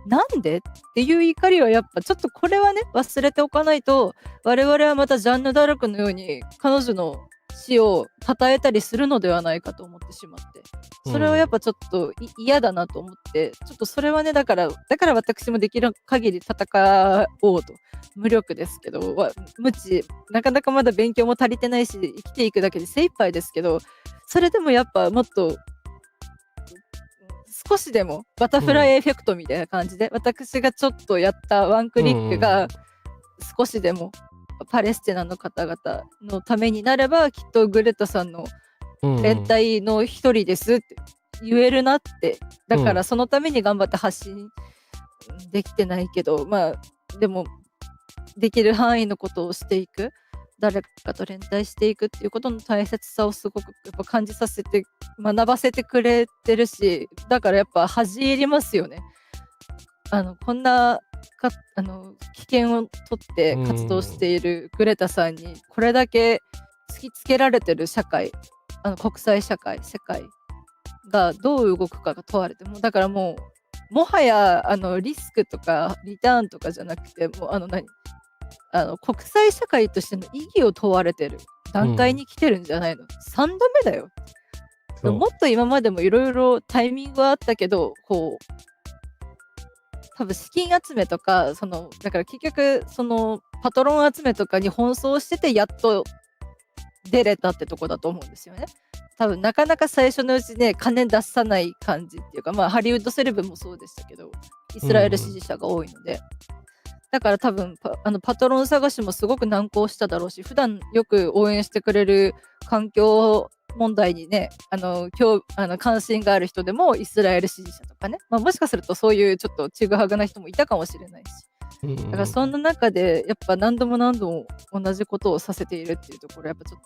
なんでっていう怒りはやっぱちょっとこれはね忘れておかないと、我々はまたジャンヌ・ダルクのように彼女の死を称えたりするのではないかと思ってしまって、それはやっぱちょっと嫌だなと思って、ちょっとそれはねだから私もできる限り戦おうと、無力ですけど無知、なかなかまだ勉強も足りてないし生きていくだけで精一杯ですけど、それでもやっぱもっと少しでもバタフライエフェクトみたいな感じで、私がちょっとやったワンクリックが少しでもパレスチナの方々のためになれば、きっとグレタさんの連帯の一人ですって言えるなって。だからそのために頑張って発信できてないけど、まあでもできる範囲のことをしていく、誰かと連帯していくっていうことの大切さをすごくやっぱ感じさせて学ばせてくれてるし、だからやっぱ恥じ入りますよね。こんな危険を取って活動しているグレタさんにこれだけ突きつけられてる社会、国際社会、世界がどう動くかが問われて、だからもはやリスクとかリターンとかじゃなくて、もう国際社会としての意義を問われてる段階に来てるんじゃないの、3度目だよ。もっと今までもいろいろタイミングはあったけど、こう多分資金集めとか、だから結局パトロン集めとかに奔走しててやっと出れたってとこだと思うんですよね。多分なかなか最初のうちね金出さない感じっていうか、ハリウッドセレブもそうでしたけど、イスラエル支持者が多いので、だから多分パトロン探しもすごく難航しただろうし、普段よく応援してくれる環境問題にね関心がある人でもイスラエル支持者とかね、もしかするとそういうちょっとちぐはぐな人もいたかもしれないし、だからそんな中でやっぱ何度も同じことをさせているっていうところ、やっぱちょっ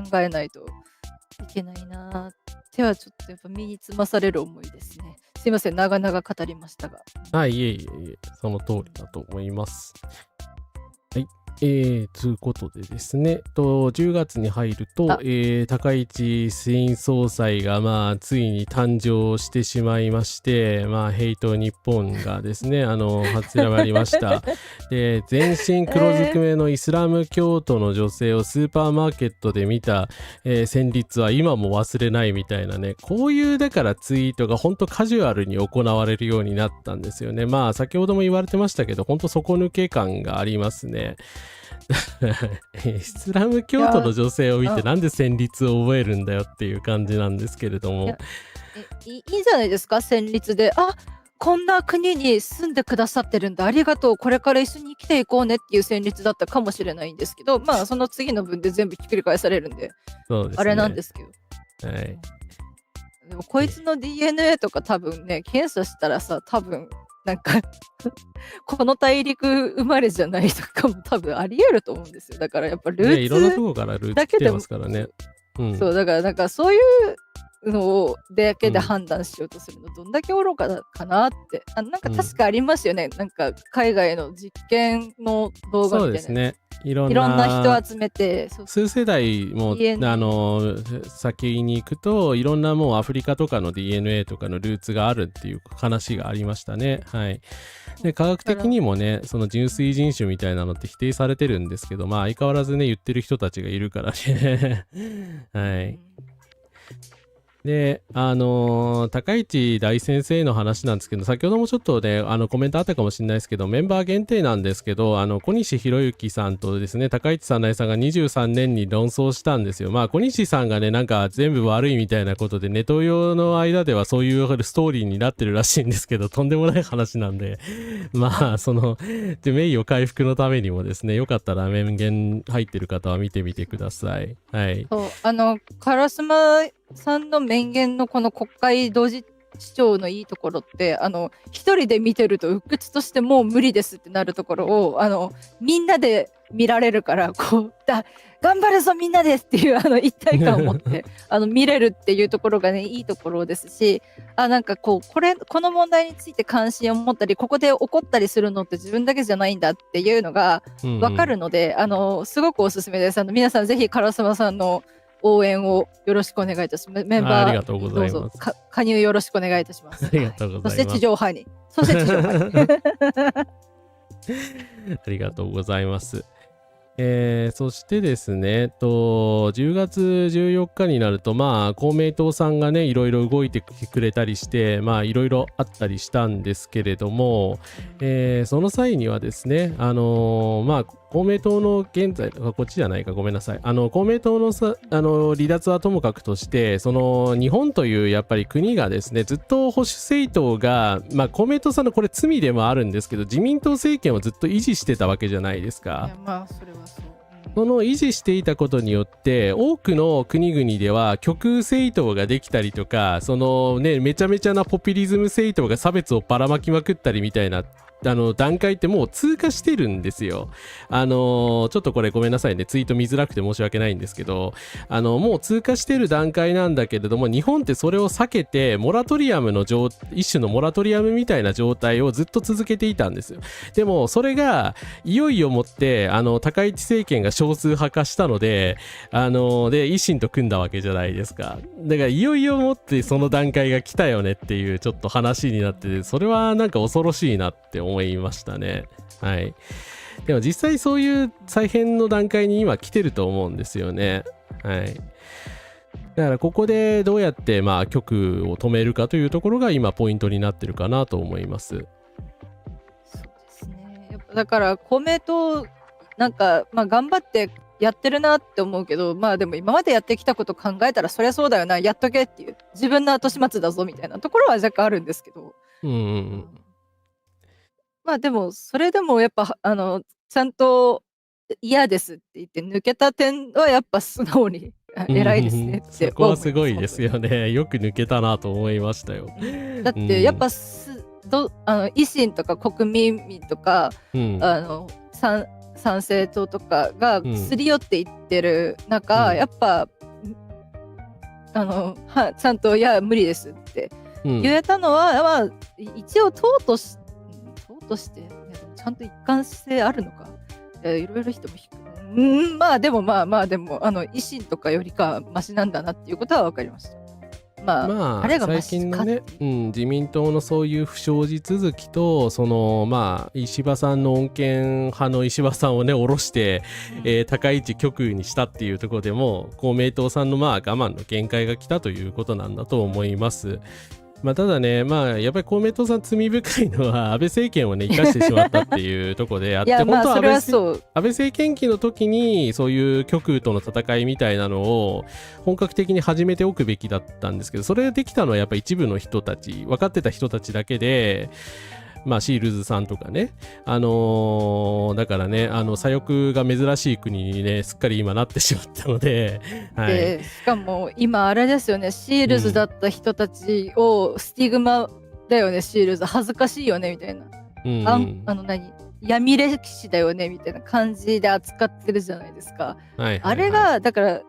と考えないといけないなってはちょっとやっぱ身につまされる思いですね。すいません、長々語りましたが。いえ、その通りだと思います。はい。ということでですね、10月に入ると、高市新総裁が、ついに誕生してしまいまして、ヘイト日本がですね、始まりました。で、全身黒ずくめのイスラム教徒の女性をスーパーマーケットで見た、旋律は今も忘れないみたいなね、こういうだからツイートが本当カジュアルに行われるようになったんですよね。先ほども言われてましたけど、本当底抜け感がありますね。イスラム教徒の女性を見てなんで旋律を覚えるんだよっていう感じなんですけれども、いいじゃないですか、旋律で。こんな国に住んでくださってるんだ、ありがとう、これから一緒に生きていこうねっていう旋律だったかもしれないんですけど、その次の文で全部ひっくり返されるんで、そうですね、あれなんですけど、はい、でもこいつの DNA とか多分ね検査したらさ、多分なんかこの大陸生まれじゃないとかも多分あり得ると思うんですよ。だからやっぱルーツいろんなところからルーツ来てますからね。そうだからなんかそういうのだけで判断しようとするのどんだけ愚かだかなって、なんか確かありますよね、なんか海外の実験の動画みたいな。そうですね、いろんな人集めて数世代も先に行くといろんなもうアフリカとかの DNA とかのルーツがあるっていう話がありましたね。はい。で科学的にもね、その純粋人種みたいなのって否定されてるんですけど、相変わらずね言ってる人たちがいるからねはい。で、高市大先生の話なんですけど、先ほどもちょっとね、コメントあったかもしれないですけど、メンバー限定なんですけど、小西博之さんとですね、高市早苗さんが23年に論争したんですよ。小西さんがね、なんか全部悪いみたいなことで、ネトウヨの間ではそういうストーリーになってるらしいんですけど、とんでもない話なんで、名誉回復のためにもですね、よかったら面言入ってる方は見てみてください。はい。そう、烏丸さんの面言のこの国会同時視聴のいいところって、一人で見てると鬱屈としてもう無理ですってなるところをみんなで見られるから、頑張るぞみんなでっていう一体感を持って見れるっていうところがね、いいところですし、なんかこの問題について関心を持ったり、ここで怒ったりするのって自分だけじゃないんだっていうのが分かるので、すごくおすすめです。皆さんぜひ烏丸さんの応援をよろしくお願いいたします。メンバーありがとうございます。どうぞ加入よろしくお願いいたします。ありがとうございます。そして地上波に。ありがとうございます。そしてですね、10月14日になると、公明党さんがね、いろいろ動いてくれたりして、いろいろあったりしたんですけれども、その際にはですね、公明党の現在、こっちじゃないか、ごめんなさい。公明党の離脱はともかくとして、日本というやっぱり国がですね、ずっと保守政党が、公明党さんのこれ罪でもあるんですけど、自民党政権をずっと維持してたわけじゃないですか。それはそう。その維持していたことによって多くの国々では極右政党ができたりとか、めちゃめちゃなポピュリズム政党が差別をばらまきまくったりみたいな段階ってもう通過してるんですよ。ちょっとこれごめんなさいね、ツイート見づらくて申し訳ないんですけど、もう通過してる段階なんだけれども、日本ってそれを避けてモラトリアムの一種のモラトリアムみたいな状態をずっと続けていたんですよ。でもそれがいよいよもって高市政権が少数派化したので、で維新と組んだわけじゃないですか。だからいよいよもってその段階が来たよねっていうちょっと話になって、それはなんか恐ろしいなって思いましたね。はい。でも実際そういう再編の段階に今来てると思うんですよね。はい。だからここでどうやって極を止めるかというところが今ポイントになってるかなと思います。そうですね。やっぱだから公明党なんか頑張ってやってるなって思うけど、でも今までやってきたこと考えたらそりゃそうだよな、やっとけっていう、自分の後始末だぞみたいなところは若干あるんですけど。でもそれでもやっぱちゃんと嫌ですって言って抜けた点はやっぱ素直に偉いですねって。そこはすごいですよね。よく抜けたなと思いましたよ。だってやっぱ維新とか国民とか、参政党とかがすり寄っていってる中、やっぱちゃんといや無理ですって言えたのは、一応党としてちゃんと一貫性あるのか、いろいろ人もでも維新とかよりかマシなんだなっていうことは分かりました。あれがマシか最近のね、自民党のそういう不祥事続きと、石破さんの穏健派の石破さんをね下ろして、高市極右にしたっていうところでも公明党さんの我慢の限界が来たということなんだと思います。ただね、やっぱり公明党さん罪深いのは安倍政権をね生かしてしまったっていうところであって、本当は安倍政権期の時にそういう極右との戦いみたいなのを本格的に始めておくべきだったんですけど、それができたのはやっぱ一部の人たち、分かってた人たちだけで、シールズさんとかね、だからね、左翼が珍しい国にねすっかり今なってしまったので、でしかも今あれですよね、シールズだった人たちをスティグマだよね、シールズ恥ずかしいよねみたいな、闇歴史だよねみたいな感じで扱ってるじゃないですか。あれがだから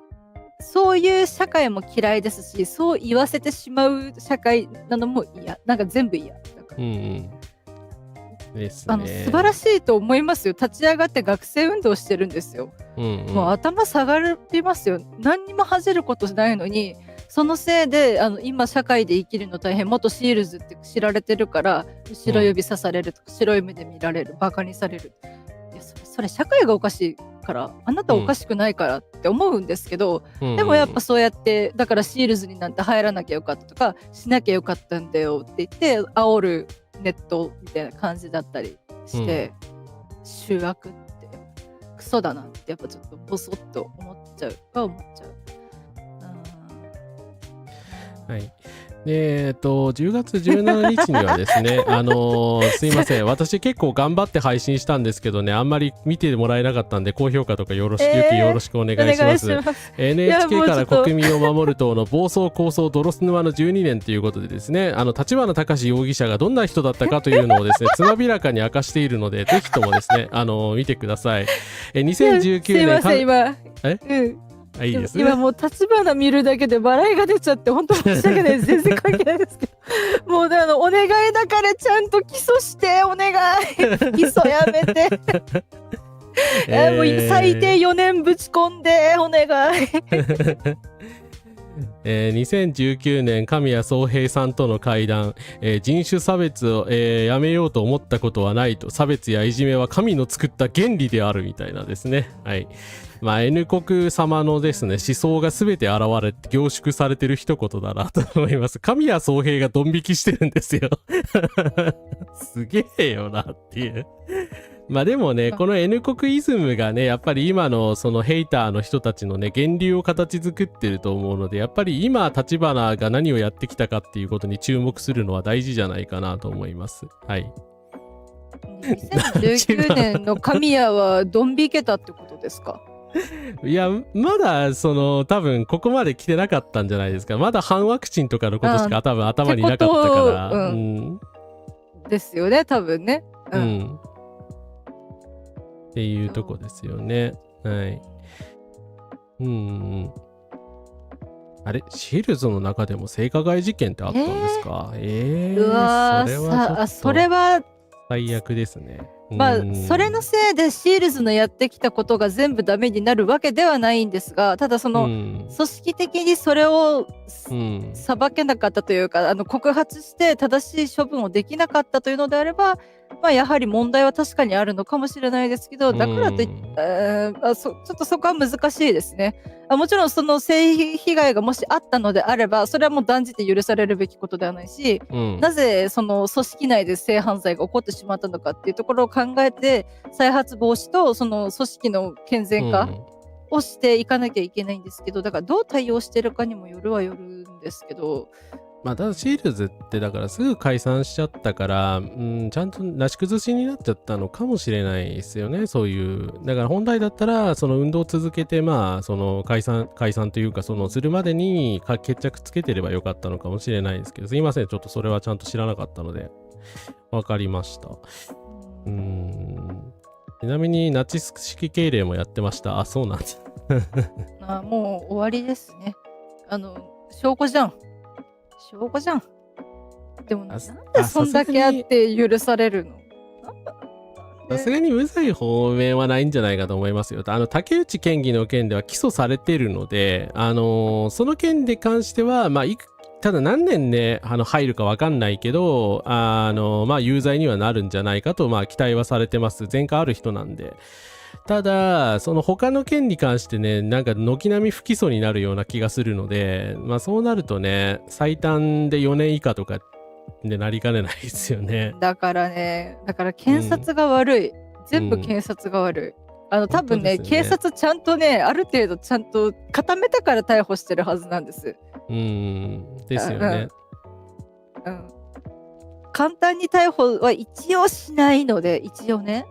そういう社会も嫌いですし、そう言わせてしまう社会なのも嫌、なんか全部嫌だから。ですね、素晴らしいと思いますよ。立ち上がって学生運動してるんですよ。もう頭下がりますよ。何にも恥じることないのに、そのせいで今社会で生きるの大変、元シールズって知られてるから後ろ指さされるとか、白い目で見られる、バカにされる。いやそれ社会がおかしいから、あなたおかしくないからって思うんですけど、でもやっぱそうやってだからシールズになんて入らなきゃよかったとかしなきゃよかったんだよって言って煽るネットみたいな感じだったりして、醜悪ってクソだなってやっぱちょっとボソッと思っちゃう。10月17日にはですね、すいません。私結構頑張って配信したんですけどね、あんまり見てもらえなかったんで、高評価とかよろしくお願いします。NHK から国民を守る党の暴走構想ドロス沼の12年ということでですね、立花隆容疑者がどんな人だったかというのをですね、つまびらかに明かしているので、ぜひともですね、見てください。2019年。すいません、今。いいですね。今もう立花見るだけで笑いが出ちゃって本当申し訳ないです。全然関係ないですけど、もうお願いだからちゃんと起訴してお願い。起訴やめて。もう最低4年ぶち込んでお願い。2019年神谷宗平さんとの会談、人種差別を、やめようと思ったことはないと、差別やいじめは神の作った原理であるみたいなですね。はい。まあ N 国様のですね、思想が全て現れて凝縮されてる一言だなと思います。神谷宗平がドン引きしてるんですよ。すげえよなっていう。まあでもね、この N 国イズムがね、やっぱり今のそのヘイターの人たちのね、源流を形作ってると思うので、やっぱり今、立花が何をやってきたかっていうことに注目するのは大事じゃないかなと思います。はい。2019年の神谷はドン引けたってことですか？いや、まだ、多分、ここまで来てなかったんじゃないですか。まだ反ワクチンとかのことしか多分頭になかったから。ですよね、多分ね。っていうとこですよね。はい。あれ、シールズの中でも性加害事件ってあったんですか？うわー、それは最悪ですね。まあそれのせいでシールズのやってきたことが全部ダメになるわけではないんですが、ただその組織的にそれを裁けなかったというか、告発して正しい処分をできなかったというのであれば、まあやはり問題は確かにあるのかもしれないですけど、だからといってちょっとそこは難しいですね。もちろんその性被害がもしあったのであれば、それはもう断じて許されるべきことではないし、なぜその組織内で性犯罪が起こってしまったのかっていうところを考えて、再発防止とその組織の健全化をしていかなきゃいけないんですけど、だからどう対応してるかにもよるんですけど、まあ、ただシールズってだからすぐ解散しちゃったから、ちゃんとなし崩しになっちゃったのかもしれないですよね、そういう。だから本来だったら、その運動を続けて、まあ、その解散というか、そのするまでに決着つけてればよかったのかもしれないですけど、すいません、ちょっとそれはちゃんと知らなかったので、わかりました。ちなみにナチス式敬礼もやってました。あ、そうなんです。もう終わりですね。証拠じゃん。でもなんでそんだけあって許されるの？さすがに無罪放免はないんじゃないかと思いますよ。竹内県議の件では起訴されてるので、その件に関しては、まあ、ただ何年ね、入るかわかんないけど、まあ、有罪にはなるんじゃないかと、まあ、期待はされてます。前科ある人なんで。ただ、その他の件に関してね、なんか軒並み不起訴になるような気がするので、まあそうなるとね、最短で4年以下とかでなりかねないですよね。だから検察が悪い。全部検察が悪い。多分ね、警察ちゃんとね、ある程度ちゃんと固めたから逮捕してるはずなんです。ですよね。簡単に逮捕は一応しないので、一応ね。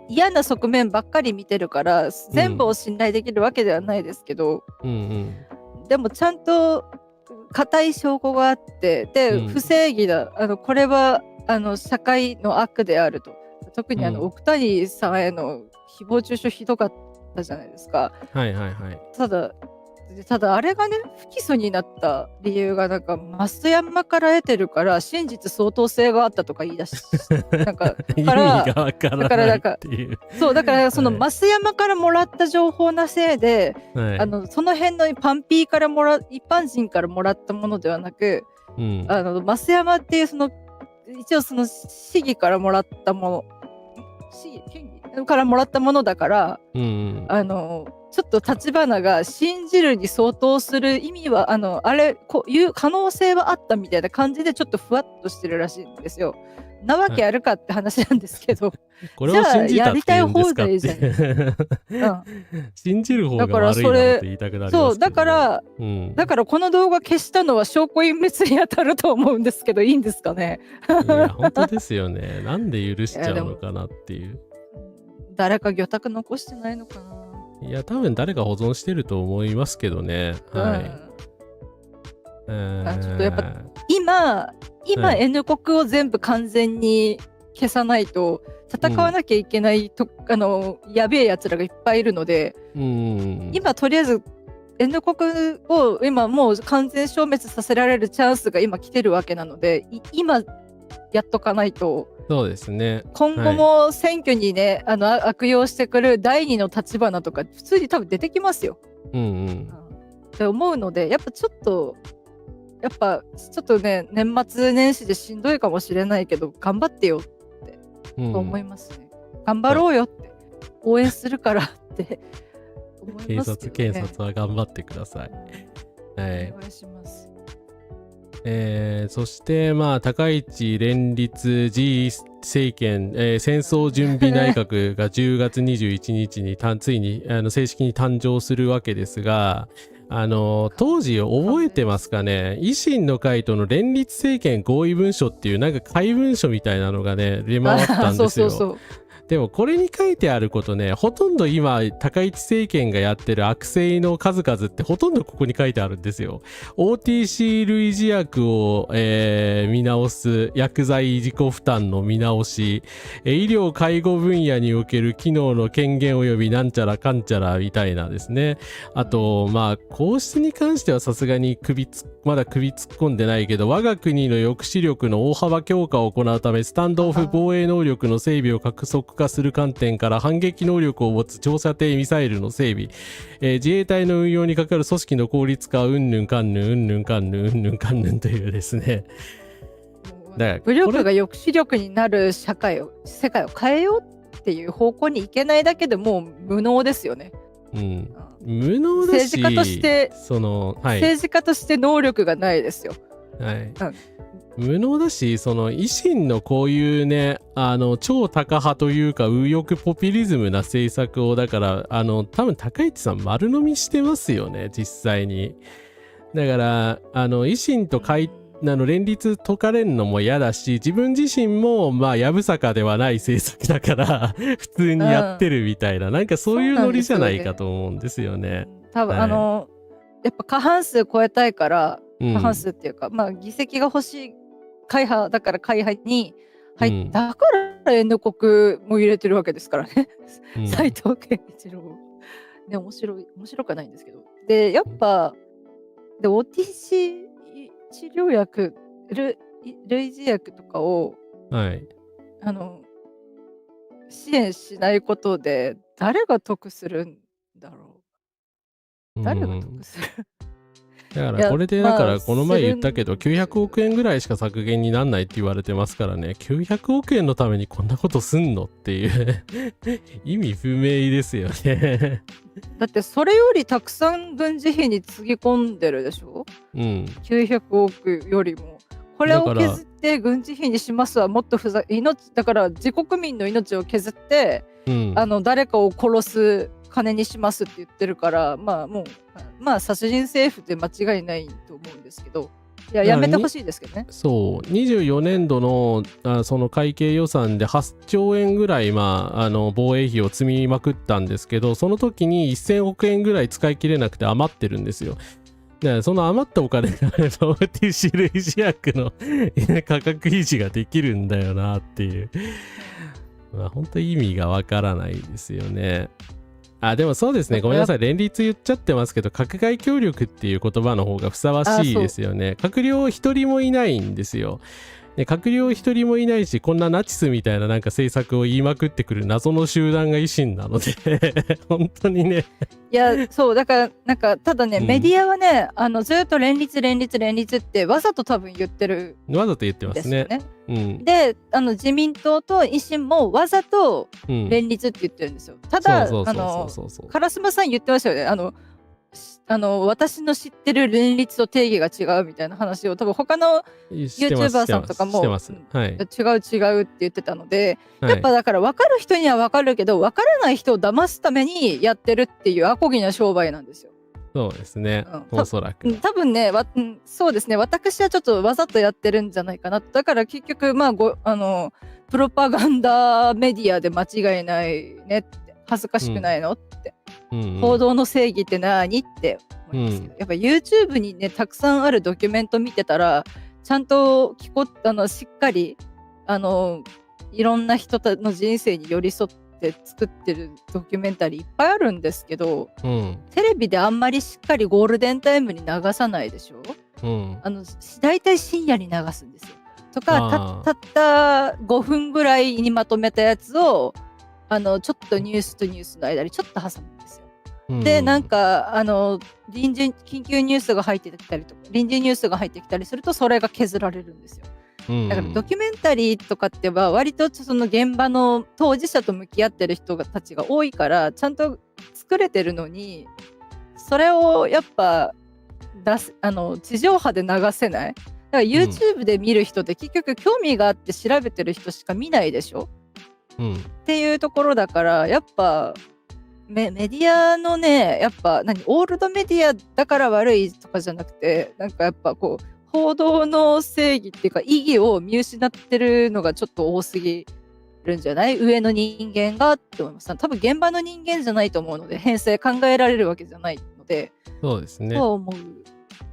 嫌な側面ばっかり見てるから全部を信頼できるわけではないですけど、でもちゃんと固い証拠があって、で、不正義だ、これは社会の悪であると。特に奥谷さんへの誹謗中傷ひどかったじゃないですか。ただあれがね、不起訴になった理由がなんか増山から得てるから真実相当性があったとか言い出しなんか意味がわからないっていう。そうだからその増山からもらった情報なせいで、その辺のパンピーから一般人からもらったものではなく、増山っていう一応その市議からもらったもの、県議からもらったものだから、ちょっと立花が信じるに相当する意味はいう可能性はあったみたいな感じでちょっとふわっとしてるらしいんですよ。なわけあるかって話なんですけど。これを信じたって言うんですかっじゃあやりたい放題じゃん。信じる方が悪いなって言いたくなりますけど、そう、だからこの動画消したのは証拠隠滅に当たると思うんですけど、いいんですかね。いや、本当ですよね。なんで許しちゃうのかなっていう。誰か魚拓残してないのかな。いや、多分誰か保存してると思いますけどね。はい。ちょっとやっぱ今 N 国を全部完全に消さないと戦わなきゃいけないやべえやつらがいっぱいいるので、今とりあえず N 国を今もう完全消滅させられるチャンスが今来てるわけなので、今やっとかないと。そうですね。今後も選挙にね、悪用してくる第二の立花とか普通に多分出てきますよ。って思うので、やっぱちょっとね、年末年始でしんどいかもしれないけど頑張ってよって思いますね。頑張ろうよって応援するからって思いますけどね。検察は頑張ってください。はい。お願いします。そして高市連立 G 政権、戦争準備内閣が10月21日についに正式に誕生するわけですが、当時覚えてますかね。維新の会との連立政権合意文書っていうなんか怪文書みたいなのがね出回ったんですよ。でもこれに書いてあることね、ほとんど今高市政権がやってる悪性の数々ってほとんどここに書いてあるんですよ。 OTC 類似薬を、見直す、薬剤自己負担の見直し、医療介護分野における機能の権限及びなんちゃらかんちゃらみたいなですね。あと皇室に関してはさすがにまだ首突っ込んでないけど、我が国の抑止力の大幅強化を行うためスタンドオフ防衛能力の整備を加速化する観点から反撃能力を持つ長射程ミサイルの整備、自衛隊の運用にかかる組織の効率化うんぬんかんぬんうんぬんかんぬんうんぬんかんぬんというですね。武力が抑止力になる世界を変えようっていう方向に行けないだけでもう無能ですよね。無能だし、政治家として政治家として能力がないですよ。無能だし、維新のこういうね、超タカ派というか右翼ポピュリズムな政策を、だから多分高市さん丸飲みしてますよね、実際に。だから維新と連立解かれるのも嫌だし、自分自身もやぶさかではない政策だから普通にやってるみたいな、なんかそういうノリじゃないかと思うんですよね。多分やっぱ過半数超えたいから、過半数っていうか議席が欲しい会派だから会派に入って、だから N 国も入れてるわけですからね。斉藤健一郎ね、面白くはないんですけど、でやっぱOTC 治療薬類似薬とかを、支援しないことで誰が得するんだろう。誰が得するだからこれで、だからこの前言ったけど900億円ぐらいしか削減になんないって言われてますからね。900億円のためにこんなことすんのっていう意味不明ですよねだってそれよりたくさん軍事費につぎ込んでるでしょ。900億よりもこれを削って軍事費にしますはもっとだから自国民の命を削って、誰かを殺す金にしますって言ってるから、もう殺人政府って間違いないと思うんですけど、やめてほしいですけどね。そう、24年度のその会計予算で8兆円ぐらい防衛費を積みまくったんですけど、その時に1000億円ぐらい使い切れなくて余ってるんですよ。でその余ったお金があれば OTC 類似薬の価格維持ができるんだよなっていう本当意味がわからないですよね。でもそうですね、ごめんなさい、連立言っちゃってますけど、閣外協力っていう言葉の方がふさわしいですよね。閣僚一人もいないんですよ。で閣僚一人もいないし、こんなナチスみたいななんか政策を言いまくってくる謎の集団が維新なので本当にね。いや、そうだからなんかただね、メディアはねずっと連立ってわざと多分言ってるんですよね。わざと言ってますね。で自民党と維新もわざと連立って言ってるんですよ。ただ烏丸さん言ってましたよね。私の知ってる連立と定義が違うみたいな話を多分他のしてます YouTuber さんとかもしてます。はい。違うって言ってたので、はいやっぱだから分かる人には分かるけど分からない人を騙すためにやってるっていうアコギな商売なんですよ。そうですね。うんおそらく。多分ね、そうですね、私はちょっとわざとやってるんじゃないかな。だから結局まあプロパガンダメディアで間違いないねって、恥ずかしくないのって、報道の正義って何って思いますけど、やっぱ YouTube にねたくさんあるドキュメント見てたらちゃんとしっかりいろんな人の人生に寄り添って作ってるドキュメンタリーいっぱいあるんですけど、テレビであんまりしっかりゴールデンタイムに流さないでしょ。大体深夜に流すんですよ。とかたった5分ぐらいにまとめたやつをちょっとニュースとニュースの間にちょっと挟むんですよ。でなんか緊急ニュースが入ってきたりとか臨時ニュースが入ってきたりするとそれが削られるんですよ。だからドキュメンタリーとかっては割とその現場の当事者と向き合ってる人たちが多いからちゃんと作れてるのに、それをやっぱ地上波で流せない。だから YouTube で見る人って結局興味があって調べてる人しか見ないでしょ、っていうところだから、やっぱメディアのね、やっぱオールドメディアだから悪いとかじゃなくて、なんかやっぱこう報道の正義っていうか意義を見失ってるのがちょっと多すぎるんじゃない？上の人間がって思います。多分現場の人間じゃないと思うので、編成考えられるわけじゃないので、そうですね。そう思う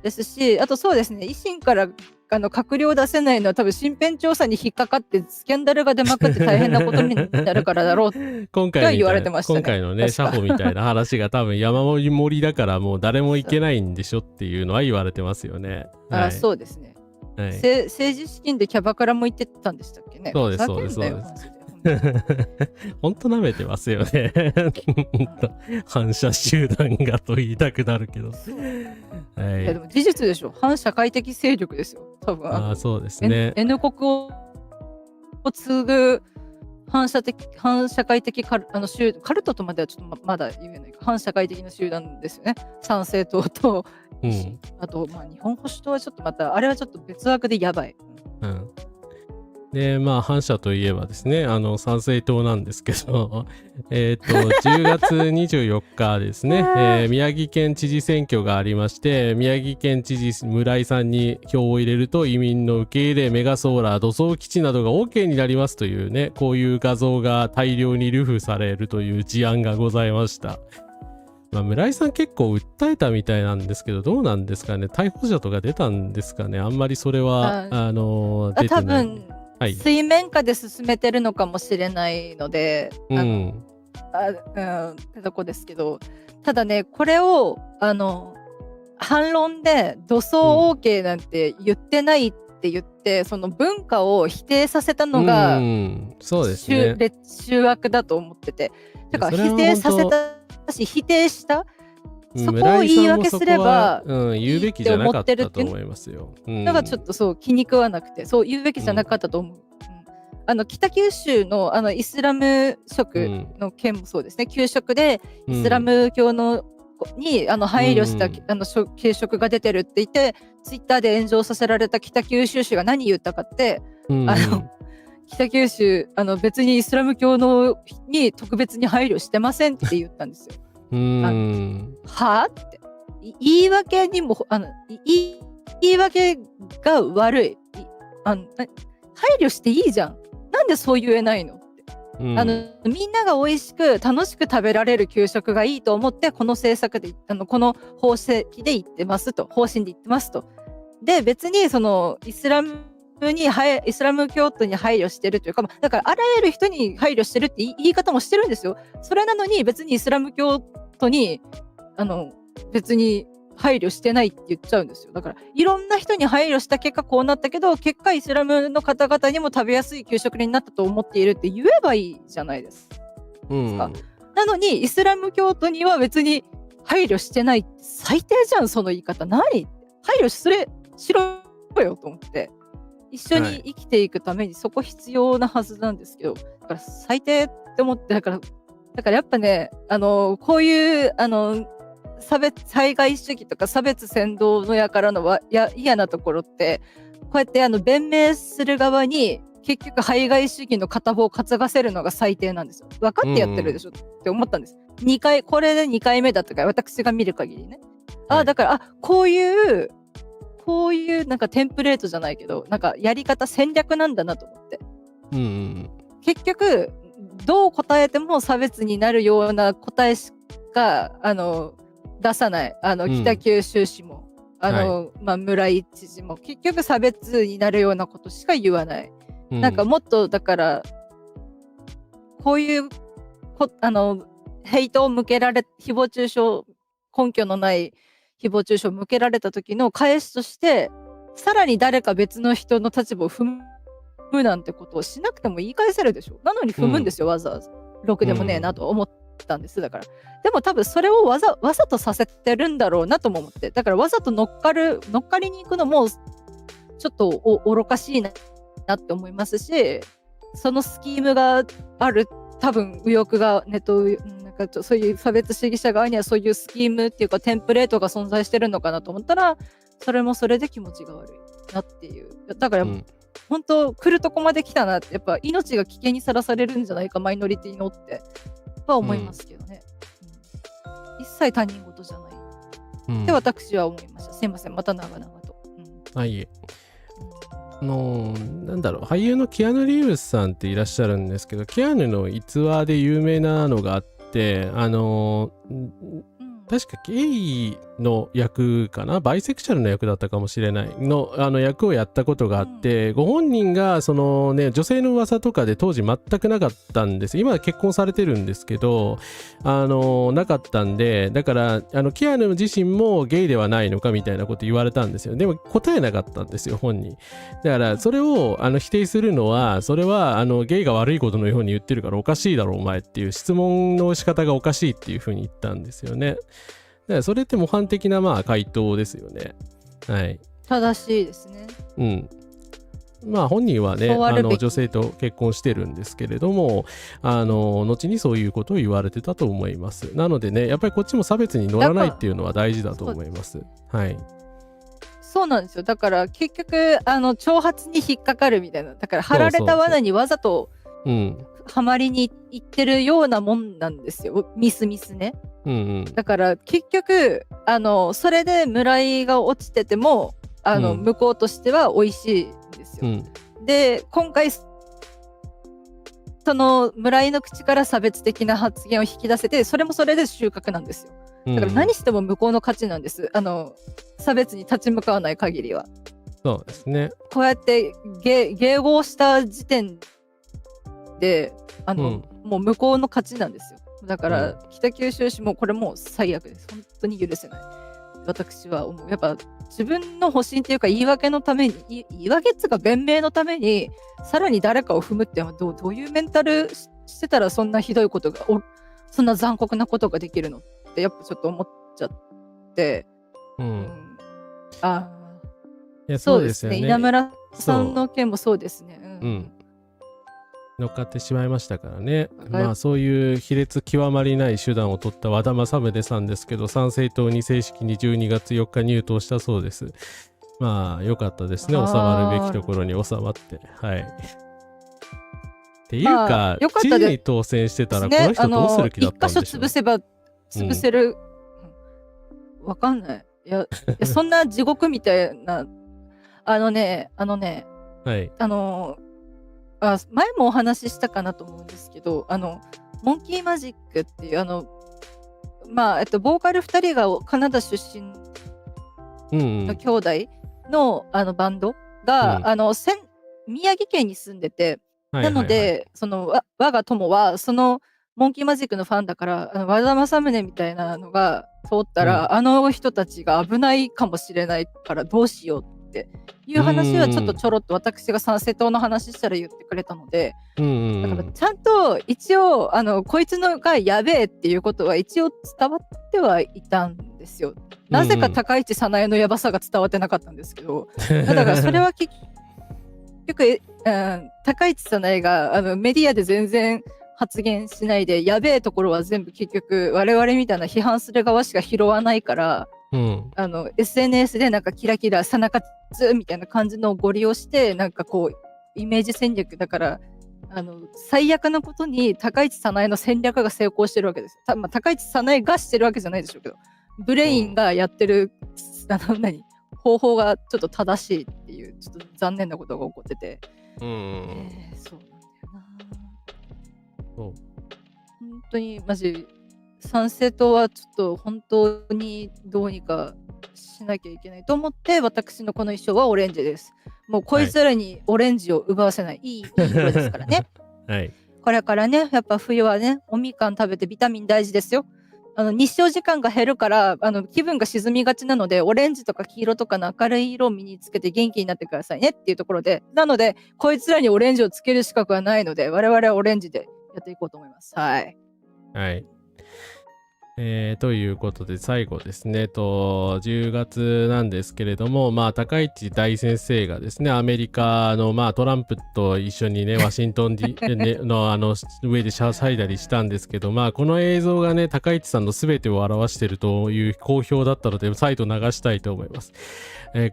ですし、あとそうですね、維新から閣僚出せないのは多分身辺調査に引っかかってスキャンダルが出まくって大変なことになるからだろうって今回言われてましたね。今回のね、社保みたいな話が多分山盛りだからもう誰も行けないんでしょっていうのは言われてますよね。はい、そうですね。はい、政治資金でキャバクラも行ってたんでしたっけね。そうです、そうです、そうです。本当舐めてますよね。反社集団がと言いたくなるけど。はい、いやでも事実でしょ。反社会的勢力ですよ。多分そうですね。N 国を継ぐ反社会的カルトとまではちょっとまだ言えないか。反社会的な集団ですよね。参政党と、あと日本保守党はちょっとまたあれはちょっと別枠でやばい。で反社といえばですね、参政党なんですけど10月24日ですね、宮城県知事選挙がありまして、宮城県知事村井さんに票を入れると移民の受け入れ、メガソーラー、土葬基地などが OK になりますというね、こういう画像が大量に流布されるという事案がございました。村井さん結構訴えたみたいなんですけど、どうなんですかね、逮捕者とか出たんですかね。あんまりそれは出てない。多分水面下で進めてるのかもしれないので、ってとこですけど、ただね、これを反論で土葬 OK なんて言ってないって言って、その文化を否定させたのがそうですね、醜悪だと思ってて、だから否定させたし否定したそこを言い訳すれば言うべきじゃなかったと思いますよ。だからちょっとそう気に食わなくて、そう言うべきじゃなかったと思う。北九州のイスラム食の件もそうですね。給食でイスラム教のに配慮した給食が出てるって言ってツイッターで炎上させられた北九州市が何言ったかって、北九州別にイスラム教に特別に配慮してませんって言ったんですよ。はって言い訳にも言い訳が悪い。配慮していいじゃん。なんでそう言えないのって、みんなが美味しく楽しく食べられる給食がいいと思ってこの政策でこの方針で言ってますと。で別にそのイスラム教徒に配慮してるというか、だからあらゆる人に配慮してるって言い方もしてるんですよ。それなのに別にイスラム教徒に別に配慮してないって言っちゃうんですよ。だからいろんな人に配慮した結果こうなったけど、結果イスラムの方々にも食べやすい給食になったと思っているって言えばいいじゃないですか。なのにイスラム教徒には別に配慮してないって最低じゃん、その言い方。何配慮しろよと思って、一緒に生きていくためにそこ必要なはずなんですけど、だから最低って思って、だからやっぱね、こういう排外主義とか差別先導のやからの嫌なところって、こうやって弁明する側に結局排外主義の片方を担がせるのが最低なんですよ。分かってやってるでしょって思ったんです。これで2回目だったから、私が見る限りね。だからこういうなんかテンプレートじゃないけど、なんかやり方戦略なんだなと思って。結局どう答えても差別になるような答えしか出さない。北九州市も村井知事も結局差別になるようなことしか言わない。なんかもっとだからこういうヘイトを向けられ、誹謗中傷、根拠のない誹謗中傷を向けられた時の返しとして、さらに誰か別の人の立場を踏むなんてことをしなくても言い返せるでしょ。なのに踏むんですよ、わざわざ。ろくでもねえなと思ったんです。だからでも多分それをわざとさせてるんだろうなとも思って、だからわざと乗っかりに行くのもちょっと愚かしいなって思いますし、そのスキームがある多分右翼がなんかそういう差別主義者側にはそういうスキームっていうかテンプレートが存在してるのかなと思ったら、それもそれで気持ちが悪いなっていう。だから、本当来るとこまで来たなって、やっぱ命が危険にさらされるんじゃないかマイノリティのっては思いますけどね。一切他人事じゃない、って私は思いました。すいません、また長々と。はい。なんだろう、俳優のキアヌ・リーブスさんっていらっしゃるんですけど、キアヌの逸話で有名なのがあって、確かゲイの役かな、バイセクシャルの役だったかもしれないの役をやったことがあって、ご本人がそのね、女性の噂とかで当時全くなかったんです。今は結婚されてるんですけど、なかったんで、だからキアヌ自身もゲイではないのかみたいなこと言われたんですよ。でも答えなかったんですよ、本人。だからそれを否定するのは、それはゲイが悪いことのように言ってるからおかしいだろお前っていう質問の仕方がおかしいっていうふうに言ったんですよね。だからそれって模範的な回答ですよね。はい。正しいですね。本人はね、女性と結婚してるんですけれども、後にそういうことを言われてたと思います。なのでね、やっぱりこっちも差別に乗らないっていうのは大事だと思います。はい。そうなんですよ。だから結局挑発に引っかかるみたいな、だから張られた罠にわざとはまりにいってるようなもんなんですよ。ミスね。だから結局それで村井が落ちてても向こうとしては美味しいんですよ。で今回その村井の口から差別的な発言を引き出せて、それもそれで収穫なんですよ。だから何しても向こうの勝ちなんです。差別に立ち向かわない限りは。そうですね。こうやって迎合した時点でもう向こうの勝ちなんですよ。だから北九州市もこれも最悪です。本当に許せない。私は思う。やっぱ自分の保身っていうか言い訳のために、言い訳っていうか弁明のためにさらに誰かを踏むってどういうメンタルしてたらそんなひどいことがそんな残酷なことができるのってやっぱちょっと思っちゃって。いやそうですよね。稲村さんの件もそうですね。乗っかってしまいましたからね。そういう卑劣極まりない手段を取った和田政宗さんですけど、参政党に正式に12月4日入党したそうです。良かったですね。収まるべきところに収まって。はい。っていうか、知事に当選してたらこの人どうする気だったんでしょう。一箇所潰せば潰せる。わかんない。いやそんな地獄みたいなはい。前もお話ししたかなと思うんですけど、モンキーマジックっていうボーカル2人がカナダ出身の兄弟の、バンドが、宮城県に住んでて、なのでその我が友はそのモンキーマジックのファンだから、和田政宗みたいなのが通ったら、あの人たちが危ないかもしれないからどうしようっていう話はちょっと私が参政党の話したら言ってくれたので、だからちゃんと一応こいつのがやべえっていうことは一応伝わってはいたんですよ。なぜか高市早苗のやばさが伝わってなかったんですけど、だからそれは結局、高市早苗がメディアで全然発言しないで、やべえところは全部結局我々みたいな批判する側しか拾わないから、SNS でなんかキラキラさなかつみたいな感じのをご利用して、なんかこうイメージ戦略だから、最悪なことに高市早苗の戦略が成功してるわけです。高市早苗がしてるわけじゃないでしょうけど、ブレインがやってる、方法がちょっと正しいっていう、ちょっと残念なことが起こってて。そうなんだよな。本当にマジ参政党はちょっと本当にどうにかしなきゃいけないと思って、私のこの衣装はオレンジです。もうこいつらにオレンジを奪わせない、いい色ですからね。はい。これからね、やっぱ冬はね、おみかん食べてビタミン大事ですよ。日照時間が減るから気分が沈みがちなので、オレンジとか黄色とかの明るい色を身につけて元気になってくださいねっていうところで、なのでこいつらにオレンジをつける資格はないので、我々はオレンジでやっていこうと思います。はい。はい。ということで最後ですね、10月なんですけれども、高市大先生がですね、アメリカの、トランプと一緒にね、ワシントンの上で騒いだりしたんですけど、この映像がね、高市さんの全てを表しているという好評だったので、再度流したいと思います。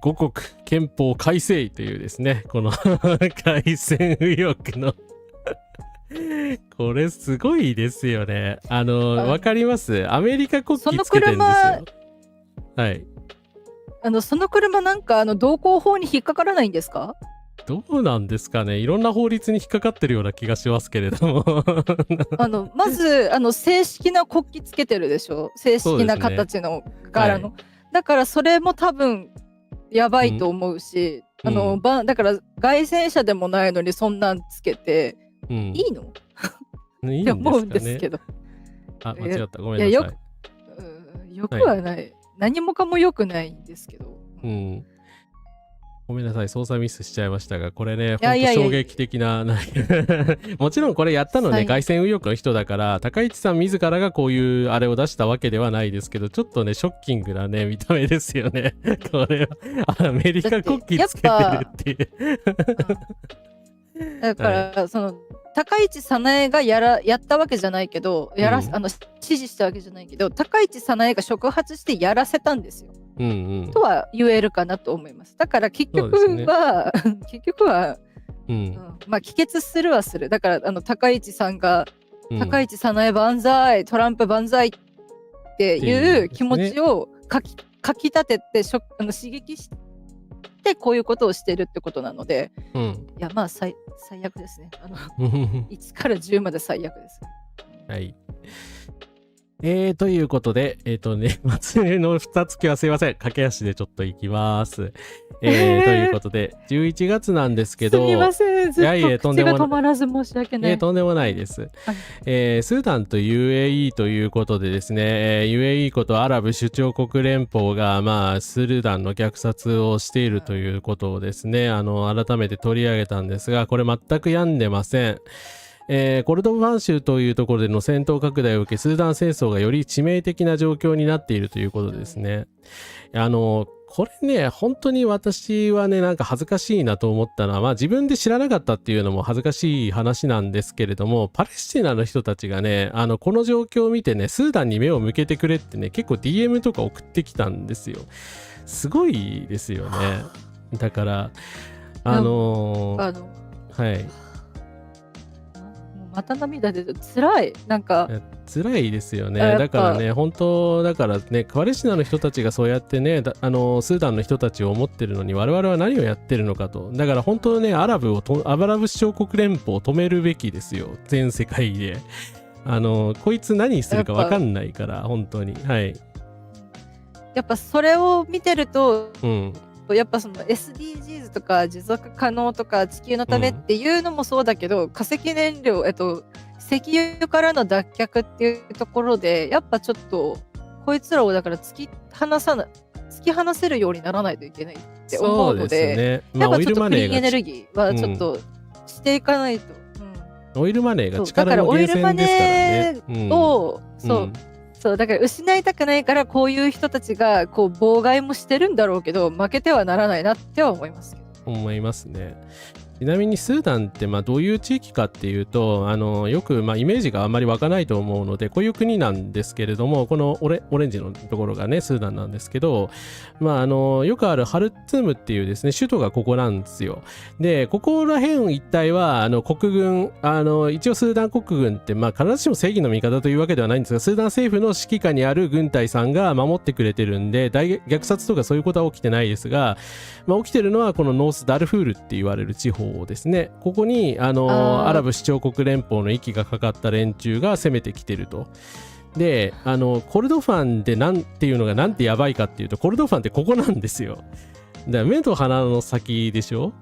五国憲法改正というですね、この改選右翼のこれすごいですよね。わかります？アメリカ国旗つけてるんですよ。はい。その車なんか道交法に引っかからないんですか？どうなんですかね。いろんな法律に引っかかってるような気がしますけれどもまず正式な国旗つけてるでしょ。正式な形の柄の、はい、だからそれも多分やばいと思うし、だから街宣車でもないのにそんなんつけていいの？いいんですかね。って思うんですけど。間違った。ごめんなさい。よくはない、はい。何もかも良くないんですけど。ごめんなさい。操作ミスしちゃいましたが、これね、本当衝撃的な。もちろんこれやったのね、凱旋右翼の人だから、高市さん自らがこういうあれを出したわけではないですけど、ちょっとね、ショッキングなね、見た目ですよね。これは、アメリカ国旗つけてるっていう。だから、はい、高市早苗がやったわけじゃないけど、指示したわけじゃないけど、高市早苗が触発してやらせたんですよ。とは言えるかなと思います。だから結局は、帰結するはする。だから高市さんが、高市早苗万歳、トランプ万歳っていう気持ちをかき立てて刺激して、こういうことをしてるってことなので、いや最悪ですね。1から10まで最悪です。はい。ということで、年末の2月はすいません。駆け足でちょっと行きます。ということで、11月なんですけど、すみません。ずっと口が止まらず申し訳ない。とんでもないです。スーダンと UAE ということでですね、UAE ことアラブ首長国連邦が、スーダンの虐殺をしているということをですね、改めて取り上げたんですが、これ全く病んでません。コルドバン州というところでの戦闘拡大を受け、スーダン戦争がより致命的な状況になっているということですね。これね、本当に私はね、なんか恥ずかしいなと思ったのは、自分で知らなかったっていうのも恥ずかしい話なんですけれども、パレスチナの人たちがね、この状況を見てね、スーダンに目を向けてくれってね、結構 DM とか送ってきたんですよ。すごいですよね。だから、はい。また涙出て辛い。なんか辛いですよね。だからね、本当だからね、パレスチナの人たちがそうやってね、スーダンの人たちを思ってるのに我々は何をやってるのかと。だから本当ね、アラブ首長国連邦を止めるべきですよ。全世界で。こいつ何するか分かんないから、本当に。はい。やっぱそれを見てると、やっぱその SDGs とか持続可能とか地球のためっていうのもそうだけど、化石燃料、石油からの脱却っていうところでやっぱちょっとこいつらをだから突き放せるようにならないといけないって思うので、やっぱちょっとクリーンエネルギーはちょっとしていかないと、オイルマネーが力の源泉ですからね。だからオイルマネーを、そうだから失いたくないからこういう人たちがこう妨害もしてるんだろうけど、負けてはならないなっては思います。思いますね。ちなみにスーダンってどういう地域かっていうと、よくイメージがあんまり湧かないと思うので、こういう国なんですけれども、このオレンジのところがねスーダンなんですけど、よくあるハルツームっていうですね首都がここなんですよ。でここら辺一帯は国軍、一応スーダン国軍って必ずしも正義の味方というわけではないんですが、スーダン政府の指揮下にある軍隊さんが守ってくれてるんで、虐殺とかそういうことは起きてないですが、起きてるのはこのノースダルフールって言われる地方ですね。ここにアラブ首長国連邦の息がかかった連中が攻めてきてると。でコルドファンでなんていうのがなんてやばいかっていうと、コルドファンってここなんですよ。だから目と鼻の先でしょ。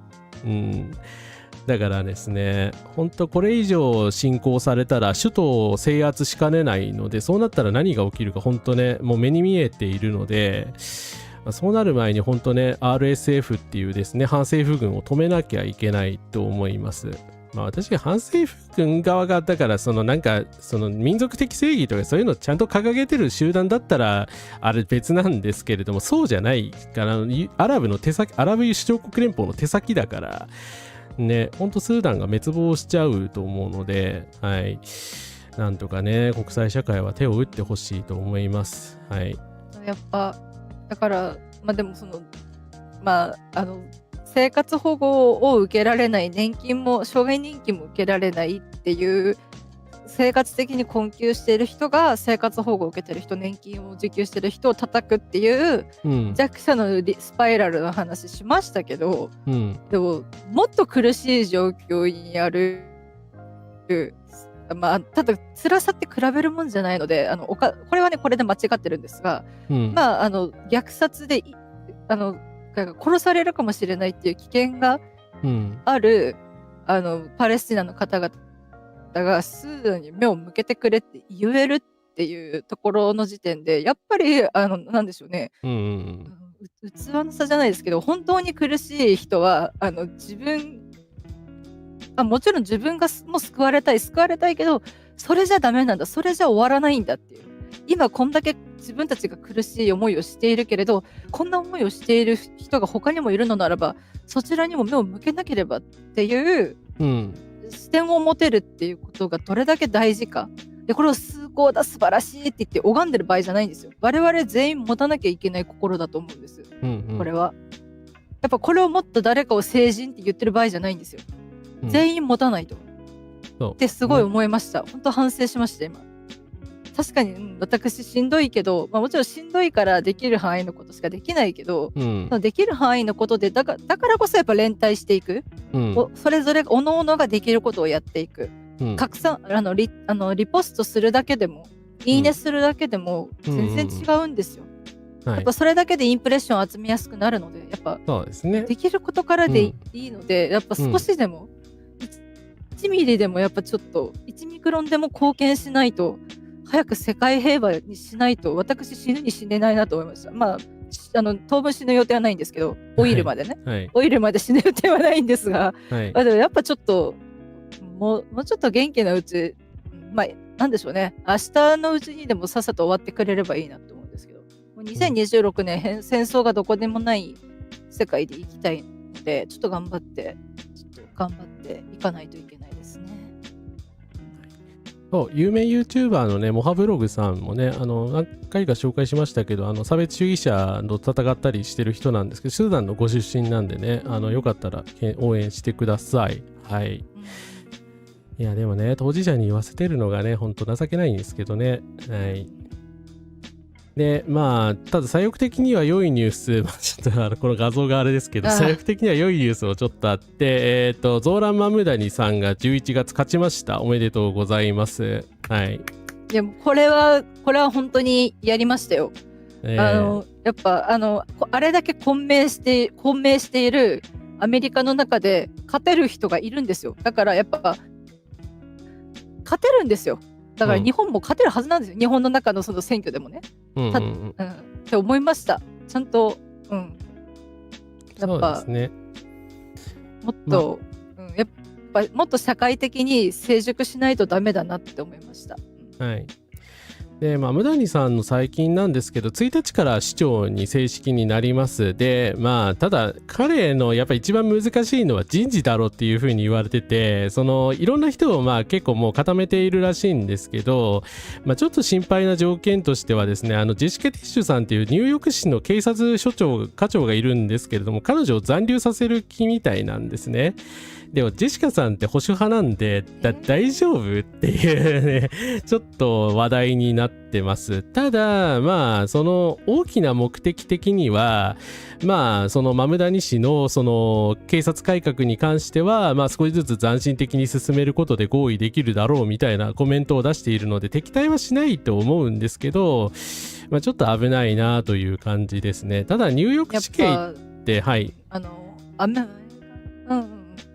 だからですね、本当これ以上侵攻されたら首都を制圧しかねないので、そうなったら何が起きるか本当ねもう目に見えているので、そうなる前に本当ね RSF っていうですね反政府軍を止めなきゃいけないと思います。私が反政府軍側がだからなんか民族的正義とかそういうのをちゃんと掲げてる集団だったらあれ別なんですけれども、そうじゃないからアラブ首長国連邦の手先だからね、ほんとスーダンが滅亡しちゃうと思うので、はい、なんとかね国際社会は手を打ってほしいと思います。はい、やっぱだからでも生活保護を受けられない、年金も障害年金も受けられないっていう生活的に困窮している人が生活保護を受けてる人、年金を受給してる人を叩くっていう弱者のスパイラルの話しましたけど、でももっと苦しい状況にある、ただ辛さって比べるもんじゃないので、これはねこれで間違ってるんですが、虐殺で殺されるかもしれないっていう危険がある、パレスチナの方々がスーダンに目を向けてくれって言えるっていうところの時点で、やっぱりなんでしょうね、器の差じゃないですけど、本当に苦しい人はもちろん自分がも救われたいけど、それじゃダメなんだ、それじゃ終わらないんだっていう、今こんだけ自分たちが苦しい思いをしているけれど、こんな思いをしている人が他にもいるのならばそちらにも目を向けなければっていう視点を持てるっていうことがどれだけ大事かで、これを崇高だ素晴らしいって言って拝んでる場合じゃないんですよ。我々全員持たなきゃいけない心だと思うんです、これはやっぱこれをもっと誰かを聖人って言ってる場合じゃないんですよ、全員持たないとってすごい思いました。本当反省しました今。確かに、私しんどいけど、もちろんしんどいからできる範囲のことしかできないけど、できる範囲のことでだからこそやっぱ連帯していく、それぞれ各々ができることをやっていく、拡散リポストするだけでもいいねするだけでも全然違うんですよ、やっぱそれだけでインプレッションを集めやすくなるので、やっぱそうですね、できることからでいいので、やっぱ少しでも、1ミリでもやっぱちょっと1ミクロンでも貢献しないと、早く世界平和にしないと私死ぬに死ねないなと思いました。当分死ぬ予定はないんですけど、オイルまでね、オイルまで死ぬ予定はないんですが、でもやっぱちょっともうちょっと元気なうち、なんでしょうね、明日のうちにでもさっさと終わってくれればいいなと思うんですけど、もう2026年戦争がどこでもない世界で生きたいので、ちょっと頑張っていかないといけないですね。有名 YouTuber のねモハブログさんもね何回か紹介しましたけど、差別主義者と戦ったりしてる人なんですけど、スーダンのご出身なんでね、よかったら応援してください。はい、いやでもね当事者に言わせてるのがねほんと情けないんですけどね。はい、でただ左翼的には良いニュース、ちょっとこの画像があれですけど、左翼的には良いニュースをちょっとあって、ゾーラン・マムダニさんが11月勝ちました。おめでとうございます。はい。でもこれは本当にやりましたよ。やっぱあれだけ混迷しているアメリカの中で勝てる人がいるんですよ。だからやっぱ勝てるんですよ。だから日本も勝てるはずなんですよ、日本の中のその選挙でもね、って思いました。ちゃんと、やっぱ、ね、もっと、やっぱもっと社会的に成熟しないとダメだなって思いました。はい。で、まあ、ムダニさんの最近なんですけど、1日から市長に正式になります。で、まあ、ただ、彼のやっぱ一番難しいのは人事だろうっていうふうに言われてて、いろんな人をまあ結構もう固めているらしいんですけど、まあ、ちょっと心配な条件としてはですね、ジェシカ・ティッシュさんっていうニューヨーク市の警察課長がいるんですけれども、彼女を残留させる気みたいなんですね。でもジェシカさんって保守派なんで大丈夫っていうねちょっと話題になってます。ただまあその大きな目的的にはまあそのマムダニ氏のその警察改革に関してはまあ少しずつ斬新的に進めることで合意できるだろうみたいなコメントを出しているので敵対はしないと思うんですけど、まあ、ちょっと危ないなという感じですね。ただニューヨーク市警ってはい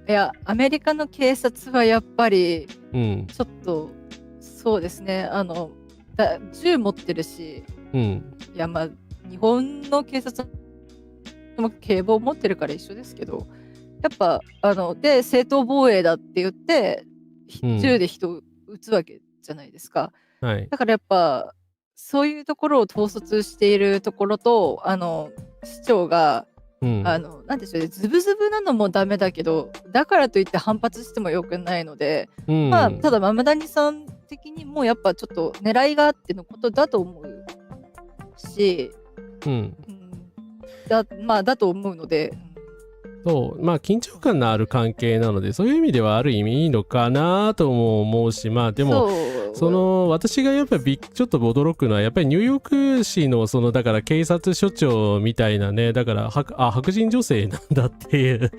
いやアメリカの警察はやっぱりちうん、ょっと、そうですね銃持ってるし、うん、いやまあ日本の警察も警棒持ってるから一緒ですけど、やっぱで正当防衛だって言ってうん銃で人を撃つわけじゃないですか。はい、だからやっぱそういうところを統率しているところと市長がうん、なんでしょうね、ズブズブなのもダメだけど、だからといって反発してもよくないので、うんまあ、ただマムダニさん的にもやっぱちょっと狙いがあってのことだと思うし、うんまあだと思うので、そうまあ緊張感のある関係なのでそういう意味ではある意味いいのかなとも思うし、まあでも私がやっぱりちょっと驚くのはやっぱりニューヨーク市のだから警察署長みたいなね、だから白人女性なんだっていう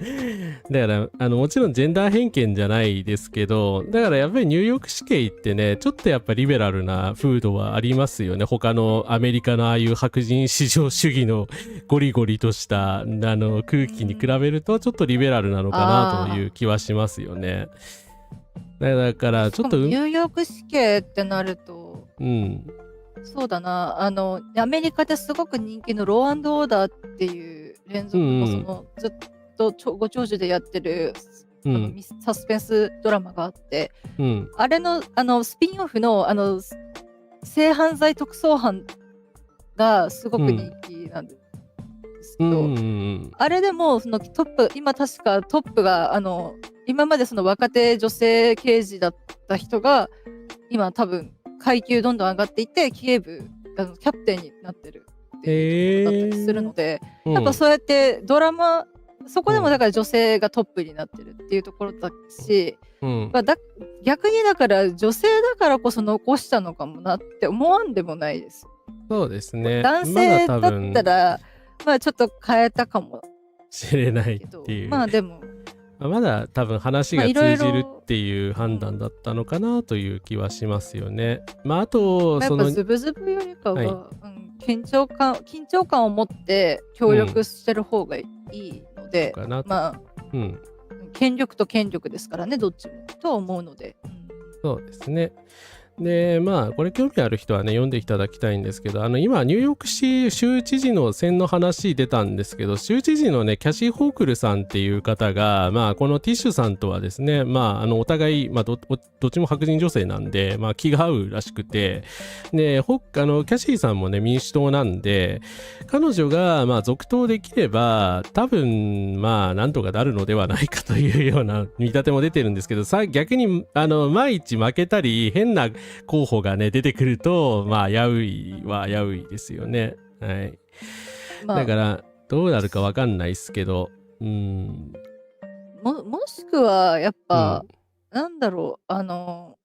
だからもちろんジェンダー偏見じゃないですけど、だからやっぱりニューヨーク市警ってねちょっとやっぱリベラルな風土はありますよね。他のアメリカのああいう白人至上主義のゴリゴリとした空気に比べるとちょっとリベラルなのかなという気はしますよね。だからちょっとニューヨーク市警ってなると、うん、そうだな、アメリカですごく人気のロー&オーダーっていう連続のずっとご長寿でやってる、サスペンスドラマがあって、あれのスピンオフの性犯罪特捜班がすごく人気なんですけど、あれでもそのトップ、今確かトップが今までその若手女性刑事だった人が今多分階級どんどん上がっていって警部キャプテンになってるっていうところだったりするので、やっぱそうやってドラマそこでもだから女性がトップになってるっていうところだし、まあ、逆にだから女性だからこそ残したのかもなって思わんでもないです。そうですね。男性だったら、まあちょっと変えたかもしれないっていう。まあでもまだ多分話が通じるっていう判断だったのかなという気はしますよね。まああとやっぱズブズブよりかは、緊張感を持って協力してる方がいいので、まあ、権力と権力ですからね、どっちもと思うので、そうですね。でまあこれ興味ある人はね読んでいただきたいんですけど、今ニューヨーク市州知事の選の話出たんですけど、州知事のねキャシー・ホークルさんっていう方がまあこのティッシュさんとはですね、まあお互い、まあ、どっちも白人女性なんで、まあ、気が合うらしくて、でキャシーさんもね民主党なんで、彼女がまあ続投できれば多分まあなんとかなるのではないかというような見立ても出てるんですけど、逆に万一負けたり変な候補がね出てくるとまあ危ういですよね。はい、だからどうなるかわかんないですけど、もしくはやっぱ、なんだろう保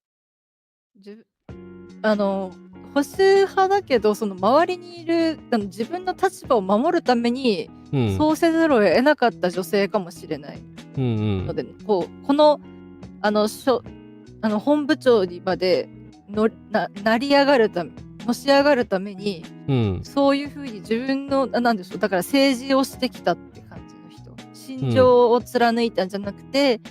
守派だけどその周りにいる自分の立場を守るために、そうせざるを得なかった女性かもしれないので、この本部長にまで成り上がるためのし上がるために、そういうふうに自分のなんでしょう、だから政治をしてきたって感じの人、心情を貫いたんじゃなくて、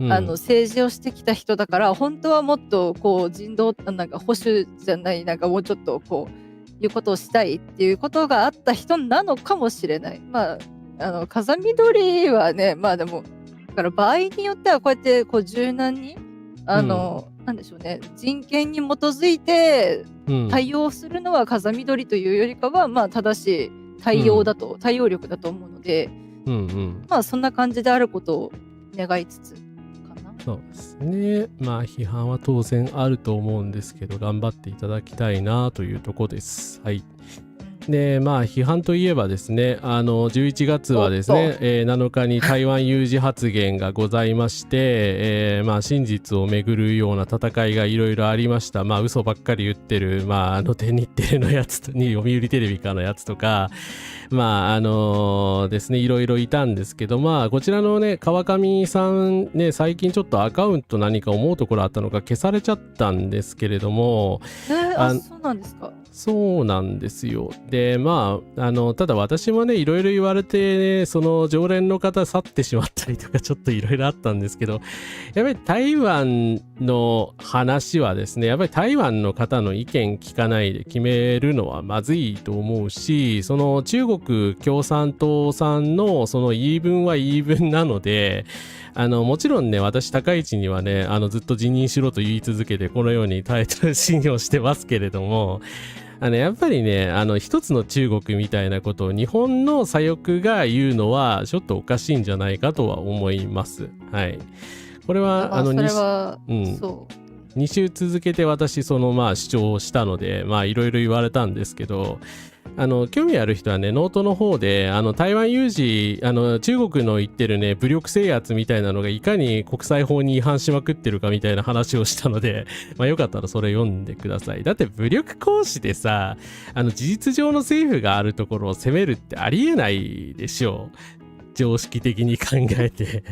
政治をしてきた人だから、本当はもっとこう人道なんか保守じゃないなんかもうちょっとこういうことをしたいっていうことがあった人なのかもしれない。まあ風見鶏はね、まあでもだから場合によってはこうやってこう柔軟になんでしょうね、人権に基づいて対応するのは風見鶏というよりかは、まあ正しい対応力だと思うので、まあそんな感じであることを願いつつかな。そうですね。まあ批判は当然あると思うんですけど、頑張っていただきたいなというところです。はい。でまあ批判といえばですね、11月はですね、7日に台湾有事発言がございまして、まあ真実をめぐるような戦いがいろいろありました。まあ嘘ばっかり言ってる、まあ天日テレのやつに読売テレビかのやつとか、まあですね、いろいろいたんですけど、まあこちらのね川上さんね、最近ちょっとアカウント何か思うところあったのか消されちゃったんですけれども、そうなんですか。そうなんですよ。でまあただ私もねいろいろ言われて、ね、その常連の方去ってしまったりとかちょっといろいろあったんですけど、やっぱり台湾の話はですね、やっぱり台湾の方の意見聞かないで決めるのはまずいと思うし、その中国共産党さんのその言い分は言い分なので、もちろんね私高市にはねずっと辞任しろと言い続けてこのようにタイトル信用してますけれども、やっぱりね一つの中国みたいなことを日本の左翼が言うのはちょっとおかしいんじゃないかとは思います。はい。これはそれは、2週続けて私そのまあ主張したので、まあいろいろ言われたんですけど、興味ある人はねノートの方で台湾有事中国の言ってるね武力制圧みたいなのがいかに国際法に違反しまくってるかみたいな話をしたので、まあよかったらそれ読んでください。だって武力行使でさ事実上の政府があるところを攻めるってありえないでしょう、常識的に考えて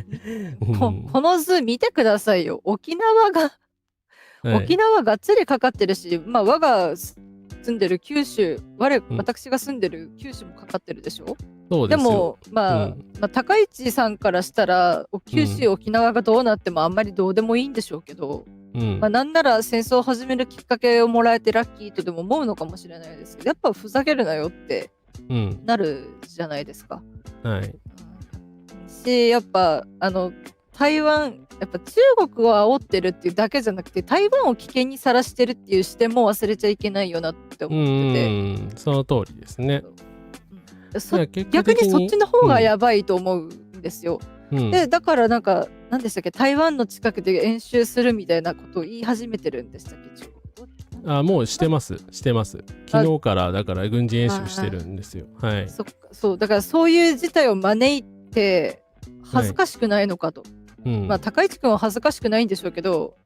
この図見てくださいよ。沖縄がっつりかかってるし、まあ我が住んでる九州、私が住んでる九州もかかってるでしょ。そうですよ。でも、まあ高市さんからしたら九州、沖縄がどうなってもあんまりどうでもいいんでしょうけど、まあなんなら戦争を始めるきっかけをもらえてラッキーとでも思うのかもしれないですけど、やっぱふざけるなよってなるじゃないですか。はい。しやっぱ台湾やっぱ中国を煽ってるっていうだけじゃなくて台湾を危険にさらしてるっていう視点も忘れちゃいけないよなって思ってて、その通りですね。逆にそっちの方がやばいと思うんですよ。でだからなんか何でしたっけ、台湾の近くで演習するみたいなことを言い始めてるんでしたっけ、中国。もうしてます昨日からだから軍事演習してるんですよ。はい。そっか、そうだからそういう事態を招いて恥ずかしくないのかと。まあ高市君は恥ずかしくないんでしょうけど、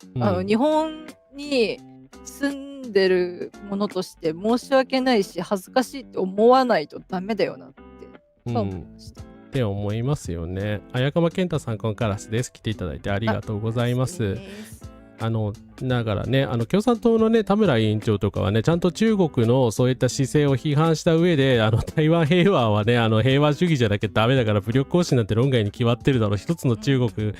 日本に住んでるものとして申し訳ないし恥ずかしいって思わないとダメだよなって思いました。って思いますよね。綾川健太さんこんからすです。来ていただいてありがとうございます。だからね共産党のね田村委員長とかはねちゃんと中国のそういった姿勢を批判した上で台湾平和はね平和主義じゃなきゃダメだから武力行使なんて論外に決まってるだろう、一つの中国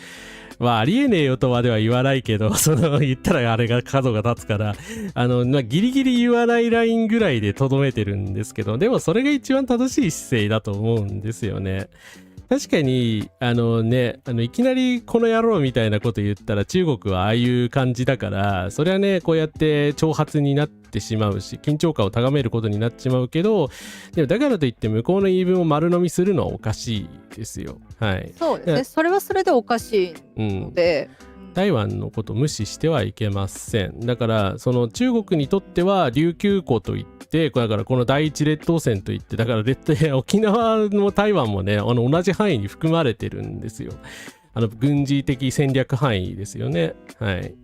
はありえねえよとまでは言わないけど言ったらあれが角が立つからギリギリ言わないラインぐらいでとどめてるんですけど、でもそれが一番正しい姿勢だと思うんですよね。確かにいきなりこの野郎みたいなこと言ったら中国はああいう感じだから、それはねこうやって挑発になってしまうし緊張感を高めることになっちまうけど、でもだからといって向こうの言い分を丸飲みするのはおかしいですよ。はい。そうですね。それはそれでおかしいので、台湾のことを無視してはいけません。だからその中国にとっては琉球湖といってだからこの第一列島線といって、だから沖縄も台湾もね同じ範囲に含まれてるんですよ。軍事的戦略範囲ですよね。はい。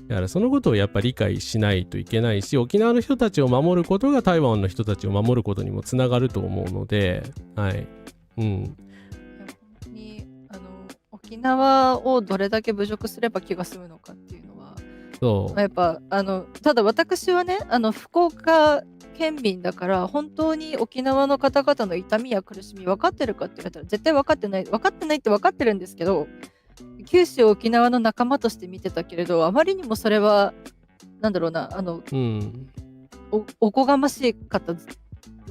だからそのことをやっぱり理解しないといけないし、沖縄の人たちを守ることが台湾の人たちを守ることにもつながると思うので、はい。沖縄をどれだけ侮辱すれば気が済むのかっていうのは、そうやっぱただ私はね福岡県民だから本当に沖縄の方々の痛みや苦しみ分かってるかって言われたら絶対分かってないって分かってるんですけど、九州沖縄の仲間として見てたけれど、あまりにもそれはなんだろうなおこがましかった、傲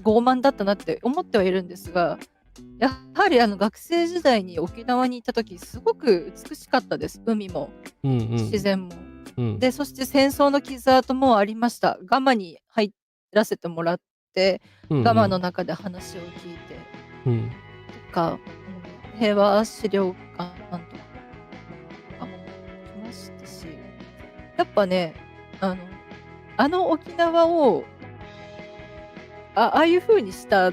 慢だったなって思ってはいるんですが、やははり学生時代に沖縄に行った時すごく美しかったです。海も自然も、でそして戦争の傷跡もありました。ガマに入らせてもらって、ガマの中で話を聞いて、とか、平和資料館とかも来ましたし、やっぱね、沖縄をああいう風にした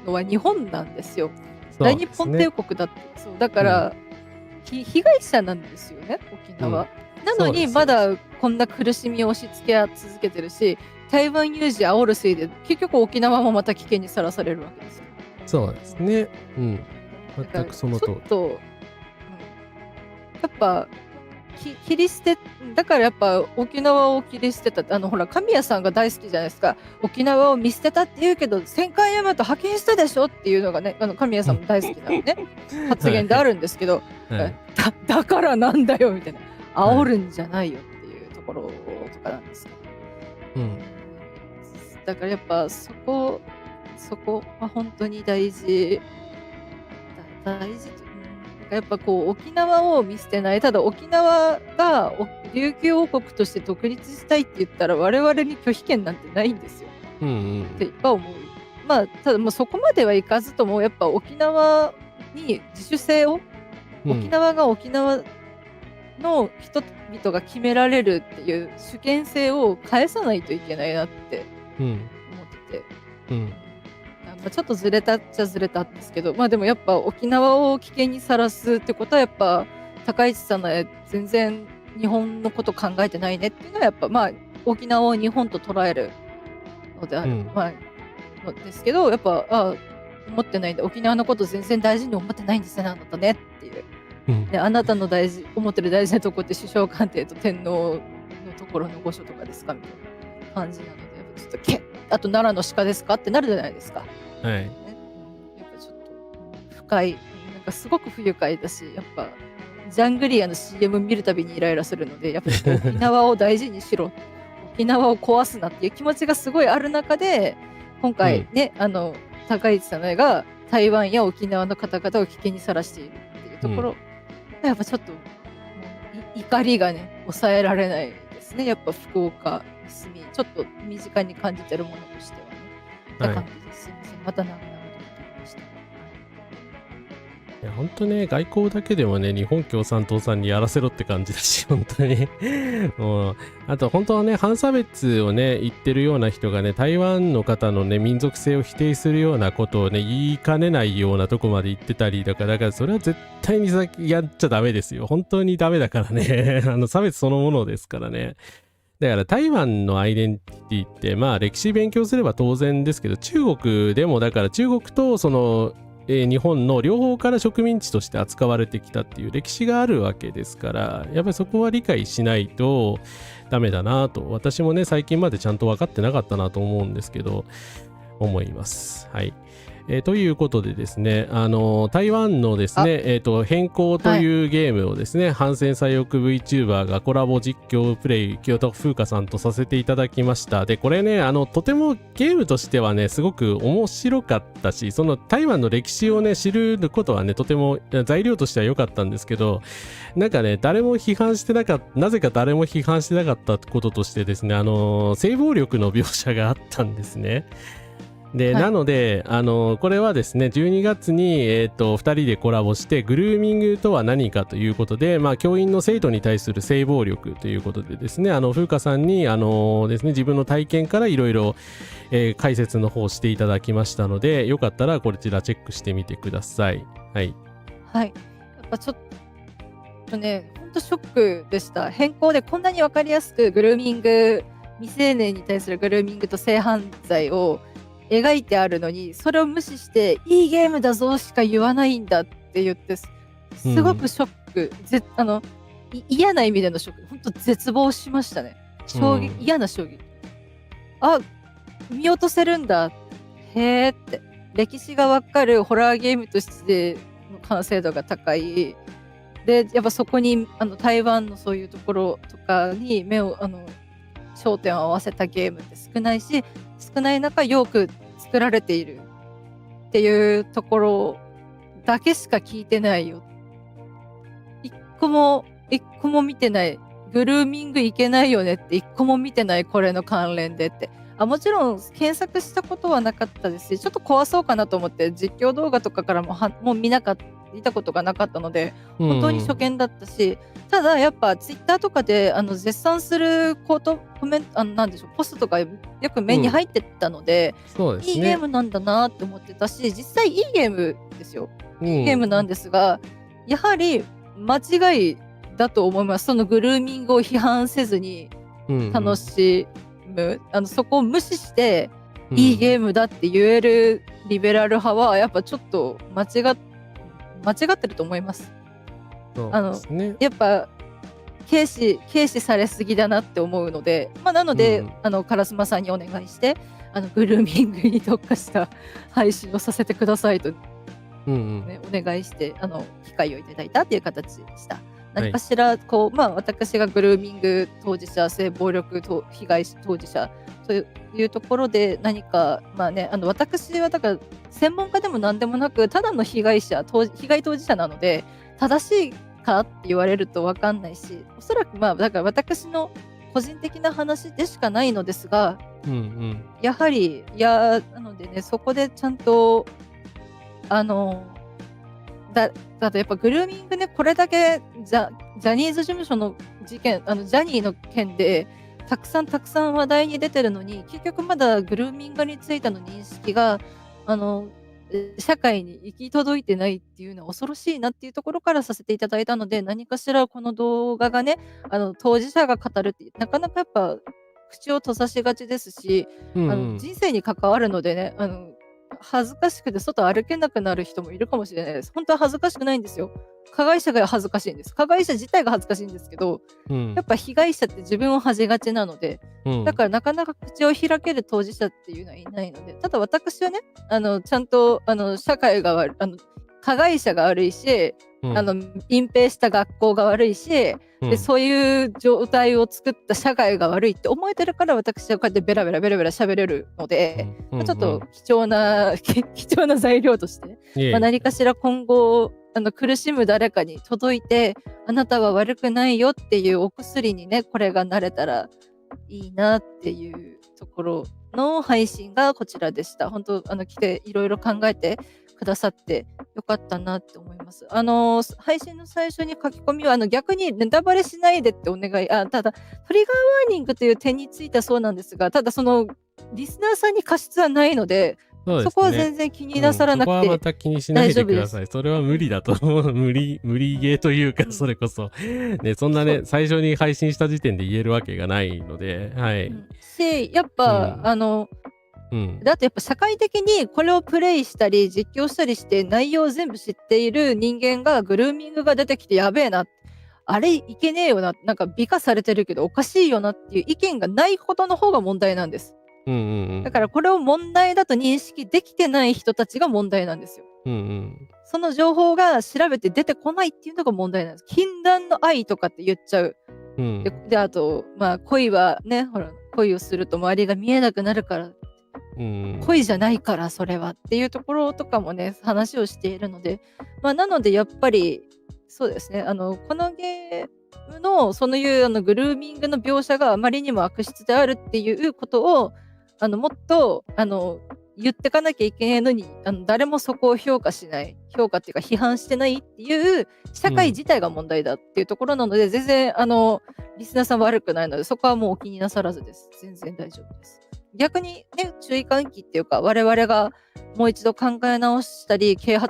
のは日本なんですよ。大日本帝国だって。そうだから、被害者なんですよね、沖縄。なのにまだこんな苦しみを押し付け続けてるし、台湾有事煽るせいで結局沖縄もまた危険にさらされるわけですよ。そうですね。全くその通り。ちょっと、やっぱ切り捨てだからやっぱ沖縄を切り捨てたほら神谷さんが大好きじゃないですか。沖縄を見捨てたって言うけど戦艦大和派遣したでしょっていうのがね、神谷さんも大好きなね発言であるんですけど、だからなんだよみたいな、煽るんじゃないよっていうところとかなんですけど、だからやっぱそこは本当に大事と。やっぱこう沖縄を見捨てない。ただ沖縄が琉球王国として独立したいって言ったら我々に拒否権なんてないんですよ、ってやっぱ思う。まあただもうそこまではいかずともやっぱ沖縄に自主性を、沖縄が沖縄の人々が決められるっていう主権性を返さないといけないなって思ってて、ちょっとずれたっちゃずれたんですけど、でもやっぱ沖縄を危険にさらすってことはやっぱ高市さんは全然日本のこと考えてないねっていうのはやっぱ沖縄を日本と捉えるのである、のですけど、やっぱ思ってないんで、沖縄のこと全然大事に思ってないんですねあなたねっていう、であなたの思ってる大事なとこって首相官邸と天皇のところの御所とかですかみたいな感じなので、やっぱちょっとあと奈良の鹿ですかってなるじゃないですか。やっぱちょっと深い、なんかすごく不愉快だし、やっぱジャングリアの CM 見るたびにイライラするので、やっぱ沖縄を大事にしろ沖縄を壊すなっていう気持ちがすごいある中で、今回ね、高市さんが台湾や沖縄の方々を危険にさらしているっていうところ、やっぱちょっともう怒りがね抑えられないですね。やっぱ福岡に住みちょっと身近に感じてるものとしてはね、感じです。すみません、また長々と言ってました。いや本当ね、外交だけでもね、日本共産党さんにやらせろって感じだし、本当にもうあと本当はね、反差別をね言ってるような人がね、台湾の方のね民族性を否定するようなことをね言いかねないようなとこまで言ってたりだからそれは絶対にやっちゃダメですよ。本当にダメだからね差別そのものですからね。だから台湾のアイデンティティって歴史勉強すれば当然ですけど、中国でもだから中国とその日本の両方から植民地として扱われてきたっていう歴史があるわけですから、やっぱりそこは理解しないとダメだなと、私もね最近までちゃんと分かってなかったなと思うんですけど、思います。はい。ということでですね、台湾のですね、変更というゲームをですね、反戦左翼 VTuber がコラボ実況プレイ、清田風花さんとさせていただきました。で、これね、とてもゲームとしてはね、すごく面白かったし、その台湾の歴史をね、知ることはね、とても材料としては良かったんですけど、なんかね、誰も批判してなかった、なぜか誰も批判してなかったこととしてですね、性暴力の描写があったんですね。で、なので、これはですね、12月に、2人でコラボして、グルーミングとは何かということで、教員の生徒に対する性暴力ということでですね、風花さんに、ですね、自分の体験からいろいろ解説の方していただきましたので、よかったらこちらチェックしてみてください。はい。はい。やっぱちょっとね、ほんとショックでした。変更でこんなにわかりやすくグルーミング、未成年に対するグルーミングと性犯罪を描いてあるのに、それを無視していいゲームだぞしか言わないんだって言って、すごくショック、嫌な意味でのショック、本当絶望しましたね。衝撃、嫌な衝撃。見落とせるんだ、へーって。歴史がわかるホラーゲームとしての完成度が高い。で、やっぱそこに台湾のそういうところとかに焦点を合わせたゲームって少ないし、少ない中よく作られているっていうところだけしか聞いてないよ。一個も見てない。グルーミングいけないよねって一個も見てない、これの関連でって。もちろん検索したことはなかったですし、ちょっと怖そうかなと思って実況動画とかからも見たことがなかったので、本当に初見だったし、ただやっぱツイッターとかで絶賛するコメント、なんでしょう、ポストとかよく目に入ってたので、そうですね。いいゲームなんだなって思ってたし、実際いいゲームですよ。いいゲームなんですが、やはり間違いだと思います。そのグルーミングを批判せずに楽しむ、そこを無視していいゲームだって言えるリベラル派はやっぱちょっと間違ってると思います。そうですね。やっぱ軽視されすぎだなって思うので、なので、烏丸さんにお願いしてグルーミングに特化した配信をさせてくださいと、ね、お願いして機会をいただいたっていう形でした。何かしら私がグルーミング当事者、性暴力被害当事者というところで何か私はだから専門家でも何でもなく、ただの被害当事者なので、正しいかって言われると分かんないし、おそらくだから私の個人的な話でしかないのですが、やはりなのでね、そこでちゃんとだとやっぱグルーミングね、これだけジャニーズ事務所の事件、ジャニーの件でたくさん話題に出てるのに、結局まだグルーミングについての認識が社会に行き届いてないっていうのは恐ろしいなっていうところからさせていただいたので、何かしらこの動画がね、当事者が語るってなかなかやっぱ口を閉ざしがちですし、人生に関わるのでね、恥ずかしくて外歩けなくなる人もいるかもしれないです。本当は恥ずかしくないんですよ。加害者が恥ずかしいんです。加害者自体が恥ずかしいんですけど、やっぱ被害者って自分を恥じがちなので、だからなかなか口を開ける当事者っていうのはいないので、ただ私はね、ちゃんと社会が悪い、加害者が悪いし、隠蔽した学校が悪いし、でそういう状態を作った社会が悪いって思えてるから、私はこうやってベラベラ喋れるので、ちょっと貴重な材料として、何かしら今後苦しむ誰かに届いて、あなたは悪くないよっていうお薬にね、これがなれたらいいなっていうところの配信がこちらでした。本当来ていろいろ考えてくださってよかったなって思います。配信の最初に書き込みは逆にネタバレしないでってお願い。ただトリガーワーニングという点についてはそうなんですが、ただそのリスナーさんに過失はないので、そこは全然気になさらなくて、そこはまた気にしないでください。それは無理だと思う。無理ゲーというか、それこそね、そんなね、最初に配信した時点で言えるわけがないので、はい。やっぱ、だってやっぱ社会的にこれをプレイしたり実況したりして内容を全部知っている人間がグルーミングが出てきてやべえな、あれいけねえよな、なんか美化されてるけどおかしいよなっていう意見がないことの方が問題なんです。だからこれを問題だと認識できてない人たちが問題なんですよ。その情報が調べて出てこないっていうのが問題なんです。禁断の愛とかって言っちゃう。であと恋はね、ほら恋をすると周りが見えなくなるから、恋じゃないからそれはっていうところとかもね話をしているので、なのでやっぱりそうですね、このゲームのそういうグルーミングの描写があまりにも悪質であるっていうことをもっと言ってかなきゃいけないのに、誰もそこを評価っていうか批判してないっていう社会自体が問題だっていうところなので、全然リスナーさん悪くないので、そこはもうお気になさらずです。全然大丈夫です。逆にね、注意喚起っていうか、我々がもう一度考え直したり周知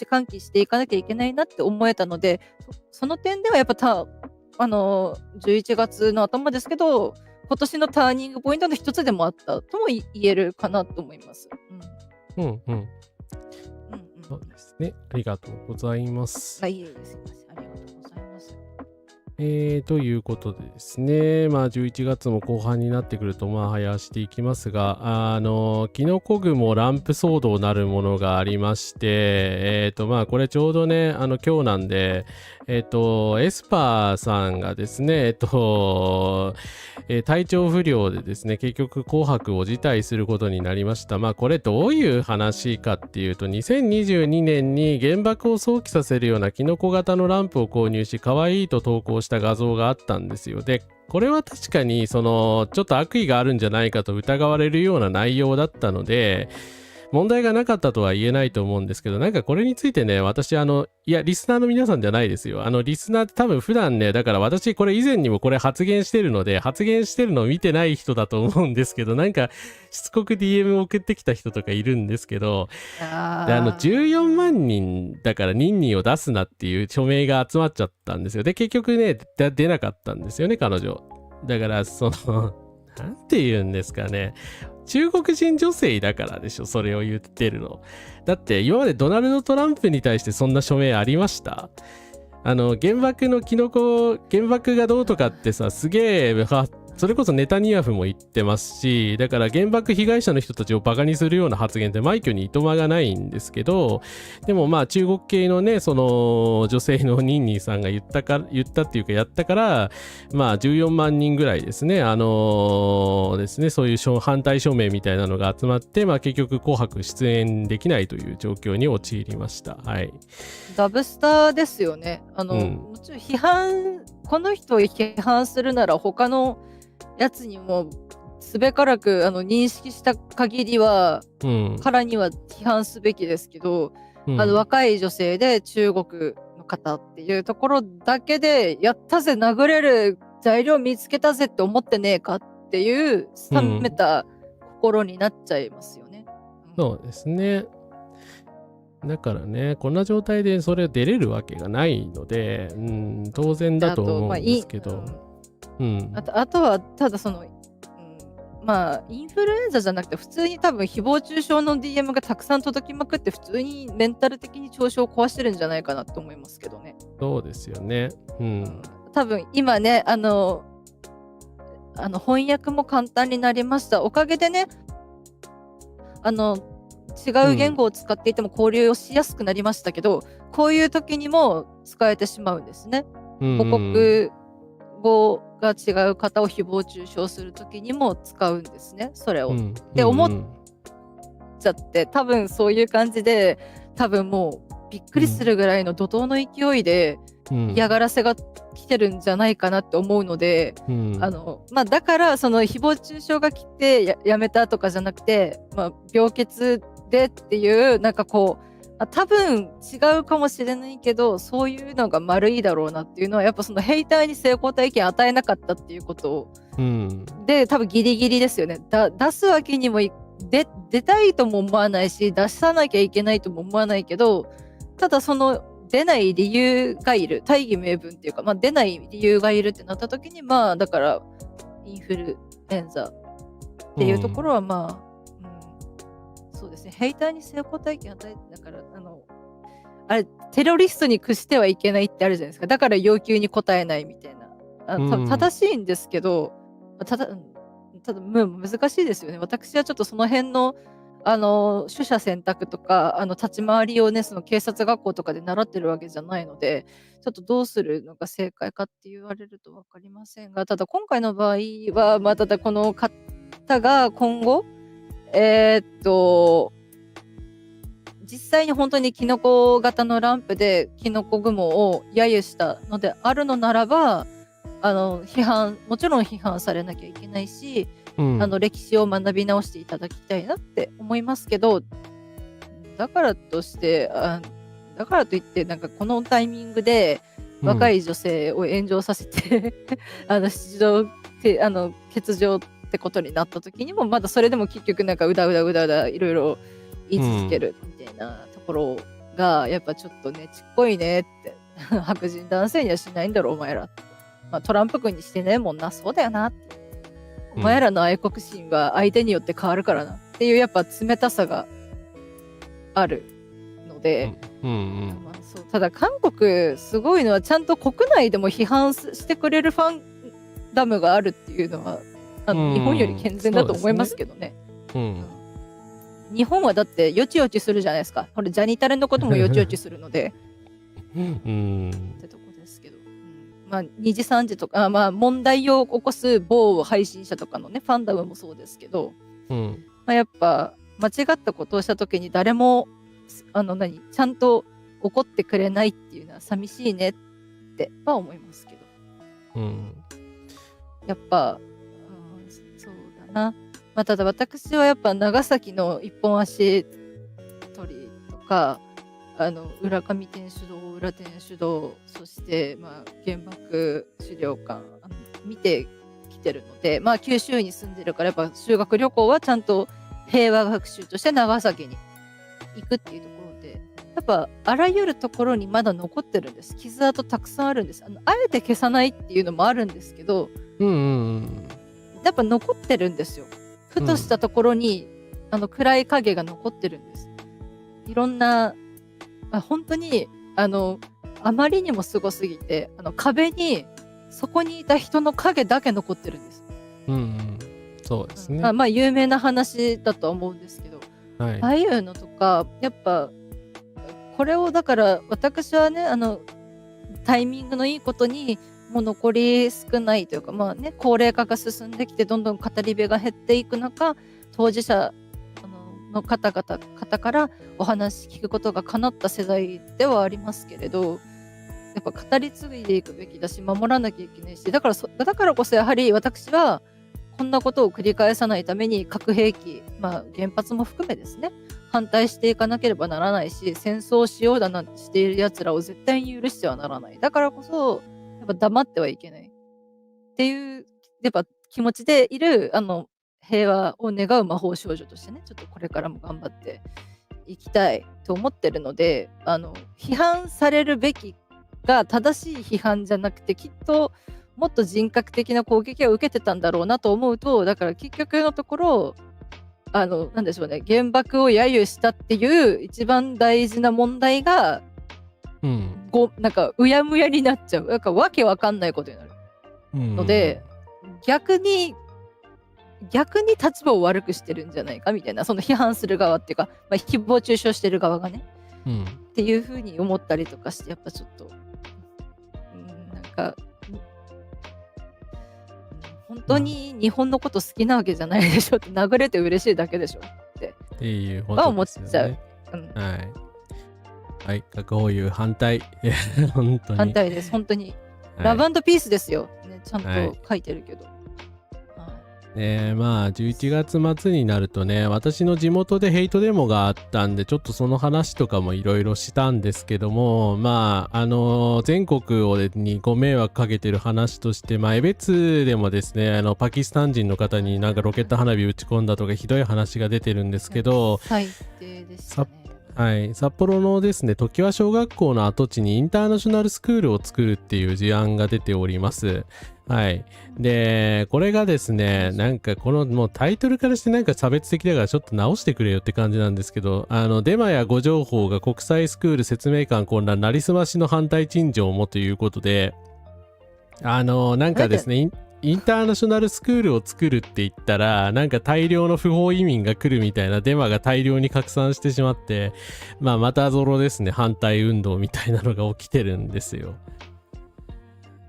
喚起していかなきゃいけないなって思えたので、その点ではやっぱ11月の頭ですけど、今年のターニングポイントの一つでもあったとも言えるかなと思います。そうですね。ありがとうございます。いえいえ、すいません。ありがとうございます。ということでですね、まあ11月も後半になってくると、まあ早していきますが、キノコ雲ランプ騒動なるものがありまして、まあこれちょうどね、今日なんで、エスパーさんがですね、体調不良でですね、結局紅白を辞退することになりました。まあこれどういう話かっていうと、2022年に原爆を想起させるようなキノコ型のランプを購入し、可愛いと投稿した画像があったんですよ。で、これは確かにちょっと悪意があるんじゃないかと疑われるような内容だったので、問題がなかったとは言えないと思うんですけど、なんかこれについてね、私いや、リスナーの皆さんじゃないですよ。リスナーって多分普段ね、だから私これ以前にもこれ発言してるので、発言してるのを見てない人だと思うんですけど、なんかしつこく DM を送ってきた人とかいるんですけど、で14万人だからニンニンを出すなっていう署名が集まっちゃったんですよ。で、結局ね、出なかったんですよね、彼女。だから、なんて言うんですかね。中国人女性だからでしょ、それを言ってるの。だって今までドナルド・トランプに対してそんな署名ありました？原爆の原爆がどうとかってさ、すげえ、それこそネタニヤフも言ってますし、だから原爆被害者の人たちをバカにするような発言って枚挙にいとまがないんですけど、でもまあ中国系のね、女性のニンニンさんが言ったっていうかやったから、まあ14万人ぐらいですね、ですね、そういう反対署名みたいなのが集まって、まあ結局紅白出演できないという状況に陥りました。はい。ダブスターですよね。もちろんこの人を批判するなら他のやつにもすべからく認識した限りは、からには批判すべきですけど、若い女性で中国の方っていうところだけでやったぜ、殴れる材料見つけたぜって思ってねえかっていう冷めた心になっちゃいますよね。そうですね。だからね、こんな状態でそれ出れるわけがないので、当然だと思うんですけど。あとはただまあインフルエンザじゃなくて普通に多分誹謗中傷の DM がたくさん届きまくって普通にメンタル的に調子を壊してるんじゃないかなと思いますけどね。そうですよね。多分今ね翻訳も簡単になりました。おかげでね違う言語を使っていても交流をしやすくなりましたけど、こういう時にも使えてしまうんですね。母国語が違う方を誹謗中傷する時にも使うんですね、それを。って思っちゃって、多分そういう感じで、多分もうびっくりするぐらいの怒涛の勢いで嫌がらせが来てるんじゃないかなって思うので、まあだからその誹謗中傷が来て やめたとかじゃなくて、まあ、病欠でっていうなんかこう多分違うかもしれないけど、そういうのが丸いだろうなっていうのはやっぱそのヘイターに成功体験与えなかったっていうことで、多分ギリギリですよね。出すわけにも出たいとも思わないし、出さなきゃいけないとも思わないけど、ただその出ない理由がいる、大義名分っていうか、まあ、出ない理由がいるってなった時に、まあだからインフルエンザっていうところはまあ、そうですね、ヘイターに成功体験与えて、だからあれテロリストに屈してはいけないってあるじゃないですか。だから要求に応えないみたいな、正しいんですけど、ただ難しいですよね。私はちょっとその辺の取捨選択とか立ち回りをね、その警察学校とかで習ってるわけじゃないので、ちょっとどうするのが正解かって言われると分かりませんが、ただ今回の場合は、まあ、ただこの方が今後実際に本当にキノコ型のランプでキノコ雲を揶揄したのであるのならば、もちろん批判されなきゃいけないし、歴史を学び直していただきたいなって思いますけど、だからといってなんかこのタイミングで若い女性を炎上させて、欠場ってことになった時にも、まだそれでも結局なんかうだうだいろいろ言い続けるみたいなところがやっぱちょっとねちっこいねって白人男性にはしないんだろうお前らって、まあ、トランプ君にしてねえもんな、そうだよなって、お前らの愛国心は相手によって変わるからなっていうやっぱ冷たさがあるので、まあ、そうただ韓国すごいのはちゃんと国内でも批判してくれるファンダムがあるっていうのは日本より健全だと思いますけどね。日本はだってよちよちするじゃないですか。これジャニタレのこともよちよちするのでってとこですけど、まあ2時3時とかまあ問題を起こす某配信者とかのねファンダムもそうですけど、まあ、やっぱ間違ったことをした時に誰もちゃんと怒ってくれないっていうのは寂しいねっては思いますけど、やっぱ、そうだな。まあ、ただ私はやっぱ長崎の一本足鳥とか浦上天主堂裏天主堂そしてまあ原爆資料館見てきてるので、まあ九州に住んでるからやっぱ修学旅行はちゃんと平和学習として長崎に行くっていうところでやっぱあらゆるところにまだ残ってるんです。傷跡たくさんあるんです。あえて消さないっていうのもあるんですけど、やっぱ残ってるんですよ。ふとしたところに、暗い影が残ってるんです。いろんな本当にあまりにもすごすぎて壁にそこにいた人の影だけ残ってるんです。そうですね。まあ有名な話だとは思うんですけど、ああいうのとかやっぱこれをだから私はねタイミングのいいことにもう残り少ないというかまあね高齢化が進んできてどんどん語り部が減っていく中当事者の方からお話聞くことが叶った世代ではありますけれどやっぱ語り継いでいくべきだし守らなきゃいけないしだからこそやはり私はこんなことを繰り返さないために核兵器、まあ、原発も含めですね反対していかなければならないし戦争をしようだなんてしているやつらを絶対に許してはならないだからこそやっぱ黙ってはいけないっていうやっぱ気持ちでいる平和を願う魔法少女としてねちょっとこれからも頑張っていきたいと思ってるので批判されるべきが正しい批判じゃなくてきっともっと人格的な攻撃を受けてたんだろうなと思うとだから結局のところなんでしょうね原爆を揶揄したっていう一番大事な問題がなんかうやむやになっちゃうなんかわけわかんないことになるので、逆に立場を悪くしてるんじゃないかみたいなその批判する側っていうか、まあ、誹謗中傷してる側がね、っていうふうに思ったりとかしてやっぱちょっと、なんか本当に日本のこと好きなわけじゃないでしょって殴れて嬉しいだけでしょっていうは思っちゃう。はい、核保有反対。本当に。反対です、本当に。ラブ&ピースですよ。ね、ちゃんと書いてるけど。まあ、11月末になるとね、私の地元でヘイトデモがあったんで、ちょっとその話とかもいろいろしたんですけども、まあ、全国にご迷惑かけてる話として、まあ、江別でもですね、パキスタン人の方になんかロケット花火打ち込んだとかひどい話が出てるんですけど、最低でしたね。はい、札幌のですね、常盤小学校の跡地にインターナショナルスクールを作るっていう事案が出ております。はい。で、これがですね、なんかこのもうタイトルからしてなんか差別的だからちょっと直してくれよって感じなんですけど、デマや誤情報が国際スクール説明官混乱、なりすましの反対陳情もということで、なんかですね、インターナショナルスクールを作るって言ったらなんか大量の不法移民が来るみたいなデマが大量に拡散してしまって、まあまたゾロですね反対運動みたいなのが起きてるんですよ。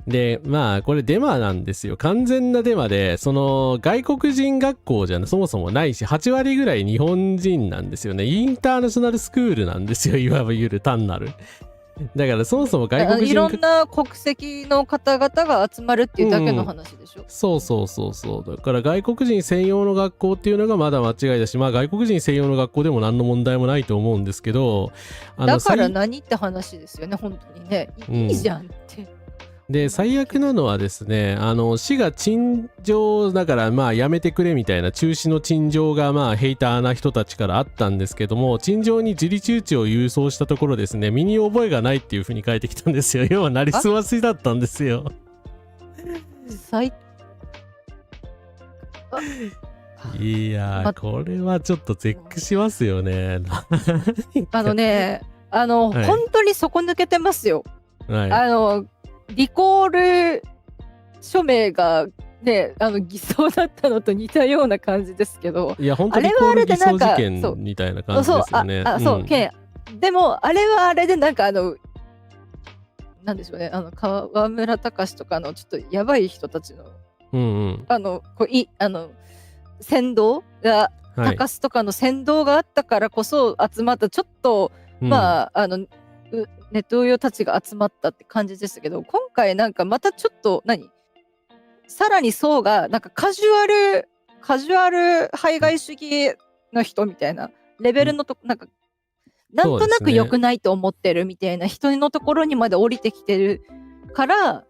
でまあこれデマなんですよ。完全なデマでその外国人学校じゃそもそもないし8割ぐらい日本人なんですよね。インターナショナルスクールなんですよいわゆる単なる。だからそもそも外国人いろんな国籍の方々が集まるっていうだけの話でしょ、そうだから外国人専用の学校っていうのがまだ間違いだしまあ外国人専用の学校でも何の問題もないと思うんですけどだから何って話ですよね本当にねいいじゃんって、で最悪なのはですね市が陳情だからまあやめてくれみたいな中止の陳情がまあヘイターな人たちからあったんですけども陳情に自理中知を郵送したところですね身に覚えがないっていう風に書いてきたんですよ。要はなりすましだったんですよ。いやー、これはちょっと絶句しますよね。はい、本当に底抜けてますよ。はい、リコール署名がね、偽装だったのと似たような感じですけど、いや本当にリコール偽装事件みたいな感じですよね。でもあれはあれでなんかなんでしょうね、河村隆とかのちょっとやばい人たちの、先導が、高須とかの先導があったからこそ集まったちょっと、まあネトウヨたちが集まったって感じでしたけど、今回なんかまたちょっとさらに層がなんかカジュアル排外主義の人みたいなレベルのなんとなく良くないと思ってるみたいな人のところにまで降りてきてるから、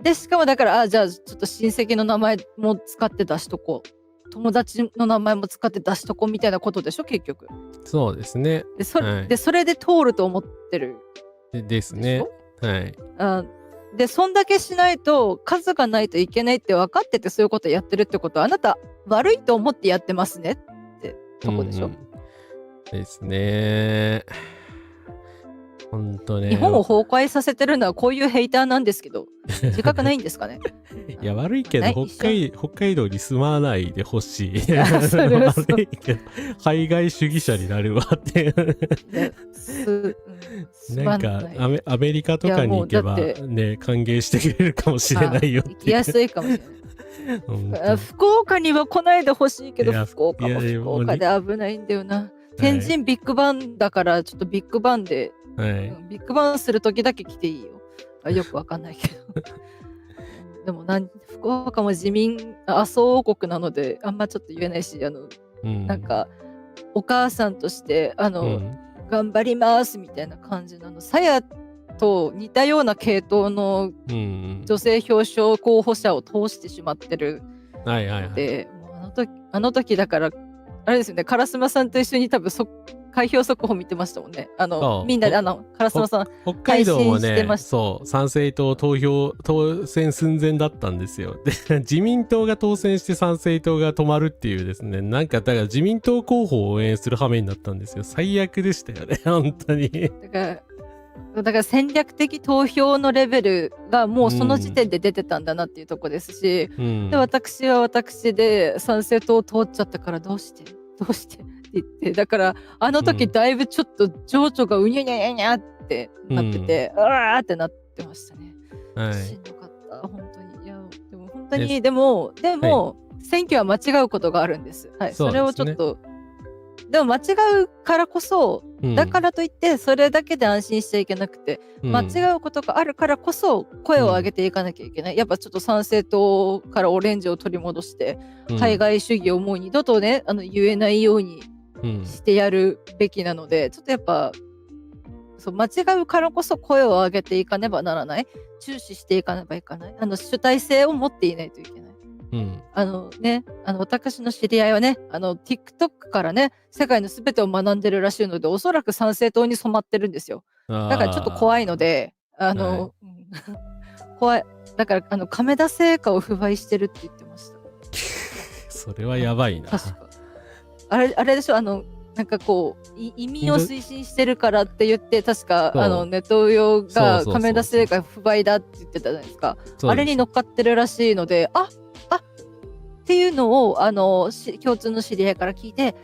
でしかもだからじゃあちょっと親戚の名前も使って出しとこう、友達の名前も使って出しとこうみたいなことでしょ結局。そうですね。でそれで通ると思ってるですね。はい。でそんだけしないと数がないといけないって分かっててそういうことやってるってことはあなた悪いと思ってやってますねってとこでしょ。ですね。本当ね。日本を崩壊させてるのはこういうヘイターなんですけど、自覚ないんですかね。いや悪いけど北海道に住まないでほしい。悪いけど排外主義者になるわってなんかアメリカとかに行けばね歓迎してくれるかもしれないよって。行きやすいかもしれない。福岡には来ないでほしいけど、福岡も福岡で危ないんだよな。天神ビッグバンだからちょっとビッグバンで、ビッグバンする時だけ来ていいよ。よくわかんないけど。でも福岡も自民麻生王国なのであんまちょっと言えないし、なんかお母さんとして頑張りますみたいな感じのさやと似たような系統の女性表彰候補者を通してしまってるで、あの時だからあれですよね、烏丸さんと一緒に多分開票速報見てましたもんね。みんなで烏丸さん北海道もね、そう参政党当選寸前だったんですよ。で自民党が当選して参政党が止まるっていうですね、なんかだから自民党候補を応援する羽目になったんですよ。最悪でしたよね本当に。だから戦略的投票のレベルがもうその時点で出てたんだなっていうとこですし、で私は私で参政党通っちゃったからどうしてって言って、だからあの時だいぶちょっと情緒がうにゃにゃにゃにゃってなってて、うわーってなってましたね。しんどかった本当に。いやでも本当にでも、選挙は間違うことがあるんです。それをちょっとでも間違うからこそ、だからといってそれだけで安心しちゃいけなくて、間違うことがあるからこそ声を上げていかなきゃいけない。やっぱちょっと参政党からオレンジを取り戻して、海外主義をもう二度とね言えないようにしてやるべきなので、ちょっとやっぱ間違うからこそ声を上げていかねばならない、注視していかねばいけない、主体性を持っていないといけない。私の知り合いはね、TikTok からね世界のすべてを学んでるらしいので、おそらく参政党に染まってるんですよ。だからちょっと怖いので、怖い。だから亀田製菓を不買してるって言ってました。それはやばいな。確かあれでしょ、なんかこう移民を推進してるからって言って、確かネトウヨが亀田製菓不買だって言ってたじゃないですか。あれに乗っかってるらしいので、っていうのを共通の知り合いから聞いて、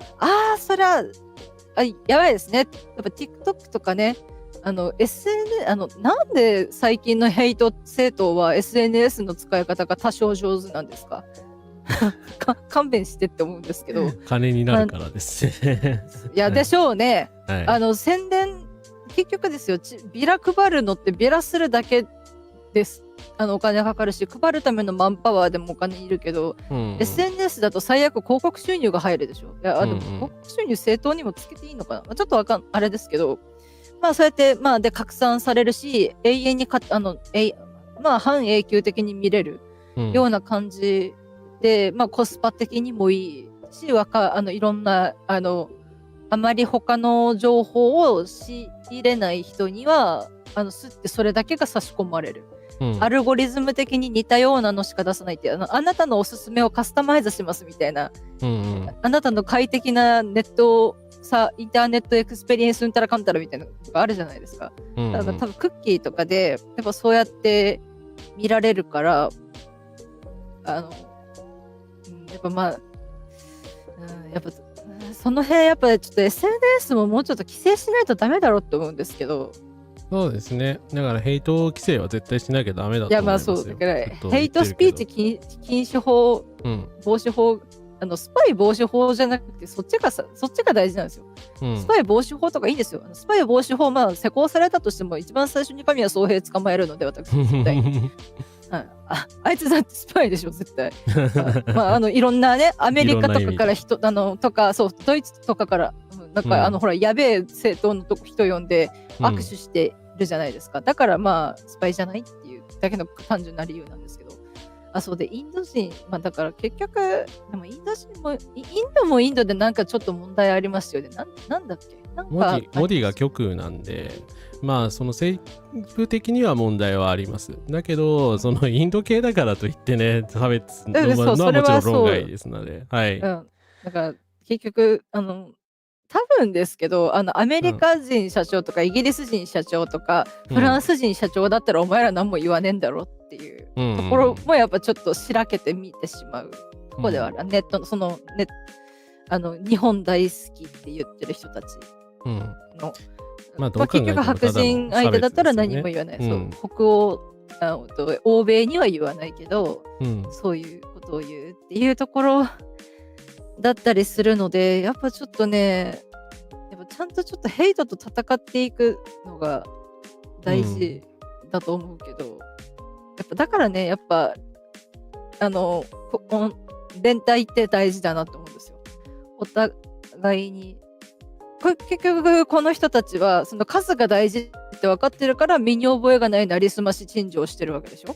それはやばいですね。やっぱ TikTok とかね、SNS なんで最近のヘイト政党は SNS の使い方が多少上手なんですか勘弁してって思うんですけど。金になるからですね。いやでしょうね。宣伝結局ですよ、ビラ配るのってビラするだけです。お金かかるし、配るためのマンパワーでもお金いるけど、SNS だと最悪広告収入が入るでしょ。広告収入正当にもつけていいのかな、ちょっとあれですけど、そうやってで拡散されるし、永遠に半永久的に見れるような感じで、コスパ的にもいいし、いろんなあまり他の情報を仕入れない人にはすってそれだけが差し込まれる。アルゴリズム的に似たようなのしか出さないって、あなたのおすすめをカスタマイズしますみたいな、あなたの快適なネットインターネットエクスペリエンスうんたらかんたらみたいなのがあるじゃないですか。だから多分クッキーとかでやっぱそうやって見られるからやっぱまあ、やっぱその辺やっぱちょっと SNS ももうちょっと規制しないとダメだろうって思うんですけど。そうですね。だからヘイト規制は絶対しなきゃダメだと思いますよ。いやまあそうだからヘイトスピーチ禁止法、防止法、スパイ防止法じゃなくてそっちが大事なんですよ。スパイ防止法とかいいんですよ。スパイ防止法施行されたとしても一番最初に神谷宗平捕まえるので私絶対に。あいつだってスパイでしょ絶対。いろんなねアメリカとかからとかそうドイツとかからなんかほらやべえ政党の人呼んで握手してるじゃないですか。だからスパイじゃないっていうだけの単純な理由なんですけど。そうでインド人だから結局でもインド人もインドもインドでなんかちょっと問題ありますよね。なんだっけモディが極右なんでその政府的には問題はあります。だけどそのインド系だからといってね差別のはもちろん論外ですので、はい。だから結局多分ですけどアメリカ人社長とかイギリス人社長とか、フランス人社長だったらお前ら何も言わねえんだろっていうところもやっぱちょっとしらけて見てしまうところではある。ネットのその日本大好きって言ってる人たちの、結局白人相手だったら何も言わない。北欧欧米には言わないけど、そういうことを言うっていうところだったりするので、やっぱちょっとねやっぱちゃんとちょっとヘイトと戦っていくのが大事だと思うけど、やっぱだからねやっぱ連帯って大事だなと思うんですよ。お互いに結局この人たちはその数が大事って分かってるから身に覚えがないなりすまし陳情をしてるわけでしょ。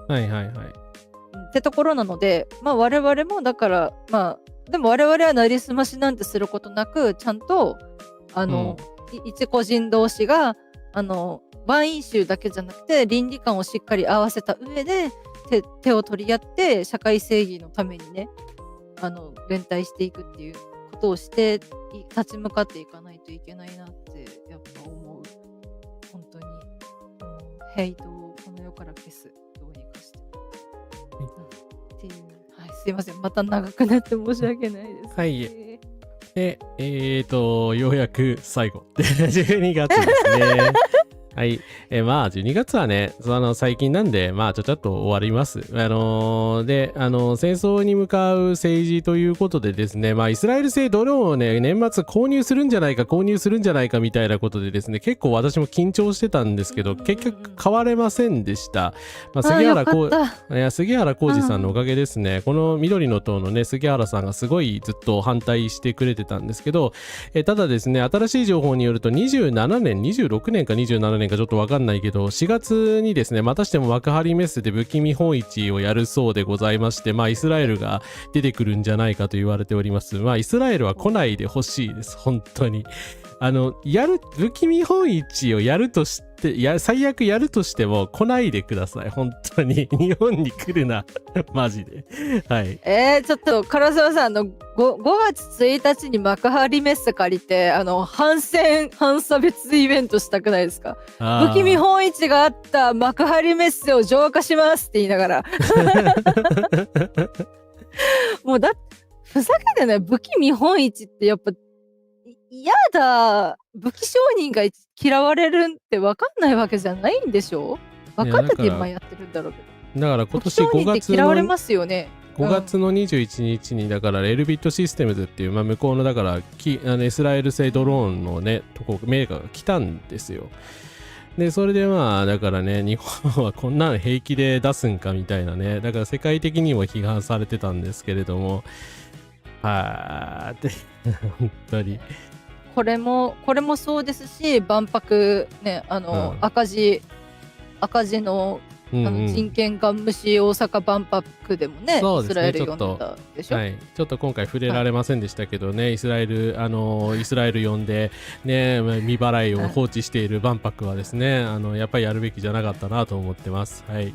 はいはいはい。ってところなので我々もだからでも我々はなりすましなんてすることなくちゃんと一個人同士が万因集だけじゃなくて倫理観をしっかり合わせた上で手を取り合って社会正義のためにね連帯していくっていうことをして立ち向かっていかないといけないなってやっぱ思う。本当にヘイトをこの世から消すどうにかして、っていう、すいませんまた長くなって申し訳ないです。はい。でようやく最後12月ですね。はい。12月はね、最近なんで、ちょっと終わります。で、戦争に向かう政治ということでですね、イスラエル製ドローンをね、年末購入するんじゃないかみたいなことでですね、結構私も緊張してたんですけど、結局買われませんでした。杉原浩二さんのおかげですね。この緑の党のね、杉原さんがすごいずっと反対してくれてたんですけど、ただですね、新しい情報によると26年か27年かちょっとわかんないけど、4月にですね、またしても幕張メッセで不気見本市をやるそうでございまして、イスラエルが出てくるんじゃないかと言われております。イスラエルは来ないでほしいです。本当に。不気見本市をやるとして、最悪やるとしても来ないでください。本当に。日本に来るな。マジで。はい。ちょっと、唐沢さん、5月1日に幕張メッセ借りて、反差別イベントしたくないですか？不気見本市があった幕張メッセを浄化しますって言いながら。もうふざけてない。不気見本市ってやっぱ、やだ、武器商人が嫌われるって分かんないわけじゃないんでしょ？分かってて今やってるんだろうけど。だから今年5月嫌われますよね。5月の21日にだからエルビットシステムズっていう、向こうのだからイスラエル製ドローンのねメーカーが来たんですよ。でそれでだからね、日本はこんなの平気で出すんかみたいなね、だから世界的にも批判されてたんですけれども、って本当にこれもそうですし、万博ね、赤字の人権ガン無視大阪万博でもね、イスラエル呼んでたでしょ。ちょっと今回触れられませんでしたけどね、イスラエル呼んでね、未払いを放置している万博はですね、やっぱりやるべきじゃなかったなと思ってます。はい。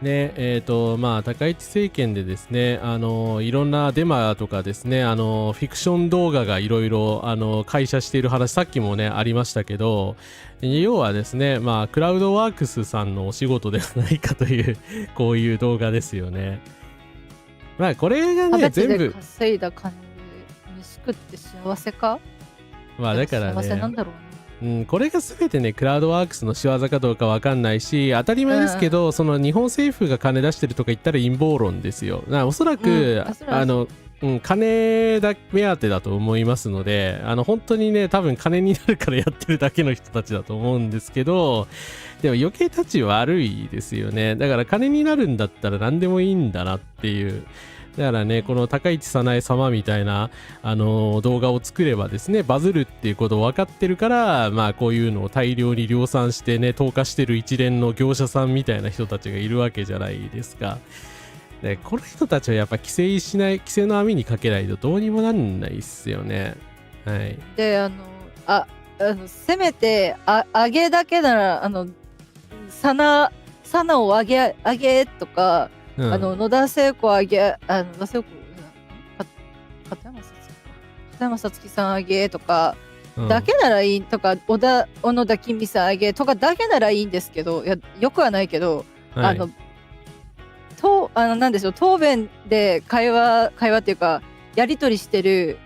で、まあ、高市政権でですね、いろんなデマとかですね、フィクション動画がいろいろ、会社している話、さっきもね、ありましたけど、要はですね、まあ、クラウドワークスさんのお仕事ではないかという、こういう動画ですよね。まあ、これがね、全部。稼いだ金で飯食って幸せか？まあ、だから幸せなんね。だろうね。これが全てね、クラウドワークスの仕業かどうかわかんないし、当たり前ですけど、その日本政府が金出してるとか言ったら陰謀論ですよ。おそらく、金だ目当てだと思いますので、本当にね、多分金になるからやってるだけの人たちだと思うんですけど、でも余計たち悪いですよね。だから金になるんだったら何でもいいんだなっていう。だからね、この高市早苗様みたいな、動画を作ればですね、バズるっていうことを分かってるから、まあこういうのを大量に量産してね、投下してる一連の業者さんみたいな人たちがいるわけじゃないですか。で、この人たちはやっぱ規制の網にかけないとどうにもなんないっすよね。はい。で、せめて、上げだけなら、サナを上げとか、野田聖子野田聖子、片山さつきさんあげとか、だけならいいとか、小野田公美さんあげとかだけならいいんですけど、よくはないけど、なんでしょう、答弁で会話っていうか、やり取りしてる、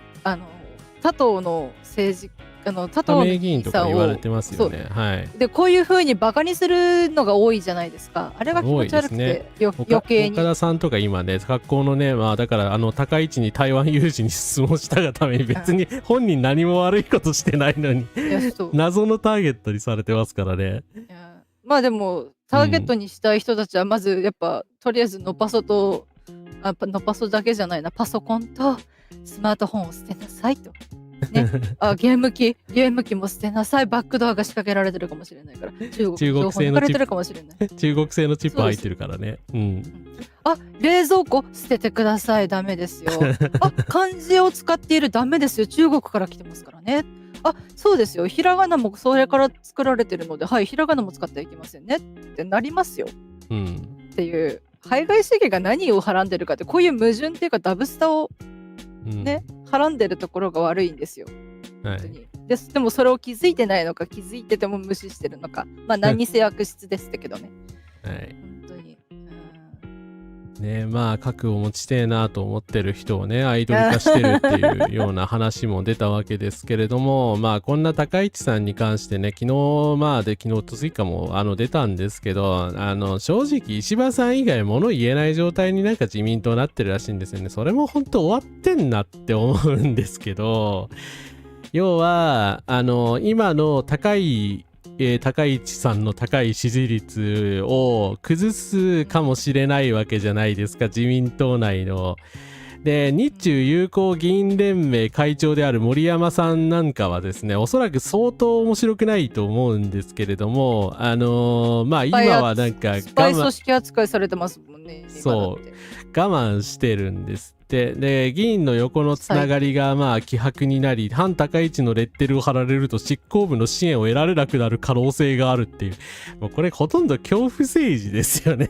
他党の政治他党の議員とか言われてますよね。はい。で、こういう風にバカにするのが多いじゃないですか。あれが気持ち悪くて、余計に。岡田さんとか今ね、学校のね、まあだから高市に台湾有事に質問したがために別に本人何も悪いことしてないのに謎のターゲットにされてますからね。まあでもターゲットにしたい人たちはまずやっぱ、とりあえずノパソだけじゃないな、パソコンとスマートフォンを捨てなさいと。ね、ゲーム機も捨てなさい。バックドアが仕掛けられてるかもしれないから。中国製のチップ入ってるからね。冷蔵庫捨ててください。ダメですよ。漢字を使っている。ダメですよ。中国から来てますからね。そうですよ。ひらがなもそれから作られてるので、はい、ひらがなも使ってはいけませんねってなりますよ。っていう排外主義が何をはらんでるかって、こういう矛盾っていうかダブスタをね、はらんでるところが悪いんですよ。はい、でもそれを気づいてないのか、気づいてても無視してるのか、まあ何にせよ悪質ですけどね。はい。本当に。ね、まあ核を持ちてえなと思ってる人をね、アイドル化してるっていうような話も出たわけですけれども、まあこんな高市さんに関してね、昨日と追加も出たんですけど、正直石破さん以外物言えない状態になんか自民党なってるらしいんですよね。それも本当終わってんなって思うんですけど、要は今の高市さんの高い支持率を崩すかもしれないわけじゃないですか、自民党内の。で、日中友好議員連盟会長である森山さんなんかはですね、おそらく相当面白くないと思うんですけれども、まあ今はなんかスパイ組織扱いされてますもんね。そう、我慢してるんですって。で、議員の横のつながりがまあ希薄になり、反高市のレッテルを貼られると執行部の支援を得られなくなる可能性があるっていう、もうこれほとんど恐怖政治ですよね。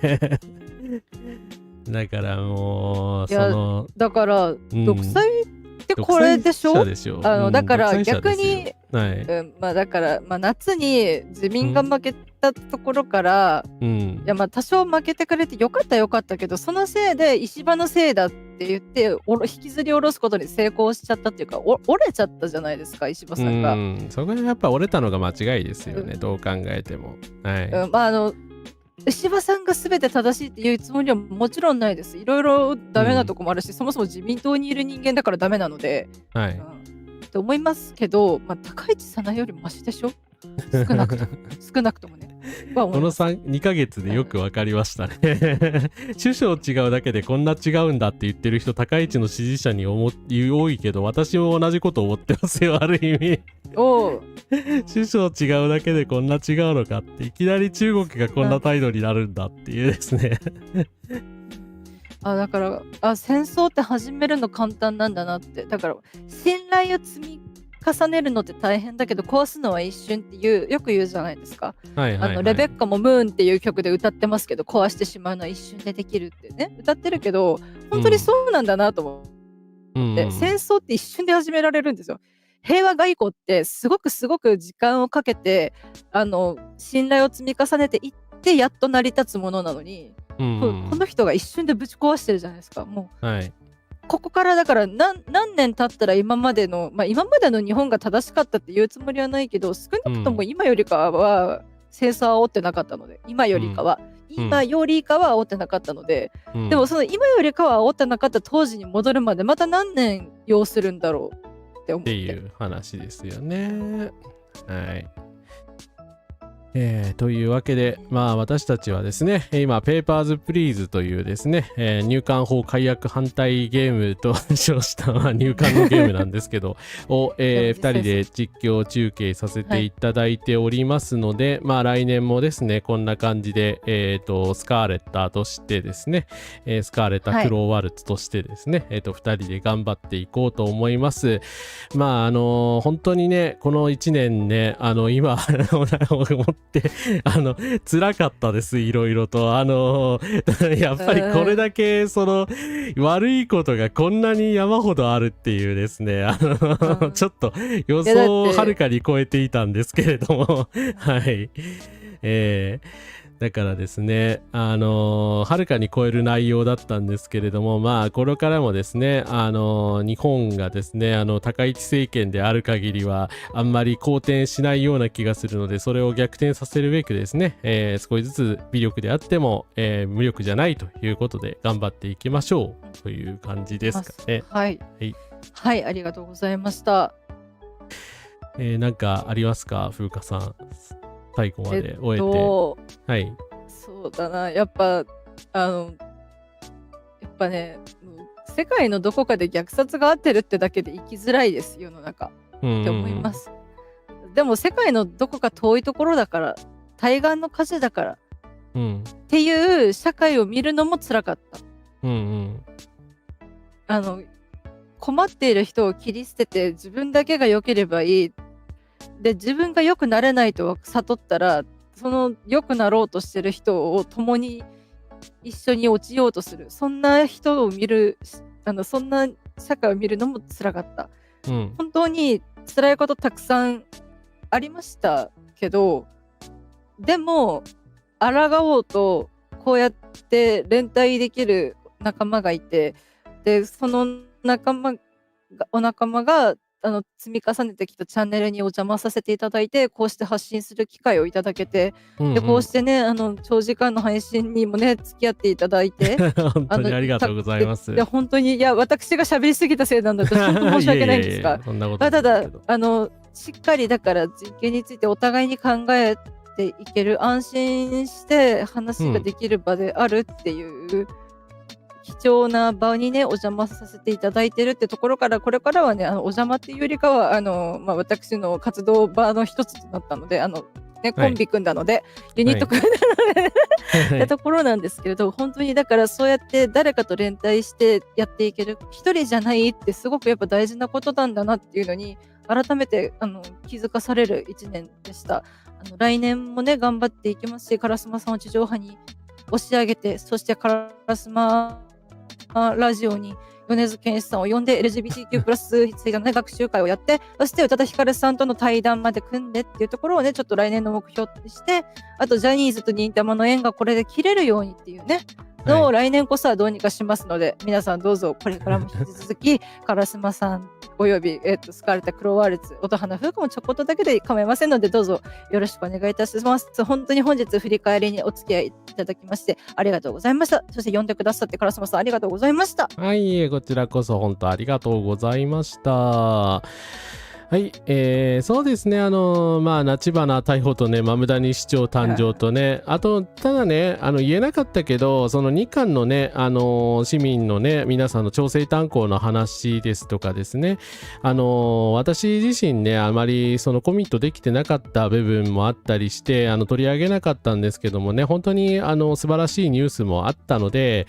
だからもうだから独裁ってこれでしょ。だから逆に、だから夏に自民が負けたところから、いや多少負けてくれてよかったけど、そのせいで石破のせいだって言って引きずり下ろすことに成功しちゃったっていうか、折れちゃったじゃないですか、石破さんが。そこでやっぱ折れたのが間違いですよね、どう考えても。石破さんが全て正しいっていうつもりはもちろんないです。いろいろダメなとこもあるし、そもそも自民党にいる人間だからダメなので、と思いますけど、高市早苗よりマシでしょ。少なくともね。この2ヶ月でよく分かりましたね。首相違うだけでこんな違うんだって言ってる人、高市の支持者に多いけど、私も同じこと思ってますよ、ある意味。首相違うだけでこんな違うのかって、いきなり中国がこんな態度になるんだっていうですね。だから戦争って始めるの簡単なんだなって。だから信頼を積み重ねるのって大変だけど壊すのは一瞬ってよく言うじゃないですか。はいはいはい、レベッカもムーンっていう曲で歌ってますけど、壊してしまうのは一瞬でできるってね歌ってるけど、本当にそうなんだなと思って、戦争って一瞬で始められるんですよ。平和外交ってすごく時間をかけて信頼を積み重ねていってやっと成り立つものなのに、この人が一瞬でぶち壊してるじゃないですか。もう、はい、ここからだから何年経ったら今までの日本が正しかったって言うつもりはないけど、少なくとも今よりかは戦争は煽ってなかったので、今よりかは煽ってなかったので、でもその今よりかは煽ってなかった当時に戻るまでまた何年要するんだろうって思っていう話ですよね。はい。というわけで、私たちはですね、今、ペーパーズプリーズというですね、入管法改悪反対ゲームと称した入管のゲームなんですけど、を、2人で実況中継させていただいておりますので、来年もですね、こんな感じで、スカーレッタとしてですね、スカーレッタ・クローワルツとしてですね、2人で頑張っていこうと思います。本当にね、この1年ね、今、思って辛かったです。いろいろとやっぱりこれだけ悪いことがこんなに山ほどあるっていうですねちょっと予想をはるかに超えていたんですけれどもはいだからですね、はるかに超える内容だったんですけれども、これからもですね、日本がですね、高市政権である限りは、あんまり好転しないような気がするので、それを逆転させるべくですね、少しずつ微力であっても、無力じゃないということで、頑張っていきましょうという感じですかね。はい。はい。はい、ありがとうございました。なんかありますか、風花さん。最後まで終えて、はい。そうだな、やっぱね、世界のどこかで虐殺があってるってだけで生きづらいです、世の中って思います。でも世界のどこか遠いところだから、対岸の火事だから、っていう社会を見るのも辛かった。困っている人を切り捨てて自分だけが良ければいい。で自分が良くなれないと悟ったら、その良くなろうとしてる人を共に一緒に落ちようとする、そんな人を見る、そんな社会を見るのも辛かった。本当に辛いことたくさんありましたけど、でも抗おうとこうやって連帯できる仲間がいて、でそのお仲間が積み重ねてきたチャンネルにお邪魔させていただいて、こうして発信する機会をいただけて、でこうしてね長時間の配信にもね付き合っていただいて本当にありがとうございます。で本当に私が喋りすぎたせいなんだと本当申し訳ないんですがただしっかりだから人権についてお互いに考えていける、安心して話ができる場であるっていう、貴重な場にねお邪魔させていただいてるってところから、これからはねお邪魔っていうよりかは私の活動場の一つとなったのでコンビ組んだので、ユニット組んだので、ってところなんですけれど、本当にだからそうやって誰かと連帯してやっていける、一人じゃないってすごくやっぱ大事なことなんだなっていうのに改めて気づかされる1年でした。来年もね頑張っていきますし、烏丸さんを地上波に押し上げて、そして烏丸ラジオに米津玄師さんを呼んで LGBTQ+ についての、ね、学習会をやって、そして宇多田ヒカルさんとの対談まで組んでっていうところをねちょっと来年の目標として、あとジャニーズと忍たまの縁がこれで切れるようにっていうねのを来年こそはどうにかしますので、皆さんどうぞこれからも引き続き烏丸さんおよび、スカーレッタ・クローワルツ、音花風花もちょこっとだけで構いませんので、どうぞよろしくお願いいたします。本当に本日振り返りにお付き合いいただきましてありがとうございました。そして呼んでくださって烏丸さんありがとうございました。はい、こちらこそ本当ありがとうございました。はい、そうですね、那智花逮捕とね、マムダニ市長誕生とね、あと、ただね、言えなかったけど、その日韓のね、市民のね、皆さんの調整炭鉱の話ですとかですね、私自身ね、あまりそのコミットできてなかった部分もあったりして、取り上げなかったんですけどもね、本当に素晴らしいニュースもあったので、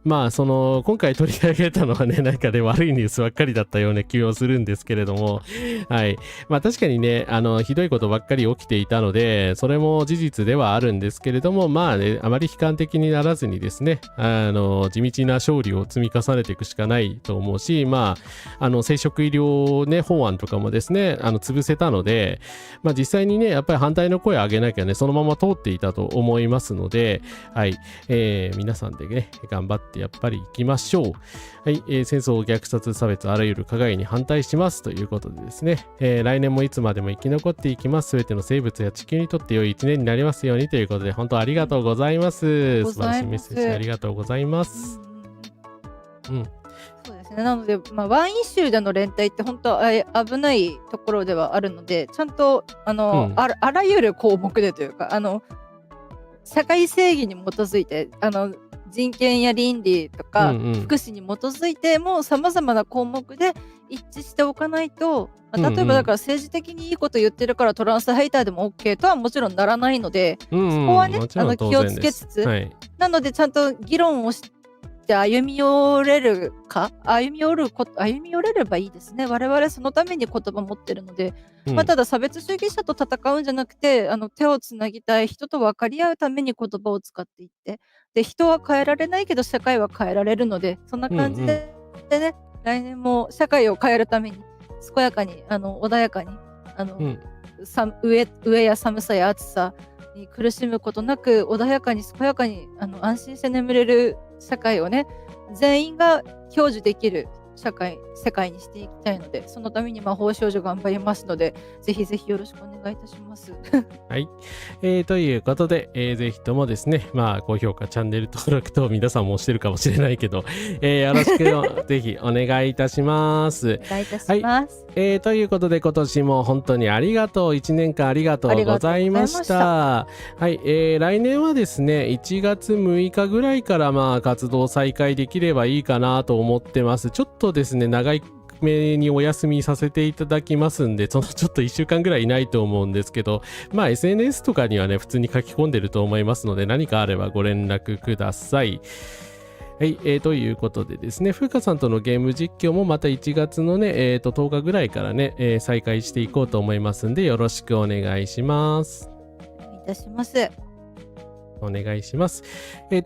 まあ今回取り上げたのはね、なんかね、悪いニュースばっかりだったような気もするんですけれども、はい。まあ確かにね、ひどいことばっかり起きていたので、それも事実ではあるんですけれども、まあね、あまり悲観的にならずにですね、地道な勝利を積み重ねていくしかないと思うし、まあ、生殖医療ね、法案とかもですね、潰せたので、まあ実際にね、やっぱり反対の声を上げなきゃね、そのまま通っていたと思いますので、はい。皆さんでね、頑張ってやっぱり行きましょう。はい。戦争、虐殺、差別、あらゆる加害に反対しますということでですね、来年もいつまでも生き残っていきます。すべての生物や地球にとって良い一年になりますようにということで、本当ありがとうございます。素晴らしいメッセージありがとうございます。うん。そうですね。なので、まあ、ワンイシューでの連帯って本当危ないところではあるので、ちゃんとあらゆる項目でというか、社会正義に基づいて、人権や倫理とか、福祉に基づいてもさまざまな項目で一致しておかないと、例えばだから政治的にいいこと言ってるからトランスハイターでも OK とはもちろんならないので、そこはね気をつけつつ、はい、なのでちゃんと議論をして歩み寄れるか、歩み寄れればいいですね。我々そのために言葉持ってるので、まあ、ただ差別主義者と戦うんじゃなくて、手をつなぎたい人と分かり合うために言葉を使っていって、で人は変えられないけど社会は変えられるので、そんな感じで、ね、来年も社会を変えるために健やかに穏やかに飢えや寒さや暑さに苦しむことなく穏やかに健やかに安心して眠れる社会をね、全員が享受できる世界にしていきたいので、そのために魔法少女頑張りますので、ぜひぜひよろしくお願いいたします。はい。ということで、ぜひともですね、まあ、高評価、チャンネル登録と皆さんもしてるかもしれないけど、よろしくぜひお願いいたします。お願いいたします。はい。ということで、今年も本当にありがとう。1年間ありがとうございました。はい。来年はですね、1月6日ぐらいからまあ、活動再開できればいいかなと思ってます。ちょっとですね、長い目にお休みさせていただきますんで、ちょっと1週間ぐらいいないと思うんですけど、まあ SNS とかにはね、普通に書き込んでると思いますので、何かあればご連絡ください。はい、ということでですね、風花さんとのゲーム実況もまた1月のね、10日ぐらいからね、再開していこうと思いますんで、よろしくお願いします。お願いいたします。お願いします。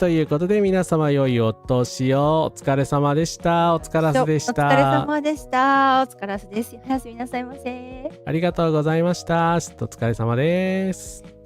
ということで、皆様良いお年を。お疲れ様でした。お疲れ様でした。お疲れ様でした。お疲れ様です。おやすみなさいませ。ありがとうございました。お疲れ様です。